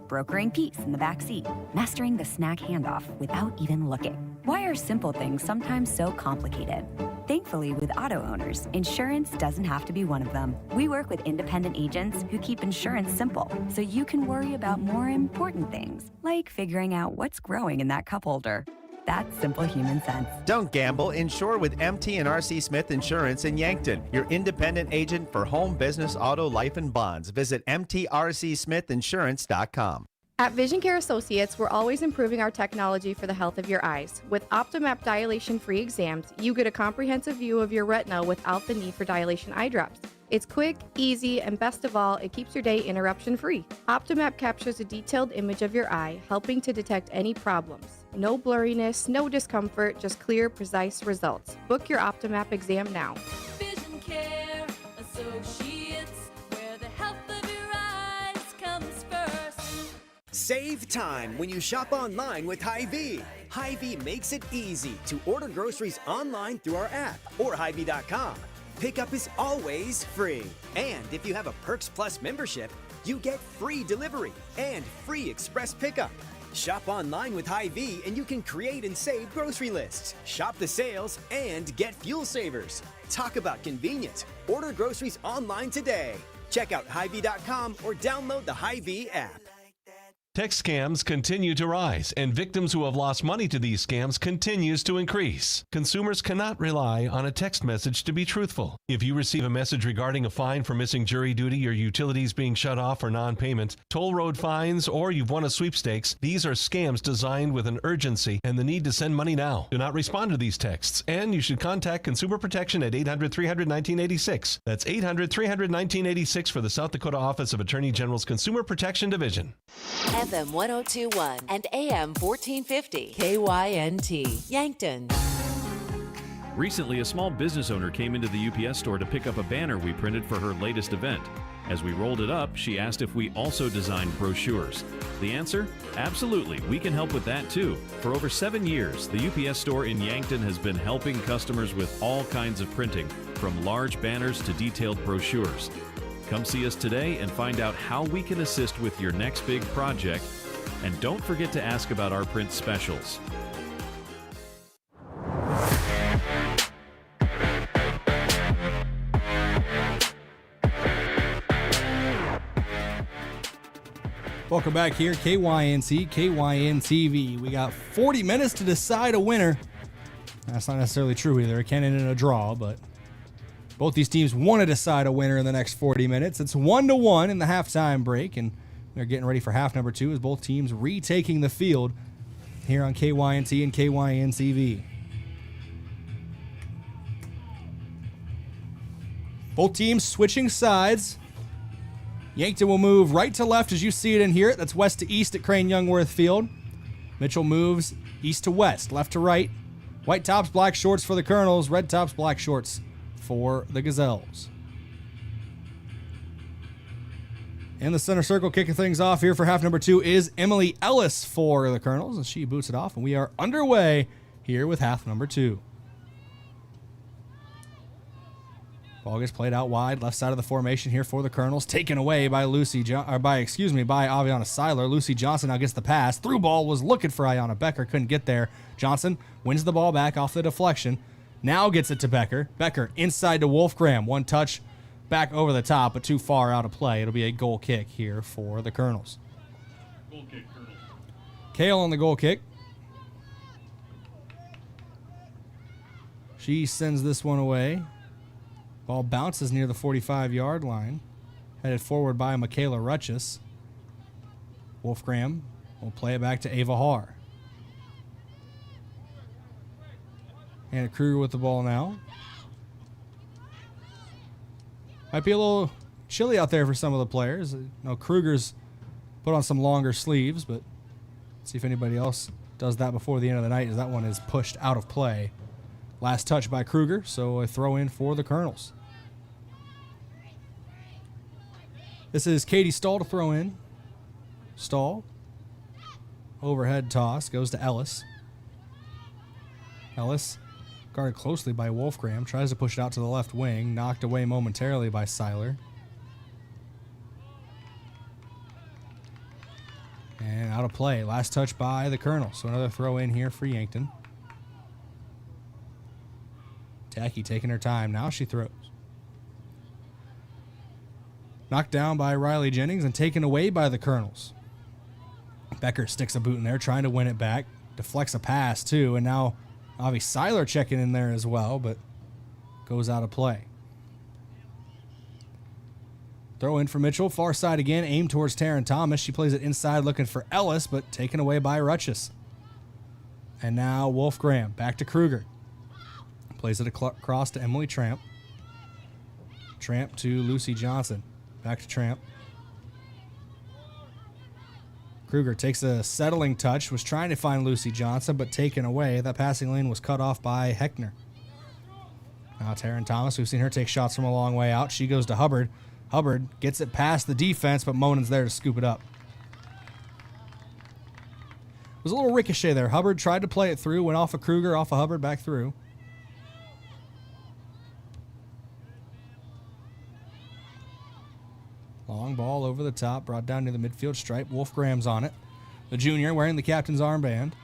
[SPEAKER 8] brokering peace in the back seat, mastering the snack handoff without even looking. Why are simple things sometimes so complicated? Thankfully, with auto owners, insurance doesn't have to be one of them. We work with independent agents who keep insurance simple, so you can worry about more important things, like figuring out what's growing in that cup holder. That's simple human sense.
[SPEAKER 12] Don't gamble. Insure with MT and RC Smith Insurance in Yankton, your independent agent for home, business, auto, life, and bonds. Visit mtrcsmithinsurance.com.
[SPEAKER 14] At Vision Care Associates, we're always improving our technology for the health of your eyes. With OptiMap dilation-free exams, you get a comprehensive view of your retina without the need for dilation eye drops. It's quick, easy, and best of all, it keeps your day interruption-free. OptiMap captures a detailed image of your eye, helping to detect any problems. No blurriness, no discomfort, just clear, precise results. Book your OptiMap exam now.
[SPEAKER 19] Vision Care Associates, where the health of your eyes comes first.
[SPEAKER 20] Save time when you shop online with Hy-Vee. Hy-Vee makes it easy to order groceries online through our app or Hy-Vee.com. Pickup is always free. And if you have a Perks Plus membership, you get free delivery and free express pickup. Shop online with Hy-Vee and you can create and save grocery lists, shop the sales, and get fuel savers. Talk about convenient. Order groceries online today. Check out Hy-Vee.com or download the Hy-Vee app.
[SPEAKER 1] Text scams continue to rise, and victims who have lost money to these scams continues to increase. Consumers cannot rely on a text message to be truthful. If you receive a message regarding a fine for missing jury duty or utilities being shut off for non-payment, toll road fines, or you've won a sweepstakes, these are scams designed with an urgency and the need to send money now. Do not respond to these texts, and you should contact Consumer Protection at 800-300-1986. That's 800-300-1986 for the South Dakota Office of Attorney General's Consumer Protection Division.
[SPEAKER 31] FM 1021 and AM 1450. KYNT, Yankton.
[SPEAKER 15] Recently, a small business owner came into the UPS store to pick up a banner we printed for her latest event. As we rolled it up, she asked if we also designed brochures. The answer? Absolutely, we can help with that too. For over 7 years, the UPS store in Yankton has been helping customers with all kinds of printing, from large banners to detailed brochures. Come see us today and find out how we can assist with your next big project. And don't forget to ask about our print specials.
[SPEAKER 3] Welcome back here, KYNC, KYN-TV. We got 40 minutes to decide a winner. That's not necessarily true either. It can end in a draw, but both these teams want to decide a winner in the next 40 minutes. It's 1-1 in the halftime break, and they're getting ready for half number 2 as both teams retaking the field here on KYNT and KYN-TV. Both teams switching sides. Yankton will move right to left as you see it and hear it. That's west to east at Crane-Youngworth Field. Mitchell moves east to west, left to right. White tops, black shorts for the Kernels. Red tops, black shorts for the Gazelles. In the center circle, kicking things off here for half number 2 is Emily Ellis for the Kernels, and she boots it off, and we are underway here with half number 2. Ball gets played out wide, left side of the formation here for the Kernels, taken away by by Aviana Seiler. Lucy Johnson now gets the pass. Through ball was looking for Ayanna Becker, couldn't get there. Johnson wins the ball back off the deflection. Now gets it to Becker. Becker inside to Wolfgram. One touch back over the top, but too far out of play. It'll be a goal kick here for the Kernels.
[SPEAKER 2] Goal kick, Kernels.
[SPEAKER 3] Kale on the goal kick. She sends this one away. Ball bounces near the 45-yard line. Headed forward by Michaela Rutchess. Wolfgram will play it back to Ava Haar. And Kruger with the ball now. Might be a little chilly out there for some of the players. Kruger's put on some longer sleeves, but let's see if anybody else does that before the end of the night, as that one is pushed out of play. Last touch by Kruger, so a throw in for the Kernels. This is Katie Stahl to throw in. Stahl. Overhead toss goes to Ellis. Ellis, guarded closely by Wolfgram, tries to push it out to the left wing, knocked away momentarily by Seiler. And out of play. Last touch by the Kernels, so another throw in here for Yankton. Tacky taking her time. Now she throws. Knocked down by Riley Jennings and taken away by the Kernels. Becker sticks a boot in there, trying to win it back. Deflects a pass, too, and now Avi Seiler checking in there as well, but goes out of play. Throw in for Mitchell. Far side again, aimed towards Taryn Thomas. She plays it inside looking for Ellis, but taken away by Rutchess. And now Wolfgram. Back to Kruger. Plays it across to Emily Tramp. Tramp to Lucy Johnson. Back to Tramp. Kruger takes a settling touch, was trying to find Lucy Johnson, but taken away. That passing lane was cut off by Heckner. Now Taryn Thomas, we've seen her take shots from a long way out. She goes to Hubbard. Hubbard gets it past the defense, but Monen's there to scoop it up. It was a little ricochet there. Hubbard tried to play it through, went off of Kruger, off of Hubbard, back through. Long ball over the top, brought down to the midfield stripe. Wolfgram's on it. The junior wearing the captain's armband.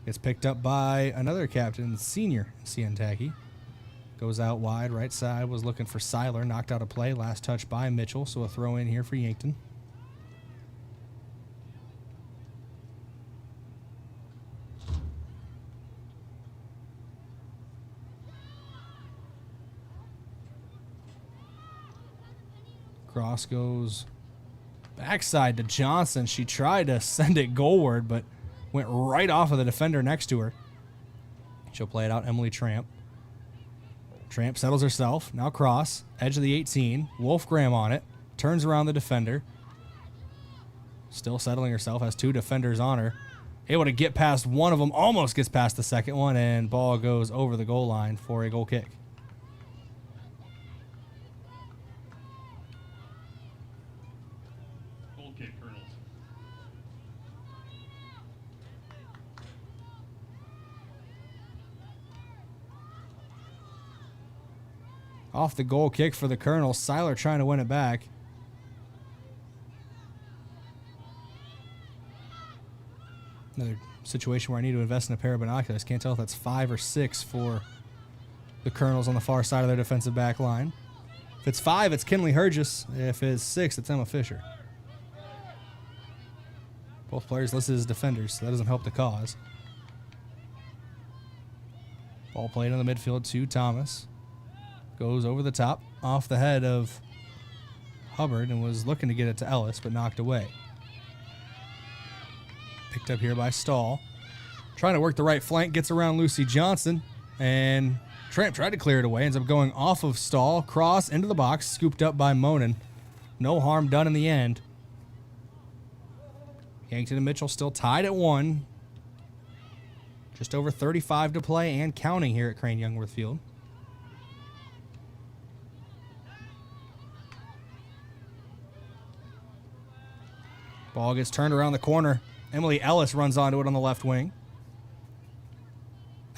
[SPEAKER 3] Gets picked up by another captain, senior Cientaki. Goes out wide, right side, was looking for Seiler. Knocked out of play, last touch by Mitchell, so a throw in here for Yankton. Cross goes backside to Johnson. She tried to send it goalward, but went right off of the defender next to her. She'll play it out, Emily Tramp. Tramp settles herself. Now cross. Edge of the 18. Wolfgram on it. Turns around the defender. Still settling herself. Has two defenders on her. Able to get past one of them. Almost gets past the second one. And ball goes over the goal line for a goal kick.
[SPEAKER 2] Goal kick, Kernels.
[SPEAKER 3] Off the goal kick for the Kernels. Seiler trying to win it back. Another situation where I need to invest in a pair of binoculars. Can't tell if that's 5 or 6 for the Kernels on the far side of their defensive back line. If it's 5, it's Kinley Hergis. If it's 6, it's Emma Fisher. Both players listed as defenders, so that doesn't help the cause. Ball played in the midfield to Thomas. Goes over the top, off the head of Hubbard, and was looking to get it to Ellis, but knocked away. Picked up here by Stahl. Trying to work the right flank, gets around Lucy Johnson, and Tramp tried to clear it away. Ends up going off of Stahl, cross into the box, scooped up by Monin. No harm done in the end. Yankton and Mitchell still tied at 1. Just over 35 to play and counting here at Crane-Youngworth Field. Ball gets turned around the corner. Emily Ellis runs onto it on the left wing.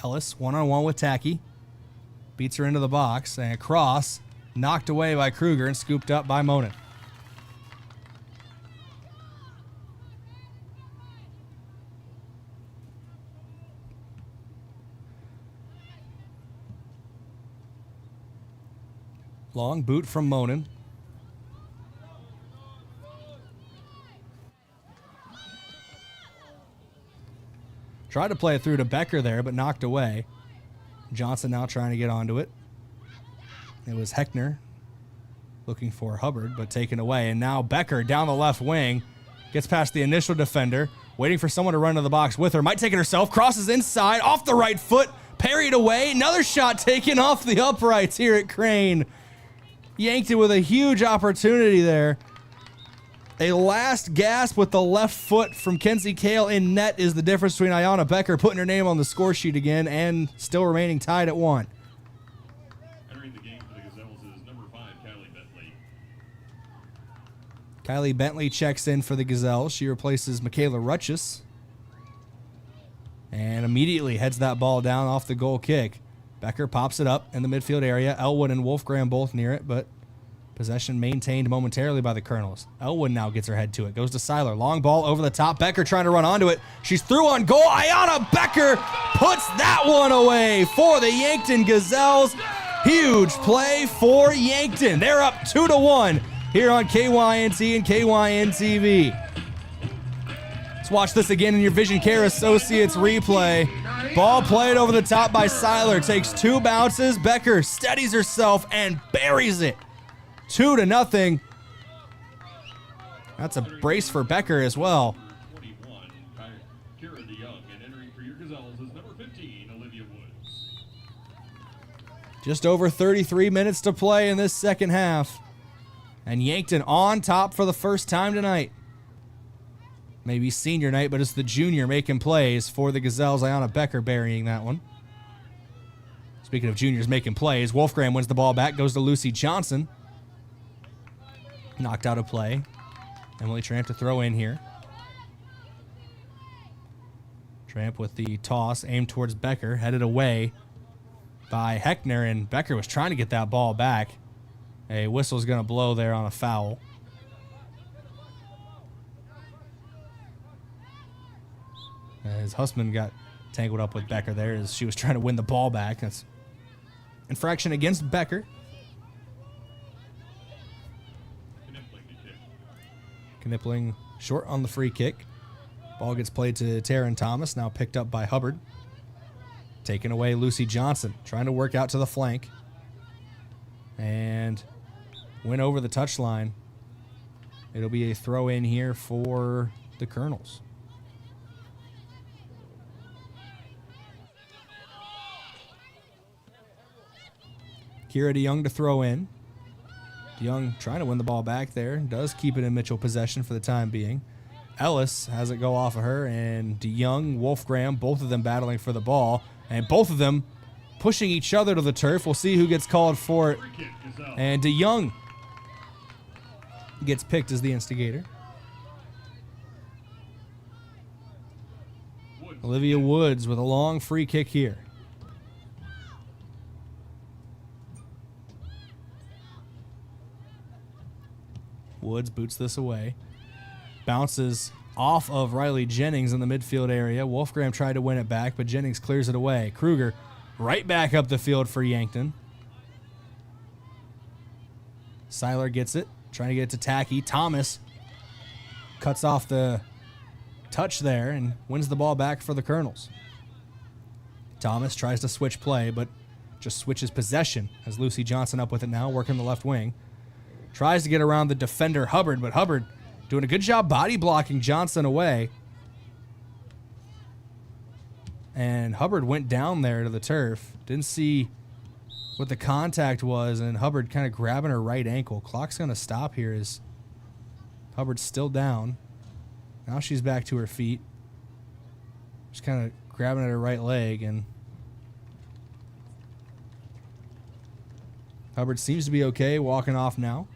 [SPEAKER 3] Ellis, one-on-one with Tacky. Beats her into the box. And a cross knocked away by Kruger and scooped up by Monin. Long boot from Monin. Tried to play it through to Becker there, but knocked away. Johnson now trying to get onto it. It was Heckner looking for Hubbard, but taken away. And now Becker down the left wing. Gets past the initial defender. Waiting for someone to run to the box with her. Might take it herself. Crosses inside. Off the right foot. Parried away. Another shot taken off the uprights here at Crane. Yanked it with a huge opportunity there. A last gasp with the left foot from Kenzie Kale in net is the difference between Ayanna Becker putting her name on the score sheet again and still remaining tied at 1.
[SPEAKER 2] Entering the game for the Gazelles is number 5, Kylie Bentley.
[SPEAKER 3] Kylie Bentley checks in for the Gazelles. She replaces Michaela Rutchess. And immediately heads that ball down off the goal kick. Becker pops it up in the midfield area. Elwood and Wolfgram both near it, but possession maintained momentarily by the Kernels. Elwood now gets her head to it. Goes to Seiler. Long ball over the top. Becker trying to run onto it. She's through on goal. Ayanna Becker puts that one away for the Yankton Gazelles. Huge play for Yankton. They're up 2-1 here on KYNT and KYN-TV. Let's watch this again in your Vision Care Associates replay. Ball played over the top by Seiler. Takes 2 bounces. Becker steadies herself and buries it. 2-0. That's a brace for Becker as well.
[SPEAKER 2] 21, Kira DeYoung, and entering for your Gazelles is number 15, Olivia Woods.
[SPEAKER 3] Just over 33 minutes to play in this second half. And Yankton on top for the first time tonight. Maybe senior night, but it's the junior making plays for the Gazelles. Ayanna Becker burying that one. Speaking of juniors making plays, Wolfgram wins the ball back, goes to Lucy Johnson. Knocked out of play. Emily Tramp to throw in here. Tramp with the toss aimed towards Becker, headed away by Heckner, and Becker was trying to get that ball back. A whistle's going to blow there on a foul. As Hussman got tangled up with Becker there as she was trying to win the ball back. That's infraction against Becker. Knipling short on the free kick. Ball gets played to Taryn Thomas, now picked up by Hubbard. Taking away Lucy Johnson, trying to work out to the flank. And went over the touchline. It'll be a throw in here for the Kernels. Kira DeYoung to throw in. DeYoung trying to win the ball back there. Does keep it in Mitchell possession for the time being. Ellis has it go off of her, and DeYoung, Wolfgram, both of them battling for the ball, and both of them pushing each other to the turf. We'll see who gets called for it. And DeYoung gets picked as the instigator. Olivia Woods with a long free kick here. Woods boots this away. Bounces off of Riley Jennings in the midfield area. Wolfgram tried to win it back, but Jennings clears it away. Kruger right back up the field for Yankton. Seiler gets it, trying to get it to Tacky. Thomas cuts off the touch there and wins the ball back for the Kernels. Thomas tries to switch play, but just switches possession as Lucy Johnson up with it now, working the left wing. Tries to get around the defender, Hubbard, but Hubbard doing a good job body blocking Johnson away. And Hubbard went down there to the turf. Didn't see what the contact was, and Hubbard kind of grabbing her right ankle. Clock's going to stop here as Hubbard's still down. Now she's back to her feet. Just kind of grabbing at her right leg, and Hubbard seems to be okay, walking off now.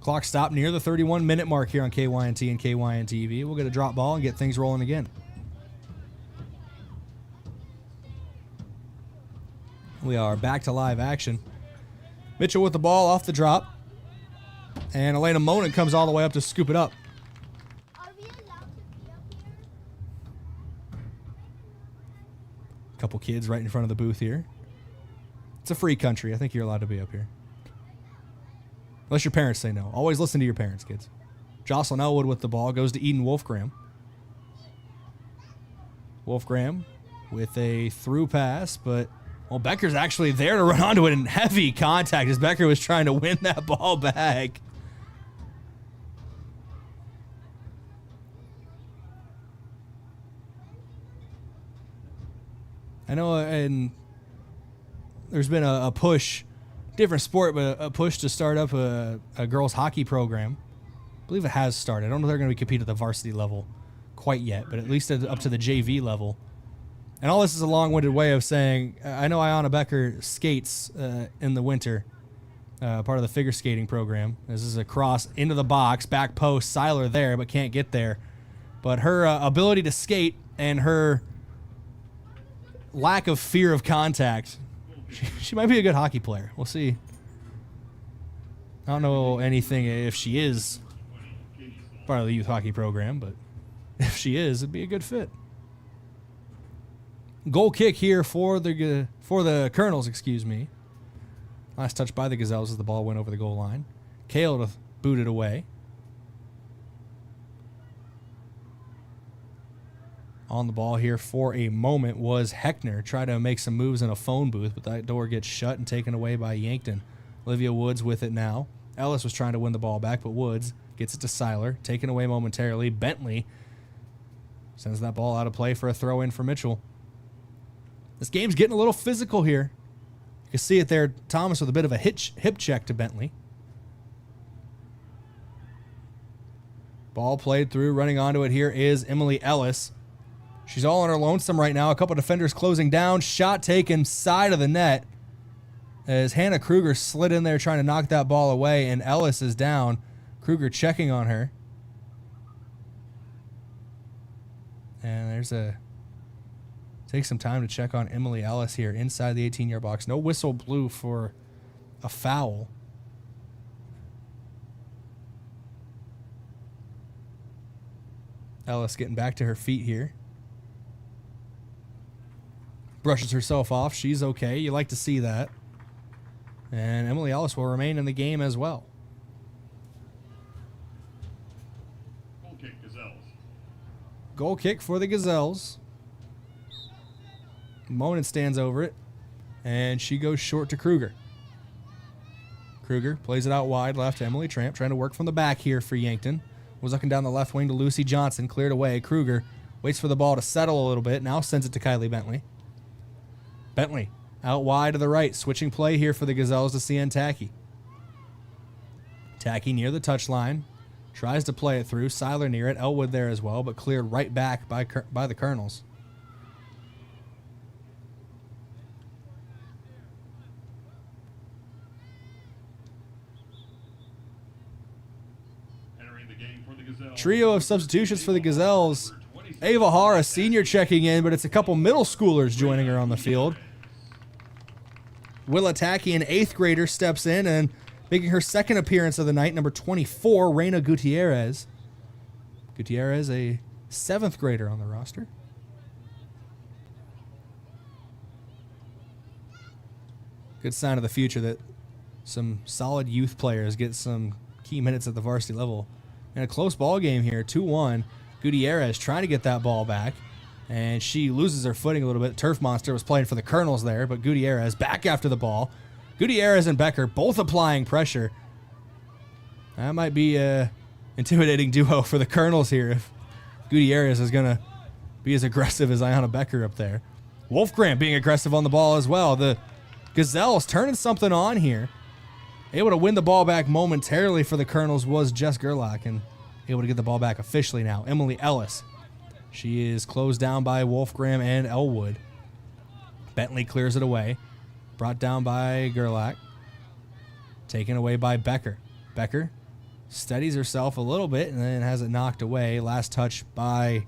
[SPEAKER 3] Clock stopped near the 31-minute mark here on KYNT and KYN-TV. We'll get a drop ball and get things rolling again. We are back to live action. Mitchell with the ball off the drop. And Elena Monin comes all the way up to scoop it up. Couple kids right in front of the booth here. It's a free country. I think you're allowed to be up here. Unless your parents say no. Always listen to your parents, kids. Jocelyn Elwood with the ball. Goes to Eden Wolfgram. Wolfgram with a through pass, but well, Becker's actually there to run onto it in heavy contact as Becker was trying to win that ball back. I know, and there's been a push, different sport, but a push to start up a girls hockey program. I believe it has started. I don't know if they're going to compete at the varsity level quite yet, but at least up to the JV level. And all this is a long-winded way of saying, I know Ayanna Becker skates in the winter, part of the figure skating program. This is a cross into the box, back post, Seiler there, but can't get there. But her ability to skate and her lack of fear of contact, she might be a good hockey player. We'll see. I don't know anything if she is part of the youth hockey program, but if she is, it'd be a good fit. Goal kick here for the Kernels, excuse me. Last touch by the Gazelles as the ball went over the goal line. Kale to boot it away. On the ball here for a moment was Heckner. Tried to make some moves in a phone booth, but that door gets shut and taken away by Yankton. Olivia Woods with it now. Ellis was trying to win the ball back, but Woods gets it to Seiler. Taken away momentarily. Bentley sends that ball out of play for a throw-in for Mitchell. This game's getting a little physical here. You can see it there. Thomas with a bit of a hip check to Bentley. Ball played through. Running onto it here is Emily Ellis. She's all on her lonesome right now. A couple defenders closing down. Shot taken side of the net as Hannah Kruger slid in there trying to knock that ball away, and Ellis is down. Kruger checking on her. And there's a... Take some time to check on Emily Ellis here inside the 18-yard box. No whistle blew for a foul. Ellis getting back to her feet here. Brushes herself off. She's okay. You like to see that. And Emily Ellis will remain in the game as well.
[SPEAKER 2] Goal kick, Gazelles.
[SPEAKER 3] Goal kick for the Gazelles. Monin stands over it, and she goes short to Kruger. Kruger plays it out wide left to Emily Tramp, trying to work from the back here for Yankton. Was looking down the left wing to Lucy Johnson, cleared away. Kruger waits for the ball to settle a little bit, now sends it to Kylie Bentley. Bentley out wide to the right, switching play here for the Gazelles to CN Tacky. Tacky near the touchline, tries to play it through. Seiler near it, Elwood there as well, but cleared right back by the Kernels. Trio of substitutions for the Gazelles. Ava Hara, senior, checking in, but it's a couple middle schoolers joining her on the field. Willa Tacky, an 8th grader, steps in and making her second appearance of the night, number 24, Reina Gutierrez. Gutierrez, a 7th grader on the roster. Good sign of the future that some solid youth players get some key minutes at the varsity level. In a close ball game here, 2-1. Gutierrez trying to get that ball back, and she loses her footing a little bit. Turf Monster was playing for the Kernels there, but Gutierrez back after the ball. Gutierrez and Becker both applying pressure. That might be an intimidating duo for the Kernels here if Gutierrez is going to be as aggressive as Ayana Becker up there. Wolfgram being aggressive on the ball as well. The Gazelles turning something on here. Able to win the ball back momentarily for the Kernels was Jess Gerlach, and able to get the ball back officially now. Emily Ellis. She is closed down by Wolfgram and Elwood. Bentley clears it away. Brought down by Gerlach. Taken away by Becker. Becker steadies herself a little bit and then has it knocked away. Last touch by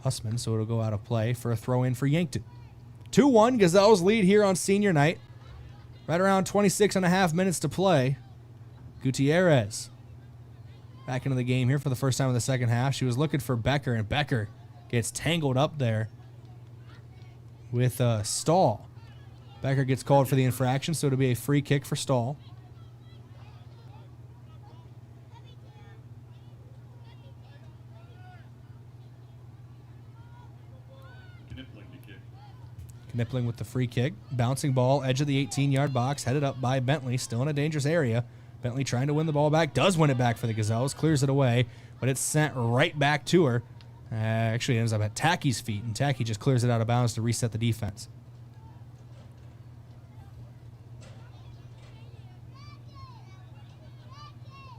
[SPEAKER 3] Hussman, so it'll go out of play for a throw-in for Yankton. 2-1, Gazelles lead here on senior night. Right around 26 and a half minutes to play. Gutierrez back into the game here for the first time in the second half. She was looking for Becker, and Becker gets tangled up there with Stahl. Becker gets called for the infraction, so it'll be a free kick for Stahl. Knipling with the free kick. Bouncing ball, edge of the 18-yard box, headed up by Bentley, still in a dangerous area. Bentley trying to win the ball back, does win it back for the Gazelles, clears it away, but it's sent right back to her. Actually, it ends up at Tacky's feet, and Tacky just clears it out of bounds to reset the defense.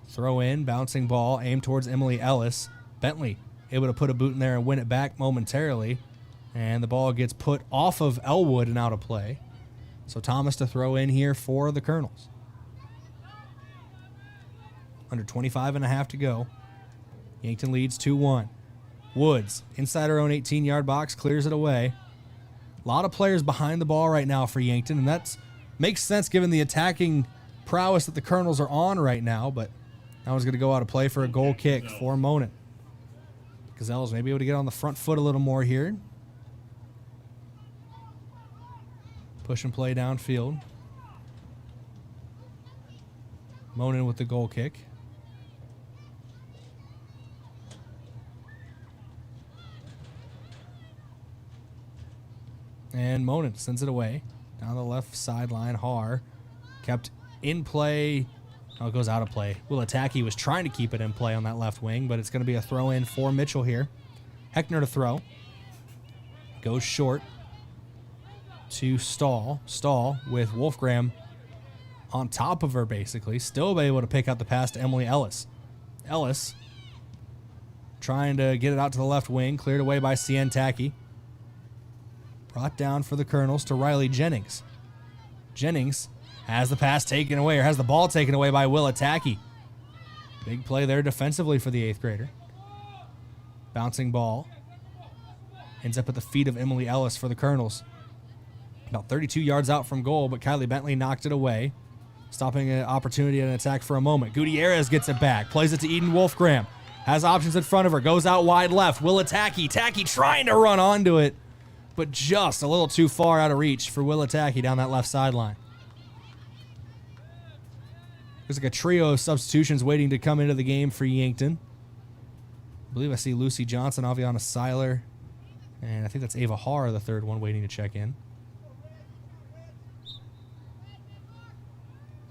[SPEAKER 3] Throw in, bouncing ball, aimed towards Emily Ellis. Bentley able to put a boot in there and win it back momentarily. And the ball gets put off of Elwood and out of play. So Thomas to throw in here for the Kernels. Under 25 and a half to go. Yankton leads 2-1. Woods, inside her own 18-yard box, clears it away. A lot of players behind the ball right now for Yankton, and that makes sense given the attacking prowess that the Kernels are on right now, but that one's going to go out of play for a goal kick for Monin. Gazelles may be able to get on the front foot a little more here. Push and play downfield. Monin with the goal kick. And Monin sends it away. Down the left sideline, Har. Kept in play. Oh, it goes out of play. Willa Tacky was trying to keep it in play on that left wing, but it's going to be a throw-in for Mitchell here. Heckner to throw. Goes short to Stahl. Stahl with Wolfgram on top of her, basically. Still able to pick out the pass to Emily Ellis. Ellis trying to get it out to the left wing. Cleared away by Cien Tacky. Brought down for the Kernels to Riley Jennings. Jennings has the pass taken away, or has the ball taken away by Willa Tacky. Big play there defensively for the 8th grader. Bouncing ball. Ends up at the feet of Emily Ellis for the Kernels. About 32 yards out from goal, but Kylie Bentley knocked it away, stopping an opportunity and an attack for a moment. Gutierrez gets it back, plays it to Eden Wolfgram. Has options in front of her, goes out wide left. Willa Tacky. Tacky trying to run onto it, but just a little too far out of reach for Willa Tacky down that left sideline. There's like a trio of substitutions waiting to come into the game for Yankton. I believe I see Lucy Johnson, Aviana Seiler, and I think that's Ava Har, the third one, waiting to check in.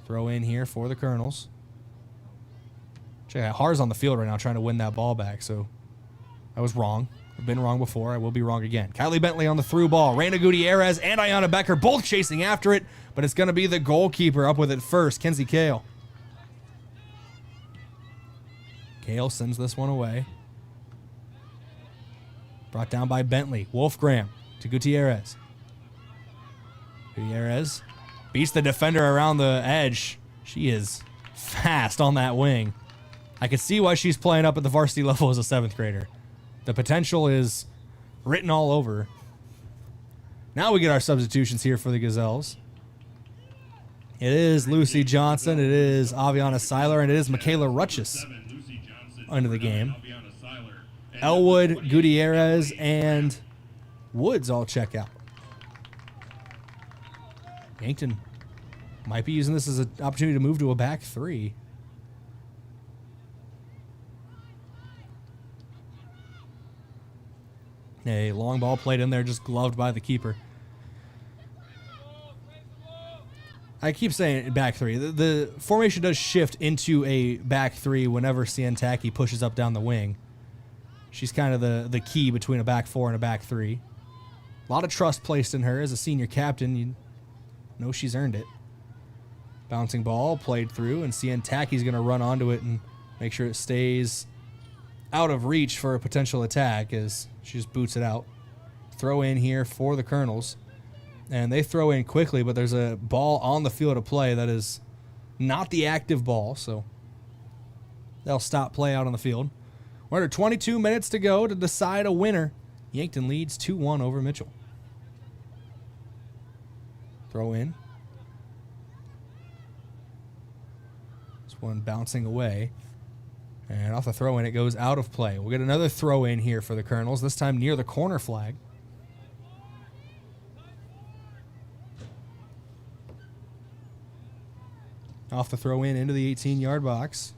[SPEAKER 3] Throw in here for the Kernels. Check out Har's on the field right now trying to win that ball back, so I was wrong. I've been wrong before. I will be wrong again. Kylie Bentley on the through ball. Reina Gutierrez and Ayanna Becker both chasing after it, but it's going to be the goalkeeper up with it first, Kenzie Kale. Kale sends this one away. Brought down by Bentley. Wolfgram to Gutierrez. Gutierrez beats the defender around the edge. She is fast on that wing. I can see why she's playing up at the varsity level as a 7th grader. The potential is written all over. Now we get our substitutions here for the Gazelles. It is Lucy Johnson, it is Aviana Seiler, and it is Michaela Rutchess under the game. Elwood, Gutierrez, and Woods all check out. Yankton might be using this as an opportunity to move to a back 3. A long ball played in there, just gloved by the keeper. I keep saying back 3. The formation does shift into a back 3 whenever Sientaki pushes up down the wing. She's kind of the key between a back 4 and a back 3. A lot of trust placed in her as a senior captain. You know she's earned it. Bouncing ball played through, and Sientaki's going to run onto it and make sure it stays out of reach for a potential attack as she just boots it out. Throw in here for the Kernels. And they throw in quickly, but there's a ball on the field of play that is not the active ball, so they'll stop play out on the field. We're under 22 minutes to go to decide a winner. Yankton leads 2-1 over Mitchell. Throw in. This one bouncing away. And off the throw in, it goes out of play. We'll get another throw in here for the Kernels, this time near the corner flag. Off the throw in into the 18-yard box.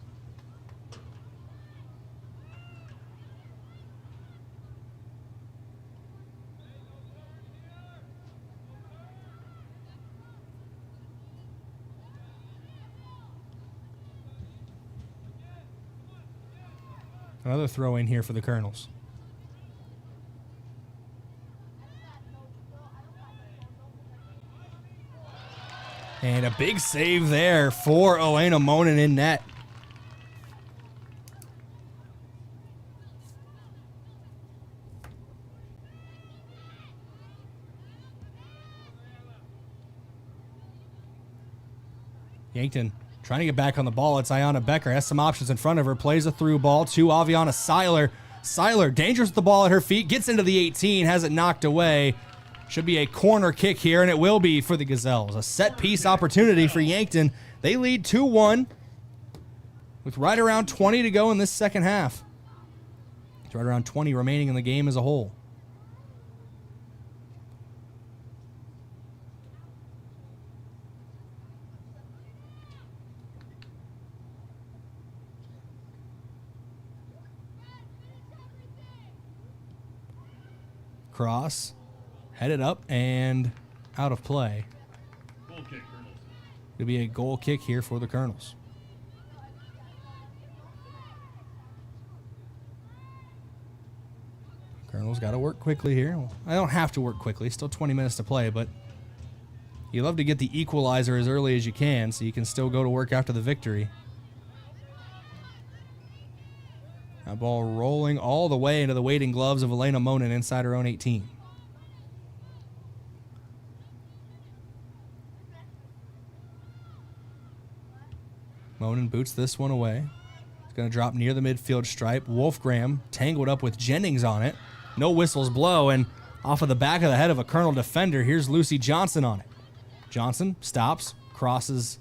[SPEAKER 3] Another throw in here for the Kernels. And a big save there for Oena Monin in net. Yankton trying to get back on the ball. It's Ayanna Becker. Has some options in front of her. Plays a through ball to Aviana Seiler. Seiler, dangerous with the ball at her feet. Gets into the 18. Has it knocked away. Should be a corner kick here, and it will be for the Gazelles. A set-piece opportunity for Yankton. They lead 2-1 with right around 20 to go in this second half. It's right around 20 remaining in the game as a whole. Cross, headed up and out of play.
[SPEAKER 2] Goal kick, Kernels.
[SPEAKER 3] It'll be a goal kick here for the Kernels. Kernels got to work quickly here. Well, I don't have to work quickly. Still 20 minutes to play, but you love to get the equalizer as early as you can so you can still go to work after the victory. That ball rolling all the way into the waiting gloves of Elena Monin inside her own 18. Monin boots this one away. It's going to drop near the midfield stripe. Wolfgram tangled up with Jennings on it. No whistles blow, and off of the back of the head of a Kernel defender, here's Lucy Johnson on it. Johnson stops, crosses,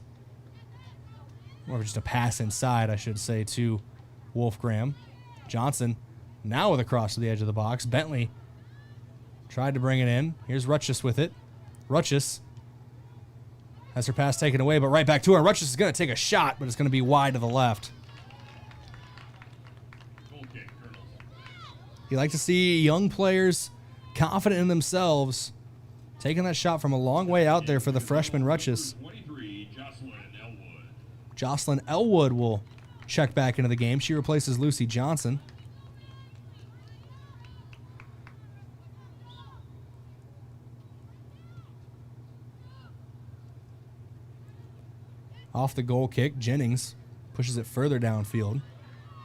[SPEAKER 3] or just a pass inside, I should say, to Wolfgram. Johnson now with a cross to the edge of the box. Bentley tried to bring it in. Here's Rutchess with it. Rutchess has her pass taken away, but right back to her. Rutchess is going to take a shot, but it's going to be wide to the left. You like to see young players confident in themselves, taking that shot from a long way out there for the freshman Rutchess.
[SPEAKER 2] 23, Jocelyn Elwood.
[SPEAKER 3] Jocelyn Elwood will check back into the game. She replaces Lucy Johnson. Off the goal kick, Jennings pushes it further downfield.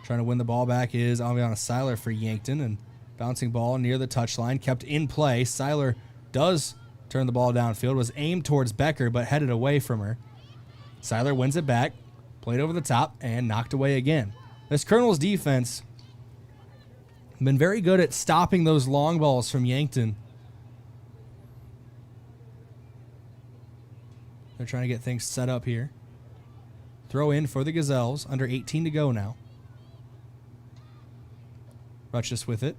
[SPEAKER 3] Trying to win the ball back is Aviana Seiler for Yankton, and bouncing ball near the touchline, kept in play. Seiler does turn the ball downfield, was aimed towards Becker, but headed away from her. Seiler wins it back, played over the top, and knocked away again. This Kernels defense been very good at stopping those long balls from Yankton. They're trying to get things set up here. Throw in for the Gazelles, under 18 to go now. Rutschus with it.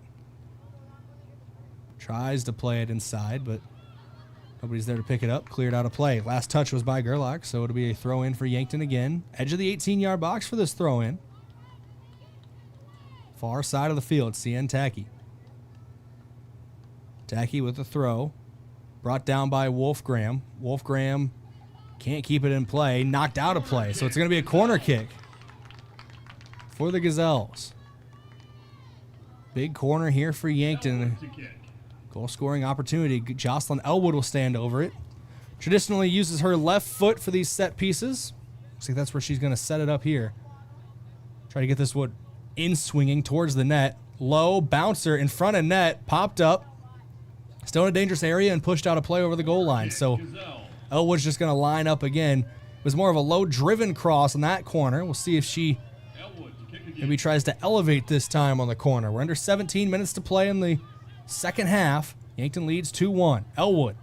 [SPEAKER 3] Tries to play it inside, but nobody's there to pick it up. Cleared out of play. Last touch was by Gerlach, so it'll be a throw in for Yankton again. Edge of the 18-yard box for this throw in. Far side of the field, CN Tacky. Tacky with the throw. Brought down by Wolfgram. Wolfgram can't keep it in play. Knocked out of play, so it's going to be a corner kick for the Gazelles. Big corner here for Yankton. Goal scoring opportunity. Jocelyn Elwood will stand over it. Traditionally uses her left foot for these set pieces. Looks like that's where she's going to set it up here. Try to get this one in swinging towards the net. Low bouncer in front of net. Popped up. Still in a dangerous area and pushed out a play over the goal line. So Elwood's just going to line up again. It was more of a low-driven cross on that corner. We'll see if she maybe tries to elevate this time on the corner. We're under 17 minutes to play in the second half. Yankton leads 2-1. Elwood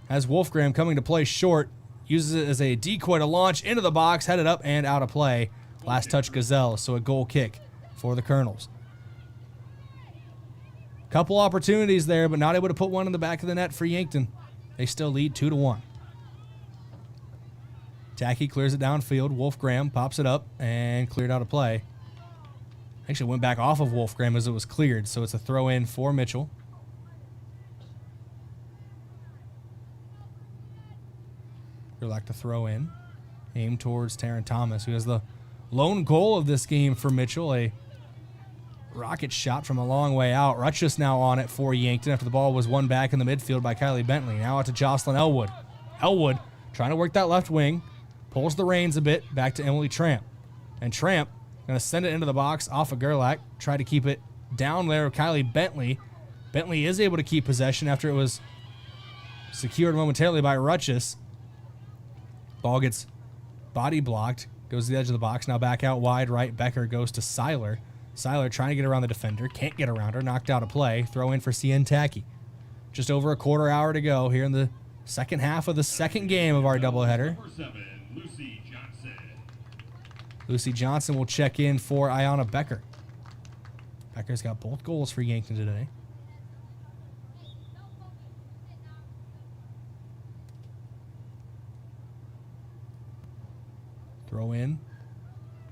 [SPEAKER 3] has Wolfgram coming to play short. Uses it as a decoy to launch into the box, headed up and out of play. Last touch Gazelle, so a goal kick for the Kernels. Couple opportunities there, but not able to put one in the back of the net for Yankton. They still lead 2-1. Tacky clears it downfield. Wolfgram pops it up and cleared out of play. Actually went back off of Wolfgram as it was cleared, so it's a throw in for Mitchell. Gerlach to throw in. Aim towards Taryn Thomas, who has the lone goal of this game for Mitchell. A rocket shot from a long way out. Rutschus now on it for Yankton after the ball was won back in the midfield by Kylie Bentley. Now out to Jocelyn Elwood. Elwood trying to work that left wing. Pulls the reins a bit back to Emily Tramp. And Tramp going to send it into the box off of Gerlach. Try to keep it down there with Kylie Bentley. Bentley is able to keep possession after it was secured momentarily by Rutschus. Ball gets body blocked. Goes to the edge of the box. Now back out wide right. Becker goes to Seiler. Seiler trying to get around the defender. Can't get around her. Knocked out of play. Throw in for CN Tacky. Just over a quarter hour to go here in the second half of the second game of our doubleheader. Lucy Johnson will check in for Ayanna Becker. Becker's got both goals for Yankton today. Throw in.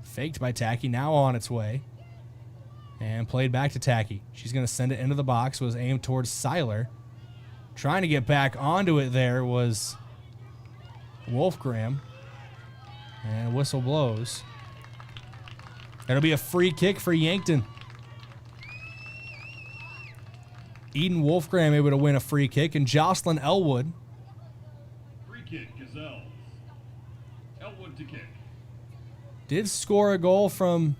[SPEAKER 3] Faked by Tacky. Now on its way. And played back to Tacky. She's going to send it into the box. Was aimed towards Seiler. Trying to get back onto it there was Wolfgram. And a whistle blows. That'll be a free kick for Yankton. Eden Wolfgram able to win a free kick, and Jocelyn Elwood.
[SPEAKER 2] Free kick, Gazelles. Elwood to kick.
[SPEAKER 3] Did score a goal from,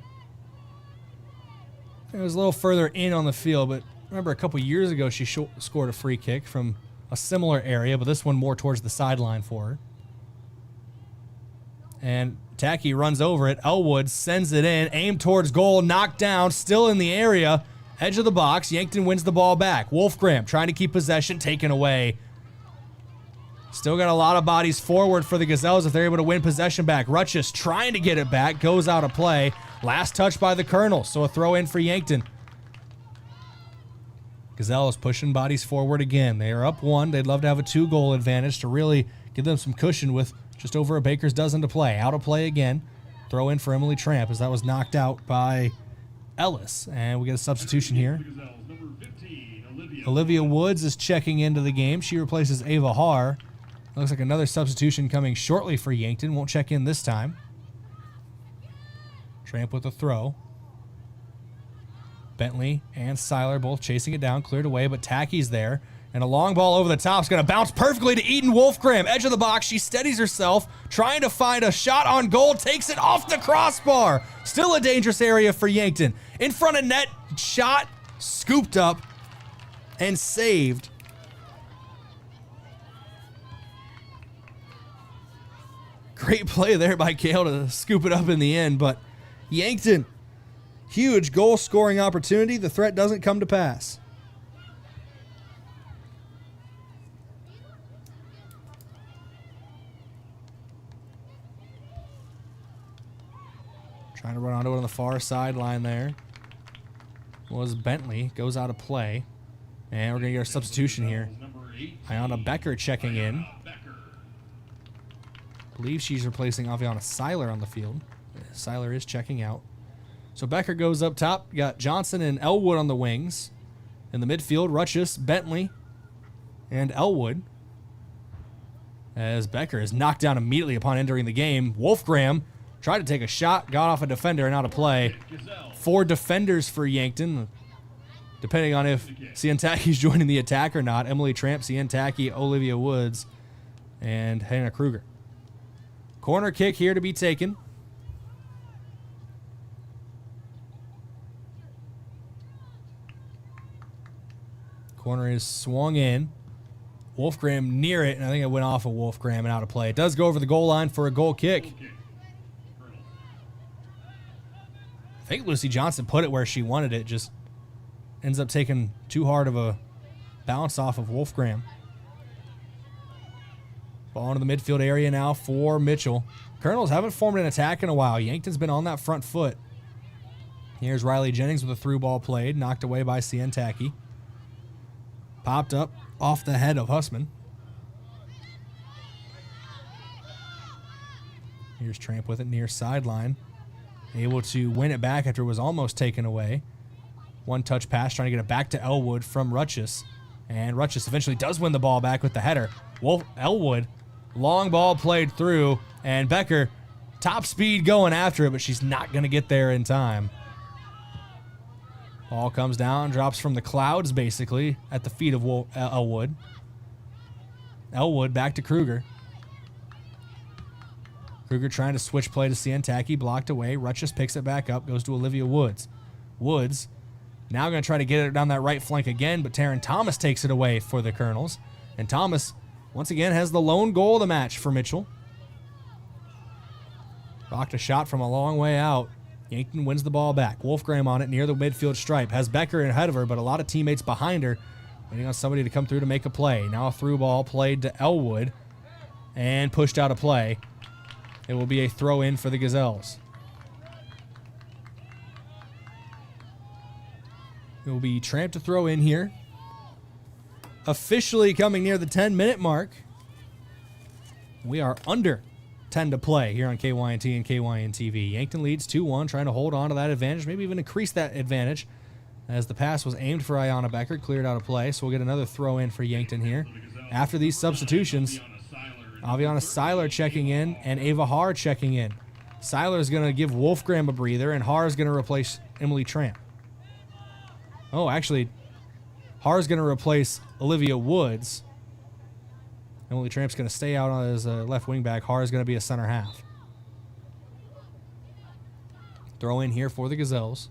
[SPEAKER 3] it was a little further in on the field, but remember a couple years ago she scored a free kick from a similar area, but this one more towards the sideline for her. And Tacky runs over it. Elwood sends it in. Aimed towards goal. Knocked down. Still in the area. Edge of the box. Yankton wins the ball back. Wolfgram trying to keep possession. Taken away. Still got a lot of bodies forward for the Gazelles if they're able to win possession back. Rutschus trying to get it back. Goes out of play. Last touch by the Kernels. So a throw in for Yankton. Gazelles pushing bodies forward again. They are up 1. They'd love to have a 2-goal advantage to really give them some cushion with just over a baker's dozen to play. Out of play again. Throw in for Emily Tramp as that was knocked out by Ellis. And we get a substitution here. Olivia Woods is checking into the game. She replaces Ava Haar. Looks like another substitution coming shortly for Yankton. Won't check in this time. Tramp with a throw. Bentley and Seiler both chasing it down, cleared away, but Tacky's there. And a long ball over the top is going to bounce perfectly to Eden Wolfgram. Edge of the box, she steadies herself, trying to find a shot on goal, takes it off the crossbar. Still a dangerous area for Yankton. In front of net, shot, scooped up, and saved. Great play there by Kale to scoop it up in the end, but Yankton, huge goal-scoring opportunity. The threat doesn't come to pass. Trying to run onto it on the far sideline there was Bentley. Goes out of play. And we're going to get our substitution here. Ayana Becker checking in. I believe she's replacing Aviana Seiler on the field. Seiler is checking out. So Becker goes up top. You got Johnson and Elwood on the wings. In the midfield, Rutschus, Bentley, and Elwood. As Becker is knocked down immediately upon entering the game. Wolfgram tried to take a shot, got off a defender and out of play. 4 defenders for Yankton, depending on if Ciantaki's joining the attack or not. Emily Tramp, Ciantaki, Olivia Woods, and Hannah Kruger. Corner kick here to be taken. Corner is swung in. Wolfgram near it, and I think it went off of Wolfgram and out of play. It does go over the goal line for a goal kick. I think Lucy Johnson put it where she wanted it, just ends up taking too hard of a bounce off of Wolfgram. Ball into the midfield area now for Mitchell. Kernels haven't formed an attack in a while. Yankton's been on that front foot. Here's Riley Jennings with a through ball played, knocked away by Ciantaki. Popped up off the head of Hussman. Here's Tramp with it near sideline. Able to win it back after it was almost taken away. One touch pass, trying to get it back to Elwood from Rutschus. And Rutschus eventually does win the ball back with the header. Elwood, long ball played through, and Becker, top speed going after it, but she's not going to get there in time. Ball comes down, drops from the clouds, basically, at the feet of Elwood. Elwood back to Kruger. Kruger trying to switch play to Ciantaki, blocked away. Rutschus picks it back up, goes to Olivia Woods. Woods now going to try to get it down that right flank again, but Taryn Thomas takes it away for the Kernels. And Thomas, once again, has the lone goal of the match for Mitchell. Rocked a shot from a long way out. Yankton wins the ball back. Wolfgram on it near the midfield stripe. Has Becker ahead of her, but a lot of teammates behind her, waiting on somebody to come through to make a play. Now a through ball played to Elwood and pushed out of play. It will be a throw in for the Gazelles. It will be Tramp to throw in here. Officially coming near the 10-minute mark. We are under 10 to play here on KYNT and KYN-TV. Yankton leads 2-1, trying to hold on to that advantage, maybe even increase that advantage, as the pass was aimed for Ayana Becker, cleared out of play. So we'll get another throw in for Yankton here. After these substitutions, Aviana Seiler checking in and Ava Haar checking in. Seiler is going to give Wolfgram a breather, and Haar is going to replace Emily Tramp. Oh, actually, Haar is going to replace Olivia Woods. Emily Tramp's going to stay out as a left wing back. Haar is going to be a center half. Throw in here for the Gazelles.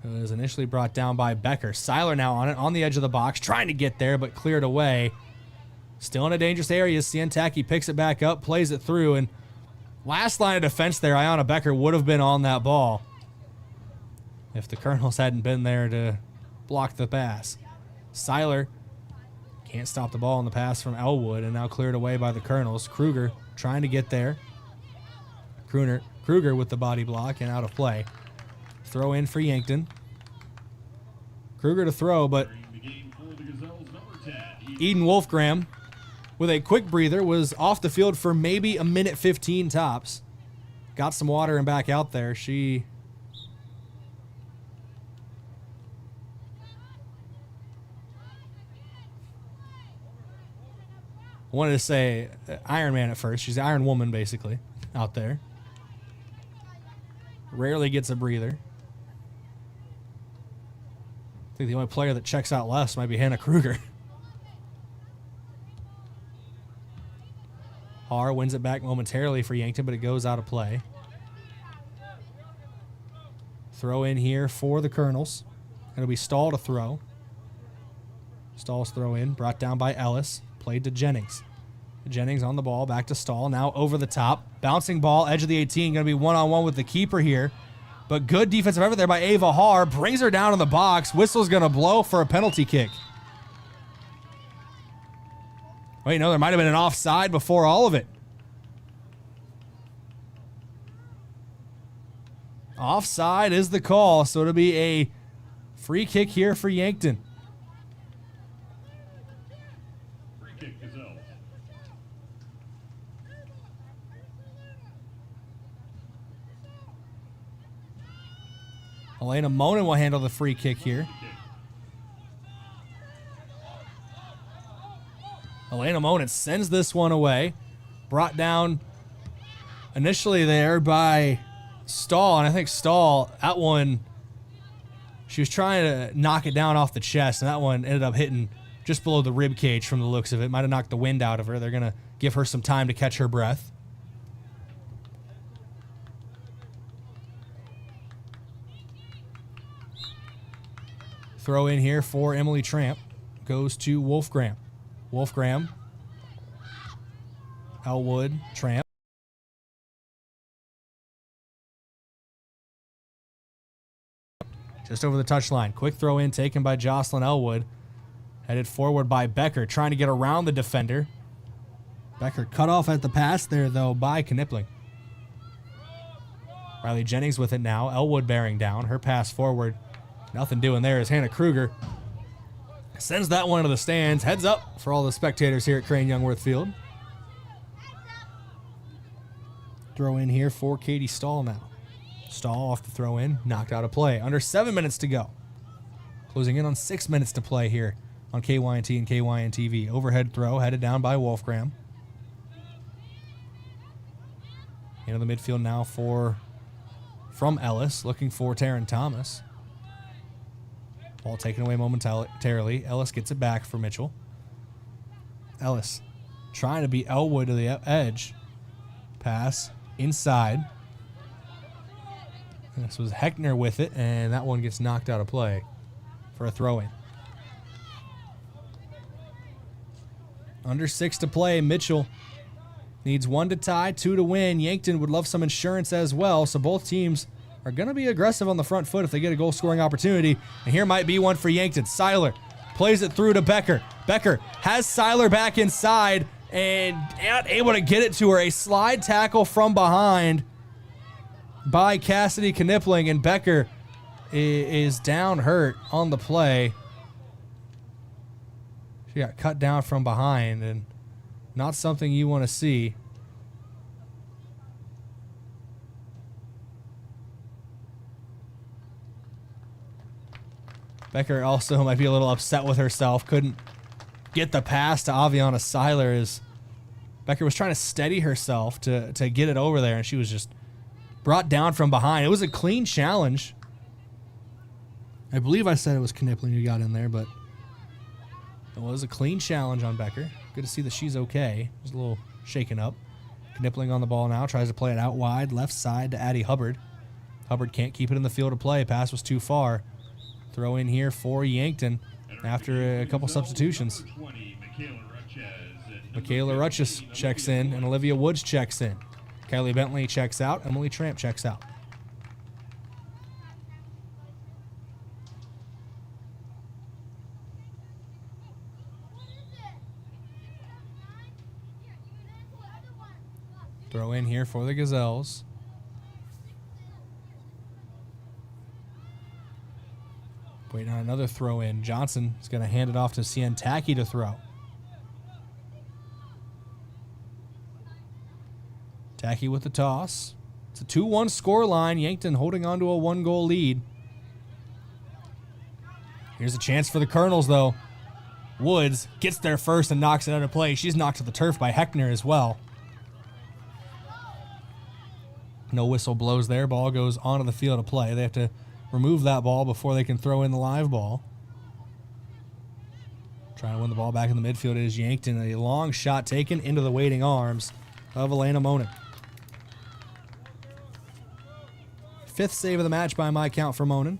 [SPEAKER 3] It was initially brought down by Becker. Seiler now on it, on the edge of the box, trying to get there, but cleared away. Still in a dangerous area. Ciantaki picks it back up, plays it through, and last line of defense there, Ayana Becker would have been on that ball if the Kernels hadn't been there to block the pass. Seiler can't stop the ball on the pass from Elwood, and now cleared away by the Kernels. Kruger trying to get there. Kruger with the body block and out of play. Throw in for Yankton. Kruger to throw, but Eden Wolfgram, with a quick breather, was off the field for maybe a minute 15 tops. Got some water and back out there. She wanted to say Iron Man at first. She's the Iron Woman, basically. out there. Rarely gets a breather. I think the only player that checks out less might be Hannah Kruger. Har wins it back momentarily for Yankton, but it goes out of play. Throw in here for the Kernels. It'll be Stahl to throw. Stahl's throw in, brought down by Ellis. Played to Jennings. Jennings on the ball, back to Stahl. Now over the top. Bouncing ball, edge of the 18. Going to be one-on-one with the keeper here. But good defensive effort there by Ava Har. Brings her down in the box. Whistle's going to blow for a penalty kick. Wait, no, there might have been an offside before all of it. Offside is the call, so it'll be a free kick here for Yankton.
[SPEAKER 2] Free kick, Gazelles.
[SPEAKER 3] Elena Monin will handle the free kick here. Elena Monin sends this one away. Brought down initially there by Stahl, and I think Stahl, that one, she was trying to knock it down off the chest, and that one ended up hitting just below the rib cage from the looks of it. Might have knocked the wind out of her. They're going to give her some time to catch her breath. Throw in here for Emily Tramp. Goes to Wolfgram. Wolfgram. Elwood. Tramp. Just over the touchline. Quick throw in taken by Jocelyn Elwood. Headed forward by Becker, trying to get around the defender. Becker cut off at the pass there, though, by Knipling. Riley Jennings with it now. Elwood bearing down. Her pass forward. Nothing doing there as Hannah Kruger sends that one to the stands. Heads up for all the spectators here at Crane-Youngworth Field. Throw in here for Katie Stahl now. Stahl off the throw in, knocked out of play. Under 7 minutes to go. Closing in on 6 minutes to play here on KYNT and KYN-TV. Overhead throw headed down by Wolfgram. Into the midfield now from Ellis, looking for Taryn Thomas. Ball taken away momentarily. Ellis gets it back for Mitchell. Ellis trying to beat Elwood to the edge. Pass inside. This was Heckner with it, and that one gets knocked out of play for a throw-in. Under 6 to play. Mitchell needs 1 to tie, 2 to win. Yankton would love some insurance as well, so both teams are going to be aggressive on the front foot if they get a goal-scoring opportunity. And here might be one for Yankton. Seiler plays it through to Becker. Becker has Seiler back inside and not able to get it to her. A slide tackle from behind by Cassidy Knipling, and Becker is down hurt on the play. She got cut down from behind, and not something you want to see. Becker also might be a little upset with herself. Couldn't get the pass to Aviana Seiler as Becker was trying to steady herself to get it over there, and she was just brought down from behind. It was a clean challenge. I believe I said it was Knipling who got in there, but it was a clean challenge on Becker. Good to see that she's okay. Just a little shaken up. Knipling on the ball now. Tries to play it out wide. Left side to Addie Hubbard. Hubbard can't keep it in the field of play. Pass was too far. Throw in here for Yankton after a couple substitutions. Michaela Rutches checks in, and Olivia Woods checks in. Kylie Bentley checks out. Emily Tramp checks out. Throw in here for the Gazelles. Waiting on another throw in. Johnson is going to hand it off to Cien Tacky to throw. Tacky with the toss. It's a 2-1 score line. Yankton holding on to a 1-goal lead. Here's a chance for the Kernels, though. Woods gets there first and knocks it out of play. She's knocked to the turf by Heckner as well. No whistle blows there. Ball goes onto the field of play. They have to remove that ball before they can throw in the live ball. Trying to win the ball back in the midfield is Yankton. A long shot taken into the waiting arms of Elena Monin. 5th save of the match by my count for Monin.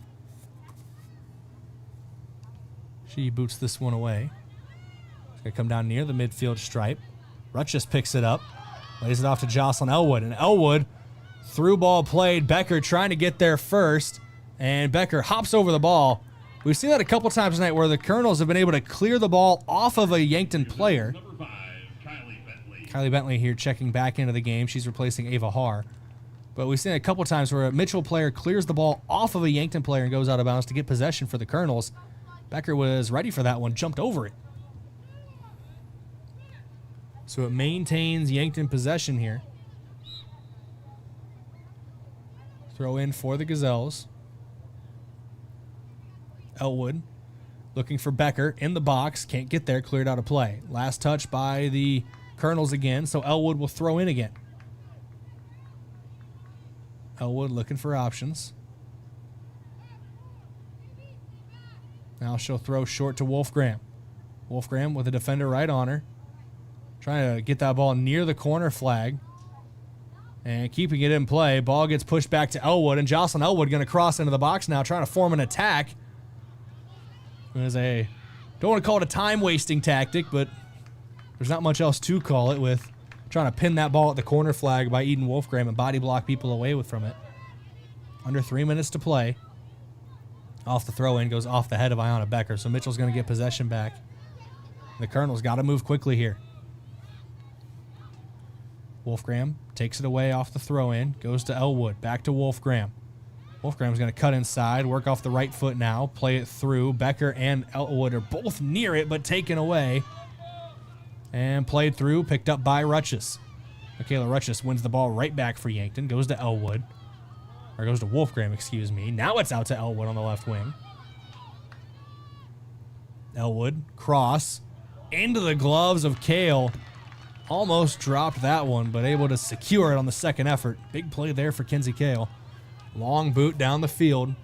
[SPEAKER 3] She boots this one away. It's going to come down near the midfield stripe. Rutschus picks it up. Lays it off to Jocelyn Elwood. And Elwood, through ball played. Becker trying to get there first. And Becker hops over the ball. We've seen that a couple times tonight where the Kernels have been able to clear the ball off of a Yankton player. Kylie Bentley here checking back into the game. She's replacing Ava Haar. But we've seen it a couple times where a Mitchell player clears the ball off of a Yankton player and goes out of bounds to get possession for the Kernels. Becker was ready for that one, jumped over it. So it maintains Yankton possession here. Throw in for the Gazelles. Elwood looking for Becker in the box. Can't get there. Cleared out of play. Last touch by the Kernels again, so Elwood will throw in again. Elwood looking for options. Now she'll throw short to Wolfgram. Wolfgram with a defender right on her. Trying to get that ball near the corner flag. And keeping it in play. Ball gets pushed back to Elwood, and Jocelyn Elwood going to cross into the box now, trying to form an attack. There's a, don't want to call it a time-wasting tactic, but there's not much else to call it with trying to pin that ball at the corner flag by Eden Wolfgram and body block people away from it. Under 3 minutes to play. Off the throw-in, goes off the head of Ayanna Becker, so Mitchell's going to get possession back. The Kernels got to move quickly here. Wolfgram takes it away off the throw-in, goes to Elwood, back to Wolfgram. Wolfgram's going to cut inside, work off the right foot now, play it through. Becker and Elwood are both near it, but taken away. And played through, picked up by Rutschus. Michaela Rutschus wins the ball right back for Yankton, goes to Elwood. Or goes to Wolfgram, excuse me. Now it's out to Elwood on the left wing. Elwood, cross, into the gloves of Kale. Almost dropped that one, but able to secure it on the second effort. Big play there for Kinsey Kale. Long boot down the field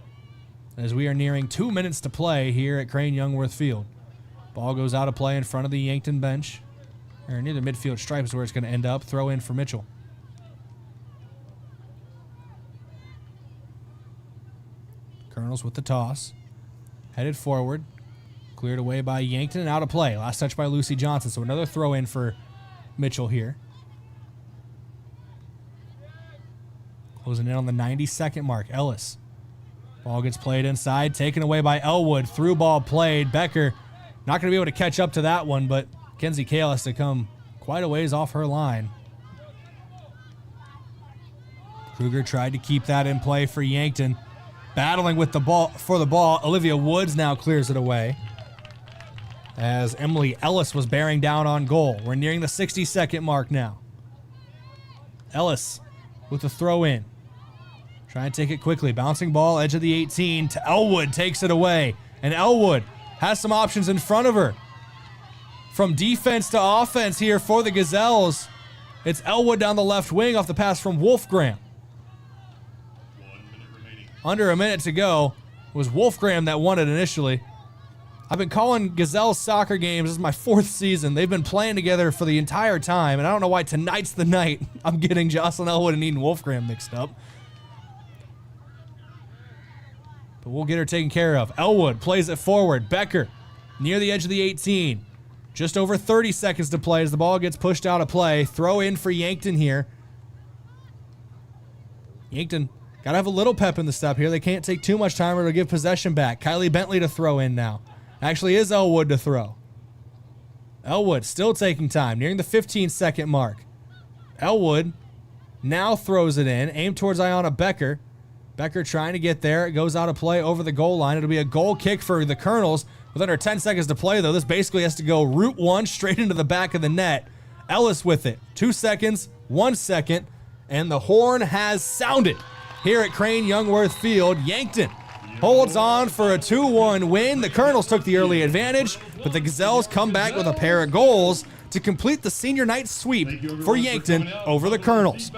[SPEAKER 3] as we are nearing 2 minutes to play here at Crane-Youngworth Field. Ball goes out of play in front of the Yankton bench. Or near the midfield stripe is where it's going to end up. Throw in for Mitchell. Kernels with the toss. Headed forward. Cleared away by Yankton and out of play. Last touch by Lucy Johnson. So another throw in for Mitchell here. Closing in on the 92nd mark. Ellis. Ball gets played inside. Taken away by Elwood. Through ball played. Becker not going to be able to catch up to that one, but Kenzie Kale has to come quite a ways off her line. Kruger tried to keep that in play for Yankton. Battling with the ball for the ball. Olivia Woods now clears it away. As Emily Ellis was bearing down on goal. We're nearing the 60-second mark now. Ellis with the throw in. Trying to take it quickly. Bouncing ball, edge of the 18 to Elwood. Takes it away. And Elwood has some options in front of her. From defense to offense here for the Gazelles. It's Elwood down the left wing off the pass from Wolfgram. Under a minute to go. It was Wolfgram that won it initially. I've been calling Gazelle soccer games. This is my 4th season. They've been playing together for the entire time, and I don't know why tonight's the night I'm getting Jocelyn Elwood and Eden Wolfgram mixed up. But we'll get her taken care of. Elwood plays it forward. Becker near the edge of the 18. Just over 30 seconds to play as the ball gets pushed out of play. Throw in for Yankton here. Yankton got to have a little pep in the step here. They can't take too much time or to give possession back. Kylie Bentley to throw in now. Actually is Elwood to throw. Elwood still taking time, nearing the 15-second mark. Elwood now throws it in, aimed towards Ayanna Becker. Becker trying to get there. It goes out of play over the goal line. It'll be a goal kick for the Kernels. With under 10 seconds to play, though, this basically has to go route one straight into the back of the net. Ellis with it. 2 seconds, 1 second, and the horn has sounded here at Crane-Youngworth Field-Yankton holds on for a 2-1 win. The Kernels took the early advantage, but the Gazelles come back with a pair of goals to complete the senior night sweep for Yankton over the Kernels.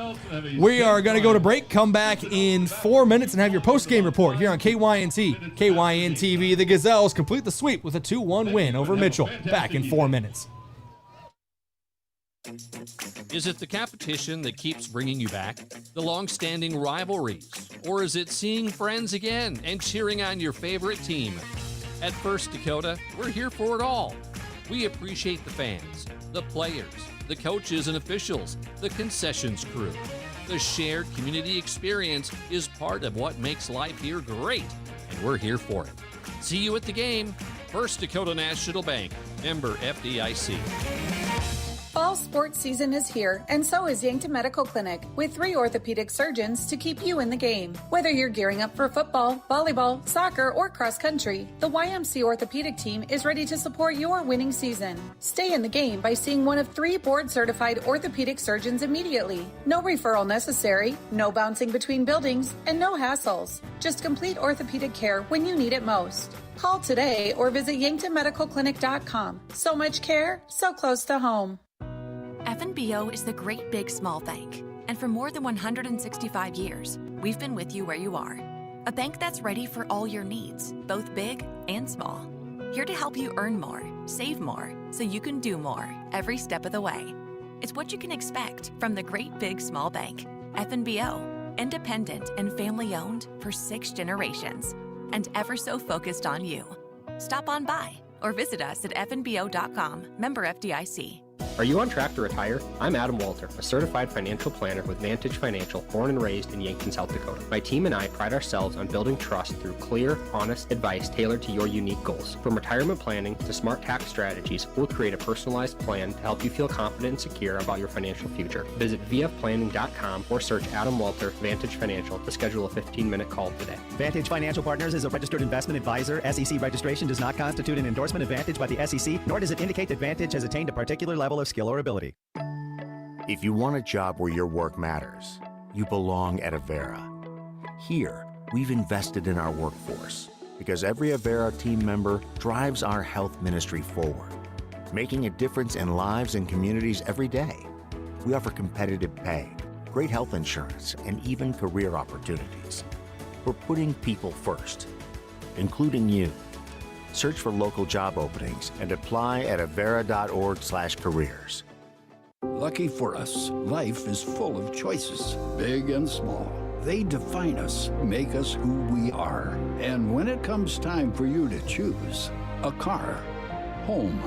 [SPEAKER 3] We are going to go to break, come back in 4 minutes, and have your post-game report here on KYNT. KYN-TV, the Gazelles complete the sweep with a 2-1 win over Mitchell. Back in 4 minutes.
[SPEAKER 4] Is it the competition that keeps bringing you back? The long-standing rivalries? Or is it seeing friends again and cheering on your favorite team? At First Dakota, we're here for it all. We appreciate the fans, the players, the coaches and officials, the concessions crew. The shared community experience is part of what makes life here great, and we're here for it. See you at the game. First Dakota National Bank, member FDIC.
[SPEAKER 13] Fall sports season is here, and so is Yankton Medical Clinic, with 3 orthopedic surgeons to keep you in the game. Whether you're gearing up for football, volleyball, soccer, or cross country, the YMC orthopedic team is ready to support your winning season. Stay in the game by seeing one of 3 board-certified orthopedic surgeons immediately. No referral necessary, no bouncing between buildings, and no hassles. Just complete orthopedic care when you need it most. Call today or visit yanktonmedicalclinic.com. So much care, so close to home.
[SPEAKER 16] F&BO is the great big small bank, and for more than 165 years, we've been with you where you are. A bank that's ready for all your needs, both big and small. Here to help you earn more, save more, so you can do more every step of the way. It's what you can expect from the great big small bank. F&BO, independent and family owned for 6 generations, and ever so focused on you. Stop on by or visit us at fnbo.com, member FDIC.
[SPEAKER 21] Are you on track to retire? I'm Adam Walter, a certified financial planner with Vantage Financial, born and raised in Yankton, South Dakota. My team and I pride ourselves on building trust through clear, honest advice tailored to your unique goals. From retirement planning to smart tax strategies, we'll create a personalized plan to help you feel confident and secure about your financial future. Visit vfplanning.com or search Adam Walter Vantage Financial to schedule a 15-minute call today.
[SPEAKER 12] Vantage Financial Partners is a registered investment advisor. SEC registration does not constitute an endorsement of Vantage by the SEC, nor does it indicate that Vantage has attained a particular level of skill or ability.
[SPEAKER 22] If you want a job where your work matters, you belong at Avera. Here, we've invested in our workforce because every Avera team member drives our health ministry forward, making a difference in lives and communities every day. We offer competitive pay, great health insurance, and even career opportunities. We're putting people first, including you. Search for local job openings and apply at avera.org/careers.
[SPEAKER 23] Lucky for us, life is full of choices, big and small. They define us, make us who we are. And when it comes time for you to choose a car, home,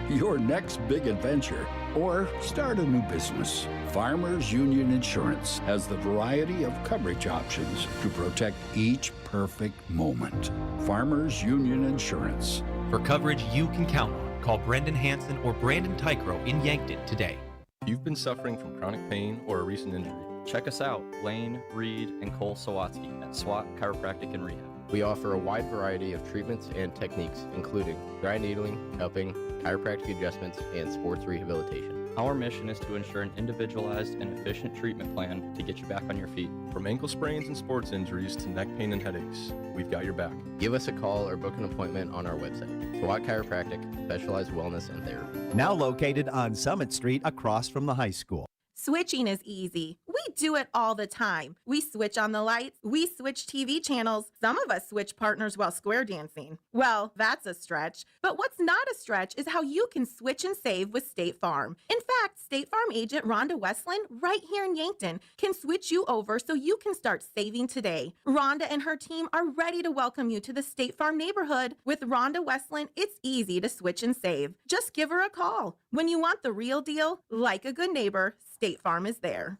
[SPEAKER 23] your next big adventure, or start a new business, Farmers Union Insurance has the variety of coverage options to protect each perfect moment. Farmers Union Insurance.
[SPEAKER 24] For coverage you can count on, call Brendan Hansen or Brandon Tykrow in Yankton today.
[SPEAKER 25] If you've been suffering from chronic pain or a recent injury, check us out, Lane, Reed, and Cole Sawatsky at SWAT Chiropractic and Rehab. We offer a wide variety of treatments and techniques, including dry needling, cupping, chiropractic adjustments, and sports rehabilitation. Our mission is to ensure an individualized and efficient treatment plan to get you back on your feet. From ankle sprains and sports injuries to neck pain and headaches, we've got your back. Give us a call or book an appointment on our website. SWAT Chiropractic, specialized wellness and therapy.
[SPEAKER 12] Now located on Summit Street across from the high school.
[SPEAKER 27] Switching is easy. We do it all the time. We switch on the lights. We switch TV channels. Some of us switch partners while square dancing. Well, that's a stretch. But what's not a stretch is how you can switch and save with State Farm. In fact, State Farm agent Rhonda Westland, right here in Yankton, can switch you over so you can start saving today. Rhonda and her team are ready to welcome you to the State Farm neighborhood. With Rhonda Westland, it's easy to switch and save. Just give her a call. When you want the real deal, like a good neighbor, State Farm is there.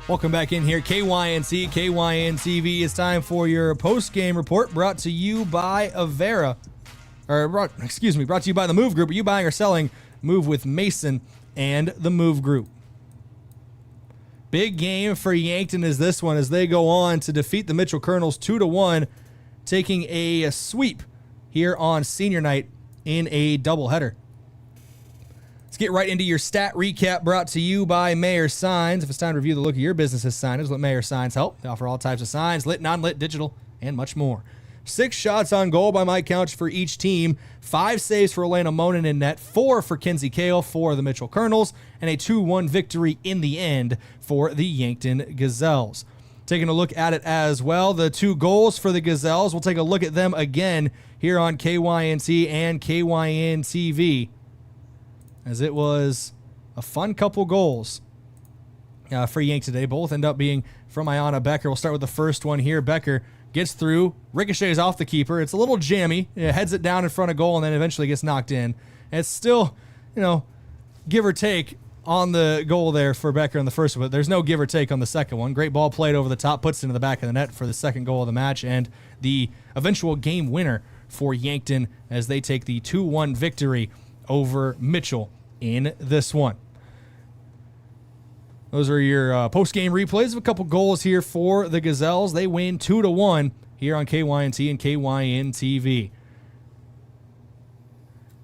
[SPEAKER 3] Welcome back in here, KYNC, KYN-TV. It's time for your post-game report brought to you by Avera. Brought to you by the Move Group. Are you buying or selling? Move with Mason and the Move Group. Big game for Yankton is this one as they go on to defeat the Mitchell Kernels 2-1, taking a sweep here on senior night in a doubleheader. Let's get right into your stat recap brought to you by Mayor Signs. If it's time to review the look of your business's signage, let Mayor Signs help. They offer all types of signs, lit, non-lit, digital, and much more. 6 shots on goal by Mike Couch for each team, 5 saves for Elena Monin in net, 4 for Kinsey Kale for the Mitchell Kernels, and a 2-1 victory in the end for the Yankton Gazelles. Taking a look at it as well, the 2 goals for the Gazelles, we'll take a look at them again here on KYNT and KYN TV, as it was a fun couple goals for Yank today. Both end up being from Ayanna Becker. We'll start with the first one here. Becker gets through, ricochets off the keeper. It's a little jammy. It heads it down in front of goal and then eventually gets knocked in. And it's still, give or take on the goal there for Becker in the first one, but there's no give or take on the second one. Great ball played over the top, puts it into the back of the net for the second goal of the match and the eventual game winner for Yankton as they take the 2-1 victory over Mitchell in this one. Those are your post-game replays of a couple goals here for the Gazelles. They win 2-1 here on KYNT and KYN TV.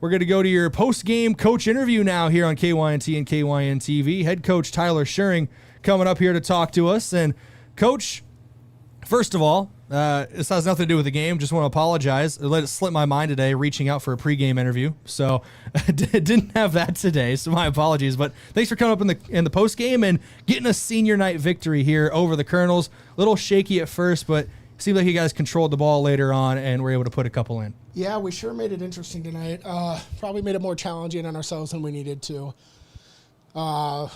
[SPEAKER 3] We're going to go to your post-game coach interview now here on KYNT and KYN TV. Head coach Tyler Schuring coming up here to talk to us. And Coach, first of all, this has nothing to do with the game. Just want to apologize. I let it slip my mind today reaching out for a pregame interview. So I didn't have that today, so my apologies. But thanks for coming up in the postgame and getting a senior night victory here over the Kernels. A little shaky at first, but seemed like you guys controlled the ball later on and were able to put a couple in.
[SPEAKER 5] Yeah, we sure made it interesting tonight. Probably made it more challenging on ourselves than we needed to.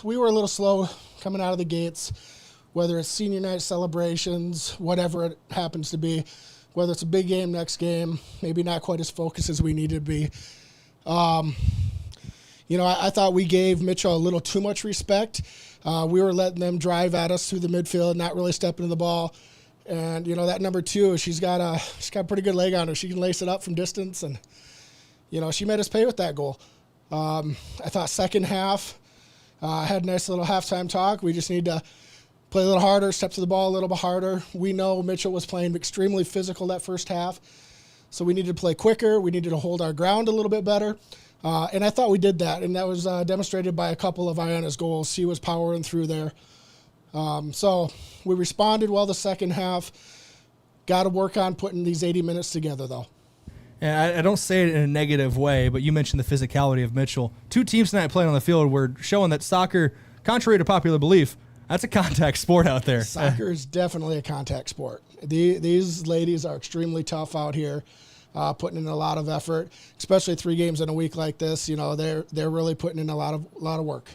[SPEAKER 5] We were a little slow coming out of the gates, whether it's senior night celebrations, whatever it happens to be, whether it's a big game next game, maybe not quite as focused as we needed to be. I thought we gave Mitchell a little too much respect. We were letting them drive at us through the midfield, not really stepping to the ball. And, that number 2, she's got a pretty good leg on her. She can lace it up from distance, and, she made us pay with that goal. I thought second half, had a nice little halftime talk. We just need to play a little harder, step to the ball a little bit harder. We know Mitchell was playing extremely physical that first half, so we needed to play quicker. We needed to hold our ground a little bit better. And I thought we did that, and that was demonstrated by a couple of Ayanna's goals. She was powering through there. So we responded well the second half. Got to work on putting these 80 minutes together, though.
[SPEAKER 3] And I don't say it in a negative way, but you mentioned the physicality of Mitchell. 2 teams tonight playing on the field were showing that soccer, contrary to popular belief, that's a contact sport out there.
[SPEAKER 5] Soccer is definitely a contact sport. These ladies are extremely tough out here, putting in a lot of effort, especially 3 games in a week like this. They're really putting in a lot of work.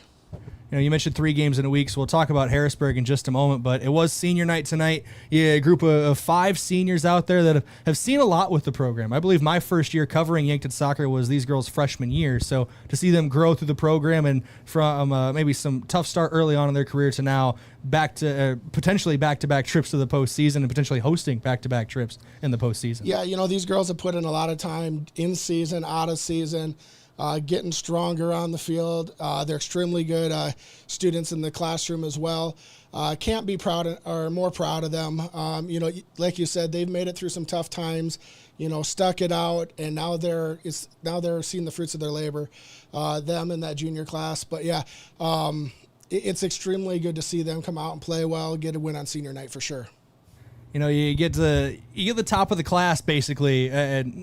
[SPEAKER 3] You mentioned 3 games in a week, so we'll talk about Harrisburg in just a moment, but it was senior night tonight. A group of 5 seniors out there that have seen a lot with the program. I believe my first year covering Yankton soccer was these girls' freshman year, so to see them grow through the program and from maybe some tough start early on in their career to now back to potentially back-to-back trips to the postseason and potentially hosting back-to-back trips in the postseason.
[SPEAKER 5] Yeah, these girls have put in a lot of time in season, out of season. Getting stronger on the field. They're extremely good students in the classroom as well. Can't be more proud of them. Like you said, they've made it through some tough times, stuck it out, and now they're seeing the fruits of their labor, them in that junior class. But yeah, it's extremely good to see them come out and play well, get a win on senior night for sure.
[SPEAKER 3] You get the top of the class basically,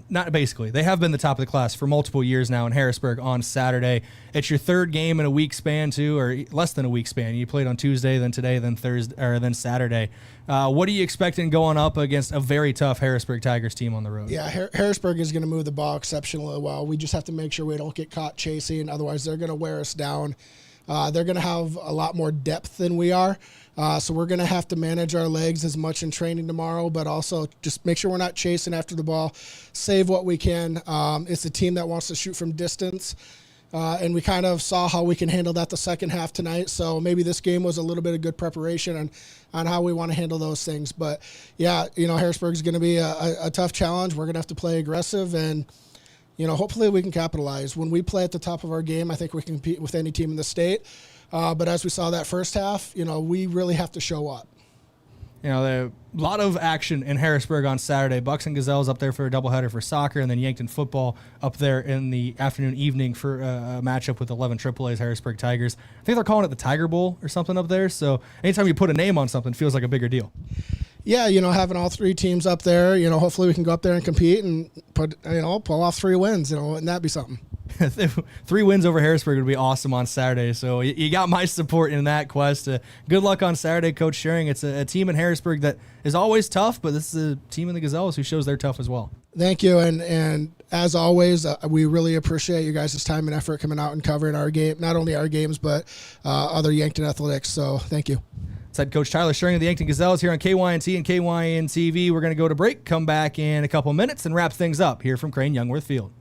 [SPEAKER 3] not basically. They have been the top of the class for multiple years now in Harrisburg on Saturday. It's your 3rd game in a week span too, or less than a week span. You played on Tuesday, then today, then Thursday, or then Saturday. What are you expecting going up against a very tough Harrisburg Tigers team on the road?
[SPEAKER 5] Yeah, Harrisburg is going to move the ball exceptionally well. We just have to make sure we don't get caught chasing. Otherwise, they're going to wear us down. They're going to have a lot more depth than we are. So we're going to have to manage our legs as much in training tomorrow, but also just make sure we're not chasing after the ball, save what we can. It's a team that wants to shoot from distance, and we kind of saw how we can handle that the second half tonight. So maybe this game was a little bit of good preparation on how we want to handle those things. But, yeah, Harrisburg is going to be a tough challenge. We're going to have to play aggressive, and hopefully we can capitalize. When we play at the top of our game, I think we can compete with any team in the state. But as we saw that first half, we really have to show up.
[SPEAKER 3] A lot of action in Harrisburg on Saturday. Bucks and Gazelles up there for a doubleheader for soccer, and then Yankton football up there in the afternoon, evening for a matchup with 11 AAA's Harrisburg Tigers. I think they're calling it the Tiger Bowl or something up there. So anytime you put a name on something, it feels like a bigger deal.
[SPEAKER 5] Yeah, having all three teams up there, hopefully we can go up there and compete and pull off 3 wins, wouldn't that be something?
[SPEAKER 3] 3 wins over Harrisburg would be awesome on Saturday. So you got my support in that quest. Good luck on Saturday, Coach Schering. It's a team in Harrisburg that is always tough, but this is a team in the Gazelles who shows they're tough as well.
[SPEAKER 5] Thank you. And as always, we really appreciate you guys' time and effort coming out and covering our game, not only our games, but other Yankton athletics. So thank you.
[SPEAKER 3] It's head coach Tyler Schering of the Yankton Gazelles here on KYNT and KYN TV. We're going to go to break, come back in a couple minutes, and wrap things up here from Crane-Youngworth Field.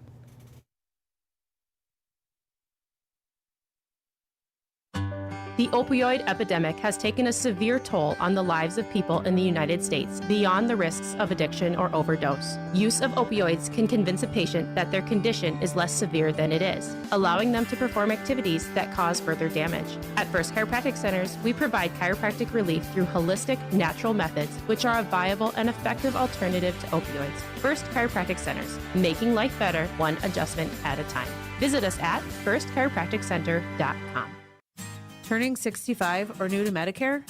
[SPEAKER 6] The opioid epidemic has taken a severe toll on the lives of people in the United States beyond the risks of addiction or overdose. Use of opioids can convince a patient that their condition is less severe than it is, allowing them to perform activities that cause further damage. At First Chiropractic Centers, we provide chiropractic relief through holistic, natural methods, which are a viable and effective alternative to opioids. First Chiropractic Centers, making life better, one adjustment at a time. Visit us at firstchiropracticcenter.com.
[SPEAKER 7] Turning 65 or new to Medicare?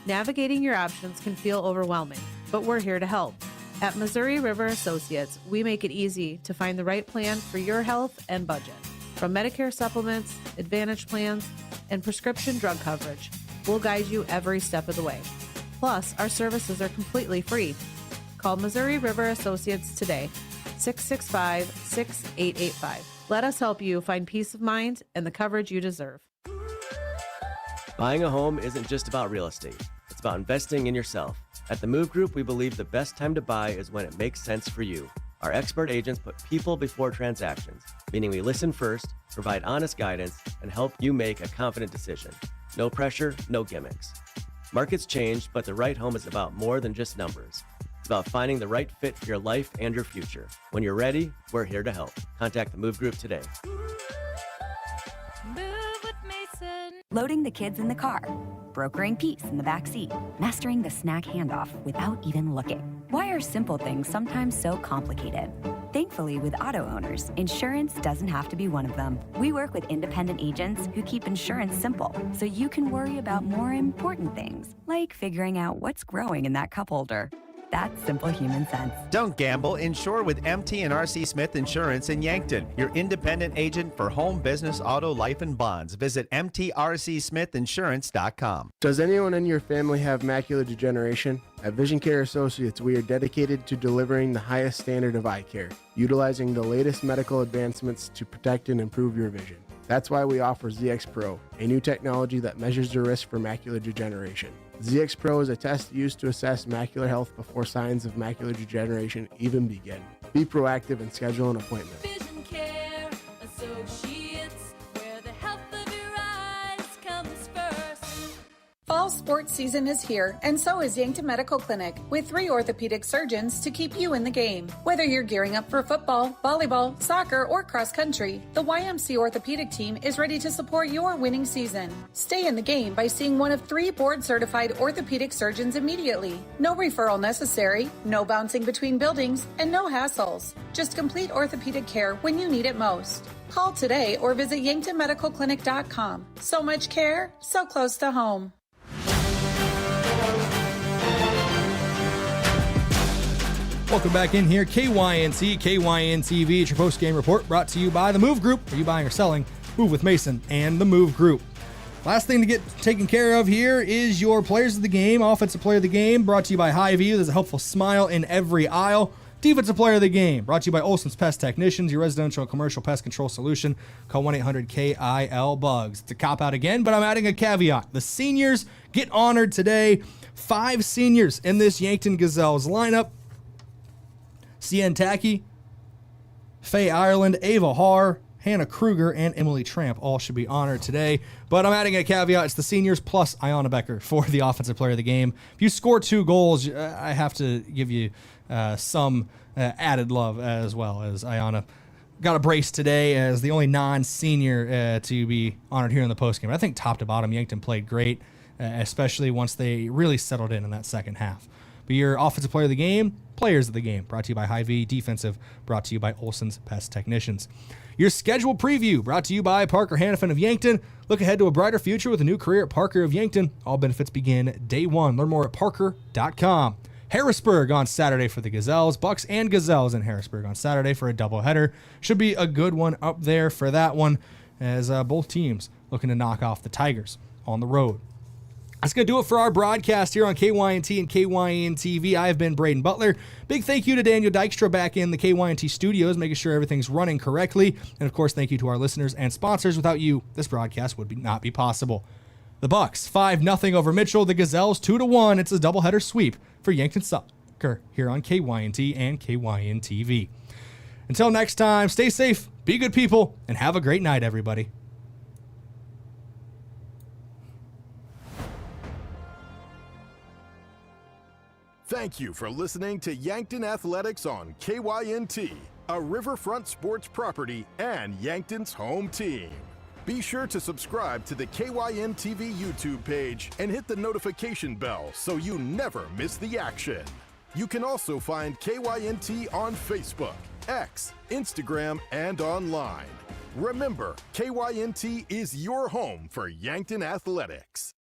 [SPEAKER 7] Navigating your options can feel overwhelming, but we're here to help. At Missouri River Associates, we make it easy to find the right plan for your health and budget. From Medicare supplements, Advantage plans, and prescription drug coverage, we'll guide you every step of the way. Plus, our services are completely free. Call Missouri River Associates today, 665-6885. Let us help you find peace of mind and the coverage you deserve.
[SPEAKER 9] Buying a home isn't just about real estate. It's about investing in yourself. At the Move Group, we believe the best time to buy is when it makes sense for you. Our expert agents put people before transactions, meaning we listen first, provide honest guidance, and help you make a confident decision. No pressure, no gimmicks. Markets change, but the right home is about more than just numbers. It's about finding the right fit for your life and your future. When you're ready, we're here to help. Contact the Move Group today.
[SPEAKER 8] Loading the kids in the car, brokering peace in the back seat, mastering the snack handoff without even looking. Why are simple things sometimes so complicated? Thankfully, with auto owners, insurance doesn't have to be one of them. We work with independent agents who keep insurance simple, so you can worry about more important things, like figuring out what's growing in that cup holder. That's simple human sense.
[SPEAKER 12] Don't gamble. Insure with MT and RC Smith Insurance in Yankton, your independent agent for home, business, auto, life, and bonds. Visit mtrcsmithinsurance.com.
[SPEAKER 10] Does anyone in your family have macular degeneration? At Vision Care Associates, we are dedicated to delivering the highest standard of eye care, utilizing the latest medical advancements to protect and improve your vision. That's why we offer ZX Pro, a new technology that measures the risk for macular degeneration. ZX Pro is a test used to assess macular health before signs of macular degeneration even begin. Be proactive and schedule an appointment.
[SPEAKER 19] Vision Care Associates, where the health of your eyes comes first.
[SPEAKER 13] Fall sports season is here, and so is Yankton Medical Clinic, with 3 orthopedic surgeons to keep you in the game. Whether you're gearing up for football, volleyball, soccer, or cross country, the YMC orthopedic team is ready to support your winning season. Stay in the game by seeing one of 3 board-certified orthopedic surgeons immediately. No referral necessary, no bouncing between buildings, and no hassles. Just complete orthopedic care when you need it most. Call today or visit yanktonmedicalclinic.com. So much care, so close to home.
[SPEAKER 3] Welcome back in here. KYNC, KYN TV. It's your post-game report brought to you by the Move Group. Are you buying or selling? Move with Mason and the Move Group. Last thing to get taken care of here is your players of the game. Offensive player of the game brought to you by Hy-View. There's a helpful smile in every aisle. Defensive player of the game brought to you by Olson's Pest Technicians, your residential and commercial pest control solution. Call 1-800-KIL-BUGS. It's a cop-out again, but I'm adding a caveat. The seniors get honored today. 5 seniors in this Yankton Gazelles lineup. Cian Tacky, Faye Ireland, Ava Haar, Hannah Kruger, and Emily Tramp all should be honored today. But I'm adding a caveat. It's the seniors plus Ayanna Becker for the offensive player of the game. If you score 2 goals, I have to give you some added love as well, as Ayanna got a brace today as the only non-senior to be honored here in the postgame. I think top to bottom, Yankton played great. especially once they really settled in that second half. But your offensive player of the game, players of the game, brought to you by Hy-Vee. Defensive, brought to you by Olson's Pest Technicians. Your schedule preview, brought to you by Parker Hannafin of Yankton. Look ahead to a brighter future with a new career at Parker of Yankton. All benefits begin day one. Learn more at parker.com. Harrisburg on Saturday for the Gazelles. Bucks and Gazelles in Harrisburg on Saturday for a doubleheader. Should be a good one up there for that one, as both teams looking to knock off the Tigers on the road. That's going to do it for our broadcast here on KYNT and KYN-TV. I have been Brayden Butler. Big thank you to Daniel Dykstra back in the KYNT studios, making sure everything's running correctly. And, of course, thank you to our listeners and sponsors. Without you, this broadcast would not be possible. The Bucks, 5-0 over Mitchell. The Gazelles, 2-1. It's a doubleheader sweep for Yankton Soccer here on KYNT and KYN-TV. Until next time, stay safe, be good people, and have a great night, everybody.
[SPEAKER 1] Thank you for listening to Yankton Athletics on KYNT, a Riverfront sports property and Yankton's home team. Be sure to subscribe to the KYN-TV YouTube page and hit the notification bell so you never miss the action. You can also find KYNT on Facebook, X, Instagram, and online. Remember, KYNT is your home for Yankton Athletics.